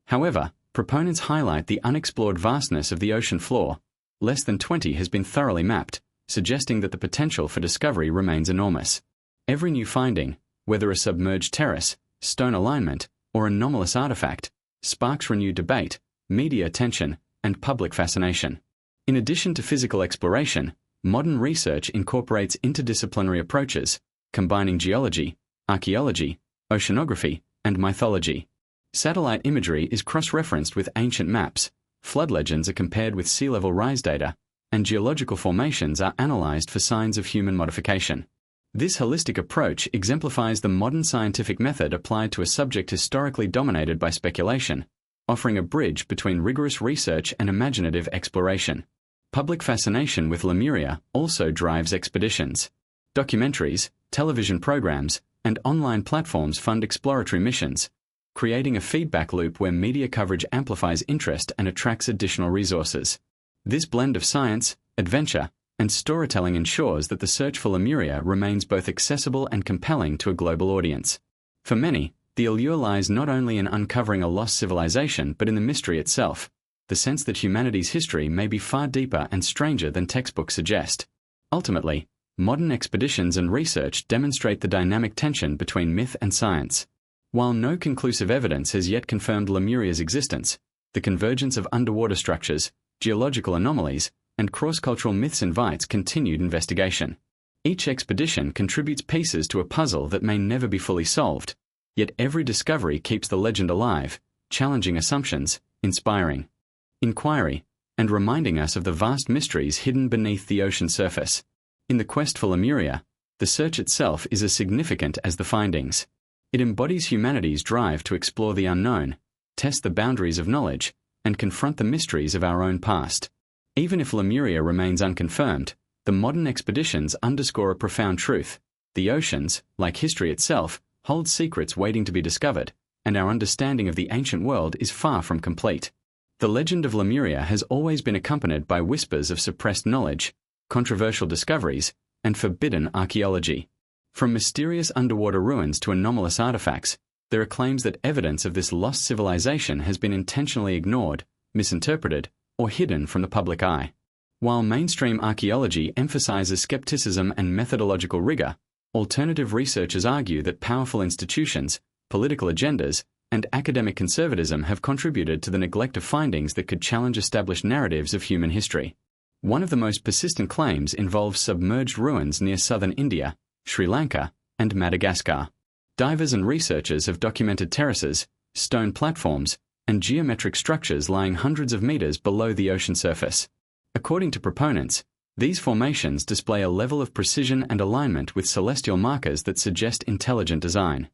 However, proponents highlight the unexplored vastness of the ocean floor. Less than 20 has been thoroughly mapped, suggesting that the potential for discovery remains enormous. Every new finding, whether a submerged terrace, stone alignment, or anomalous artifact, sparks renewed debate, media attention, and public fascination. In addition to physical exploration, modern research incorporates interdisciplinary approaches, combining geology, archaeology, oceanography, and mythology. Satellite imagery is cross-referenced with ancient maps, flood legends are compared with sea level rise data, and geological formations are analyzed for signs of human modification. This holistic approach exemplifies the modern scientific method applied to a subject historically dominated by speculation, offering a bridge between rigorous research and imaginative exploration. Public fascination with Lemuria also drives expeditions. Documentaries, television programs, and online platforms fund exploratory missions, creating a feedback loop where media coverage amplifies interest and attracts additional resources. This blend of science, adventure, and storytelling ensures that the search for Lemuria remains both accessible and compelling to a global audience. For many, the allure lies not only in uncovering a lost civilization but in the mystery itself, the sense that humanity's history may be far deeper and stranger than textbooks suggest. Ultimately, modern expeditions and research demonstrate the dynamic tension between myth and science. While no conclusive evidence has yet confirmed Lemuria's existence, the convergence of underwater structures, geological anomalies, and cross-cultural myths invites continued investigation. Each expedition contributes pieces to a puzzle that may never be fully solved, yet every discovery keeps the legend alive, challenging assumptions, inspiring inquiry, and reminding us of the vast mysteries hidden beneath the ocean's surface. In the quest for Lemuria, the search itself is as significant as the findings. It embodies humanity's drive to explore the unknown, test the boundaries of knowledge, and confront the mysteries of our own past. Even if Lemuria remains unconfirmed, the modern expeditions underscore a profound truth. The oceans, like history itself, hold secrets waiting to be discovered, and our understanding of the ancient world is far from complete. The legend of Lemuria has always been accompanied by whispers of suppressed knowledge, controversial discoveries, and forbidden archaeology. From mysterious underwater ruins to anomalous artifacts, there are claims that evidence of this lost civilization has been intentionally ignored, misinterpreted, or hidden from the public eye. While mainstream archaeology emphasizes skepticism and methodological rigor, alternative researchers argue that powerful institutions, political agendas, and academic conservatism have contributed to the neglect of findings that could challenge established narratives of human history. One of the most persistent claims involves submerged ruins near southern India, Sri Lanka, and Madagascar. Divers and researchers have documented terraces, stone platforms, and geometric structures lying hundreds of meters below the ocean surface. According to proponents, these formations display a level of precision and alignment with celestial markers that suggest intelligent design.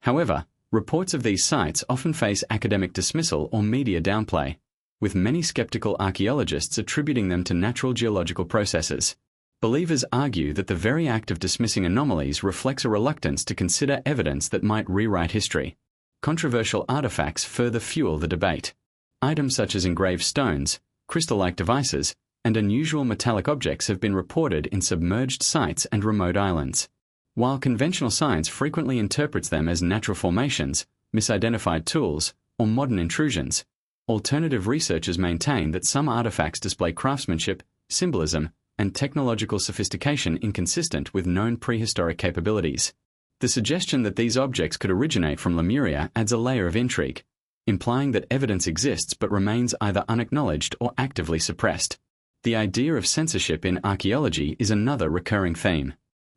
However, reports of these sites often face academic dismissal or media downplay, with many skeptical archaeologists attributing them to natural geological processes. Believers argue that the very act of dismissing anomalies reflects a reluctance to consider evidence that might rewrite history. Controversial artifacts further fuel the debate. Items such as engraved stones, crystal-like devices, and unusual metallic objects have been reported in submerged sites and remote islands. While conventional science frequently interprets them as natural formations, misidentified tools, or modern intrusions, alternative researchers maintain that some artifacts display craftsmanship, symbolism, and technological sophistication inconsistent with known prehistoric capabilities. The suggestion that these objects could originate from Lemuria adds a layer of intrigue, implying that evidence exists but remains either unacknowledged or actively suppressed. The idea of censorship in archaeology is another recurring theme.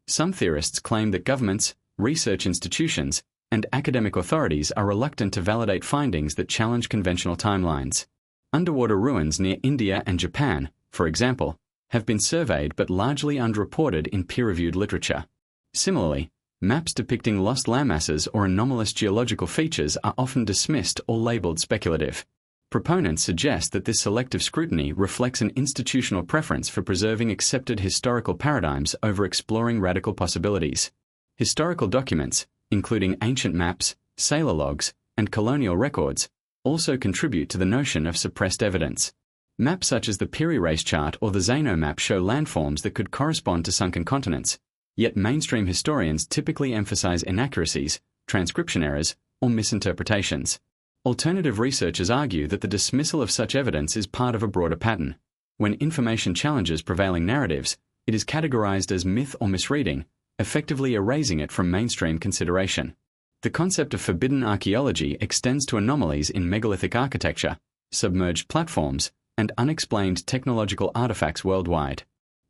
Some theorists claim that governments, research institutions, and academic authorities are reluctant to validate findings that challenge conventional timelines. Underwater ruins near India and Japan, for example, have been surveyed but largely underreported in peer-reviewed literature. Similarly, maps depicting lost landmasses or anomalous geological features are often dismissed or labeled speculative. Proponents suggest that this selective scrutiny reflects an institutional preference for preserving accepted historical paradigms over exploring radical possibilities. Historical documents, including ancient maps, sailor logs, and colonial records, also contribute to the notion of suppressed evidence. Maps such as the Piri Race chart or the Zano map show landforms that could correspond to sunken continents, yet mainstream historians typically emphasize inaccuracies, transcription errors, or misinterpretations. Alternative researchers argue that the dismissal of such evidence is part of a broader pattern. When information challenges prevailing narratives, it is categorized as myth or misreading, effectively erasing it from mainstream consideration. The concept of forbidden archaeology extends to anomalies in megalithic architecture, submerged platforms, and unexplained technological artifacts worldwide.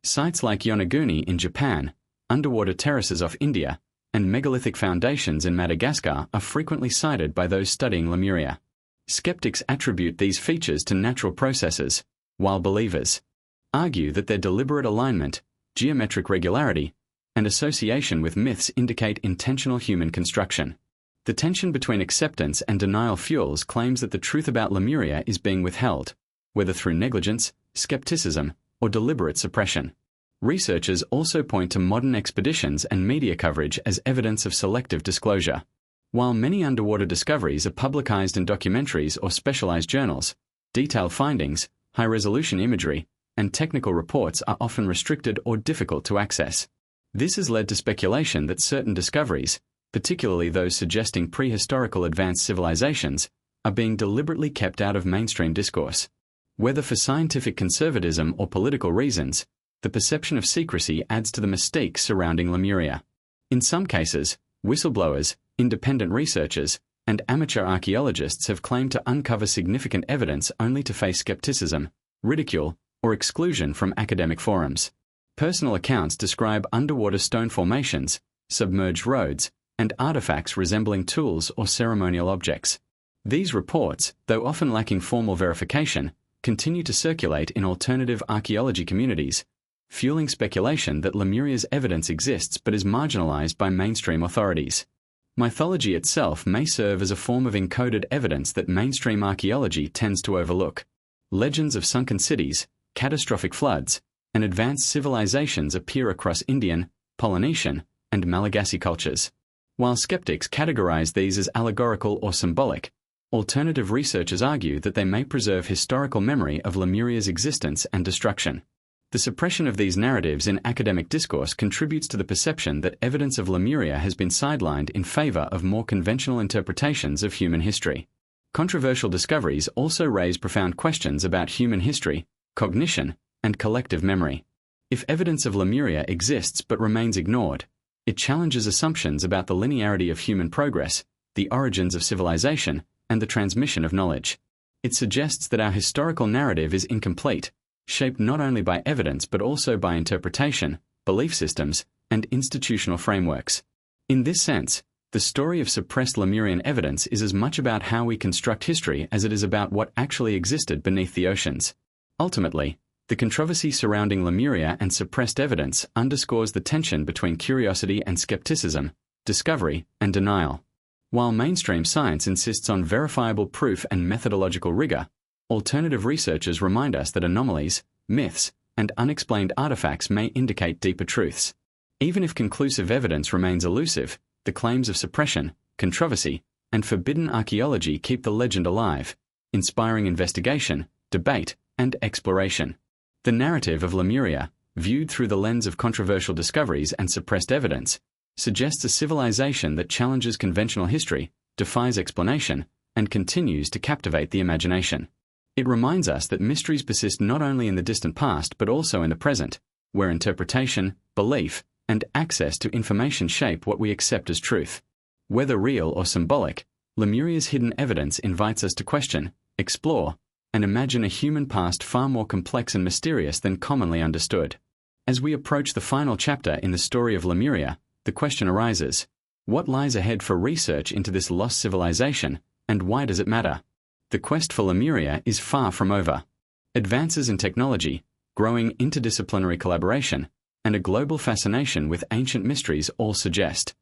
Sites like Yonaguni in Japan, underwater terraces off India, and megalithic foundations in Madagascar are frequently cited by those studying Lemuria. Skeptics attribute these features to natural processes, while believers argue that their deliberate alignment, geometric regularity, and association with myths indicate intentional human construction. The tension between acceptance and denial fuels claims that the truth about Lemuria is being withheld, whether through negligence, skepticism, or deliberate suppression. Researchers also point to modern expeditions and media coverage as evidence of selective disclosure. While many underwater discoveries are publicized in documentaries or specialized journals, detailed findings, high-resolution imagery, and technical reports are often restricted or difficult to access. This has led to speculation that certain discoveries, particularly those suggesting prehistorical advanced civilizations, are being deliberately kept out of mainstream discourse. Whether for scientific conservatism or political reasons, the perception of secrecy adds to the mystique surrounding Lemuria. In some cases, whistleblowers, independent researchers, and amateur archaeologists have claimed to uncover significant evidence only to face skepticism, ridicule, or exclusion from academic forums. Personal accounts describe underwater stone formations, submerged roads, and artifacts resembling tools or ceremonial objects. These reports, though often lacking formal verification, continue to circulate in alternative archaeology communities, fueling speculation that Lemuria's evidence exists but is marginalized by mainstream authorities. Mythology itself may serve as a form of encoded evidence that mainstream archaeology tends to overlook. Legends of sunken cities, catastrophic floods, and advanced civilizations appear across Indian, Polynesian, and Malagasy cultures. While skeptics categorize these as allegorical or symbolic, alternative researchers argue that they may preserve historical memory of Lemuria's existence and destruction. The suppression of these narratives in academic discourse contributes to the perception that evidence of Lemuria has been sidelined in favor of more conventional interpretations of human history. Controversial discoveries also raise profound questions about human history, cognition, and collective memory. If evidence of Lemuria exists but remains ignored, it challenges assumptions about the linearity of human progress, the origins of civilization, and the transmission of knowledge. It suggests that our historical narrative is incomplete, shaped not only by evidence but also by interpretation, belief systems, and institutional frameworks. In this sense, the story of suppressed Lemurian evidence is as much about how we construct history as it is about what actually existed beneath the oceans. Ultimately, the controversy surrounding Lemuria and suppressed evidence underscores the tension between curiosity and skepticism, discovery and denial. While mainstream science insists on verifiable proof and methodological rigor, alternative researchers remind us that anomalies, myths, and unexplained artifacts may indicate deeper truths. Even if conclusive evidence remains elusive, the claims of suppression, controversy, and forbidden archaeology keep the legend alive, inspiring investigation, debate, and exploration. The narrative of Lemuria, viewed through the lens of controversial discoveries and suppressed evidence, suggests a civilization that challenges conventional history, defies explanation, and continues to captivate the imagination. It reminds us that mysteries persist not only in the distant past but also in the present, where interpretation, belief, and access to information shape what we accept as truth. Whether real or symbolic, Lemuria's hidden evidence invites us to question, explore, and imagine a human past far more complex and mysterious than commonly understood. As we approach the final chapter in the story of Lemuria, the question arises: what lies ahead for research into this lost civilization, and why does it matter? The quest for Lemuria is far from over. Advances in technology, growing interdisciplinary collaboration, and a global fascination with ancient mysteries all suggest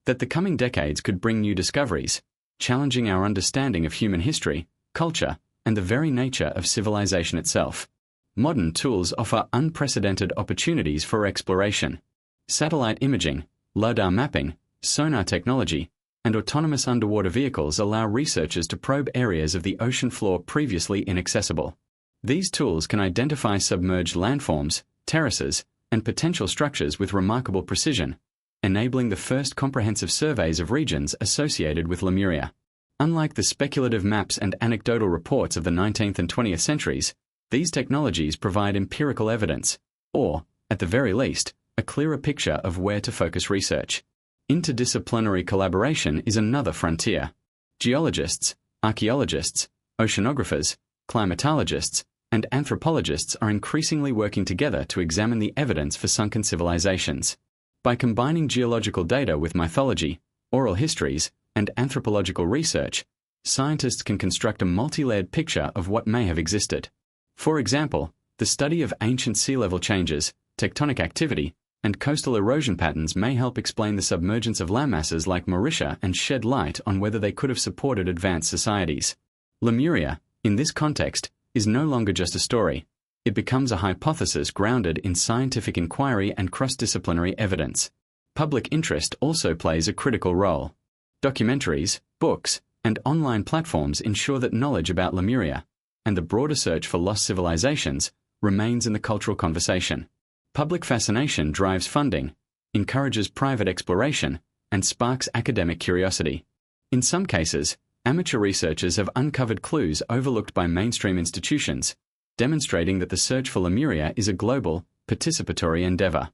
that the coming decades could bring new discoveries, challenging our understanding of human history, culture, and the very nature of civilization itself. Modern tools offer unprecedented opportunities for exploration. Satellite imaging, LiDAR mapping, sonar technology, and autonomous underwater vehicles allow researchers to probe areas of the ocean floor previously inaccessible. These tools can identify submerged landforms, terraces, and potential structures with remarkable precision, enabling the first comprehensive surveys of regions associated with Lemuria. Unlike the speculative maps and anecdotal reports of the 19th and 20th centuries, these technologies provide empirical evidence, or, at the very least, a clearer picture of where to focus research. Interdisciplinary collaboration is another frontier. Geologists, archaeologists, oceanographers, climatologists, and anthropologists are increasingly working together to examine the evidence for sunken civilizations. By combining geological data with mythology, oral histories, and anthropological research, scientists can construct a multi-layered picture of what may have existed. For example, the study of ancient sea level changes, tectonic activity, and coastal erosion patterns may help explain the submergence of landmasses like Mauritius and shed light on whether they could have supported advanced societies. Lemuria, in this context, is no longer just a story. It becomes a hypothesis grounded in scientific inquiry and cross-disciplinary evidence. Public interest also plays a critical role. Documentaries, books, and online platforms ensure that knowledge about Lemuria, and the broader search for lost civilizations, remains in the cultural conversation. Public fascination drives funding, encourages private exploration, and sparks academic curiosity. In some cases, amateur researchers have uncovered clues overlooked by mainstream institutions, demonstrating that the search for Lemuria is a global, participatory endeavor.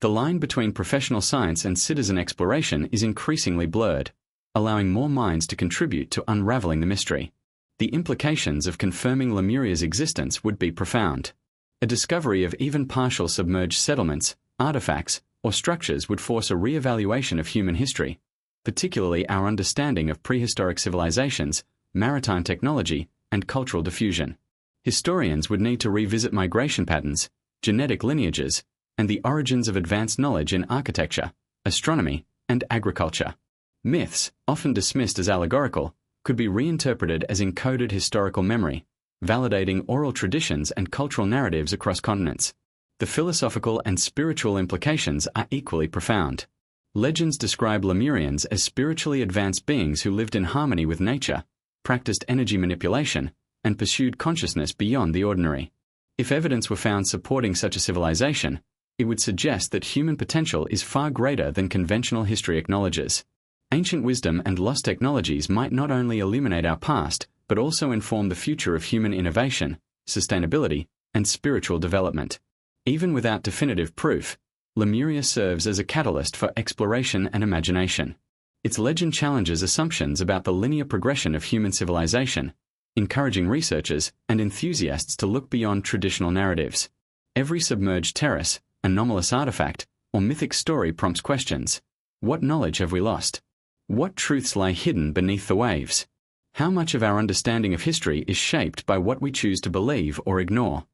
The line between professional science and citizen exploration is increasingly blurred, allowing more minds to contribute to unraveling the mystery. The implications of confirming Lemuria's existence would be profound. A discovery of even partial submerged settlements, artifacts, or structures would force a re-evaluation of human history, particularly our understanding of prehistoric civilizations, maritime technology, and cultural diffusion. Historians would need to revisit migration patterns, genetic lineages, and the origins of advanced knowledge in architecture, astronomy, and agriculture. Myths, often dismissed as allegorical, could be reinterpreted as encoded historical memory, validating oral traditions and cultural narratives across continents. The philosophical and spiritual implications are equally profound. Legends describe Lemurians as spiritually advanced beings who lived in harmony with nature, practiced energy manipulation, and pursued consciousness beyond the ordinary. If evidence were found supporting such a civilization, it would suggest that human potential is far greater than conventional history acknowledges. Ancient wisdom and lost technologies might not only illuminate our past, but also inform the future of human innovation, sustainability, and spiritual development. Even without definitive proof, Lemuria serves as a catalyst for exploration and imagination. Its legend challenges assumptions about the linear progression of human civilization, encouraging researchers and enthusiasts to look beyond traditional narratives. Every submerged terrace, anomalous artifact, or mythic story prompts questions. What knowledge have we lost? What truths lie hidden beneath the waves? How much of our understanding of history is shaped by what we choose to believe or ignore?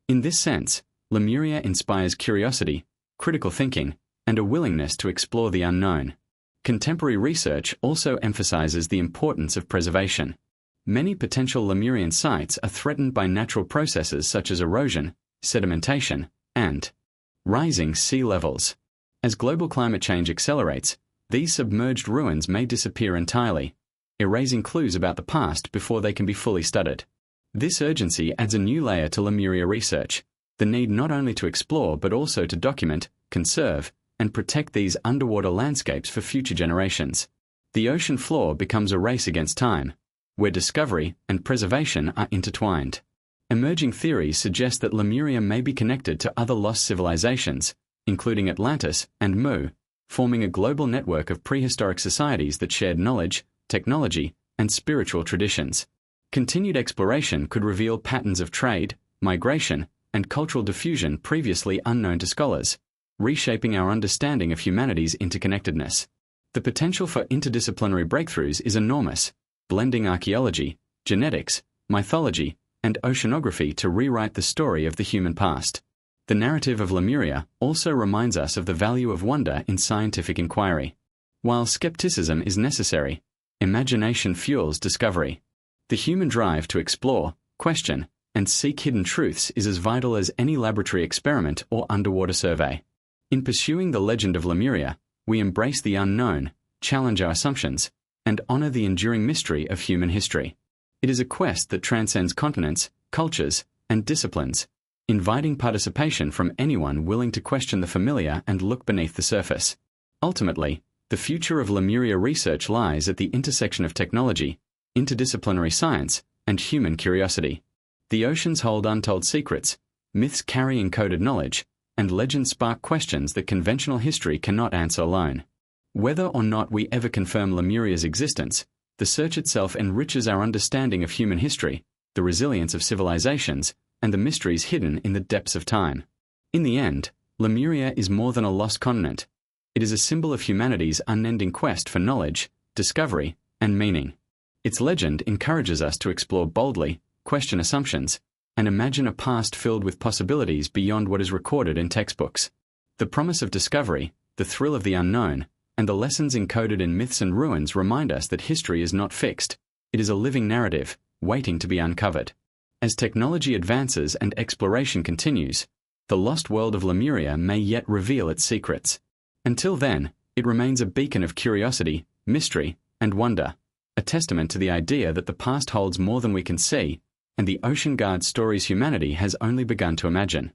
In this sense, Lemuria inspires curiosity, critical thinking, and a willingness to explore the unknown. Contemporary research also emphasizes the importance of preservation. Many potential Lemurian sites are threatened by natural processes such as erosion, sedimentation, and rising sea levels. As global climate change accelerates, these submerged ruins may disappear entirely, erasing clues about the past before they can be fully studied. This urgency adds a new layer to Lemuria research, the need not only to explore but also to document, conserve, and protect these underwater landscapes for future generations. The ocean floor becomes a race against time, where discovery and preservation are intertwined. Emerging theories suggest that Lemuria may be connected to other lost civilizations, including Atlantis and Mu, forming a global network of prehistoric societies that shared knowledge, technology, and spiritual traditions. Continued exploration could reveal patterns of trade, migration, and cultural diffusion previously unknown to scholars, reshaping our understanding of humanity's interconnectedness. The potential for interdisciplinary breakthroughs is enormous, blending archaeology, genetics, mythology, and oceanography to rewrite the story of the human past. The narrative of Lemuria also reminds us of the value of wonder in scientific inquiry. While skepticism is necessary, imagination fuels discovery. The human drive to explore, question, and seek hidden truths is as vital as any laboratory experiment or underwater survey. In pursuing the legend of Lemuria, we embrace the unknown, challenge our assumptions, and honor the enduring mystery of human history. It is a quest that transcends continents, cultures, and disciplines, inviting participation from anyone willing to question the familiar and look beneath the surface. Ultimately, the future of Lemuria research lies at the intersection of technology, interdisciplinary science, and human curiosity. The oceans hold untold secrets, myths carry encoded knowledge, and legends spark questions that conventional history cannot answer alone. Whether or not we ever confirm Lemuria's existence, the search itself enriches our understanding of human history, the resilience of civilizations, and the mysteries hidden in the depths of time. In the end, Lemuria is more than a lost continent. It is a symbol of humanity's unending quest for knowledge, discovery, and meaning. Its legend encourages us to explore boldly, question assumptions, and imagine a past filled with possibilities beyond what is recorded in textbooks. The promise of discovery, the thrill of the unknown, and the lessons encoded in myths and ruins remind us that history is not fixed. It is a living narrative, waiting to be uncovered. As technology advances and exploration continues, the lost world of Lemuria may yet reveal its secrets. Until then, it remains a beacon of curiosity, mystery, and wonder, a testament to the idea that the past holds more than we can see, and the ocean guards stories humanity has only begun to imagine.